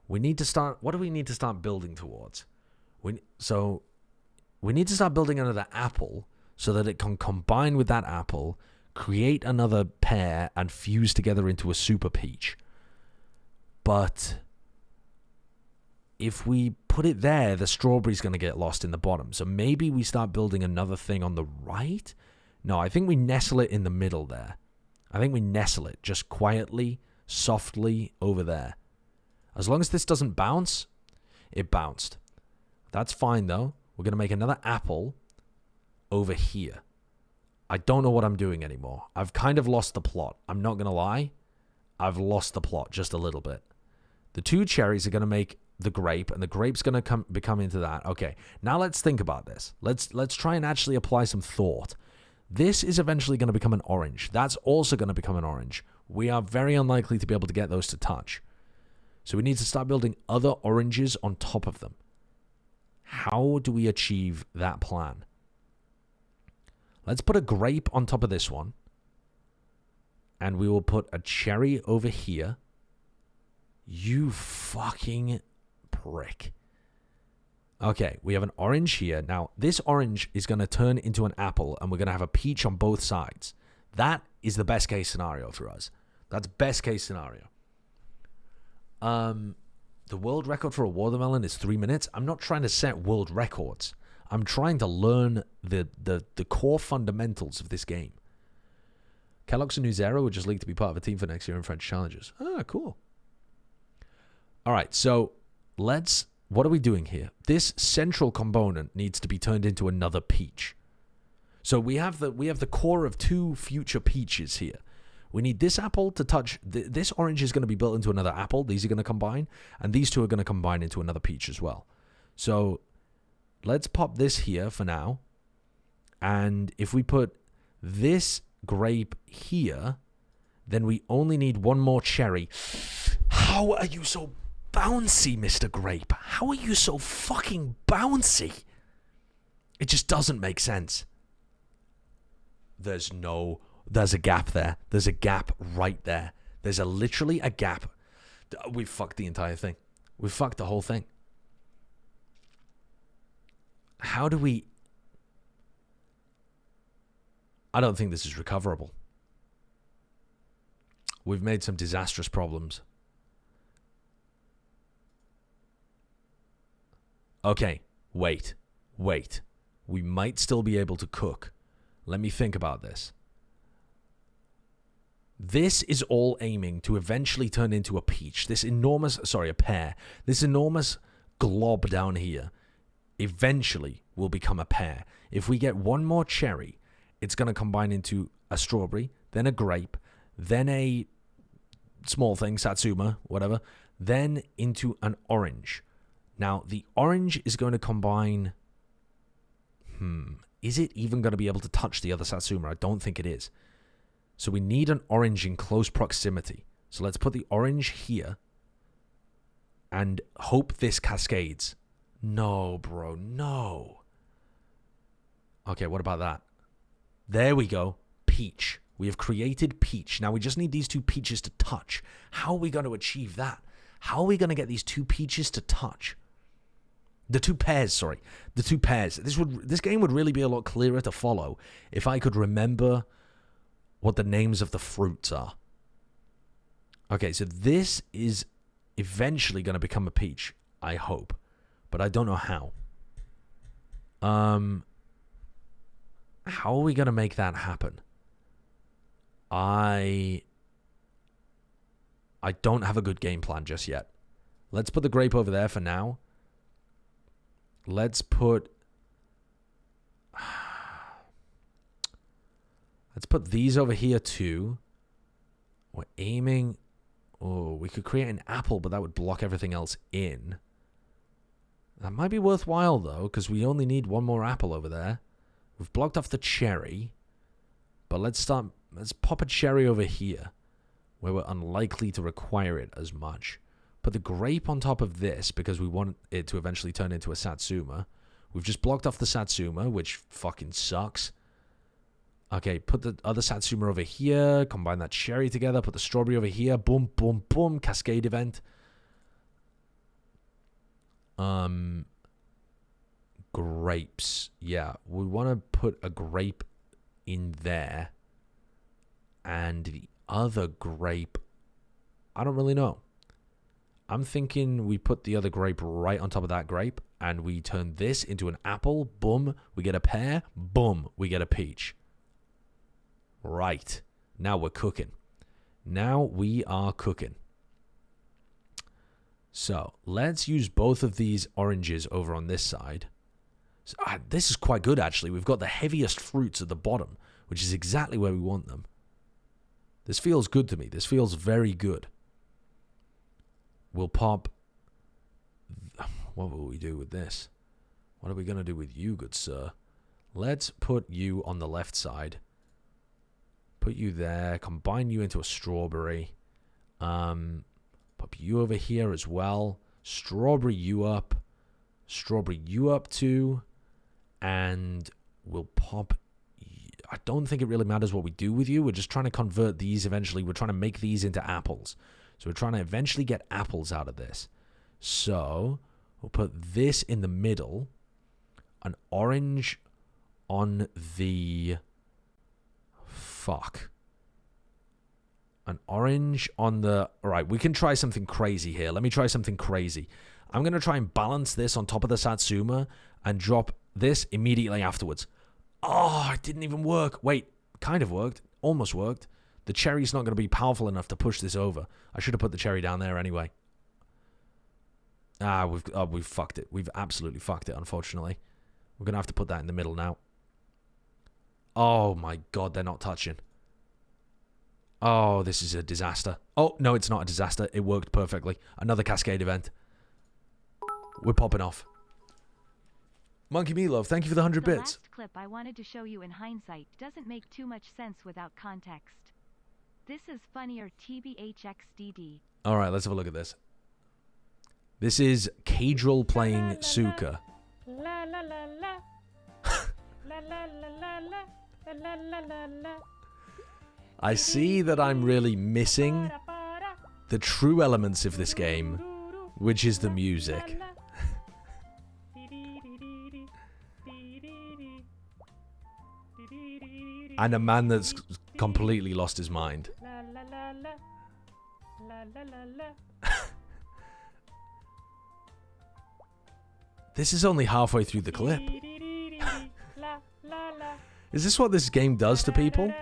We need to start... What do we need to start building towards? So we need to start building another apple so that it can combine with that apple, create another pear, and fuse together into a super peach. But if we put it there, the strawberry's going to get lost in the bottom. So maybe we start building another thing on the right? No, I think we nestle it in the middle there. I think we nestle it just quietly, softly over there. As long as this doesn't bounce, it bounced. That's fine, though. We're going to make another apple over here. I don't know what I'm doing anymore. I've kind of lost the plot. I'm not going to lie. I've lost the plot just a little bit. The two cherries are going to make the grape, and the grape's going to become into that. Okay, now let's think about this. Let's try and actually apply some thought. This is eventually going to become an orange. That's also going to become an orange. We are very unlikely to be able to get those to touch. So we need to start building other oranges on top of them. How do we achieve that plan? Let's put a grape on top of this one. And we will put a cherry over here. You fucking prick. Okay, we have an orange here. Now, this orange is going to turn into an apple, and we're going to have a peach on both sides. That is the best case scenario for us. That's best case scenario. The world record for a watermelon is 3 minutes. I'm not trying to set world records. I'm trying to learn the core fundamentals of this game. Kellogg's and Newzera were just leagued to be part of a team for next year in French Challenges. Ah, cool. All right, so what are we doing here? This central component needs to be turned into another peach. So we have the core of two future peaches here. We need this apple to touch... This orange is going to be built into another apple. These are going to combine. And these two are going to combine into another peach as well. So let's pop this here for now. And if we put this grape here, then we only need one more cherry. How are you so bouncy, Mr. Grape? How are you so fucking bouncy? It just doesn't make sense. There's a gap there. There's a gap right there. There's literally a gap. We've fucked the entire thing. We've fucked the whole thing. How do we... I don't think this is recoverable. We've made some disastrous problems. Okay, wait. we might still be able to cook. Let me think about this. This is all aiming to eventually turn into a peach. This enormous, sorry, a pear. This enormous glob down here eventually will become a pear. If we get one more cherry, it's going to combine into a strawberry, then a grape, then a small thing, satsuma, whatever, then into an orange. Now, the orange is going to combine... Is it even going to be able to touch the other satsuma? I don't think it is. So we need an orange in close proximity. So let's put the orange here and hope this cascades. No, bro, no. Okay, what about that? There we go. Peach. We have created peach. Now we just need these two peaches to touch. How are we going to achieve that? How are we going to get these two peaches to touch? The two pears, sorry. The two pears. This game would really be a lot clearer to follow if I could remember what the names of the fruits are. Okay, so this is eventually going to become a peach, I hope. But I don't know how. How are we going to make that happen? I don't have a good game plan just yet. Let's put the grape over there for now. Let's put these over here too. We're aiming. Oh, we could create an apple, but that would block everything else in. That might be worthwhile though, because we only need one more apple over there. We've blocked off the cherry, but let's pop a cherry over here, where we're unlikely to require it as much. Put the grape on top of this because we want it to eventually turn into a satsuma. We've just blocked off the satsuma, which fucking sucks. Okay, put the other satsuma over here. Combine that cherry together. Put the strawberry over here. Boom, boom, boom. Cascade event. Grapes. Yeah, we want to put a grape in there. And the other grape, I don't really know. I'm thinking we put the other grape right on top of that grape, and we turn this into an apple. Boom, we get a pear. Boom, we get a peach. Right. Now we're cooking. Now we are cooking. So let's use both of these oranges over on this side. So, this is quite good, actually. We've got the heaviest fruits at the bottom, which is exactly where we want them. This feels good to me. This feels very good. We'll pop... What will we do with this? What are we going to do with you, good sir? Let's put you on the left side. Put you there. Combine you into a strawberry. Pop you over here as well. Strawberry you up. Strawberry you up too. And we'll pop... I don't think it really matters what we do with you. We're just trying to convert these eventually. We're trying to make these into apples. So we're trying to eventually get apples out of this. So we'll put this in the middle. An orange on the... Fuck. An orange on the... Alright, we can try something crazy here. Let me try something crazy. I'm going to try and balance this on top of the satsuma and drop this immediately afterwards. Oh, it didn't even work. Wait, kind of worked. Almost worked. The cherry's not going to be powerful enough to push this over. I should have put the cherry down there anyway. We've fucked it. We've absolutely fucked it, unfortunately. We're going to have to put that in the middle now. Oh my god, they're not touching. Oh, this is a disaster. Oh, no, it's not a disaster. It worked perfectly. Another cascade event. We're popping off. Monkey Meatloaf, thank you for the 100 bits. The last clip I wanted to show you in hindsight doesn't make too much sense without context. This is funnier TBHXDD. Alright, let's have a look at this. This is Cadril playing Suka. La la la la. La la la la la. La la la la. I see that I'm really missing the true elements of this game, which is the music. And a man that's completely lost his mind. This is only halfway through the clip. Is this what this game does to people?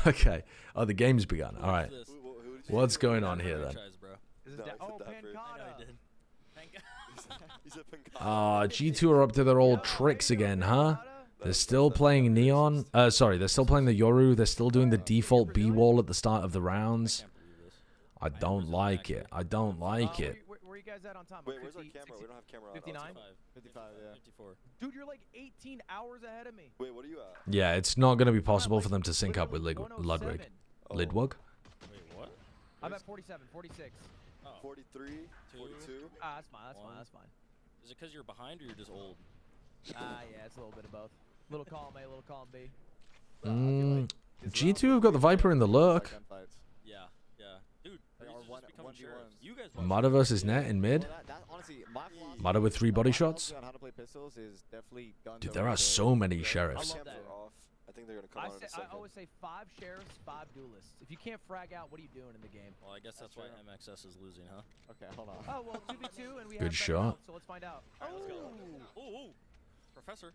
Okay. Oh, the game's begun. All right. What's going on here then? Ah, G2 are up to their old tricks again, huh? They're still playing Neon. Sorry, they're still playing the Yoru. They're still doing the default B wall at the start of the rounds. I don't like it. I don't like it. Where you guys at on time? Wait, where's our camera? We don't have camera on. 59? 55, yeah. 54. Dude, you're like 18 hours ahead of me. Wait, what are you at? Yeah, it's not going to be possible for them to sync up with Ludwig. Oh. Lidwig? Wait, what? I'm at 47, 46. Oh. 43, 42. Ah, that's fine, that's fine. Is it because you're behind or you're just old? Yeah, it's a little bit of both. Little column A, little column B. G2 have got the Viper in the lurk. Yeah, yeah. Dude, just becoming sheriffs. You guys Mata versus Net in mid. Mata with 3 body shots. Dude, there are so many sheriffs. I think they're gonna come out in a second. I always say 5 sheriffs, 5 duelists. If you can't frag out, what are you doing in the game? Well, I guess that's why MXS is losing, huh? Okay, hold on. Oh, well, 2v2 and we Good have shot. so let's find out. All right, let's go. Ooh, Professor.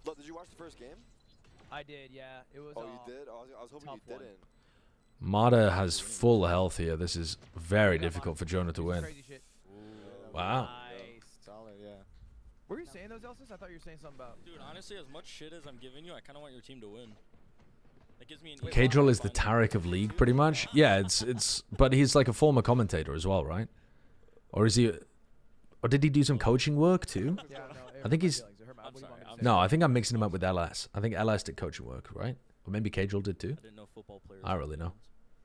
Look, did you watch the first game? I did, yeah. It was. Oh, you did? I was hoping you didn't. Mata has full health here. This is very difficult for Jonah to win. Wow. Nice. Solid, yeah. Were you saying those, Elsis? I thought you were saying something about. Dude, honestly, as much shit as I'm giving you, I kind of want your team to win. That gives me an. Kadril is the Tarek of League, pretty much. Yeah, it's. But he's like a former commentator as well, right? Or is he? Or did he do some coaching work too? Yeah, no, I think he's. I'm sorry. No, I think I'm mixing him up with LS. I think LS did coaching work, right? Or maybe Kadril did too. I didn't know football players. I really know.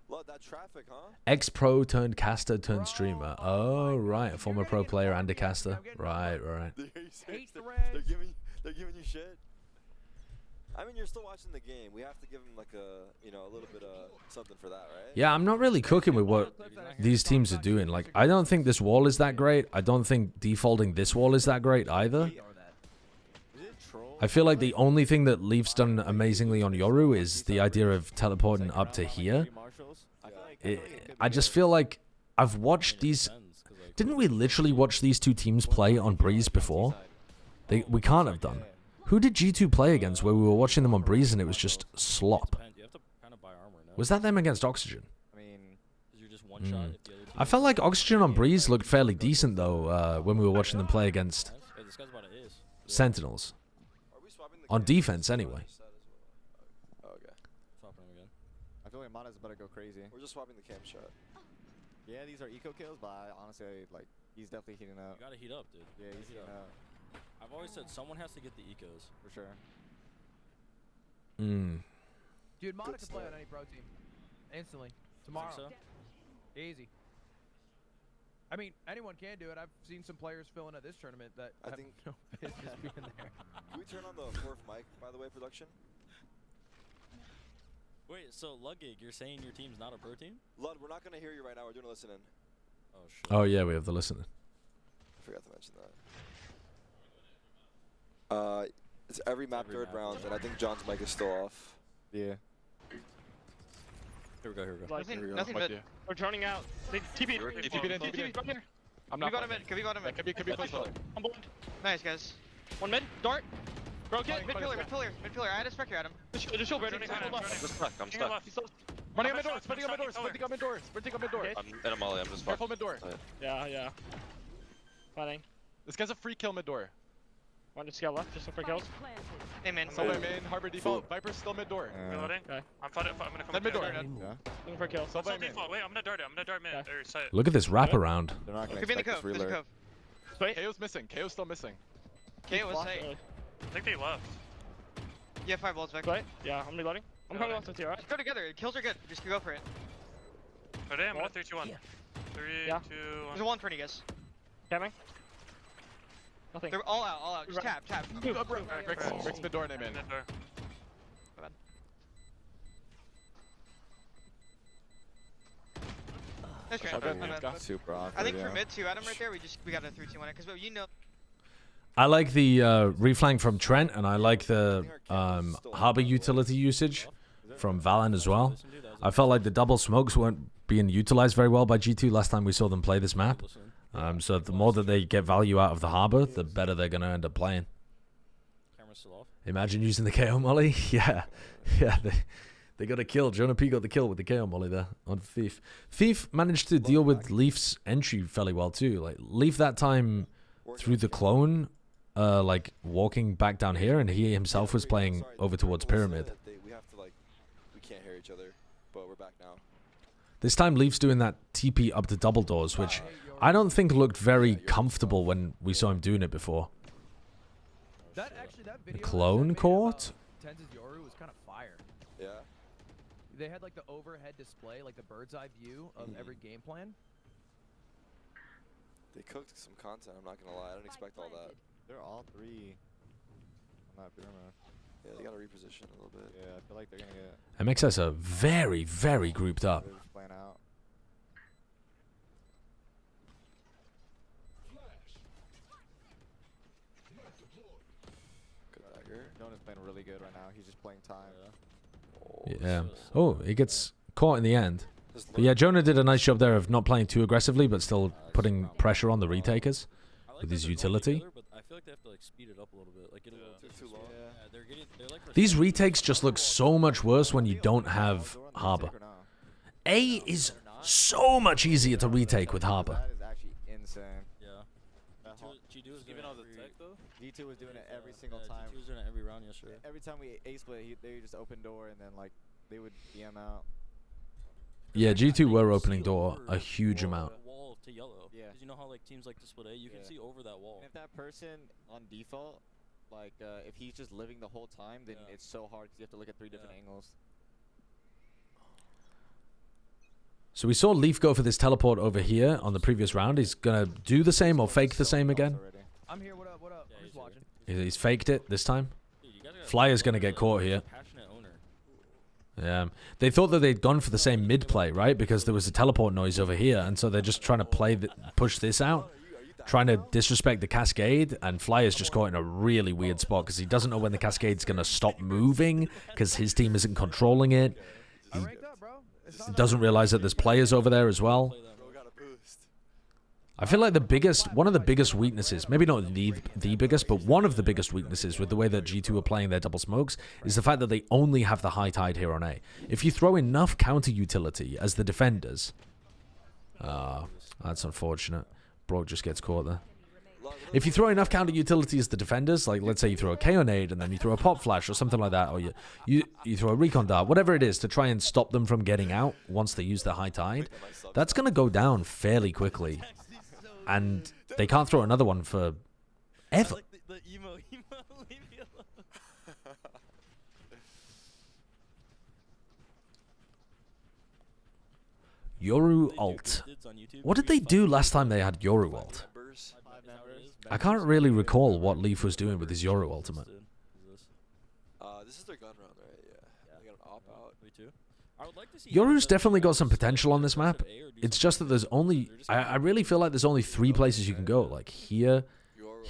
Look, that traffic, huh? Ex-pro turned caster turned streamer. Oh, right. A former pro player and a caster. Right. They're giving you shit. I mean, you're still watching the game. We have to give them like a little bit of something for that, right? Yeah, I'm not really cooking with what these teams are doing. Like, I don't think this wall is that great. I don't think defaulting this wall is that great either. I feel like the only thing that Leaf's done amazingly on Yoru is the idea of teleporting up to here. I just feel like I've watched these. Didn't we literally watch these two teams play on Breeze before? We can't have done. Who did G2 play against where we were watching them on Breeze and it was just slop? Was that them against Oxygen? I felt like Oxygen on Breeze looked fairly decent though when we were watching them play against Sentinels. On defense anyway. Okay. I feel like Mata's about to go crazy. We're just swapping the cam shot. Yeah, these are eco kills, but honestly, like, he's definitely heating up. You gotta heat up, dude. Yeah, he's heating up. I've always said someone has to get the ecos. For sure. Dude, Mata can play on any pro team. Instantly. Tomorrow. So? Easy. I mean, anyone can do it. I've seen some players fill in at this tournament that I have think no business being there. Can we turn on the fourth mic, by the way, production? Wait, so Ludgig, you're saying your team's not a pro team? Lud, we're not gonna hear you right now. We're doing a listen in. Oh shit. Oh yeah, we have the listener. I forgot to mention that. It's every map third round, and I think John's mic is still off. Yeah. Here we go. Nothing mid. We're droning out. They TP. TP. I'm not. Could we go to mid? Could be push. I'm blind. Nice, guys. One mid. Dart. Broke it. Mid pillar. I had a Spectre at him. Just shield. I'm stuck. Running on mid door. Sprinting on mid door. I'm in a molly. I'm just careful mid door. Yeah. Fighting. This guy's a free kill mid door. One to scale left, just look for kills. Hey man. Main, harbor default. Viper's still mid door. Reloading. Okay. I'm gonna come Then mid door. Yeah. Looking for kills. Wait, I'm gonna dart mid. Yeah. Look at this wraparound. They're not gonna Could be in the expect cove. this There's a reload. cove. KO's missing. KO's still missing. KO was safe. I think they left. You have 5 bolts back. Wait. Yeah, I'm reloading. I'm coming off with you, alright? Go together. Kills are good. Just go for it. Ready? I'm gonna 3, 2, 1. 3, 2, 1. There's a 1 for you guys. Camming. Nothing. They're all out. Just tap. Bricks mid door, name in. That's great. Super awkward. I think for mid 2 Adam right there, we got a 3, 2, 1 because you know. I like the reflank from Trent, and I like the harbor utility usage from Valorant as well. I felt like the double smokes weren't being utilized very well by G2 last time we saw them play this map. So the more that they get value out of the harbor, the better they're gonna end up playing. Camera's still off. Imagine using the KO molly. Yeah, they got a kill. Jonah P got the kill with the KO molly there on Thief. Thief managed to deal with Leaf's entry fairly well too. Like Leaf that time through the clone, like walking back down here, and he himself was playing over towards Pyramid. We have to we can't hear each other, but we're back now. This time Leaf's doing that TP up to double doors, which I don't think looked very comfortable when we saw him doing it before. That the clone court? Tenz's Yoru was kind of fire. Yeah. They had like the overhead display, like the bird's eye view of every game plan. They cooked some content, I'm not gonna lie. I didn't expect all that. They're all three on that pyramid. Yeah, they gotta reposition a little bit. Yeah, I feel like they're gonna get... MXS are very, very grouped up. They're just playing out. Good dagger. Jonah's playing really good right now. He's just playing time. Yeah. Oh, he gets caught in the end. But yeah, Jonah did a nice job there of not playing too aggressively, but still putting pressure on the retakers with his utility. But I feel like they have to like speed it up a little bit, like get a little too long. Yeah, they're like These retakes just look so much worse when you don't have Harbor. A is so much easier to retake with Harbor. That is actually insane. Yeah. G2 was Even on the tech though? G2 was doing it every single time. G2 was doing it every round yesterday. Every time we A-split, they would just open door and then like they would DM out. Yeah, G2 were opening door a huge amount. Wall to yellow. Yeah. Because you know how like teams like to split A, you can see over that wall. And if that person on default, like if he's just living the whole time, then it's so hard because you have to look at 3 different angles. So we saw Leaf go for this teleport over here on the previous round. He's gonna do the same or fake the same again. I'm here. What up? What up? I'm just watching. He's faked it this time. Flyer's gonna get caught here. Yeah, they thought that they'd gone for the same mid play, right? Because there was a teleport noise over here, and so they're just trying to push this out, trying to disrespect the cascade. And Flyer's just caught in a really weird spot because he doesn't know when the cascade's gonna stop moving because his team isn't controlling it. He doesn't realize that there's players over there as well. I feel like one of the biggest weaknesses, maybe not the biggest, but one of the biggest weaknesses with the way that G2 are playing their double smokes is the fact that they only have the high tide here on A. If you throw enough counter utility as the defenders, that's unfortunate. Brock just gets caught there. If you throw enough counter utility as the defenders, like let's say you throw a KO nade and then you throw a pop flash or something like that, or you throw a recon dart, whatever it is, to try and stop them from getting out once they use the high tide, that's going to go down fairly quickly. And they can't throw another one for ever. Like the emo, leave me alone. Yoru ult. What did they do last time they had Yoru ult? I can't really recall what Leaf was doing with his Yoru ultimate. This is their gun round, right? Yeah. They got an op out. Me too. I would like to see Yoru's definitely got some potential on this map. It's just that there's only... I really feel like there's only 3 places you can go. Like here,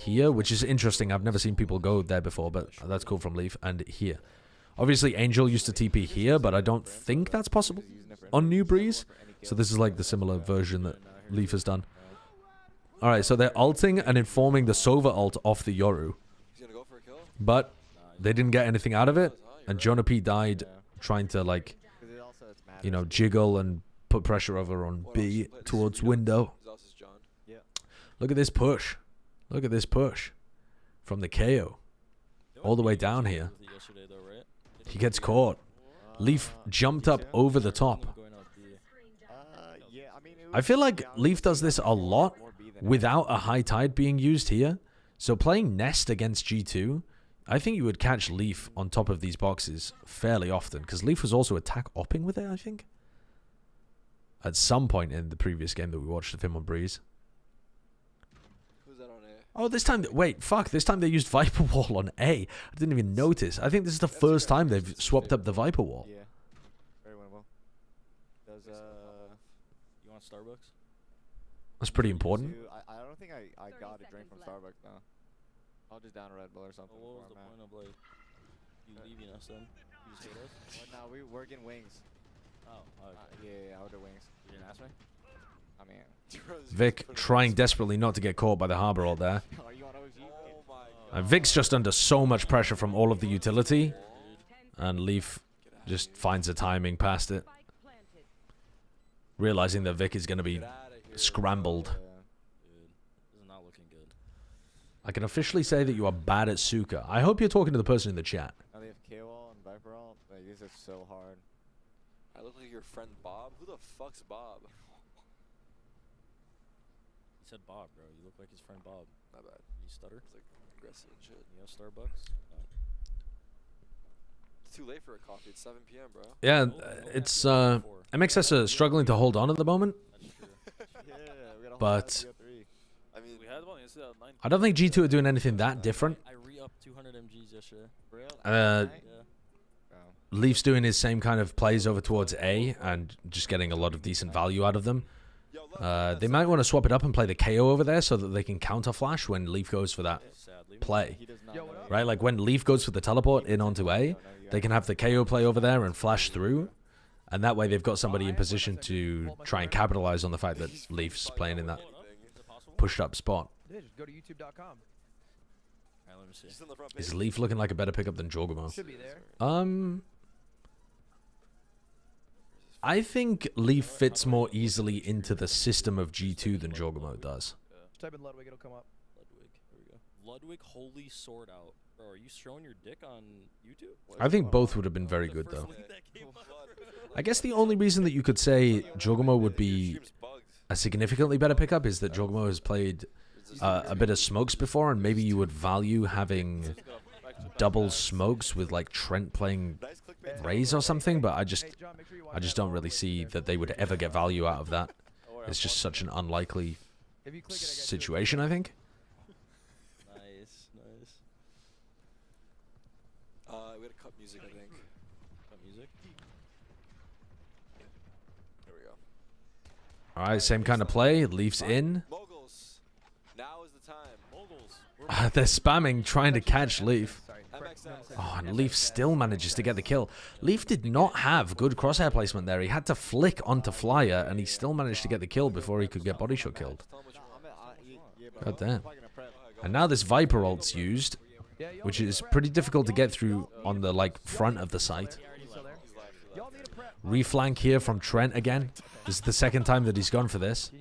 which is interesting. I've never seen people go there before, but that's cool from Leaf. And here. Obviously, Angel used to TP here, but I don't think that's possible on New Breeze. So this is like the similar version that Leaf has done. Alright, so they're ulting and informing the Sova ult off the Yoru. But they didn't get anything out of it. And Jonah P died trying to, like, you know, jiggle and put pressure over on B towards window. Look at this push. Look at this push. From the KO. All the way down here. He gets caught. Leaf jumped up over the top. I feel like Leaf does this a lot without a high tide being used here. So playing Nest against G2, I think you would catch Leaf on top of these boxes fairly often. Because Leaf was also attack opping with it, I think. At some point in the previous game that we watched of him on Breeze. Who's that on A? Oh, this time... Wait, fuck. This time they used Viper Wall on A. I didn't even notice. I think this is the first time they've swapped up the Viper Wall. Yeah. Very winnable. Does, you want Starbucks? That's pretty important. I don't think I got a drink from Starbucks now. I'll just down a Red Bull or something. Well, what was the point of, like, you leaving us then? You just hate us? No, we're getting wings. Oh, okay. Yeah, I ordered wings. You didn't ask me? I mean, Vic trying desperately not to get caught by the harbor ult there. And Vic's just under so much pressure from all of the utility. And Leaf just finds the timing past it. Realizing that Vic is going to be scrambled. This is not looking good. I can officially say that you are bad at Suka. I hope you're talking to the person in the chat. Now they have K-Wall and Viper ult. Like, these are so hard. I look like your friend Bob. Who the fuck's Bob? He said Bob, bro. You look like his friend Bob. Not bad. You stutter? It's like aggressive and shit. You know Starbucks? No. It's too late for a coffee. It's 7 p.m., bro. Yeah, it's MXS are struggling to hold on at the moment. But I mean, we had one yesterday at 9. I don't think G2 are doing anything that different. I re-upped 200 MGs yesterday. Leaf's doing his same kind of plays over towards A and just getting a lot of decent value out of them. They might want to swap it up and play the KO over there so that they can counter flash when Leaf goes for that play. Right, like when Leaf goes for the teleport in onto A, they can have the KO play over there and flash through. And that way they've got somebody in position to try and capitalize on the fact that Leaf's playing in that pushed up spot. Yeah, just go to youtube.com. Let me see. Is Leaf looking like a better pickup than Jorgamo? Should be there. I think Leaf fits more easily into the system of G2 than Jorgamo does. Just type in Ludwig, it'll come up. Ludwig, here we go. Ludwig, holy sword out. Bro, are you showing your dick on YouTube? I think both would have been very good, though. I guess the only reason that you could say Jorgamo would be a significantly better pickup is that Jorgamo has played a bit of smokes before, and maybe you would value having double smokes with like Trent playing Raze or something, but I just don't really see that they would ever get value out of that. It's just such an unlikely situation, I think. Nice, nice. We had a cut music, I think. Cut music? Here we go. Alright, same kind of play. Leaf's in. Moguls. Now is the time. Moguls. They're spamming, trying to catch Leaf. Oh, and Leaf still manages to get the kill. Leaf did not have good crosshair placement there. He had to flick onto Flyer, and he still managed to get the kill before he could get body shot killed. God damn. And now this Viper ult's used, which is pretty difficult to get through on the like front of the site. Reflank here from Trent again. This is the second time that he's gone for this.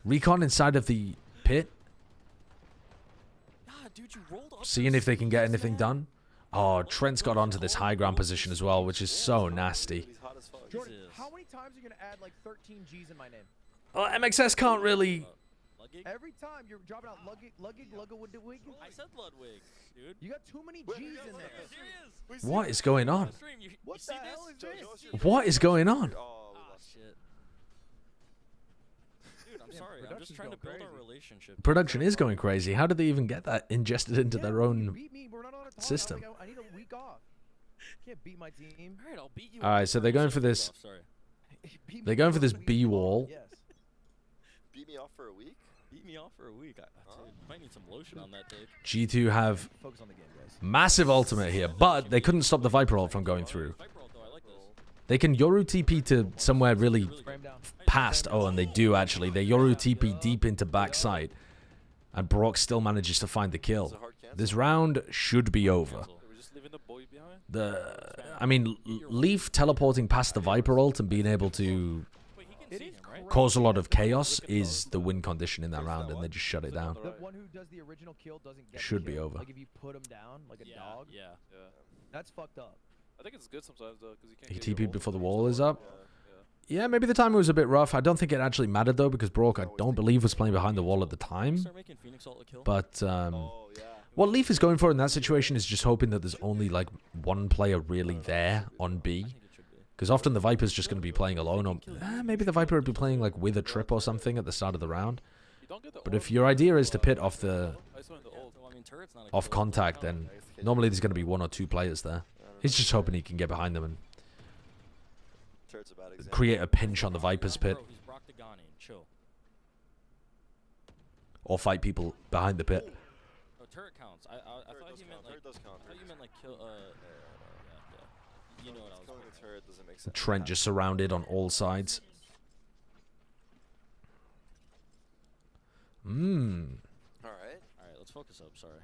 Recon inside of the pit. Seeing if they can get anything done. Oh, Trent's got onto this high ground position as well, which is so nasty. Jordan, how many times are you going to add like 13 G's in my name? Well, MXS can't really... Every time you're dropping out Ludwig. I said Ludwig, dude. You got too many G's in there. What is going on? What the hell is this? What is going on? Oh, shit. Dude, I'm sorry. I'm just trying to build our relationship. Production is going crazy. How did they even get that ingested into their own system? I need a week off. Can't beat my team. All right, I'll beat you. All right, so they're going for this. They're going for this B wall. Beat me off for a week? Beat me off for a week. I might need some lotion on that tape. G2 have massive ultimate here, but they couldn't stop the Viper ult from going through. They can Yoru TP to somewhere really past. Oh, and they do actually. They Yoru TP deep into backside. And Brock still manages to find the kill. This round should be over. I mean, Leaf teleporting past the Viper ult and being able to cause a lot of chaos is the win condition in that round, and they just shut it down. The one who does the original kill doesn't get Should be over. Like if you put him down like a dog. Yeah. That's fucked up. I think it's good sometimes though, because you can't. He TP'd before the wall is up. Yeah, maybe the timing was a bit rough. I don't think it actually mattered though, because Brock, I don't believe, was playing behind the wall at the time. But what Leaf is going for in that situation is just hoping that there's only like one player really there on B. Because often the Viper's just going to be playing alone, or maybe the Viper would be playing like with a trip or something at the start of the round. But if your idea is to pit off contact, then normally there's going to be one or two players there. He's just hoping he can get behind them and create a pinch on the Viper's pit. Or fight people behind the pit. No, turret counts. I thought you meant like kill. You know what I was turret doesn't make sense. Trent just surrounded on all sides. Alright. Alright, let's focus up, sorry.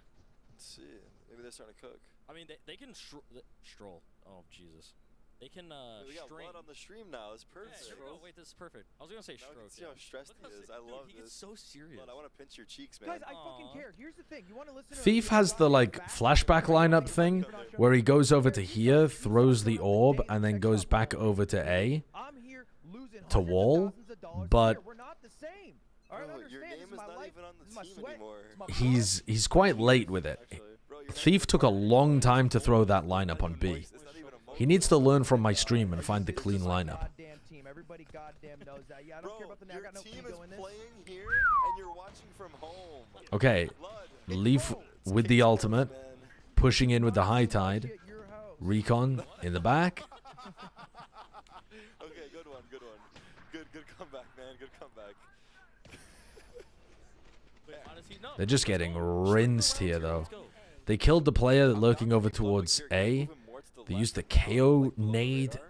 Let's see. Maybe they're starting to cook. I mean, they can stroll. Oh, Jesus. They can, We got blood on the stream now. It's perfect. Yeah, here we go. Wait, this is perfect. I was gonna say stroke. See how stressed he is. I love he this. gets so serious. Blood, I want to pinch your cheeks, man. Guys, I fucking care. Here's the thing. You want to listen to Thief has the like flashback lineup thing where he goes over to here, throws the orb, and then goes back over to A to wall. But he's quite late with it. Thief took a long time to throw that lineup on B. He needs to learn from my stream and find the clean lineup. Everybody goddamn knows that. Yeah, I don't care about the Your no team ego is in this. playing here, and you're watching from home. Okay, Leaf with the ultimate, pushing in with the high tide. Recon in the back. Okay, good one, good one. Good comeback, man. Good comeback. They're just getting rinsed here, though. They killed the player lurking over towards A. They used the KO nade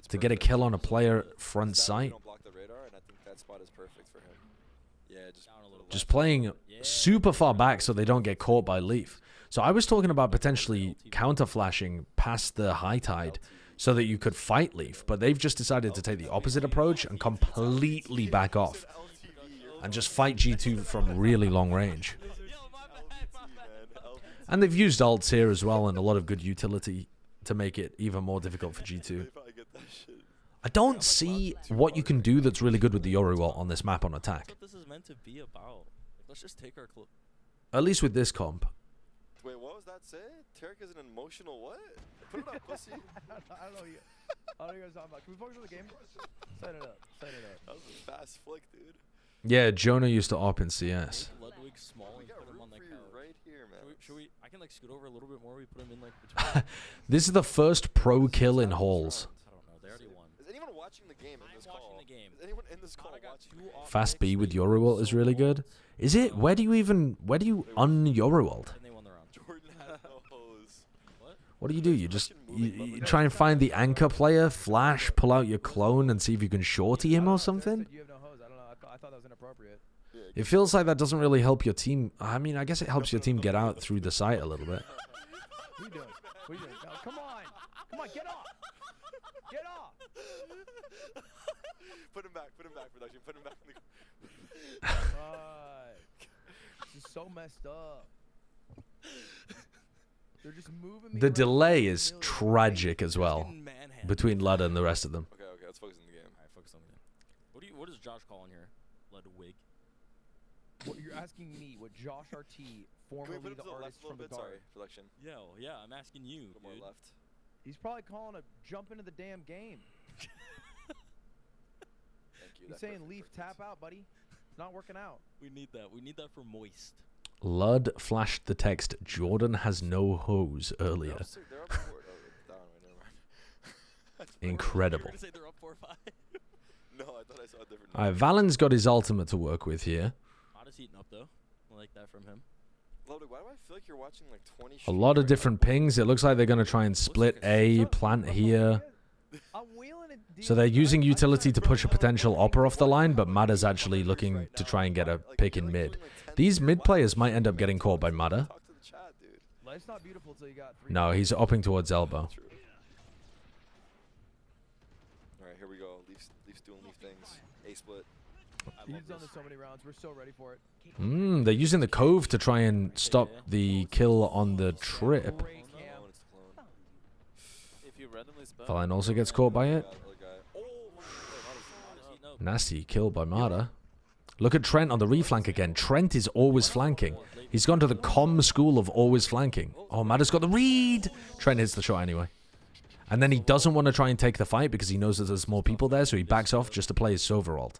to get a kill on a player front sight. Just playing super far back so they don't get caught by Leaf. So I was talking about potentially counter flashing past the high tide so that you could fight Leaf, but they've just decided to take the opposite approach and completely back off and just fight G2 from really long range. And they've used ults here as well and a lot of good utility to make it even more difficult for G2. I don't see what you can do that's really good with the Yoru ult on this map on attack. That's what this is meant to be about. Like, let's just take our clue. At least with this comp. Wait, what was that say? Tarek is an emotional what? Put it up, pussy. I don't know. I don't know what you guys are talking about. Can we focus on the game? Set it up. Set it up. That was a fast flick, dude. Yeah, Jonah used to op in CS. Ludwig small and put him on that couch. Right here, man. Should we? I can like scoot over a little bit more. We put him in like between. This is the first pro kill in halls. I don't know. They already won. Is anyone watching the game in this call? Watching the game. Is anyone in this call watching? Fast B with Yoru ult is really good. Is it? Where do you un-Yoru ult? Jordan has no hose. What do? You try and find the anchor player, flash, pull out your clone, and see if you can shorty him or something? You have no hose. I don't know. I thought that was inappropriate. It feels like that doesn't really help your team. I mean, I guess it helps your team get out through the site a little bit. What are you doing? What are you doing? No, come on. Come on, get off. Get off. Put him back, production. Put him back in the This is so messed up. They're just moving me The around. delay is tragic as well between Ludda and the rest of them. Okay, let's focus on the game. Alright, focus on the game. What does Josh call in here? Ludwig. What, you're asking me what Josh RT, formerly the artist from the guard. Sorry, production. Yo, yeah, I'm asking you, dude. More left. He's probably calling a jump into the damn game. Thank you. He's saying leaf tap out, buddy. It's not working out. We need that. We need that for moist. Lud flashed the text, Jordan has no hose earlier. They're up 4. Oh, down right now. Incredible. You're gonna say they're up 4-5? No, I thought I saw a different Alright, Valen's got his ultimate to work with here. Mada's heating up though. I like that from him. Ludwig, why do I feel like you're watching like 20 A lot of different pings. It looks like they're going to try and split A, plant here. So they're using utility to push a potential opera off the line, but Mada's actually looking to try and get a pick in mid. These mid players might end up getting caught by Mada. Life's not beautiful till you got 3. No, he's upping towards elbow. Alright, here we go. Leaf's doing Leaf things. A split. He's done this so many rounds. We're so ready for it. They're using the cove to try and stop the kill on the trip. Valen also gets caught by it. Nasty kill by Mada. Look at Trent on the reflank again. Trent is always flanking. He's gone to the comm school of always flanking. Oh, Mada's got the read. Trent hits the shot anyway. And then he doesn't want to try and take the fight because he knows that there's more people there, so he backs off just to play his Sova ult.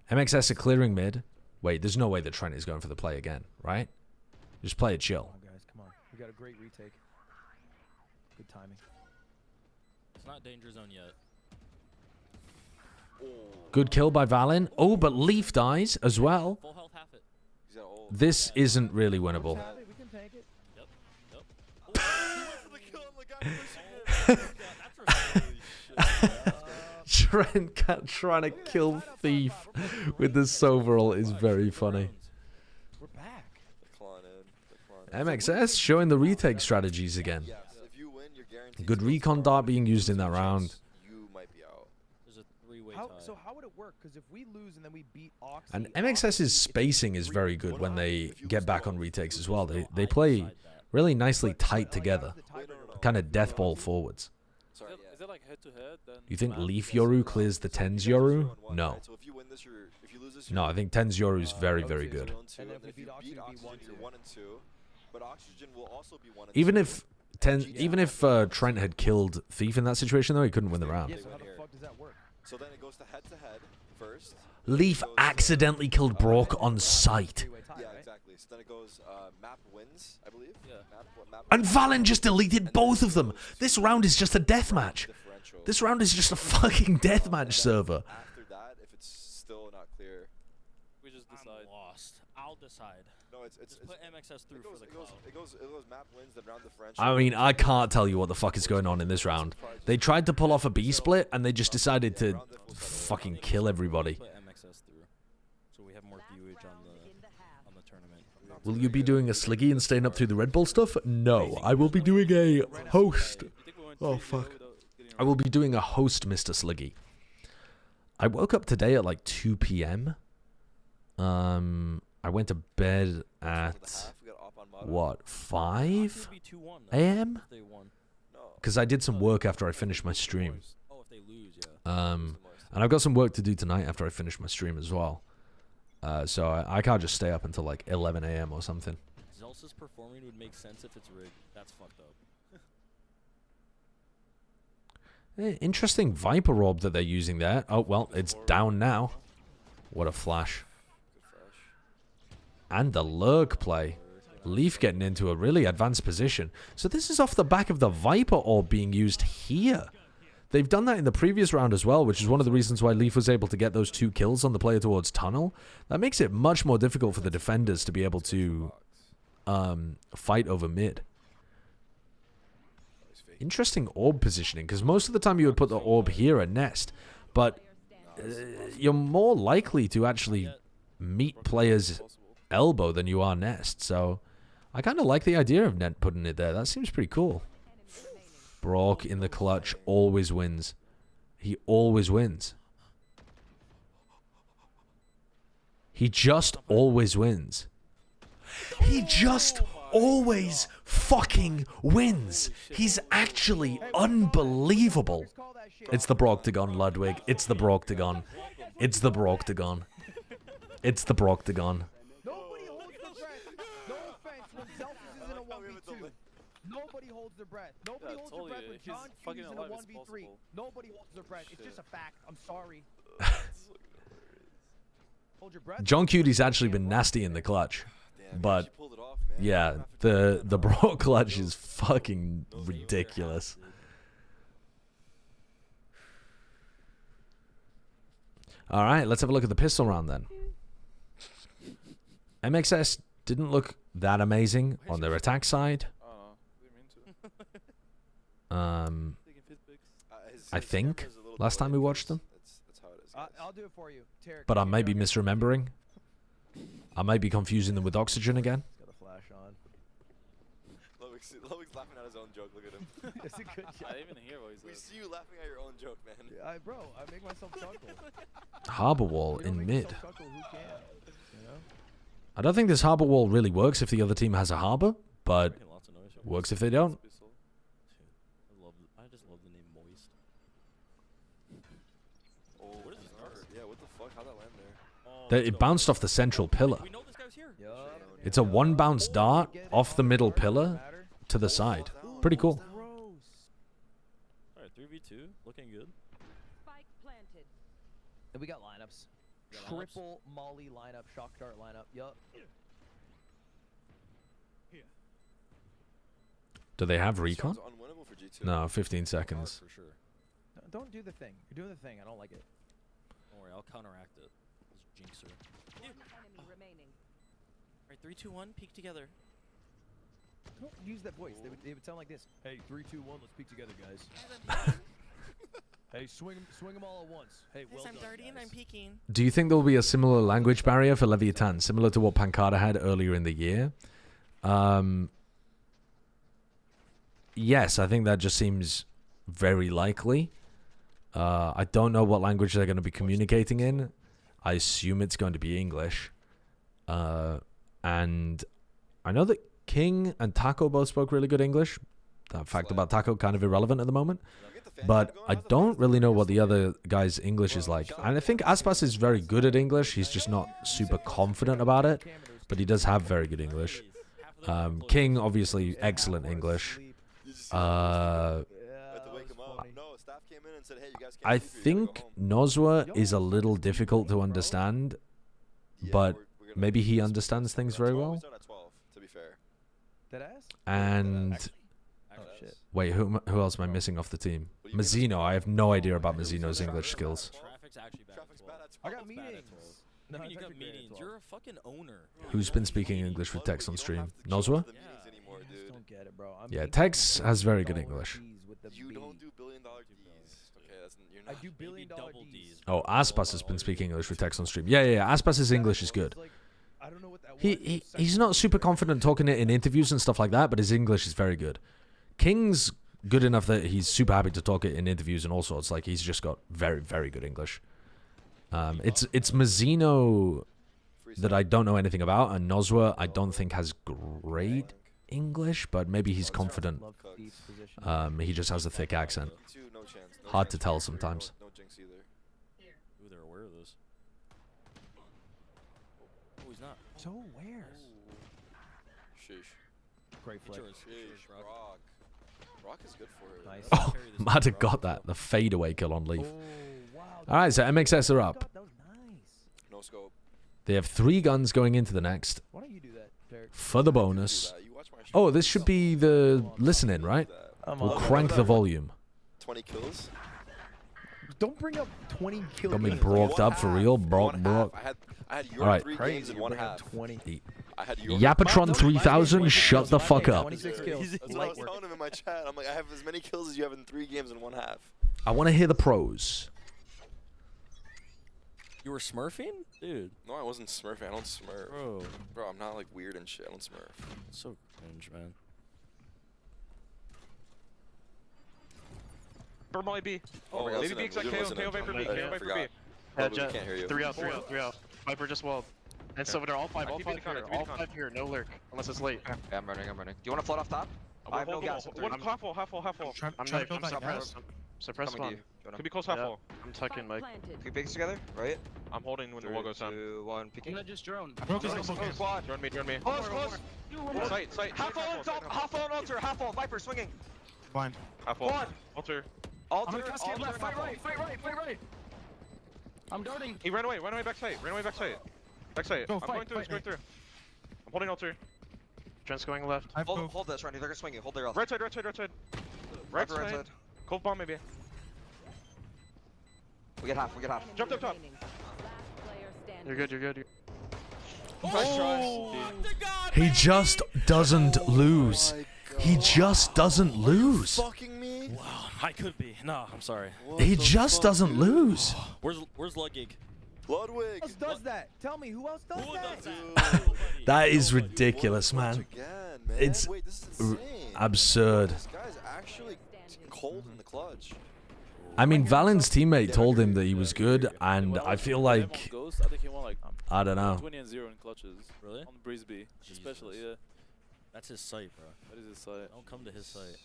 MXS are clearing mid. Wait, there's no way that Trent is going for the play again, right? Just play it chill. Come on, guys, come on. We got a great retake. Good timing. It's not danger zone yet. Good kill by Valen. Oh, but Leaf dies as well. Full health, half it. This isn't really winnable. We can tank it. Trent trying to kill Thief with the Sova ult is very funny. MXS showing the retake strategies again. Good recon dart being used in that round. There's a three-way So how would it work? Because if we lose and then we beat Oxy, And MXS's spacing is very good when they get back on retakes as well. They play really nicely tight together. Kind of death ball forwards. Is it like head-to-head? You think Leaf Yoru clears the Tens Yoru? No. No, I think Tens Yoru is very, very good. Even if Trent had killed Thief in that situation, though, he couldn't win the round. So how the fuck does that work? So then it goes to head first. Leaf accidentally killed Brock on sight. Yeah, exactly. So then it goes map wins, I believe. Yeah. Map And Valen just deleted both of them. This round is just a deathmatch. This round is just a fucking deathmatch server. After that, if it's still not clear, We just decide. I'm lost. I'll decide. no, it's Just put MXS through for the clout. it goes map wins, then round differential. I mean, I can't tell you what the fuck is going on in this round. They tried to pull off a B split, and they just decided to fucking kill everybody. Put MXS through, so we have more viewage on the tournament. Will you be doing a Sliggy and staying up through the Red Bull stuff? No, I will be doing a host. Oh, fuck. I will be doing a host, Mr. Sliggy. I woke up today at like 2 p.m. I went to bed at, what, 5 a.m.? Because I did some work after I finished my stream. And I've got some work to do tonight after I finish my stream as well. So I can't just stay up until like 11 a.m. or something. Zelsa's performing would make sense if it's rigged. That's fucked up. Interesting Viper Orb that they're using there. Oh, well, it's down now. What a flash. And the lurk play. Leaf getting into a really advanced position. So this is off the back of the Viper Orb being used here. They've done that in the previous round as well, which is one of the reasons why Leaf was able to get those 2 kills on the player towards tunnel. That makes it much more difficult for the defenders to be able to fight over mid. Interesting orb positioning, because most of the time you would put the orb here at nest, but you're more likely to actually meet players' elbow than you are nest. So I kind of like the idea of net putting it there. That seems pretty cool. Brock in the clutch always wins. He always wins. He just always wins. He just always fucking wins. He's actually unbelievable. It's the Broctagon, Ludwig. It's the Broctagon. It's the Broctagon. It's the Broctagon. Nobody holds their breath. No offense when Zelfus is in a 1v2. Nobody holds their breath. Nobody holds their breath when John Q's in a 1v3. Nobody holds their breath. It's just a fact. I'm sorry. Hold your breath. John Cutie's actually been nasty in the clutch. But yeah, the Brock clutch is fucking ridiculous. All right, let's have a look at the pistol round then. MXS didn't look that amazing on their attack side. I think last time we watched them. I'll do it for you. But I might be misremembering. I might be confusing them with Oxygen again. Got a flash on. Loic's laughing at his own joke. Look at him. It's a good joke. I didn't even hear what he said. We see you laughing at your own joke, man. Yeah, bro, I make myself chuckle. Harbor wall in mid. Chuckle, who can? You know? I don't think this harbor wall really works if the other team has a harbor, but works if they don't. I just love the name Moist. Oh, what is this? Yeah, what the fuck? How'd that land there? It bounced off the central pillar. It's a one bounce dart off the middle pillar to the side. Pretty cool. Alright, 3v2, looking good. Spike planted. And we got lineups. Triple Molly lineup, shock dart lineup. Yup. Do they have recon? Unwinnable for G2. No, 15 seconds. For sure. No, don't do the thing. You're doing the thing. I don't like it. Don't worry, I'll counteract it. This jinxer. Enemy remaining. Alright, 3, 2, 1, peek together. Don't use that voice. They would sound like this. Hey, 3, 2, 1, let's peek together, guys. Hey, swing them all at once. Hey, well I'm done, darting, guys. I'm peeking. Do you think there will be a similar language barrier for Leviathan, similar to what Pancada had earlier in the year? Yes, I think that just seems very likely. I don't know what language they're going to be communicating in. I assume it's going to be English. And I know that King and Taco both spoke really good English. That fact about Taco kind of irrelevant at the moment. But I don't really know what the other guy's English is like. And I think Aspas is very good at English. He's just not super confident about it. But he does have very good English. King, obviously, excellent English. I think Nozwa is a little difficult to understand. But maybe he understands things very well. And... Wait, who else am I missing off the team? Mazzino. I have no idea about Mazzino's English skills. I got meetings. No, you got meetings. You're a fucking owner. Who's been speaking English with Tex on stream? Nozwa? Yeah, Yeah, Tex has very good English. You don't do billion-dollar Ds. Okay, you're not. I do billion-dollar Ds. Oh, Aspas has been speaking English with Tex on stream. Yeah. Aspas's English is good. He's not super confident talking it in interviews and stuff like that, but his English is very good. King's good enough that he's super happy to talk it in interviews and all sorts. Like, he's just got very, very good English. It's Mazzino that I don't know anything about, and Nozwa I don't think has great English, but maybe he's confident. He just has a thick accent. Hard to tell sometimes. Ooh, they're aware of this. Oh, he's not. So where? Sheesh. Great flick. Sheesh, Rock. Rock is good for it. Nice. Oh, might have got that. The fadeaway kill on Leaf. Alright, so MXS are up. That was nice. No scope. They have 3 guns going into the next. Why don't you do that, Derek? For the bonus. Oh, this should be the listening, right? We'll crank the volume. 20 kills? Don't bring up 20 kills. Got me brocked up for real. Brock. I had your Alright. 3 games in one half. 20. I had your Yapatron 3000, shut the fuck up. 26 kills. That's what I was telling him in my chat. I'm like, I have as many kills as you have in 3 games in one half. I want to hear the pros. You were smurfing? Dude. No, I wasn't smurfing. I don't smurf. Bro, I'm not like weird and shit. I don't smurf. So cringe, man. Burmoy B. Oh, we're Maybe B except KO Viper B. KO Viper B. Can't hear you. 3 out. Viper just walled. And Silver, all 5 here. No lurk. Unless it's late. Yeah, I'm running. Do you want to float off top? I have no gas. Half full. I'm suppressed. Suppressed spawn. Could be close half full. I'm tucking Mike. 2 pigs together, right? I'm holding when the wall goes down. 2, 1, peeking. Just drone. Squad. Drone me. Close. Sight. Half full on altar. Half full. Viper swinging. Blind. Half full. Altar. Altar. Left. Fight right. I'm darting. He ran away backside. Backside. Go, I'm going through. I'm holding altar. Trent's going left. Hold this, Randy. They're gonna swing you. Hold their altar. Right side. Cold bomb maybe. We get half. Jump up top. You're good. Nice try. He just doesn't lose. He just doesn't lose. Fucking me? Wow, I could be. No, I'm sorry. He just doesn't lose. Where's Ludwig? Ludwig. Who else does that? Tell me, who else does that? That is ridiculous, man. It's Wait, this is insane. absurd. This guy's actually cold in the clutch. I mean, Valen's teammate told him that he was good, and I feel like... I think he won like I don't know. 20 and 0 in clutches. Really? On Brisbee, especially, yeah. That's his site, bro. That is his site. Don't come to his site.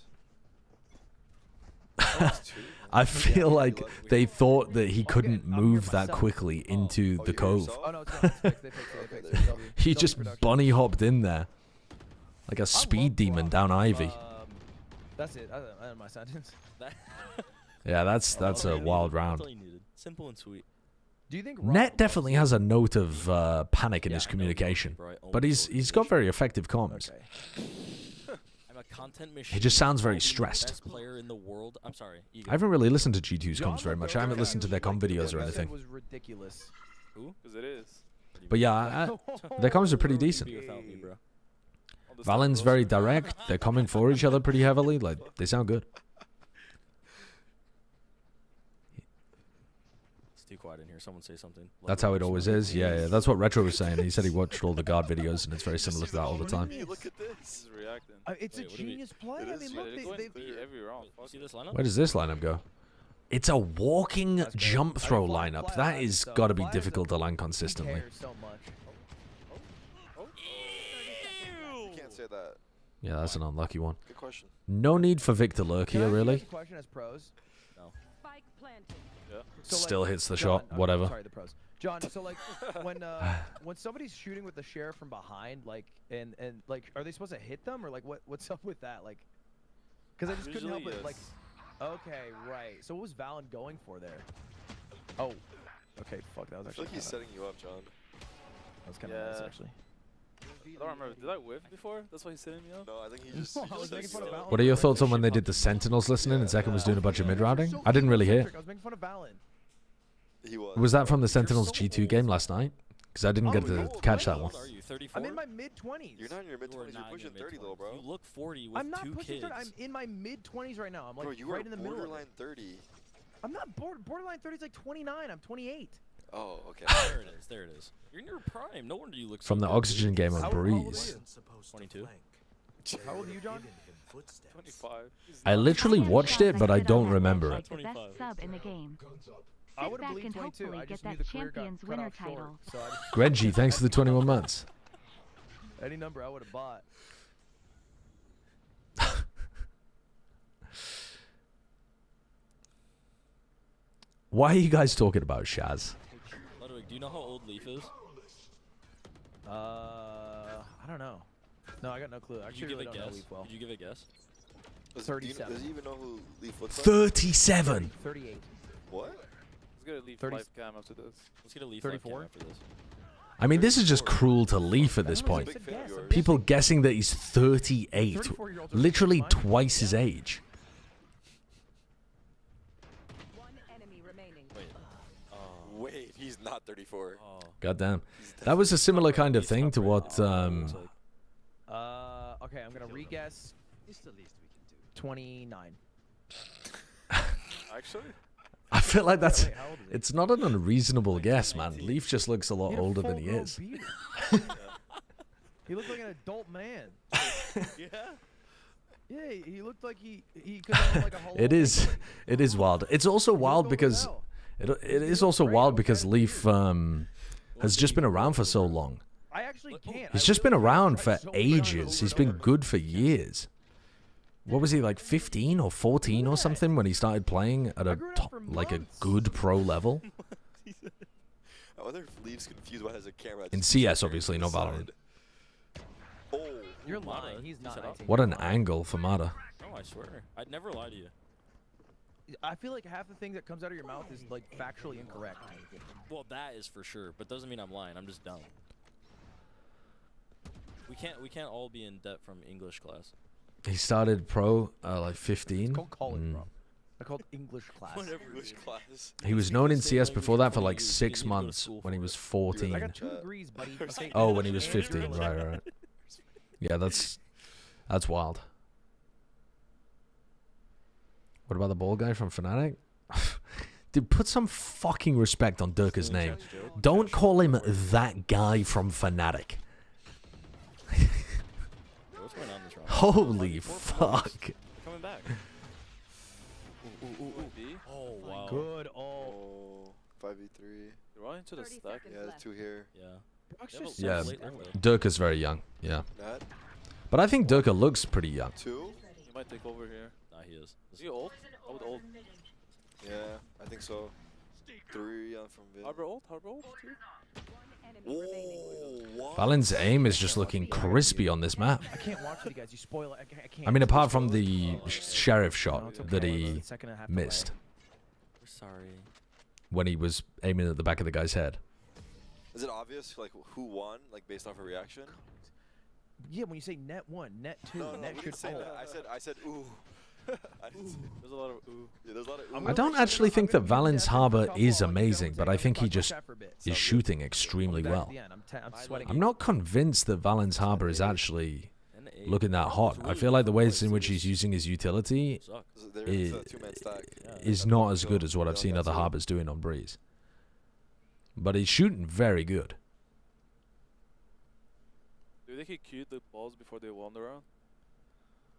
I feel like they thought that he couldn't move that quickly into the cove. Oh no, it's fixed. They fixed it. He just bunny hopped in there. Like a speed demon down Ivy. That's it. I don't my sentence. Yeah, that's a wild round. That's all you needed. Simple and sweet. Do you think Net definitely has a note of panic in his communication, but he's got very effective comms. I'm a content machine. He just sounds very stressed. Best player in the world. I'm sorry. I haven't really listened to G2's comms very much. I haven't listened to their comm videos or anything. was ridiculous. Who? Because it is. But yeah, their comms are pretty decent. Valen's very direct. They're coming for each other pretty heavily. Like, they sound good. too quiet in here. Someone say something. That's how it always is. Yeah, that's what Retro was saying. He said he watched all the guard videos, and it's very similar to that all the time. Look at this. He's reacting. It's a genius play. I mean, look, every round. See this lineup? Where does this lineup go? It's a walking jump throw lineup. That is got to be difficult to land consistently. So much. You can't say that. Yeah, that's an unlucky one. Good question. No need for Victor Lurk here, really. Question as pros. No. Spike planted. Yeah. So, Still like, hits the John, shot, whatever. Sorry, the pros. John, so like when somebody's shooting with the sheriff from behind, like and like, are they supposed to hit them or like what's up with that? Like, because I just couldn't help it. Like, okay, right. So what was Valen going for there? Oh, okay. Fuck, that was I actually. feel like he's setting you up, John. That was kind of nice, actually. I don't remember. Did I whiff before? That's why he's setting me up? No, I think he just. I was making fun of Valen. What are your thoughts on when they did the Sentinels listening and Zeka was doing a bunch of mid-rounding? I didn't really hear. I was making fun of Valen. He was. Was that from the Sentinels G2 game last night? Because I didn't get to catch that one. Are you 34? I'm in my mid-20s. You're not in your mid-20s. You're pushing 30 though, bro. You look 40 with I'm not two pushing kids. 30. I'm in my mid-20s right now. I'm like Bro, you right are in the middle. borderline 30. I'm not borderline 30 is like 29. I'm 28. Oh, okay. There it is. There it is. You're in your prime. No wonder you look so From the good, Oxygen dude. game of Breeze. 22. How old are you, John? 25. I literally watched it, but I don't remember it. The best sub in the game. I Sit would have back and believed 22. hopefully I get just knew that the career got Champions cut winner off short, title. so I just Greggy, thanks for the 21 months. any number I would have bought. Why are you guys talking about Shaz? Ludwig, do you know how old Leaf is? I don't know. No, I got no clue. I Could you actually give really a don't know guess? Leaf well. Could you give a guess? 37. Does he even know who Leaf looks like? 37. 38. What? Let's get a Leaf 30. live cam after this. Let's get a Leaf 34? after this. I mean, this is just cruel to Leaf at this point. People guessing that he's 38. Literally twice his age. One enemy remaining. Wait, he's not 34. Goddamn. That was a similar kind of thing to what... Okay, I'm gonna re-guess. It's the least we can do. 29. Actually? I feel like that's... Wait, how old is he? It's not an unreasonable guess, man. Leaf just looks a lot had a older than he full-grown is. beard. He looked like an adult man. Yeah? Yeah, he looked like he could have like a whole. It is wild. It's also wild because... It is also wild because Leaf has just been around for so long. I actually can't. He's just been around for ages. He's been good for years. What was he, like 15 or 14 or something when he started playing at a top, like a good pro level? I wonder if Leaf's confused why has a camera. In CS, obviously, not Valorant. Oh, You're lying. He's not 19. What an angle for Mata. No, I swear. I'd never lie to you. I feel like half the thing that comes out of your mouth is like factually incorrect. Well, that is for sure, but doesn't mean I'm lying. I'm just dumb. We can't all be in debt from English class. He started pro like 15. It's called college, bro. I called English class. Whatever English class. He was known in CS before that for like 6 months when he was 14. I got 2 degrees, buddy. Okay. Oh, when he was 15. Right. Yeah, that's wild. What about the ball guy from Fnatic? Dude, put some fucking respect on Durka's name. Don't call him that guy from Fnatic. What's going on this round? Holy fuck. Coming back. Oh, wow. Good. Oh, 5v3. You're running to the stack. Yeah, there's 2 here. Yeah, Durka's very young. Yeah. Nat? But I think Durka looks pretty young. 2? He might take over here. Nah, he is. Is he old? How old? Yeah, I think so. 3 on from Vid. Harbor old? Harbor old? Whoa, Valen's aim is just looking crispy on this map. I can't watch you guys. You spoil it. I can't. I mean, apart from the sheriff shot that he missed We're sorry. when he was aiming at the back of the guy's head. Is it obvious, like, who won, like, based off a reaction? Yeah, when you say net 1, net 2, No, net we should didn't say hold. that. I said, ooh. I didn't say, there's a lot of ooh. Yeah, there's a lot of ooh. I don't actually think that Valen's Harbor is amazing, but I think he just is shooting extremely well. I'm not convinced that Valen's Harbor is actually looking that hot. I feel like the ways in which he's using his utility is not as good as what I've seen other Harbors doing on Breeze. But he's shooting very good. Do they get queued the balls before they wander around?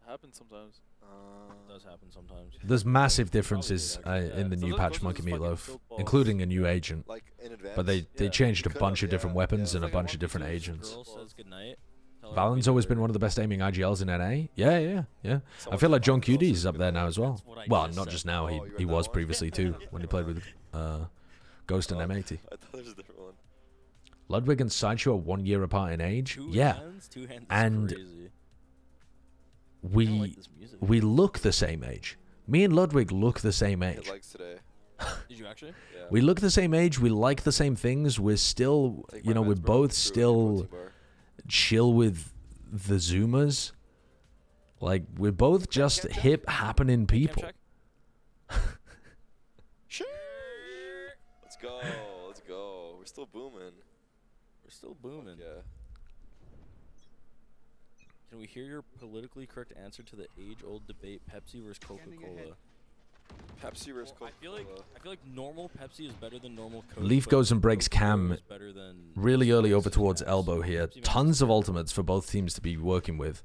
It happens sometimes. It does happen sometimes. There's massive differences in the new patch, Monkey Meatloaf, including a new agent. But they changed a bunch of different weapons and a bunch of different agents. Girl says goodnight. Valorant's always been one of the best aiming IGLs in NA. Yeah. I feel like John Cudy's up there now as well. Well, not just now. He was previously too when he played with Ghost and M80. I thought there was a different one. Ludwig and Sideshow are 1 year apart in age. Two Yeah, hands is and crazy. we look the same age. Me and Ludwig look the same age. Did you actually? Yeah. We look the same age. We like the same things. We're still, you know, we're both still chill with the Zoomers. Like, we're both just hip happening people. Let's go. Let's go. We're still booming. We're still booming. Yeah. Can we hear your politically correct answer to the age-old debate: Pepsi versus Coca-Cola? Pepsi versus Coca-Cola. I feel like normal Pepsi is better than normal Coke. Leaf goes and breaks Cam really early over towards elbow here. Tons of ultimates for both teams to be working with.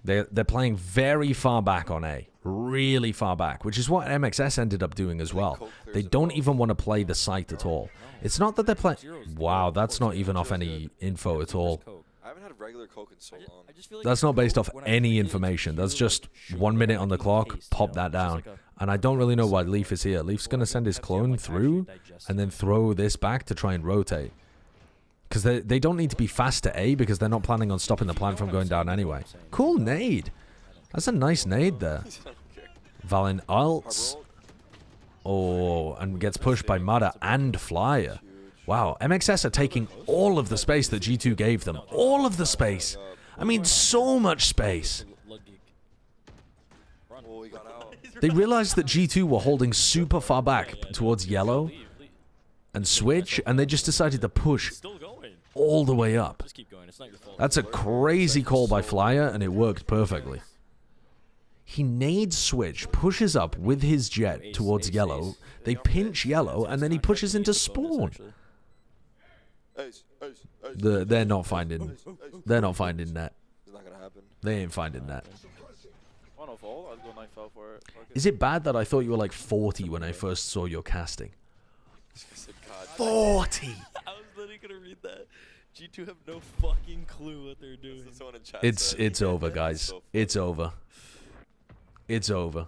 They're playing very far back on A. Really far back, which is what MXS ended up doing as well. They don't even want to play the site at all. It's not that they're playing... Wow, that's not even off any info at all. I haven't had regular Coke in so long. That's not based off any information. That's just 1 minute on the clock, pop that down. And I don't really know why Leaf is here. Leaf's going to send his clone through and then throw this back to try and rotate. Because they don't need to be fast to A because they're not planning on stopping the plan from going down anyway. Cool nade. That's a nice nade there. Valen ults. Oh, and gets pushed by Mada and Flyer. Wow, MXS are taking all of the space that G2 gave them. All of the space. I mean, so much space. They realized that G2 were holding super far back towards yellow and switch, and they just decided to push all the way up. That's a crazy call by Flyer, and it worked perfectly. He nades switch, pushes up with his jet towards yellow. They pinch yellow, and then he pushes into spawn. They're not finding. They're not finding net. It's not gonna happen. They ain't finding net. One of all, I'd go 9 foul for it. Is it bad that I thought you were like 40 when I first saw your casting? 40. I was literally gonna read that. G2 have no fucking clue what they're doing. It's over, guys. It's over. It's over.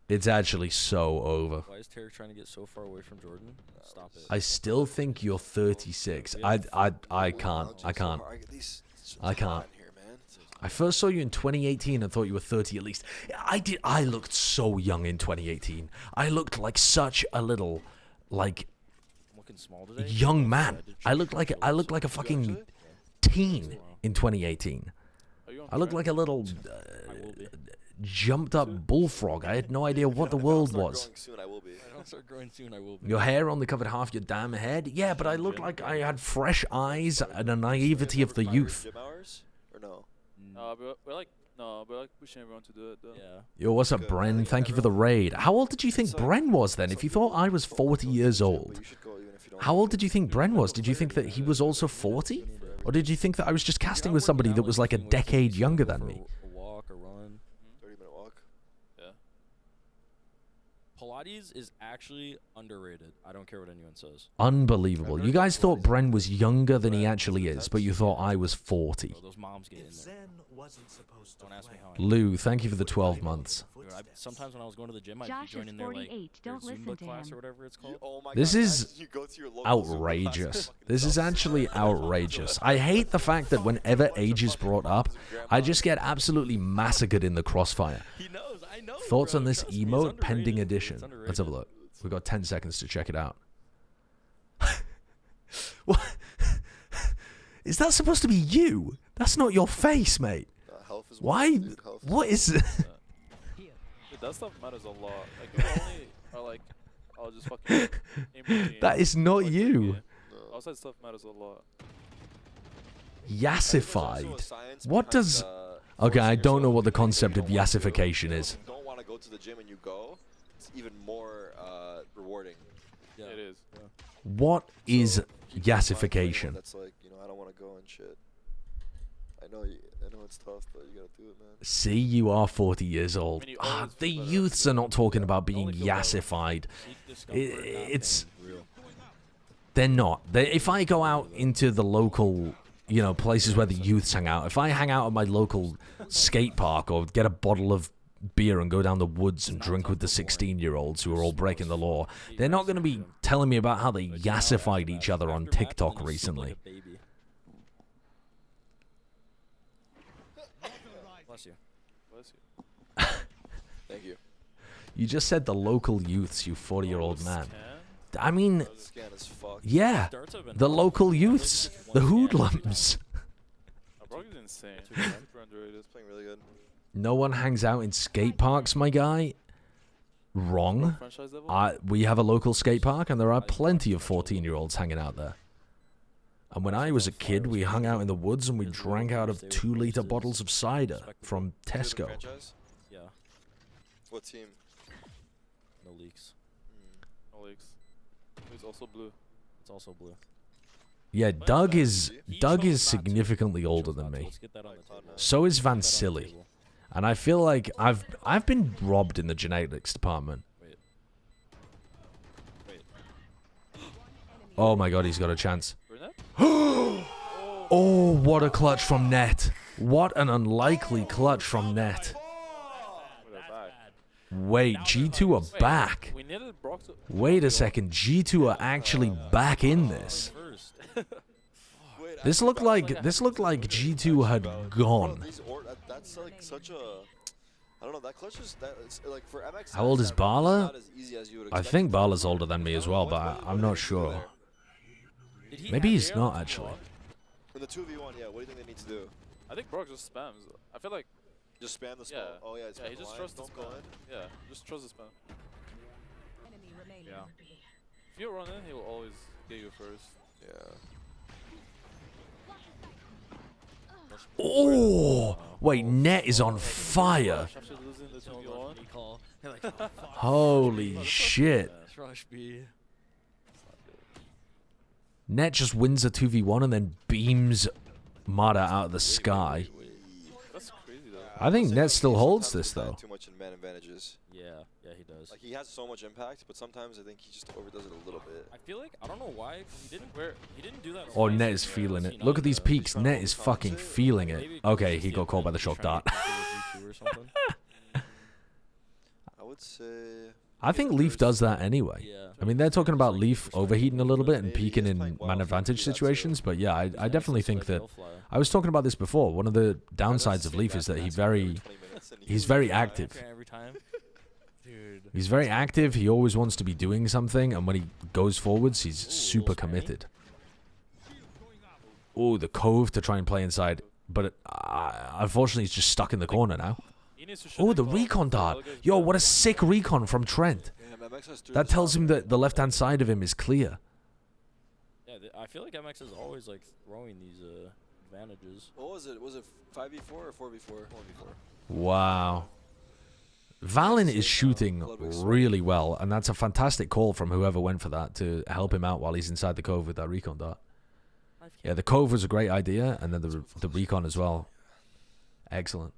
It's actually so over. Why is Tarek trying to get so far away from Jordan? Stop it. I still think you're 36. I can't. I can't. I can't. I first saw you in 2018 and thought you were 30 at least. I looked so young in 2018. I looked like such a little, like, young man. I looked like a fucking teen in 2018. I looked like a little jumped up bullfrog. I had no idea what the world was. I'll start growing soon, I will be. Your hair only covered half your damn head. Yeah, but I looked like I had fresh eyes and a naivety of the youth. Or no? we're like pushing everyone to do it though. Yeah. Yo, what's up, Bren? Thank you for the raid. How old did you think Bren was then? If you thought I was 40 years old, how old did you think Bren was? Did you think that he was also 40? Or did you think that I was just casting with somebody that was like a decade younger than me? A walk, a run. 30-minute walk. Yeah. Pilates is actually underrated. I don't care what anyone says. Unbelievable. You guys thought Bren was younger than he actually is, but you thought I was 40. Those moms get in there. Don't ask me how I know. Lou, thank you for the 12 months. Sometimes when I was going to the gym, I'd Josh be joining their like Zumba class or whatever it's called. This is outrageous. This is actually outrageous. I hate the fact that whenever age is brought up, I just get absolutely massacred in the crossfire. He knows, I know. Thoughts on this emote pending edition? Let's have a look. We've got 10 seconds to check it out. What? Is that supposed to be you? That's not your face, mate. Why? What is it? Dude, that stuff matters a lot. Like, if only are like, I'll just fucking that is not you. No. Outside stuff matters a lot. Yassified. What does... Okay, I don't know what the concept of yassification is. Don't want to go to the gym and you go. it's even more rewarding. Yeah, it is. Yeah. What is yassification? That's like, you know, I don't want to go and shit. I know it's tough, but you gotta do it, man. See, you are 40 years old. The youths are not talking about being yassified. They're not. If I go out into the local, you know, places where the youths hang out, if I hang out at my local skate park or get a bottle of beer and go down the woods and drink with the 16-year-olds who are all breaking the law, they're not going to be telling me about how they yassified each other on TikTok recently. Bless you. Bless you. Thank you. You just said the local youths, you 40-year-old man. I mean, yeah, the local youths, the hoodlums. Insane. It's playing really good. No one hangs out in skate parks, my guy. Wrong. We have a local skate park, and there are plenty of 14-year-olds hanging out there. And when I was a kid, we hung out in the woods and we drank out of 2-liter bottles of cider from Tesco. Yeah. What team? No leaks. No leaks. It's also blue. It's also blue. Yeah, Doug is significantly older than me. So is Van Silly. And I feel like I've been robbed in the genetics department. Oh my god, he's got a chance. Oh, what a clutch from net. What an unlikely clutch from net. Wait, G2 are back. Wait a second, G2 are actually back in this. This looked like G2 had gone. That's like such a, I don't know, that clutch is like for MX. How old is Bala? I think Bala's older than me as well, but I'm not sure. Maybe he's not actually. In the 2v1, yeah, what do you think they need to do? I think Brock just spams. I feel like just spam the spam. Yeah. Oh yeah, it's he just trusts the spam. Yeah, just trust the spam. Yeah. If you run in, he will always get you first. Yeah. Oh, wait, net is on fire. Holy shit. Net just wins a 2v1 and then beams Mada out of the sky. That's crazy though. I think Net still holds this though. Too much in man advantages. Yeah, he does. Like he has so much impact, but sometimes I think he just overdoes it a little bit. I feel like I don't know why he didn't do that. Oh, Net is feeling it. Look at these peaks. Net is fucking feeling it. Okay, he got caught by the shock dart. I would say. I think Leaf does that anyway. I mean, they're talking about Leaf overheating a little bit and peaking in man advantage situations, but yeah, I definitely think that. I was talking about this before. One of the downsides of Leaf is that he's very active. He's very active. He always wants to be doing something, and when he goes forwards, he's super committed. Oh, the cove to try and play inside, but unfortunately, he's just stuck in the corner now. Oh, the recon dart. Yo, what a sick recon from Trent. That tells him that the left-hand side of him is clear. Yeah, I feel like MX is always like throwing these advantages. What was it? Was it 5v4 or 4v4? 4v4. Wow. Valen is shooting really well, and that's a fantastic call from whoever went for that to help him out while he's inside the cove with that recon dart. Yeah, the cove was a great idea, and then the recon as well. Excellent.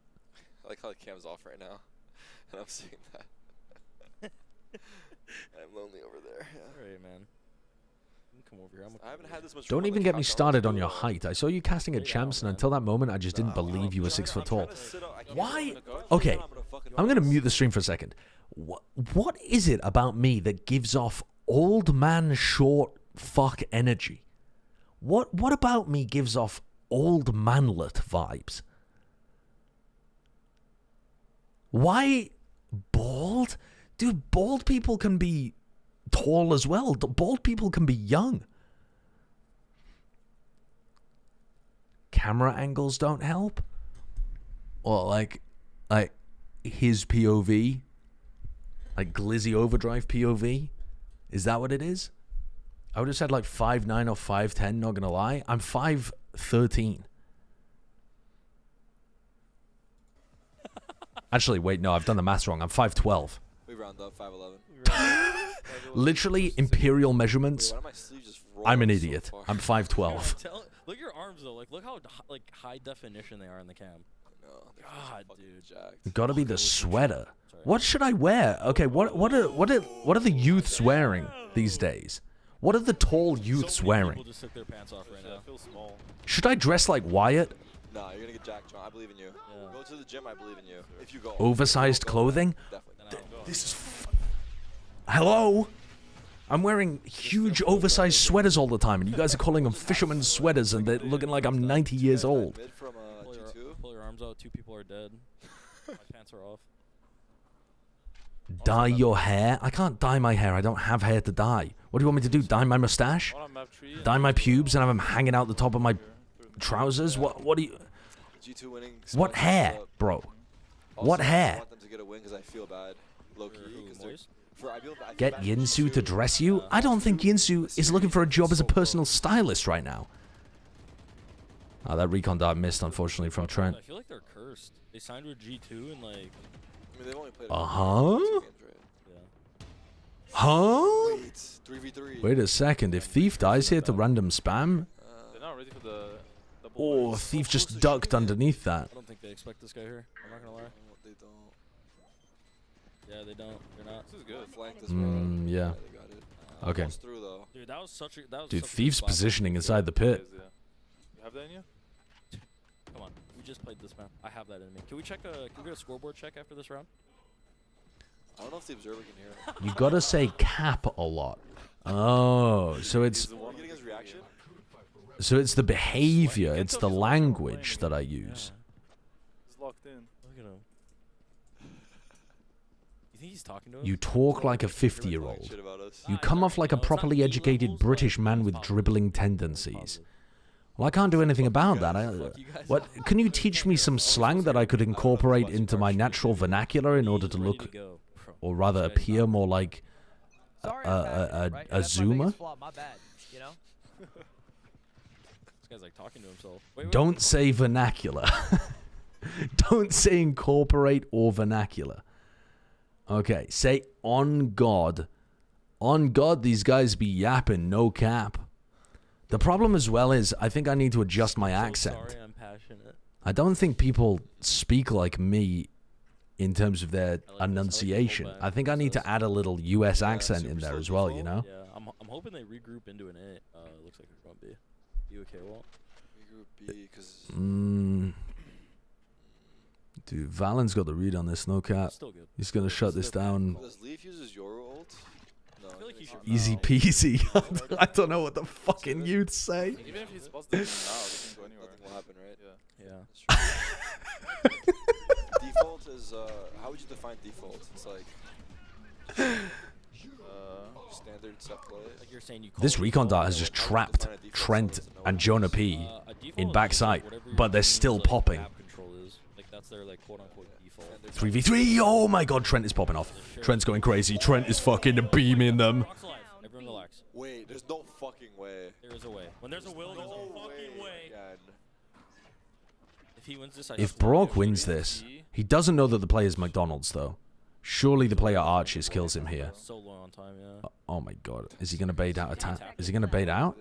I like how the cam's off right now, and I'm seeing that. I'm lonely over there. Yeah. Alright, man. Come over here. I haven't had this much. Don't even get me started on your height. I saw you casting a champs, and until that moment, I just didn't believe you were 6 foot tall. Why? Okay, I'm gonna mute the stream for a second. What is it about me that gives off old man short fuck energy? What about me gives off old manlet vibes? Why bald? Dude, bald people can be tall as well. Bald people can be young. Camera angles don't help? Or like his POV? Like Glizzy Overdrive POV? Is that what it is? I would have said like 5'9" or 5'10", not gonna lie. I'm 5'13". Actually, wait, no, I've done the maths wrong. I'm 5'12". round up, 5'11". Literally imperial measurements. Why do my sleeves just roll I'm an so idiot. far? I'm 5'12". Look at your arms though. Like look how like high definition they are in the cam. God, dude. Gotta be the sweater. What should I wear? Okay, what are the youths wearing these days? What are the tall youths wearing? People just took their pants off right now. I feel small. Should I dress like Wyatt? Nah, you're gonna get jacked, John. I believe in you. Go to the gym. I believe in you. If you go. Oversized clothing? This is. Hello? I'm wearing huge oversized sweaters all the time, and you guys are calling them fisherman's sweaters, and they're looking like I'm 90 years old. Pull your arms out. 2 people are dead. My pants are off. Dye your hair? I can't dye my hair. I don't have hair to dye. What do you want me to do? Dye my mustache? Dye my pubes and have them hanging out the top of my trousers? What do you... G2 winning. What hair, bro? What I hair? want them to get a win because I feel bad, low-key. Get Yinsu to dress you? I don't think Yinsu is looking for a job as a personal stylist right now. Oh, that recon dart missed, unfortunately, from Trent. I feel like they're cursed. They signed with G2 and like... I mean, they've only played Uh-huh? Yeah. Huh? Wait, 3v3. Wait a second. If Thief dies here to random spam... They're not ready for the Oh, Thief just ducked underneath that. I don't think they expect this guy here. I'm not gonna lie. They don't. Yeah, they don't. They're not. This is good. Flank this round. Yeah. They got it. Okay. Almost through, though. Dude, that was such a... That was Dude, such a Thief's spot. positioning inside the pit. You have that in you? Come on. We just played this map. I have that in me. Can we check can we get a scoreboard check after this round? I don't know if the observer can hear it. You gotta say cap a lot. Oh, so it's... Are you getting his reaction? So it's the behavior, it's the language that I use. He's locked in. Look at him. You think he's talking to us? You talk like a 50-year-old. You come off like a properly educated British man with dribbling tendencies. Well, I can't do anything about that. What? Can you teach me some slang that I could incorporate into my natural vernacular in order to look, or rather appear more like a Zoomer? This guy's like talking to himself. Don't say vernacular. Don't say incorporate or vernacular. Okay, say on God. On God, these guys be yapping, no cap. The problem as well is, I think I need to adjust my accent. Sorry, I'm passionate. I don't think people speak like me in terms of their enunciation. I think I need to add a little US accent in there as well, you know? Yeah, I'm hoping they regroup into an A. Looks like it's going to be. You okay, Walt? Regroup B, because... Dude, Valen's got the read on this, no cap. Still good. He's going to shut this down. Does Leaf uses your ult? No, I feel like he should Easy peasy. I don't know what the fucking youths say. Even if he's positive now, we can go anywhere. Nothing will happen, right? Yeah. Default is, how would you define default? It's like... standard set play. Like you're saying you This recon dart has just trapped Trent and Jonah P in backside, but they're still popping. Like that's their like quote unquote default. 3v3. Oh my god, Trent is popping off. Trent's going crazy. Trent is fucking beaming them. Everyone relax. Wait, there's no fucking way. There is a way. When there's a will, there's a fucking way. God. If he wins this, If Brock wins this, he doesn't know that the player's McDonald's though. Surely the player Arches kills him here. So low on time, yeah. Oh my god. Is he going to bait out a tap? Is he going to bait out?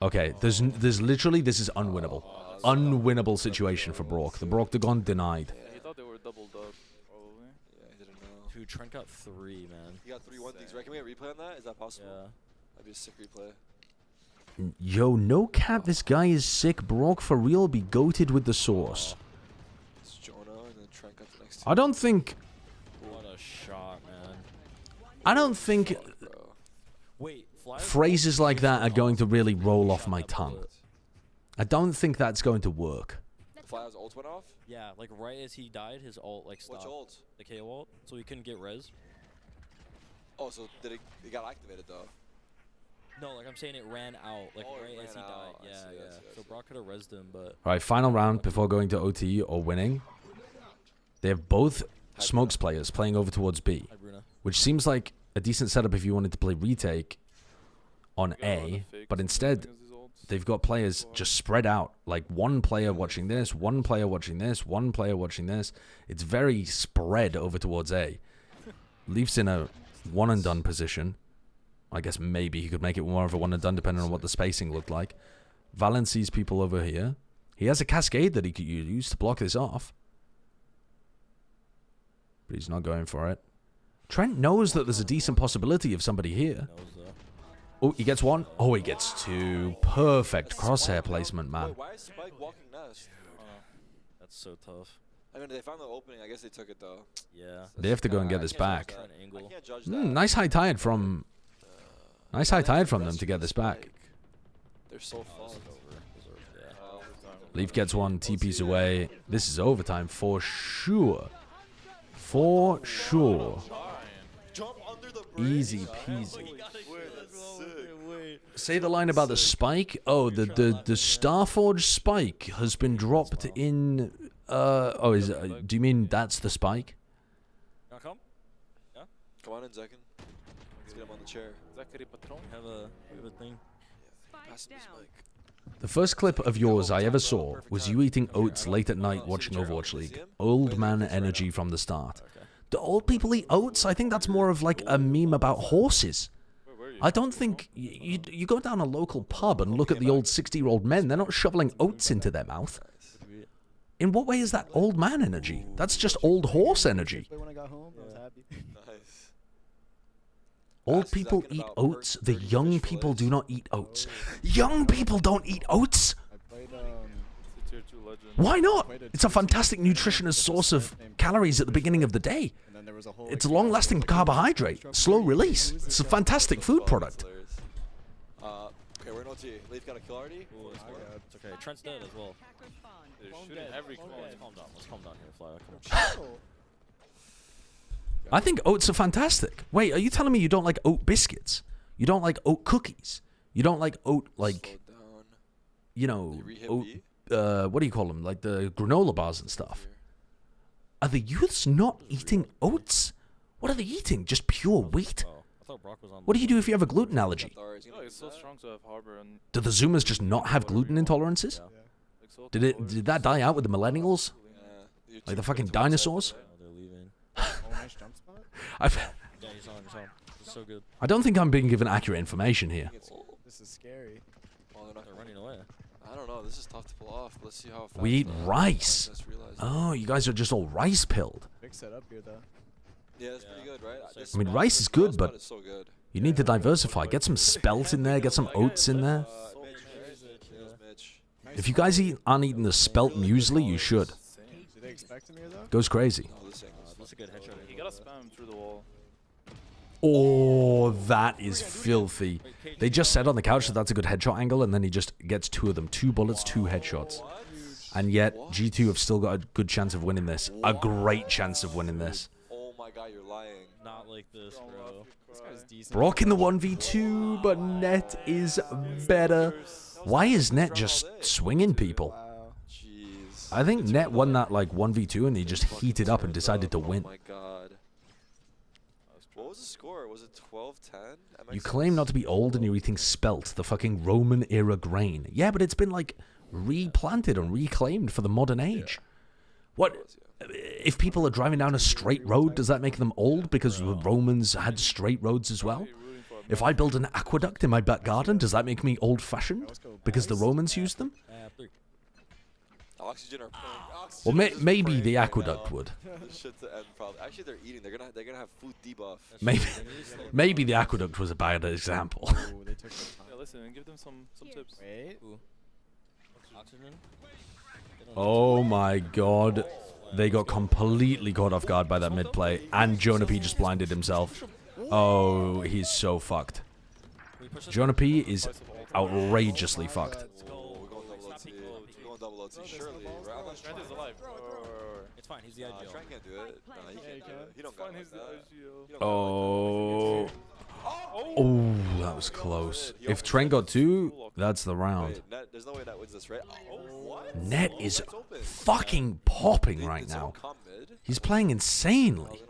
Okay, there's literally, this is unwinnable. Unwinnable situation for Brock. The Brocktagon denied. Yeah, he thought they were doubled up, probably. Yeah, he didn't know. Dude, Trent got 3, man. He got 3-1 things, right? Can we get a replay on that? Is that possible? Yeah. That'd be a sick replay. Yo, no cap, this guy is sick. Brock for real be goated with the sauce. It's Jonah and then Trent got the next two. I don't think... What a shot, man. I don't think Wait, phrases like that are going to really roll off my tongue. I don't think that's going to work. Fly's ult went off? Yeah, like right as he died, his ult like stopped. Which ult? The KO ult, so he couldn't get res. Oh, so did it got activated though? No, like I'm saying it ran out, like Oh, it right ran as he out. died. I Yeah, see, I yeah. see, I So see. Brock could have resed him, but... Alright, final round before going to OT or winning. They have both Smokes players playing over towards B, which seems like a decent setup if you wanted to play retake on A, but instead they've got players just spread out. Like one player watching this, one player watching this, one player watching this. It's very spread over towards A. Leaf's in a one and done position. I guess maybe he could make it more of a one and done depending on what the spacing looked like. Valen sees people over here. He has a cascade that he could use to block this off. But he's not going for it. Trent knows that there's a decent possibility of somebody here. Oh, he gets one. Oh, he gets two. Perfect crosshair placement, man. Why is Spike walking nest? That's so tough. I mean, they found the opening. I guess they took it, though. Yeah. They have to go and get this back. I can't judge that. Nice high tide from... Nice high tide from them to get this back. They're so far. Leaf gets one, TP's away. This is overtime for sure. For sure. Easy peasy. Say the line about the spike. Oh, the Starforge spike has been dropped in... do you mean that's the spike? Come? Yeah? Come on in, Zekin. Let's get him on the chair. We have a thing. Pass him the spike. The first clip of yours I ever saw was you eating oats late at night watching Overwatch League. Old man energy from the start. Do old people eat oats? I think that's more of like a meme about horses. I don't think... You go down a local pub and look at the old 60-year-old men, they're not shoveling oats into their mouth. In what way is that old man energy? That's just old horse energy. When I got home, I was happy. Nice. Old people eat oats. The young people do not eat oats. Young people don't eat oats? Why not? It's a fantastic nutritionist source of calories at the beginning of the day. It's a long-lasting carbohydrate. Slow release. It's a fantastic food product. Okay, we're in OT. Leaf got a kill already? It's okay. Trent's dead as well. They're shooting every corner. Let's calm down here, Fly. I think oats are fantastic. Wait, are you telling me you don't like oat biscuits? You don't like oat cookies? You don't like oat, like, you know, oat, what do you call them? Like the granola bars and stuff. Are the youths not eating oats? What are they eating? Just pure wheat? What do you do if you have a gluten allergy? It's so strong to have harbor and... Do the Zoomers just not have gluten intolerances? Did that die out with the millennials? Like the fucking dinosaurs? Yeah, he's on. It's so good. I don't think I'm being given accurate information here. This is scary. They're running away. I don't know. This is tough to pull off. Let's see how fast We eat rice. Oh, you guys are just all rice pilled. Big setup here, though. Yeah, that's pretty good, right? I mean, rice is good, but you need to diversify. Get some spelt in there. Get some oats in there. If you guys aren't eating the spelt muesli, you should. Do they expect him here, though? Goes crazy. That's a good headshot. You gotta spam through the wall. Oh, that is filthy. They just said on the couch that that's a good headshot angle, and then he just gets two of them. 2 bullets, 2 headshots. And yet, G2 have still got a good chance of winning this. A great chance of winning this. Oh my god, you're lying. Not like this, bro. This guy's decent. Brock in the 1v2, but Net is better. Why is Net just swinging people? Jeez. I think Net won that like 1v2 and he just heated up and decided to win. Oh my god. What was the score? Was it 12-10? You claim not to be old and you're eating spelt, the fucking Roman era grain. Yeah, but it's been like replanted and reclaimed for the modern age. What? If people are driving down a straight road, does that make them old because the Romans had straight roads as well? If I build an aqueduct in my back garden, does that make me old-fashioned because the Romans used them? Well, maybe the aqueduct would. Actually, they're eating. They're gonna have food debuff. Maybe the aqueduct was a bad example. Yeah, listen, give them some tips. Wait. Oxygen. Oh my god. They got completely caught off guard by that mid-play, and Jonah P just blinded himself. Oh, he's so fucked. Jonah P is outrageously fucked. It's fine, he's the IGL. Trent can't do it. No, he can't do it. He don't got it. Oh. Oh, that was close. If Trent got 2, that's the round. There's no way Net wins this, right? Net is fucking popping right now. He's playing insanely.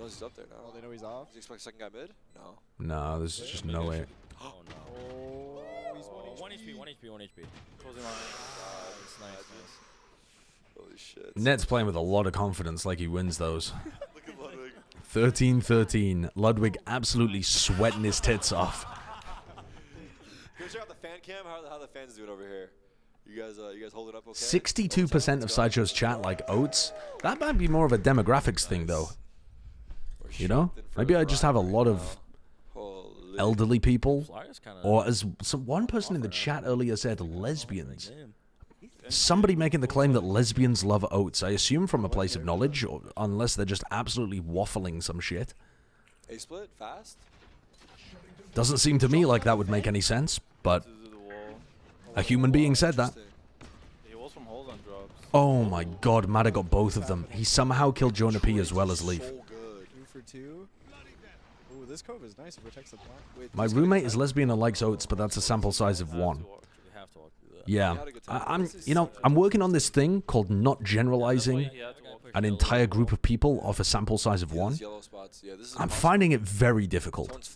knows he's up there now. Oh, they know he's off? Does he expect second guy mid? No. No, there's just no way. Oh no. Oh, he's 1 HP, 1 HP, 1 HP. Closing line. Nice. Holy shit. Net's playing with a lot of confidence like he wins those. Look at Ludwig. 13-13. Ludwig absolutely sweating his tits off. Go check out the fan cam. How the fans doing over here? You guys holding up okay? 62% of Sideshow's chat like oats. That might be more of a demographics thing, though. You know? Maybe I just have a lot of elderly people. Or as one person in the chat earlier said, lesbians. Somebody making the claim that lesbians love oats. I assume from a place of knowledge, or unless they're just absolutely waffling some shit. A-split? Fast? Doesn't seem to me like that would make any sense, but a human being said that. Oh my god, Madda got both of them. He somehow killed Jonah P as well as Leaf. 2 for 2. Ooh, this cove is nice. It protects the block. My roommate is lesbian and likes oats, but that's a sample size of 1. Yeah, I'm working on this thing called not generalizing an entire group of people off a sample size of 1. I'm finding it very difficult,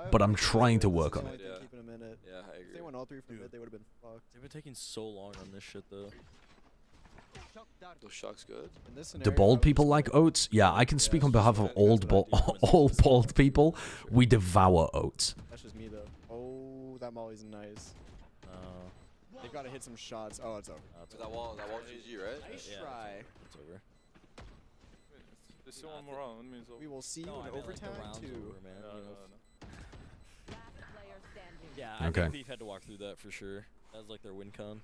but I'm trying to work on it. Yeah, I agree. If they went all 3 from mid, they would have been fucked. They've been taking so long on this shit though. Those shocks good. Do bald people like oats? Yeah, I can speak on behalf of all bald people. We devour oats. That's just me though. Oh, that molly's nice. They've got to hit some shots. Oh, it's over. That wall GG, right? Nice try. It's over. There's still one more round. That means we will see you in overtime too. Yeah, I think Thief had to walk through that for sure. That was like their win con.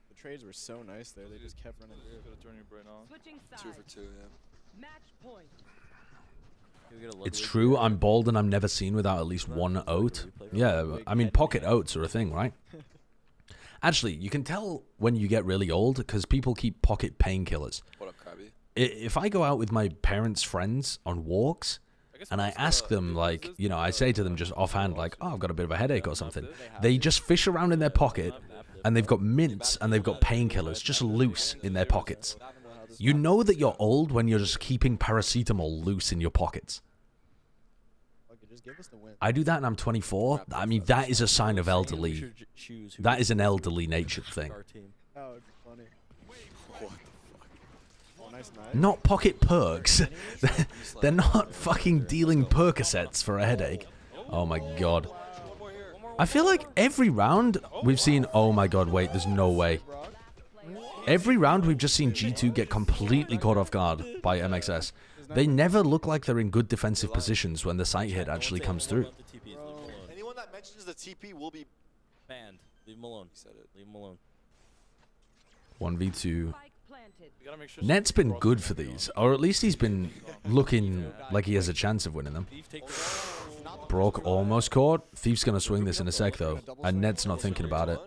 The trades were so nice there. They just kept running through. Got a turning right now. Switching sides. 2 for 2, yeah. Match point. It's true, I'm bald and I'm never seen without at least 1 oat. Yeah, I mean, pocket oats are a thing, right? Actually, you can tell when you get really old because people keep pocket painkillers. What up, Krabby? If I go out with my parents' friends on walks and I ask them, like, you know, I say to them just offhand, like, oh, I've got a bit of a headache or something. They just fish around in their pocket and they've got mints and they've got painkillers just loose in their pockets. You know that you're old when you're just keeping paracetamol loose in your pockets. I do that and I'm 24. I mean, that is a sign of elderly. That is an elderly natured thing. Oh, it's funny. Oh, nice knife. Not pocket perks. They're not fucking dealing Percocets for a headache. Oh my god. I feel like every round we've seen... Oh my god, wait, there's no way. Every round we've just seen G2 get completely caught off guard by MXS. They never look like they're in good defensive positions when the sight hit actually comes through. Anyone that mentions the TP will be banned. Leave him alone. Leave him alone. 1v2. Net's been good for these, or at least he's been looking like he has a chance of winning them. Brock almost caught. Thief's gonna swing this in a sec though, and Net's not thinking about it.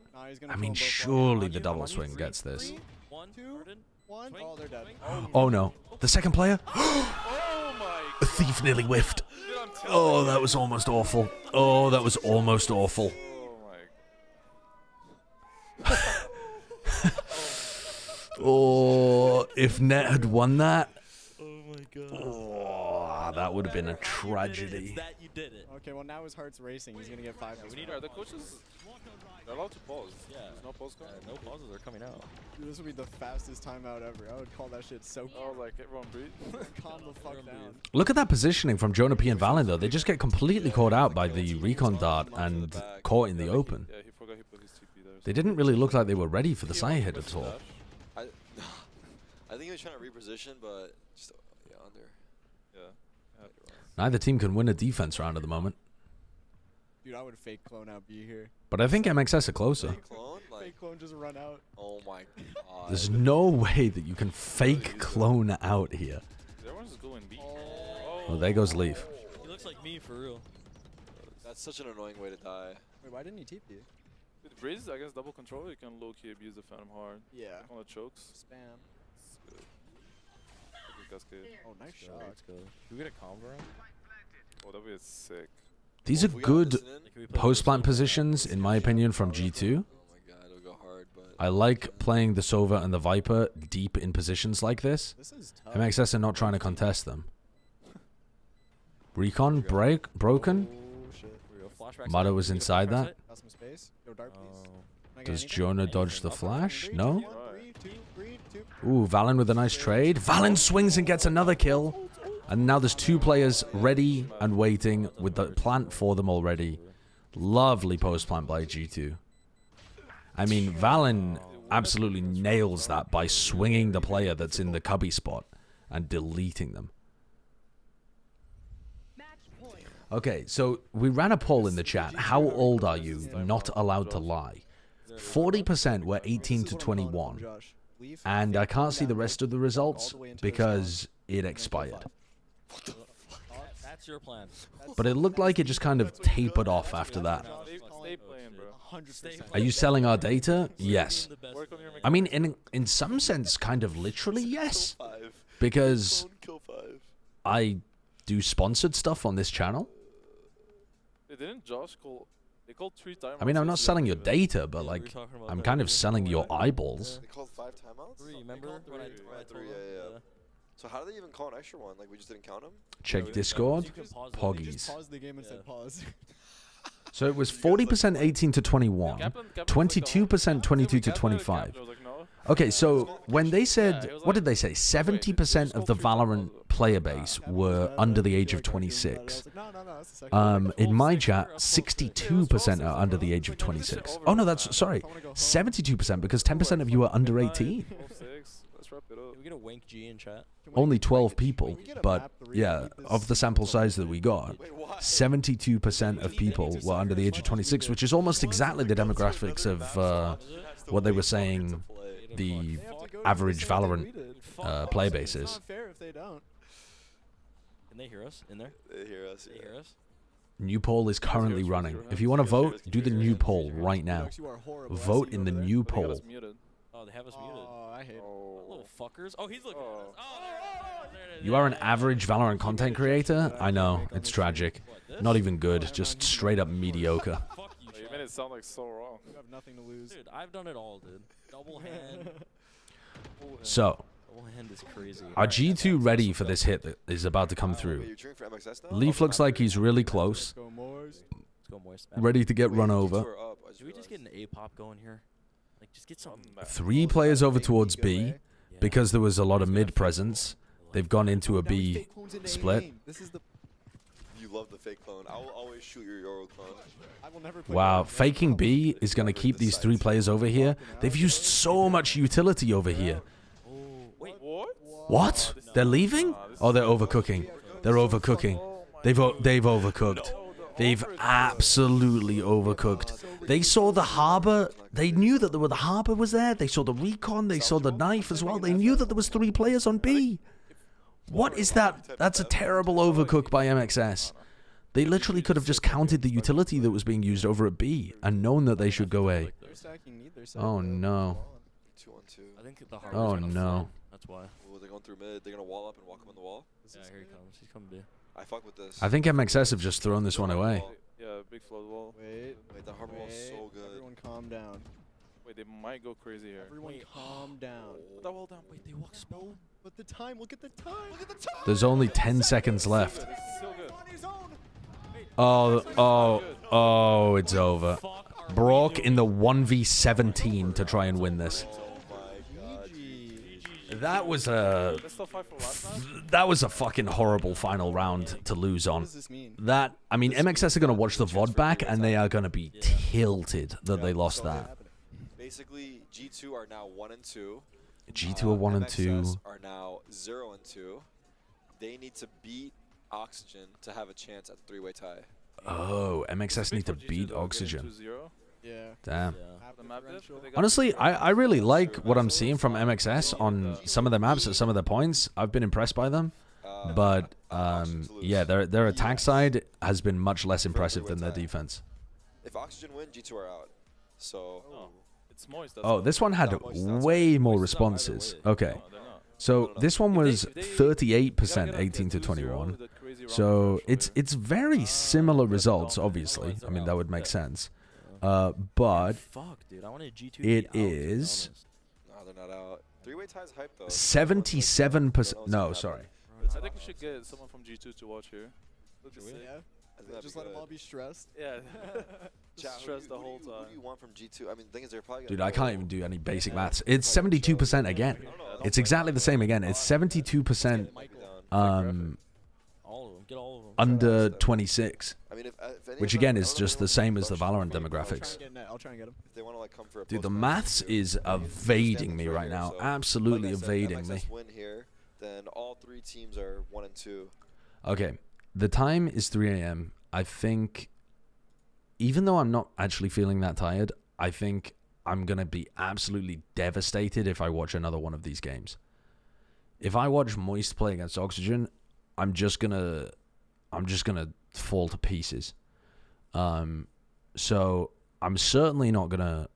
I mean, surely the double swing gets this. 1, 2, 1. Oh, they're dead. Oh no. The second player? Thief nearly whiffed. Oh, that was almost awful. Oh, that was almost awful. Oh, if Net had won that. Oh my god. Oh, that would have been a tragedy. You did it. Okay, well now his heart's racing. He's gonna get 5. Are the coaches? They're allowed to pause. Yeah. There's no pause coming. No pauses are coming out. Dude, this would be the fastest timeout ever. I would call that shit so. Oh, like everyone breathe. Calm the fuck down. Look at that positioning from Jonah P and Valen though. They just get completely caught out by the recon dart and caught in the open. Yeah, he forgot he put his TP there. They didn't really look like they were ready for the side hit at all. I think he was trying to reposition, but just under. Yeah. Neither team can win a defense round at the moment. Dude, I would fake clone out B here. But I think MXS are closer. Fake clone? Fake clone just run out. Oh my god. There's no way that you can fake clone out here. Everyone's just going B. Oh, there goes Leaf. He looks like me for real. That's such an annoying way to die. Wait, why didn't he TP you? With Breeze against double control, you can low-key abuse the Phantom hard. Yeah. On the chokes. Spam. Oh, nice shot. Let's go. Can we get a combo round? Oh, that would be sick. These are good post-plant positions, in my opinion, from G2. Oh my god, it'll go hard, but... I like playing the Sova and the Viper deep in positions like this. MXS are not trying to contest them. Recon broken. Mata was inside that. Does Jonah dodge the flash? No. Ooh, Valen with a nice trade. Valen swings and gets another kill. And now there's 2 players ready and waiting with the plant for them already. Lovely post plant by G2. I mean, Valen absolutely nails that by swinging the player that's in the cubby spot and deleting them. Okay, so we ran a poll in the chat. How old are you? Not allowed to lie. 40% were 18 to 21. And I can't see the rest of the results because it expired. That's your plan. But it looked like it just kind of tapered off after that. Are you selling our data? Yes. I mean, in some sense, kind of literally, yes. Because I do sponsored stuff on this channel. Didn't Josh call? They called 3 timeouts. I mean, I'm not selling your data, but like, I'm kind of selling your eyeballs. They called 5 timeouts? 3, remember? When I told yeah. So how do they even call an extra one? Like, we just didn't count them? Check Discord. Poggies. Just pause the game and said pause. So it was 40% 18 to 21, 22% 22 to 25. Okay, so when they said, what did they say? 70% of the Valorant player base were under the age of 26. In my chat, 62% are under the age of 26. Oh no, that's, sorry, 72% because 10% of you are under 18. Can we get a wank G in chat? Only 12 people, but yeah, of the sample size that we got, 72% of people were under the age of 26, which is almost exactly the demographics of what they were saying the average Valorant player base is. Can they hear us in there? They hear us. They hear us? New poll is currently running. If you want to vote, do the new poll right now. Vote in the new poll. Oh, they have us muted. Oh, I hate little fuckers. Oh, he's looking at us. Oh, You are an average Valorant content creator? I know, it's tragic. Not even good, just straight up mediocre. You made it sound like so wrong. You have nothing to lose. Dude, I've done it all, dude. Double hand. So, Double hand is crazy. are G2 ready for this hit that is about to come through? Leaf looks like he's really close. Ready to get run over. Should we just get an A-pop going here? Like, just get something. 3 players over towards B. Because there was a lot of mid presence, they've gone into a B split. You love the fake clone. I will always shoot your Euro clone. I will never play Wow, faking B is going to keep these 3 players over here. They've used so much utility over here. Wait, what? What? They're leaving? Oh, they're overcooking. They're overcooking. They've overcooked. They've absolutely overcooked. They saw the harbor. They knew that the harbor was there. They saw the recon. They saw the knife as well. They knew that there was 3 players on B. What is that? That's a terrible overcook by MXS. They literally could have just counted the utility that was being used over at B and known that they should go A. Oh no. Oh no. That's why. Oh, they're going through mid. They're gonna wall up and walk him on the wall. Yeah, here he comes. He's coming B. I fuck with this. I think MXS have just thrown this one away. Yeah, big flood wall. Wait, the harbor wall's so good. Everyone calm down. Wait, they might go crazy here. Everyone calm down. Put that wall down. Wait, they walk small. But the time, look at the time. Look at the time. There's only 10 seconds left. So good. Oh, it's over. Brock in the 1v17 to try and win this. That was a fucking horrible final round to lose on. That, I mean, MXS are going to watch the VOD back and they are going to be tilted that they lost that. Basically, G2 are now 1 and 2. G2 are 1 and 2. MXS are now 0 and 2. They need to beat Oxygen to have a chance at the 3-way tie. Oh, MXS need to beat Oxygen. Yeah. Damn. Honestly, I really like what I'm seeing from MXS on some of their maps at some of their points. I've been impressed by them. But, yeah, their attack side has been much less impressive than their defense. If Oxygen win, G2 are out. So... It's moist. Oh, this one had way more responses. Okay. So this one was 38% 18 to 21. So it's very similar results, obviously. I mean, that would make sense. But it is 77%. No, sorry. I think we should get someone from G2 to watch here. Yeah. Just let them all be stressed. Yeah. Just stressed the whole time. What do you want from G2? I mean, the thing is, they're probably Dude, I can't even do any basic maths. It's 72% again. It's exactly the same again. It's 72%. All of them. Get all of them. Under 26. I mean, if Which again is just the same as the Valorant demographics. I'll try and get him. If they want to like come for a Dude, the maths is evading me right now. Absolutely evading me. Win here, then all 3 teams are 1 and 2. Okay, the time is 3 a.m. I think, even though I'm not actually feeling that tired, I think I'm gonna be absolutely devastated if I watch another one of these games. If I watch Moist play against Oxygen, I'm just gonna fall to pieces. So I'm certainly not gonna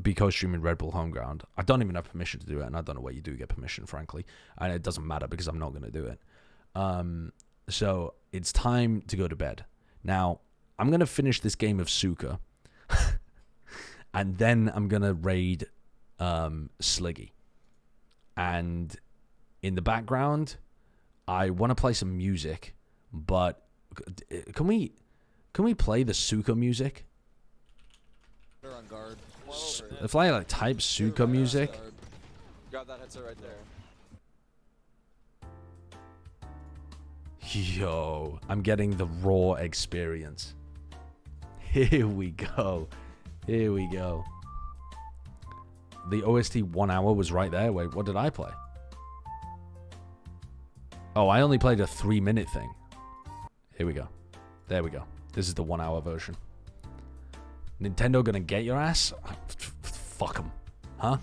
be co-streaming Red Bull Homeground. I don't even have permission to do it, and I don't know where you do get permission, frankly. And it doesn't matter because I'm not gonna do it. So it's time to go to bed. Now, I'm gonna finish this game of Suka, and then I'm gonna raid Sliggy. And in the background, I want to play some music, but can we play the Suka music? They're on guard. If I like type Suka music, Grab that headset right there. yo, I'm getting the raw experience. Here we go. Here we go. The OST 1 hour was right there. Wait, what did I play? Oh, I only played a 3-minute thing. Here we go. There we go. This is the 1 hour version. Nintendo gonna get your ass? Fuck them. Huh?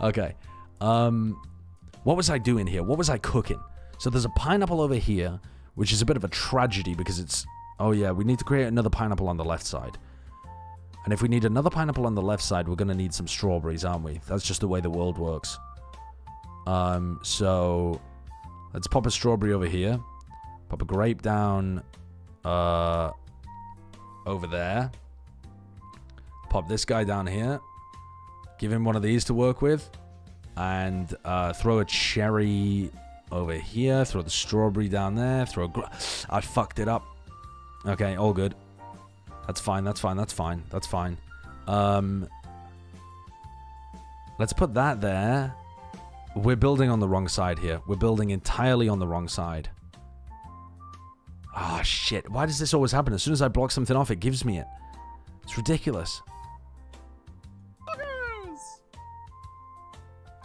Okay. What was I doing here? What was I cooking? So there's a pineapple over here, which is a bit of a tragedy because it's... Oh yeah, we need to create another pineapple on the left side. And if we need another pineapple on the left side, we're gonna need some strawberries, aren't we? That's just the way the world works. So let's pop a strawberry over here. Pop a grape down over there. Pop this guy down here. Give him one of these to work with. And throw a cherry over here. Throw the strawberry down there. I fucked it up. Okay, all good. That's fine, that's fine, that's fine. That's fine. Let's put that there. We're building on the wrong side here. We're building entirely on the wrong side. Ah, shit. Why does this always happen? As soon as I block something off, it gives me it. It's ridiculous.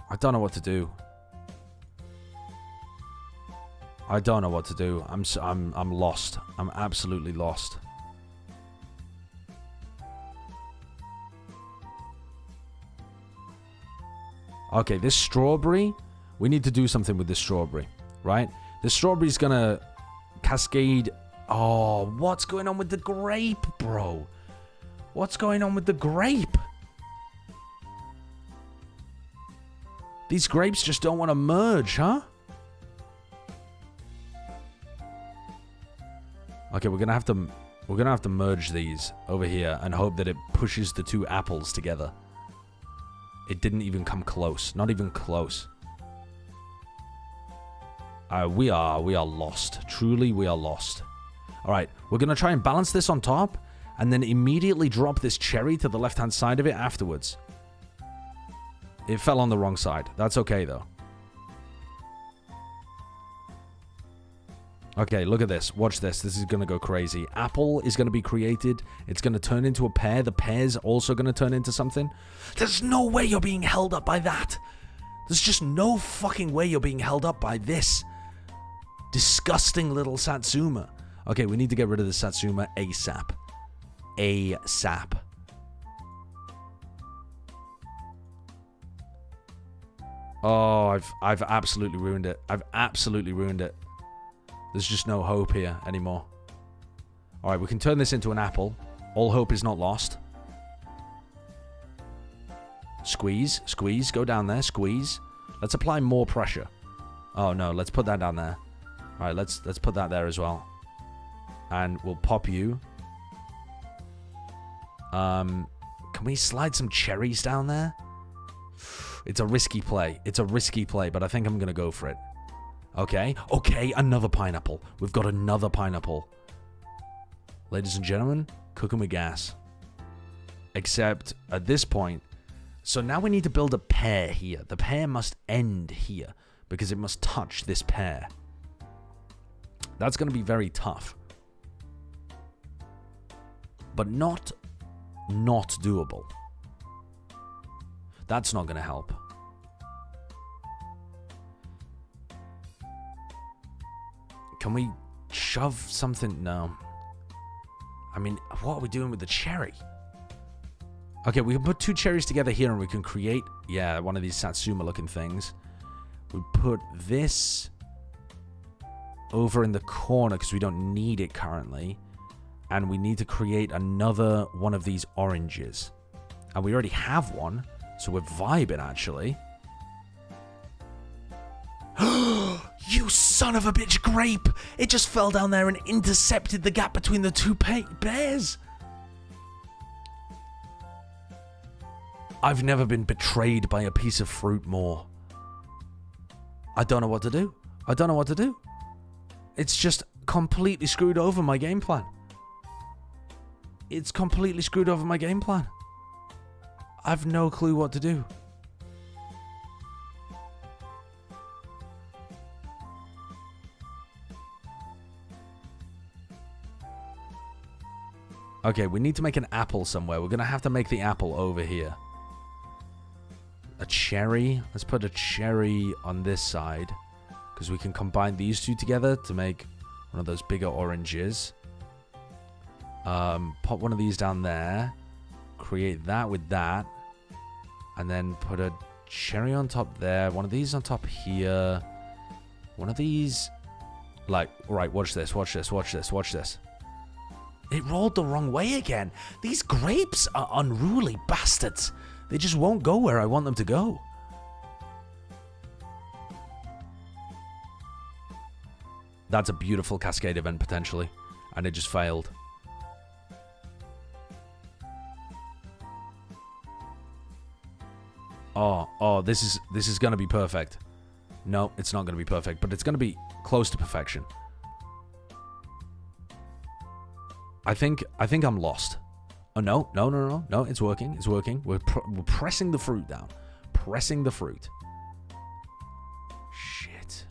I don't know what to do. I don't know what to do. I'm lost. I'm absolutely lost. Okay, this strawberry, we need to do something with this strawberry, right? The strawberry's gonna cascade. Oh, what's going on with the grape, bro? What's going on with the grape? These grapes just don't want to merge, huh? Okay, we're gonna have to merge these over here and hope that it pushes the 2 apples together. It didn't even come close. Not even close. We are lost. Truly, we are lost. Alright, we're going to try and balance this on top, and then immediately drop this cherry to the left-hand side of it afterwards. It fell on the wrong side. That's okay, though. Okay, look at this. Watch this. This is going to go crazy. Apple is going to be created. It's going to turn into a pear. The pear's also going to turn into something. There's no way you're being held up by that. There's just no fucking way you're being held up by this disgusting little Satsuma. Okay, we need to get rid of the Satsuma ASAP. ASAP. Oh, I've absolutely ruined it. I've absolutely ruined it. There's just no hope here anymore. Alright, we can turn this into an apple. All hope is not lost. Squeeze, squeeze, go down there, squeeze. Let's apply more pressure. Oh no, let's put that down there. Alright, let's put that there as well. And we'll pop you. Can we slide some cherries down there? It's a risky play. It's a risky play, but I think I'm going to go for it. Okay. Okay, another pineapple. We've got another pineapple. Ladies and gentlemen, cooking with gas. Except at this point, so now we need to build a pair here. The pair must end here because it must touch this pair. That's going to be very tough. But not doable. That's not going to help. Can we shove something? No. I mean, what are we doing with the cherry? Okay, we can put 2 cherries together here and we can create, yeah, one of these Satsuma-looking things. We put this over in the corner because we don't need it currently. And we need to create another one of these oranges. And we already have one, so we're vibing, actually. You son of a bitch grape! It just fell down there and intercepted the gap between the 2 bears! I've never been betrayed by a piece of fruit more. I don't know what to do. I don't know what to do. It's just completely screwed over my game plan. It's completely screwed over my game plan. I've no clue what to do. Okay, we need to make an apple somewhere. We're going to have to make the apple over here. A cherry. Let's put a cherry on this side. Because we can combine these 2 together to make one of those bigger oranges. Pop one of these down there. Create that with that. And then put a cherry on top there. One of these on top here. One of these. Like, right, watch this, watch this, watch this, watch this. It rolled the wrong way again. These grapes are unruly bastards. They just won't go where I want them to go. That's a beautiful cascade event, potentially. And it just failed. Oh, this is going to be perfect. No, it's not going to be perfect, but it's going to be close to perfection. I think I'm lost. Oh, no, it's working, it's working. We're pressing the fruit down. Pressing the fruit. Shit.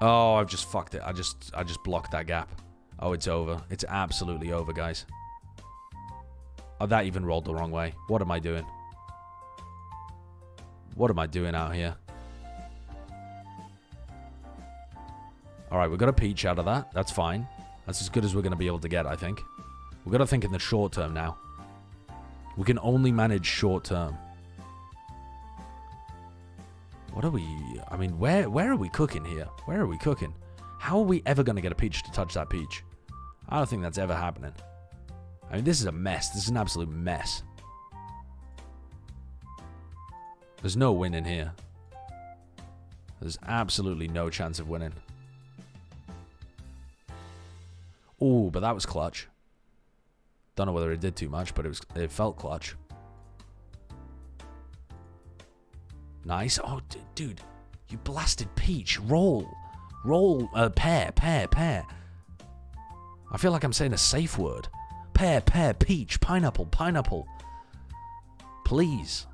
Oh, I've just fucked it. I just blocked that gap. Oh, it's over. It's absolutely over, guys. Oh, that even rolled the wrong way. What am I doing? What am I doing out here? Alright, we got a peach out of that. That's fine. That's as good as we're going to be able to get, I think. We've got to think in the short term now. We can only manage short term. What are we... I mean, where are we cooking here? Where are we cooking? How are we ever going to get a peach to touch that peach? I don't think that's ever happening. I mean, this is a mess. This is an absolute mess. There's no win in here. There's absolutely no chance of winning. Ooh, but that was clutch. Don't know whether it did too much, but it felt clutch. Nice. Oh, dude. You blasted peach. Roll. Roll. Pear. I feel like I'm saying a safe word. Pear, peach, pineapple. Please.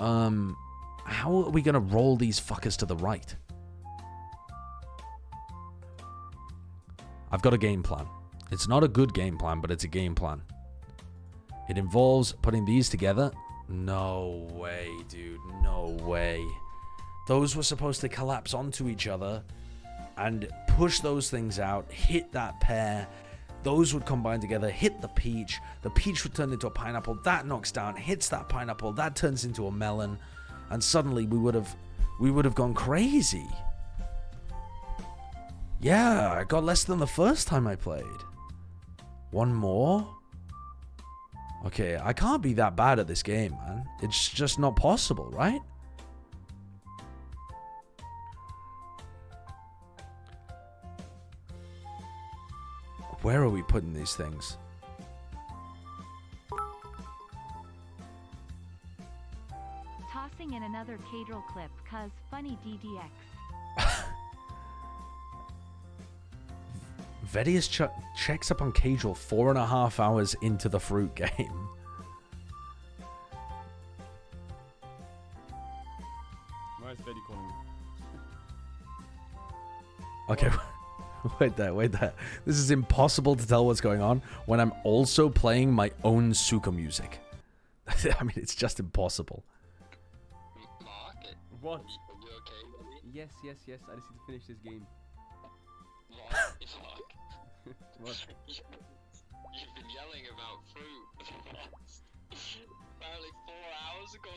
How are we going to roll these fuckers to the right? I've got a game plan. It's not a good game plan, but it's a game plan. It involves putting these together. No way, dude. No way. Those were supposed to collapse onto each other and push those things out, hit that pear. Those would combine together, hit the peach. The peach would turn into a pineapple. That knocks down, hits that pineapple. That turns into a melon. And suddenly we would have gone crazy. Yeah, I got less than the first time I played. One more? Okay, I can't be that bad at this game, man. It's just not possible, right? Where are we putting these things? tossing in another Cadril clip cause funny DDX. Vedius checks up on Cadril 4.5 hours into the fruit game. Why is Vedi calling me? Okay, wait there. This is impossible to tell what's going on when I'm also playing my own Suka music. I mean, it's just impossible. What? Yes. I just need to finish this game. What? You've been yelling about fruit apparently 4 hours ago.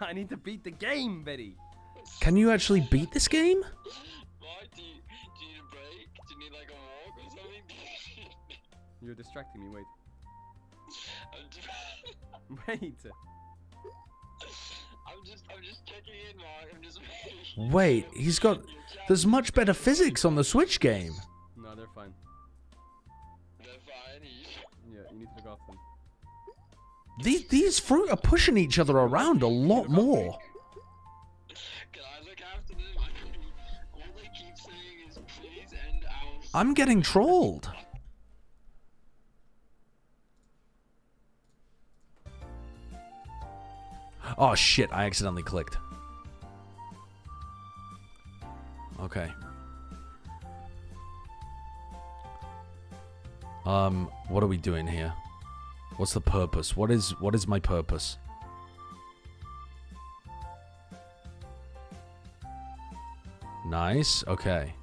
I need to beat the game, Betty. Can you actually beat this game? Why? Do you need a break? Do you need like a walk or something? You're distracting me, wait. Wait. I'm just checking in, Mark. I'm just waiting. Wait, he's got... There's much better physics on the Switch game. No, they're fine. They're fine? Yeah, you need to look after them. These fruit are pushing each other around a lot more. Can I look after them? All they keep saying is please end our... I'm getting trolled. Oh shit, I accidentally clicked. Okay. What are we doing here? What's the purpose? What is my purpose? Nice, okay.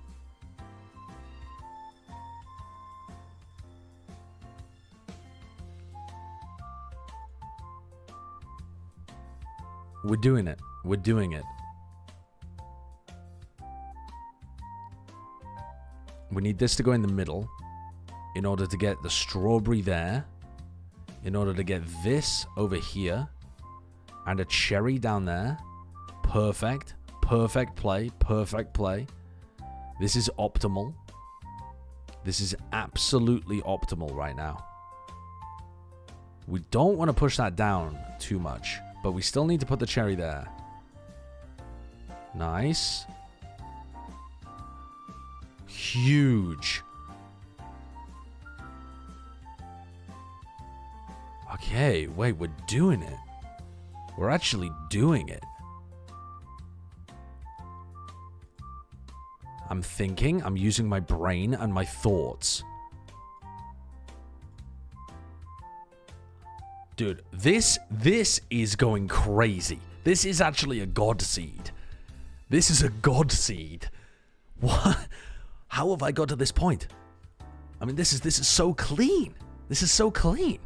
We're doing it. We're doing it. We need this to go in the middle in order to get the strawberry there, in order to get this over here, and a cherry down there. Perfect. Perfect play. Perfect play. This is optimal. This is absolutely optimal right now. We don't want to push that down too much, but we still need to put the cherry there. Nice. Huge. Okay, wait, we're doing it. We're actually doing it. I'm thinking, I'm using my brain and my thoughts. Dude, this is going crazy. This is actually a god seed. This is a god seed. What? How have I got to this point? I mean, this is so clean. This is so clean.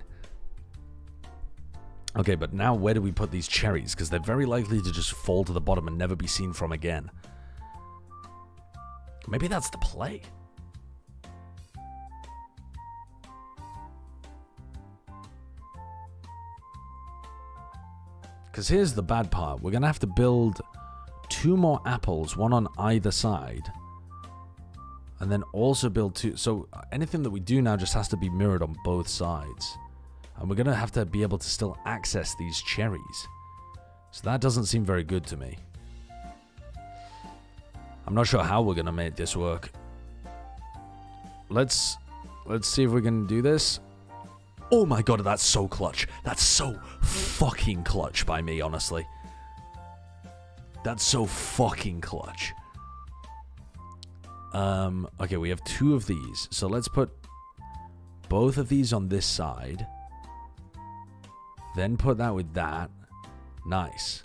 Okay, but now where do we put these cherries? Because they're very likely to just fall to the bottom and never be seen from again. Maybe that's the play. Because here's the bad part. We're going to have to build 2 more apples, one on either side. And then also build 2. So anything that we do now just has to be mirrored on both sides. And we're going to have to be able to still access these cherries. So that doesn't seem very good to me. I'm not sure how we're going to make this work. Let's see if we can do this. Oh my god, that's so clutch. That's so fucking clutch by me, honestly. That's so fucking clutch. Okay, we have 2 of these. So let's put both of these on this side. Then put that with that. Nice.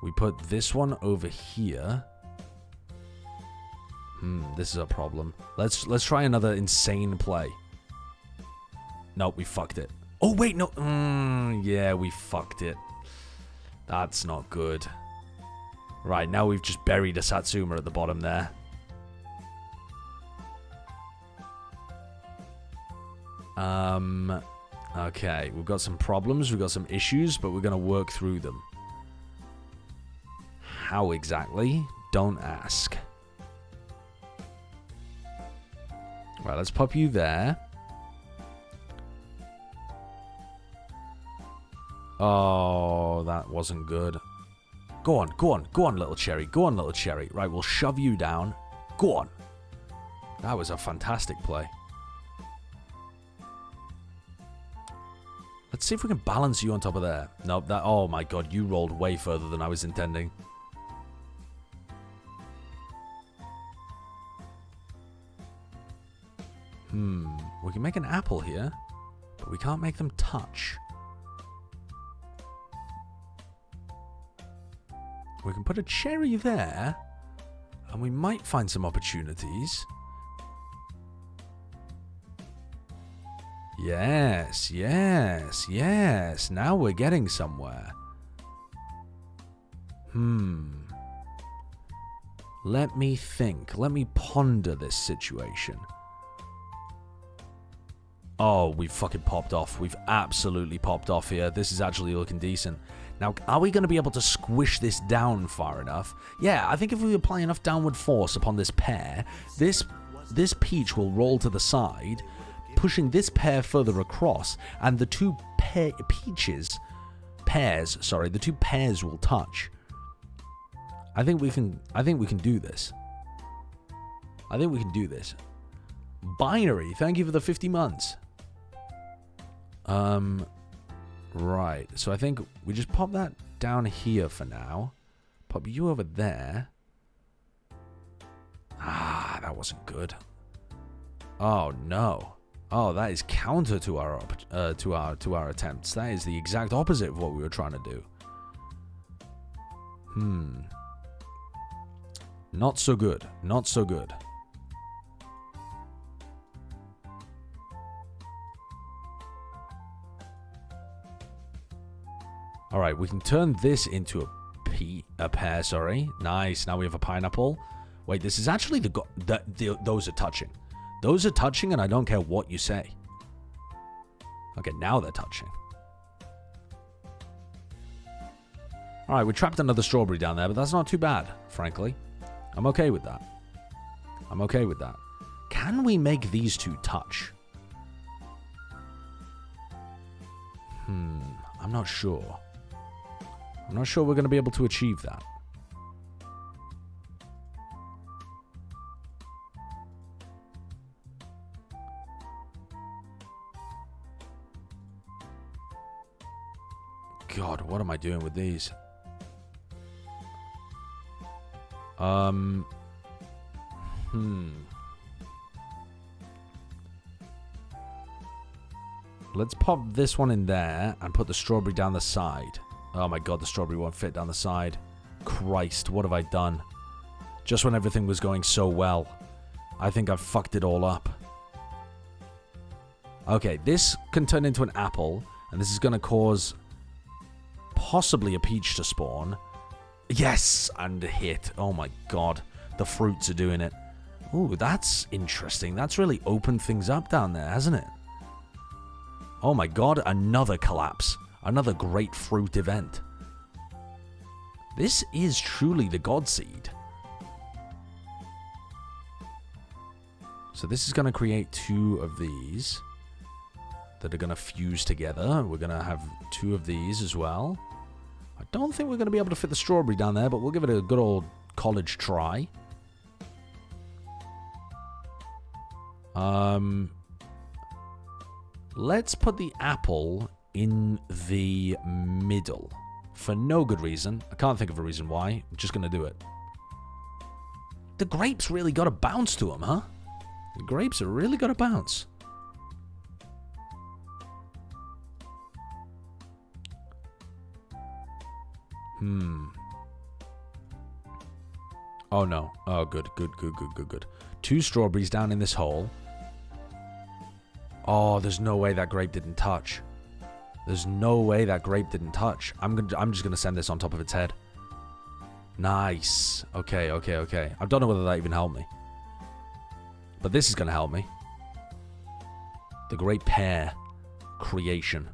We put this one over here. This is a problem. Let's try another insane play. Nope, we fucked it. Oh, wait, no. Yeah, we fucked it. That's not good. Right, now we've just buried a Satsuma at the bottom there. Okay, we've got some problems, we've got some issues, but we're going to work through them. How exactly? Don't ask. Right, let's pop you there. Oh, that wasn't good. Go on, go on, go on, little cherry. Go on, little cherry. Right, we'll shove you down. Go on. That was a fantastic play. Let's see if we can balance you on top of there. Nope, that... Oh my god, you rolled way further than I was intending. We can make an apple here, but we can't make them touch. We can put a cherry there, and we might find some opportunities. Yes, yes, yes. Now we're getting somewhere. Let me think. Let me ponder this situation. Oh, we've fucking popped off. We've absolutely popped off here. This is actually looking decent. Now, are we going to be able to squish this down far enough? Yeah, I think if we apply enough downward force upon this pair, this peach will roll to the side, pushing this pair further across, and the two pairs will touch. I think we can do this. I think we can do this. Binary, thank you for the 50 months. Right, so I think we just pop that down here for now. Pop you over there. Ah, that wasn't good. Oh no. Oh, that is counter to our attempts. That is the exact opposite of what we were trying to do. Not so good. Not so good. All right, we can turn this into a pear, sorry. Nice. Now we have a pineapple. Wait, this is actually those are touching. Those are touching, and I don't care what you say. Okay, now they're touching. All right, we trapped another strawberry down there, but that's not too bad, frankly. I'm okay with that. I'm okay with that. Can we make these two touch? I'm not sure. I'm not sure we're going to be able to achieve that. God, what am I doing with these? Let's pop this one in there and put the strawberry down the side. Oh my god, the strawberry won't fit down the side. Christ, what have I done? Just when everything was going so well. I think I've fucked it all up. Okay, this can turn into an apple, and this is going to cause possibly a peach to spawn. Yes, and a hit. Oh my god, the fruits are doing it. Ooh, that's interesting. That's really opened things up down there, hasn't it? Oh my god, another collapse. Another grapefruit event. This is truly the God Seed. So this is going to create two of these that are going to fuse together. We're going to have two of these as well. I don't think we're going to be able to fit the strawberry down there, but we'll give it a good old college try. Let's put the apple in the middle. For no good reason. I can't think of a reason why. I'm just going to do it. The grapes really got a bounce to them, huh? The grapes have really got a bounce. Oh no. Oh, good. Two strawberries down in this hole. Oh, there's no way that grape didn't touch. There's no way that grape didn't touch. I'm just gonna send this on top of its head. Nice. Okay. I don't know whether that even helped me. But this is gonna help me. The great pear creation.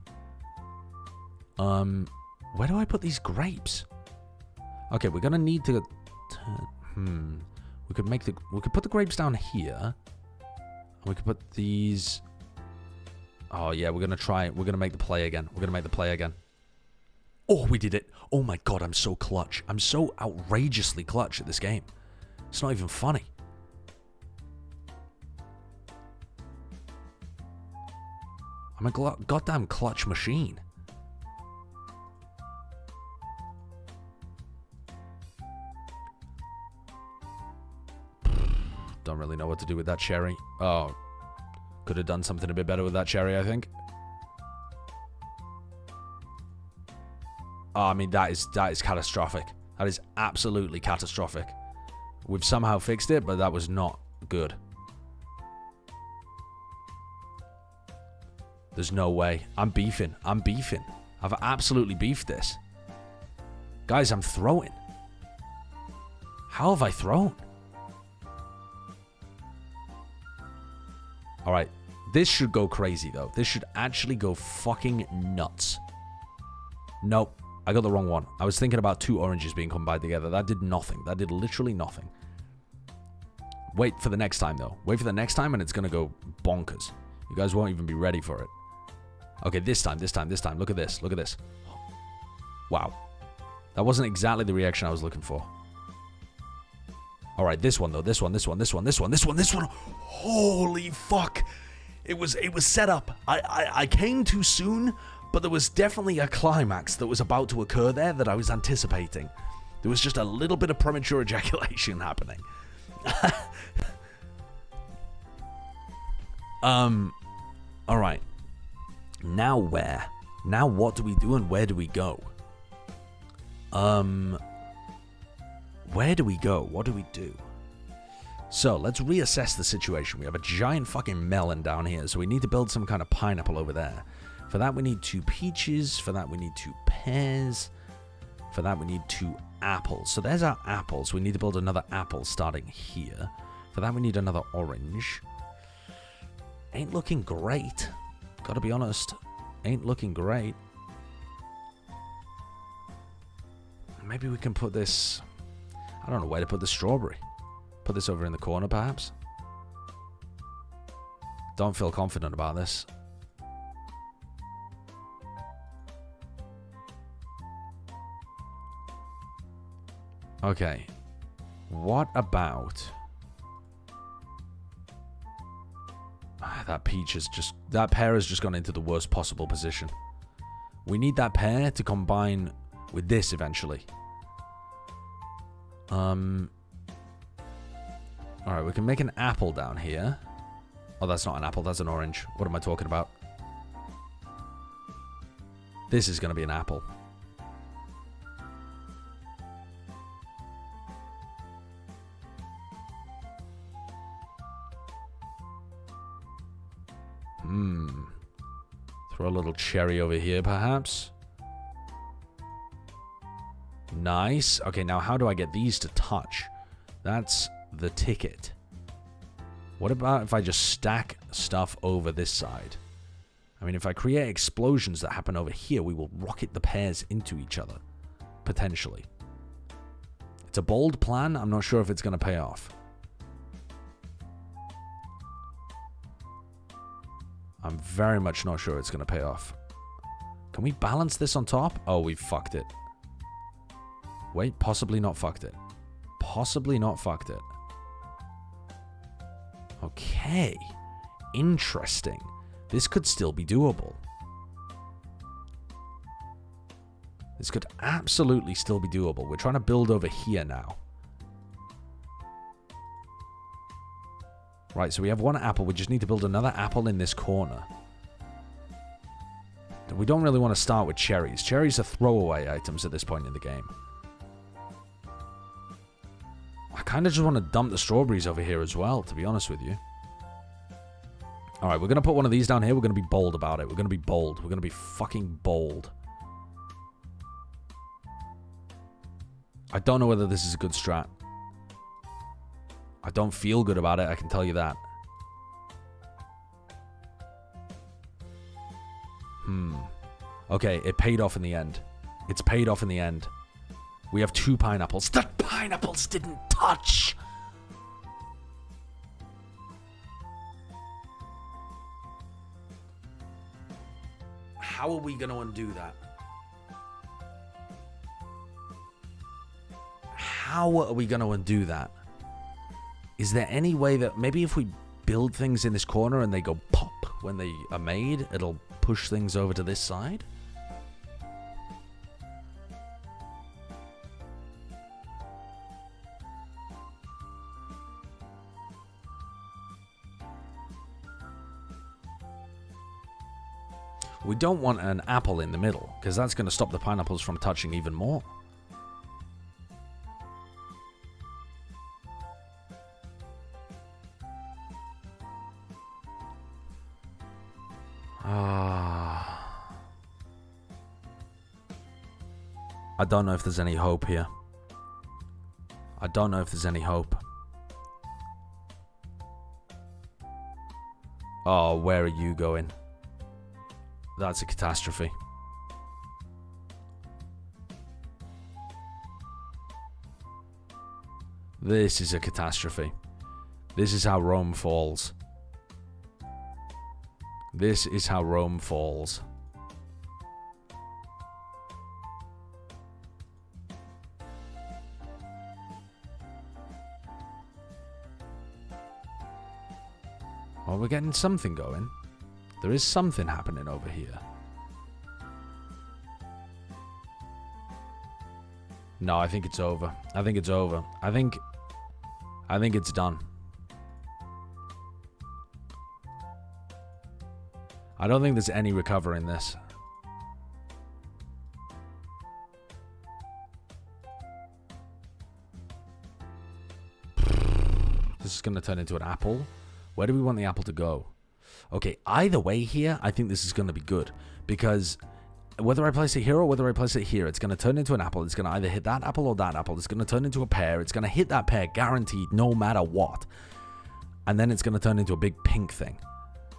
Where do I put these grapes? Okay, we're gonna need to we could put the grapes down here. And we could put these. Oh yeah, we're gonna try it. We're gonna make the play again. Oh, we did it. Oh my god, I'm so clutch. I'm so outrageously clutch at this game. It's not even funny. I'm a goddamn clutch machine. Don't really know what to do with that cherry. Oh, could have done something a bit better with that cherry, I think. Oh, I mean, that is catastrophic. That is absolutely catastrophic. We've somehow fixed it, but that was not good. There's no way. I'm beefing. I'm beefing. I've absolutely beefed this. Guys, I'm throwing. How have I thrown? Alright. This should go crazy, though. This should actually go fucking nuts. Nope. I got the wrong one. I was thinking about 2 oranges being combined together. That did nothing. That did literally nothing. Wait for the next time, though. Wait for the next time, and it's going to go bonkers. You guys won't even be ready for it. Okay, this time. Look at this. Look at this. Wow. That wasn't exactly the reaction I was looking for. Alright, this one, though. This one. Holy fuck. It was set up. I came too soon, but there was definitely a climax that was about to occur there that I was anticipating. There was just a little bit of premature ejaculation happening. Alright. Now where? Now what do we do and where do we go? Where do we go? What do we do? So, let's reassess the situation. We have a giant fucking melon down here, so we need to build some kind of pineapple over there. For that, we need 2 peaches. For that, we need 2 pears. For that, we need 2 apples. So there's our apples. We need to build another apple starting here. For that, we need another orange. Ain't looking great. Gotta be honest. Ain't looking great. Maybe we can put this... I don't know where to put the strawberry. Put this over in the corner, perhaps? Don't feel confident about this. Okay. What about... that peach is just... That pear has just gone into the worst possible position. We need that pear to combine with this eventually. Alright, we can make an apple down here. Oh, that's not an apple, that's an orange. What am I talking about? This is going to be an apple. Throw a little cherry over here, perhaps. Nice. Okay, now how do I get these to touch? That's the ticket. What about if I just stack stuff over this side? I mean, if I create explosions that happen over here, we will rocket the pears into each other. Potentially. It's a bold plan. I'm not sure if it's going to pay off. I'm very much not sure it's going to pay off. Can we balance this on top? Oh, we've fucked it. Wait, possibly not fucked it. Possibly not fucked it. Okay. Interesting. This could still be doable. This could absolutely still be doable. We're trying to build over here now. Right, so we have 1 apple. We just need to build another apple in this corner. We don't really want to start with cherries. Cherries are throwaway items at this point in the game. I kind of just want to dump the strawberries over here as well, to be honest with you. Alright, we're going to put one of these down here. We're going to be bold about it. We're going to be bold. We're going to be fucking bold. I don't know whether this is a good strat. I don't feel good about it, I can tell you that. Okay, it paid off in the end. It's paid off in the end. We have 2 pineapples. The pineapples didn't touch! How are we going to undo that? How are we going to undo that? Is there any way that maybe if we build things in this corner and they go pop when they are made, it'll push things over to this side? We don't want an apple in the middle, because that's going to stop the pineapples from touching even more. I don't know if there's any hope here. I don't know if there's any hope. Oh, where are you going? That's a catastrophe. This is a catastrophe. This is how Rome falls. This is how Rome falls. Well, we're getting something going. There is something happening over here. No, I think it's over. I think it's over. I think it's done. I don't think there's any recovering this. This is going to turn into an apple. Where do we want the apple to go? Okay, either way here, I think this is going to be good. Because whether I place it here or whether I place it here, it's going to turn into an apple. It's going to either hit that apple or that apple. It's going to turn into a pear. It's going to hit that pear guaranteed no matter what. And then it's going to turn into a big pink thing.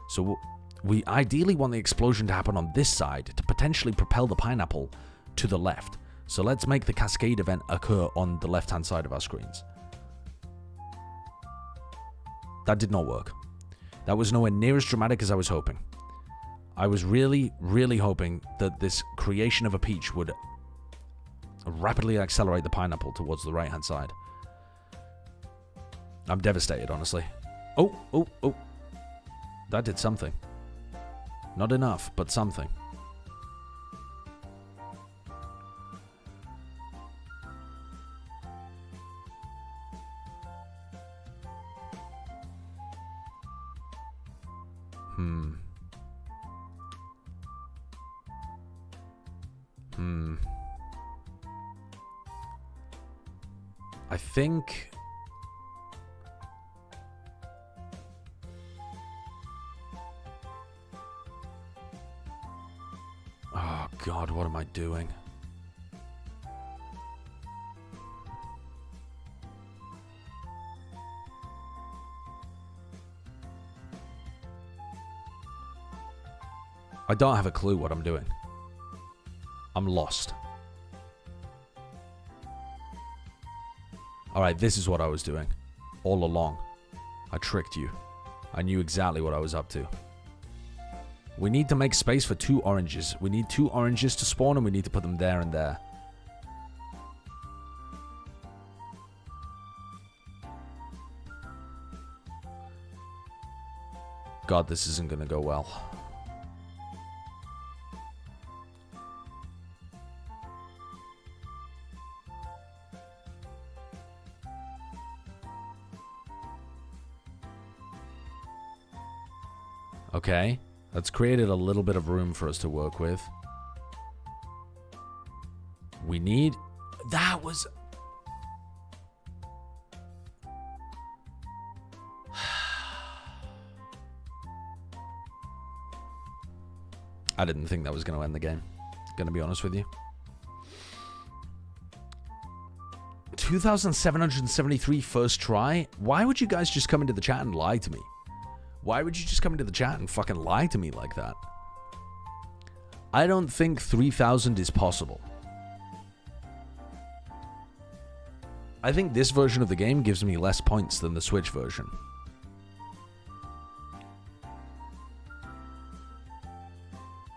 So we ideally want the explosion to happen on this side to potentially propel the pineapple to the left. So let's make the cascade event occur on the left-hand side of our screens. That did not work. That was nowhere near as dramatic as I was hoping. I was really, really hoping that this creation of a peach would rapidly accelerate the pineapple towards the right-hand side. I'm devastated, honestly. Oh. That did something. Not enough, but something. I think... Oh God, what am I doing? I don't have a clue what I'm doing. I'm lost. Alright, this is what I was doing. All along. I tricked you. I knew exactly what I was up to. We need to make space for 2 oranges. We need 2 oranges to spawn and we need to put them there and there. God, this isn't going to go well. Okay, that's created a little bit of room for us to work with. We need... That was... I didn't think that was going to end the game. Gonna be honest with you. 2,773 first try? Why would you guys just come into the chat and lie to me? Why would you just come into the chat and fucking lie to me like that? I don't think 3,000 is possible. I think this version of the game gives me less points than the Switch version.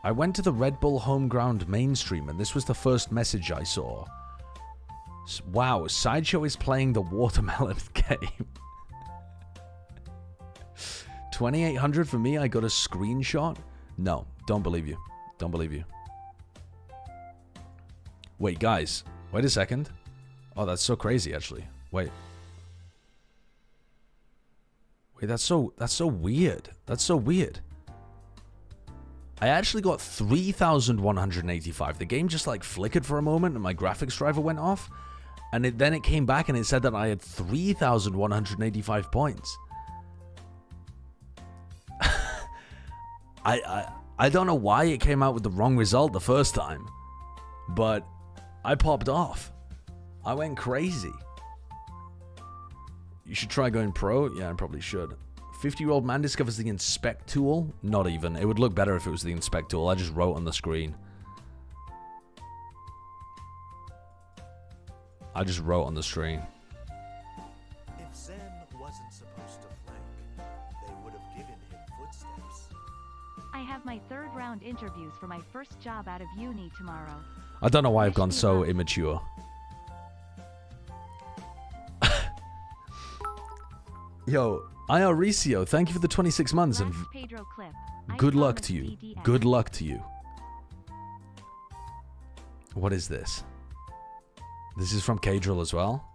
I went to the Red Bull Homeground mainstream and this was the first message I saw. Wow, Sideshow is playing the watermelon game. 2,800 for me. I got a screenshot. No, don't believe you. Don't believe you. Wait, guys. Wait a second. Oh, that's so crazy, actually. Wait. Wait, that's so weird. That's so weird. I actually got 3,185. The game just like flickered for a moment and my graphics driver went off. And then it came back and it said that I had 3,185 points. I don't know why it came out with the wrong result the first time. But I popped off. I went crazy. You should try going pro. Yeah, I probably should. 50-year-old man discovers the inspect tool. Not even. It would look better if it was the inspect tool. I just wrote on the screen. I just wrote on the screen. If Zen wasn't supposed to flank, they would have given him footsteps. I have my 3rd round interviews for my first job out of uni tomorrow. I don't know why I've gone so immature. Yo, Ioricio, thank you for the 26 months and good luck to you. Good luck to you. What is this? This is from Cadril as well.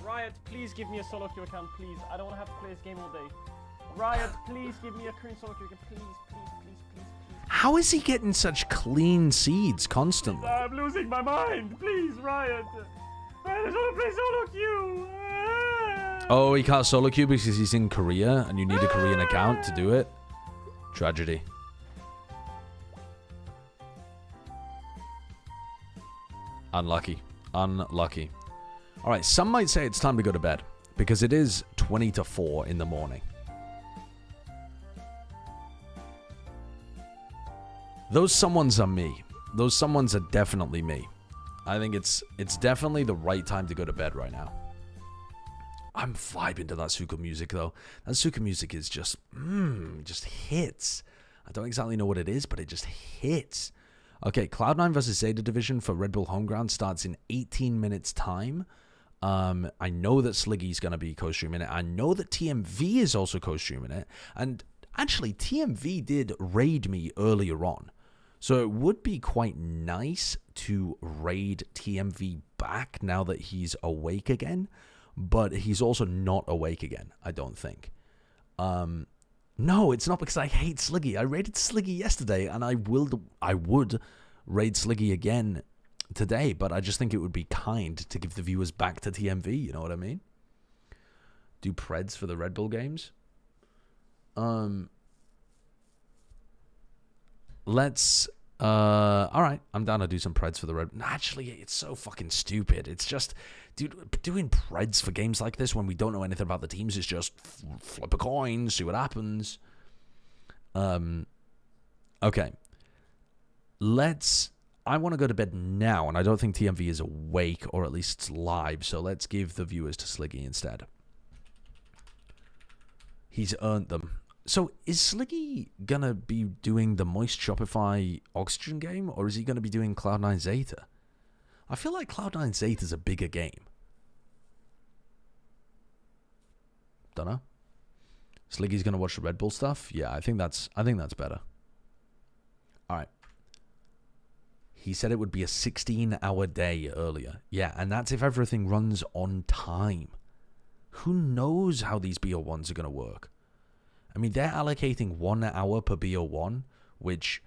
Riot, please give me a solo queue account, please. I don't want to have to play this game all day. Riot, please give me a clean solo queue account, please. How is he getting such clean seeds constantly? I'm losing my mind. Please, Riot. I just want to play solo queue. Oh, he can't solo queue because he's in Korea and you need a Korean account to do it? Tragedy. Unlucky. Unlucky. Alright, some might say it's time to go to bed because it is 20 to 4 in the morning. Those someones are me. Those someones are definitely me. I think it's definitely the right time to go to bed right now. I'm vibing to that Suka music though. That Suka music is just hits. I don't exactly know what it is, but it just hits. Okay, Cloud9 versus Zeta Division for Red Bull Homeground starts in 18 minutes time. I know that Sliggy's going to be co-streaming it. I know that TMV is also co-streaming it. And actually, TMV did raid me earlier on. So it would be quite nice to raid TMV back now that he's awake again. But he's also not awake again, I don't think. No, it's not because I hate Sliggy. I raided Sliggy yesterday, and I would raid Sliggy again today, but I just think it would be kind to give the viewers back to TMV, you know what I mean? Do Preds for the Red Bull games? Let's... Alright, I'm down to do some Preds for the Red... Actually, it's so fucking stupid. It's just... Dude, doing Preds for games like this when we don't know anything about the teams is just flip a coin, see what happens. Okay. I want to go to bed now, and I don't think TMV is awake, or at least live, so let's give the viewers to Sliggy instead. He's earned them. So, is Sliggy gonna be doing the Moist Shopify Oxygen game, or is he gonna be doing Cloud9 Zeta? I feel like Cloud9 Zeta is a bigger game. Don't know. Sliggy's gonna watch the Red Bull stuff. Yeah, I think that's better. All right. He said it would be a 16-hour day earlier. Yeah, and that's if everything runs on time. Who knows how these BO1s are gonna work? I mean, they're allocating 1 hour per BO1, which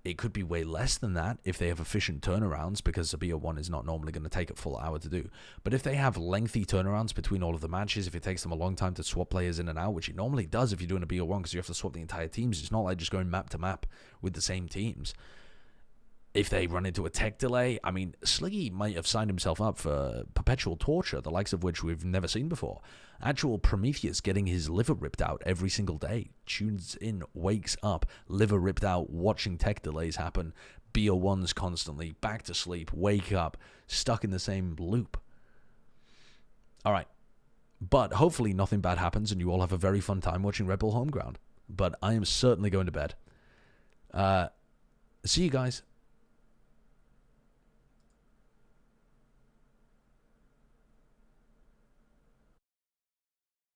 it could be way less than that if they have efficient turnarounds, because a BO1 is not normally going to take a full hour to do. But if they have lengthy turnarounds between all of the matches, if it takes them a long time to swap players in and out, which it normally does if you're doing a BO1 because you have to swap the entire teams, it's not like just going map to map with the same teams. If they run into a tech delay, I mean, Sliggy might have signed himself up for perpetual torture, the likes of which we've never seen before. Actual Prometheus getting his liver ripped out every single day. Tunes in, wakes up, liver ripped out, watching tech delays happen, BO1s constantly, back to sleep, wake up, stuck in the same loop. All right. But hopefully nothing bad happens and you all have a very fun time watching Red Bull Homeground. But I am certainly going to bed. See you guys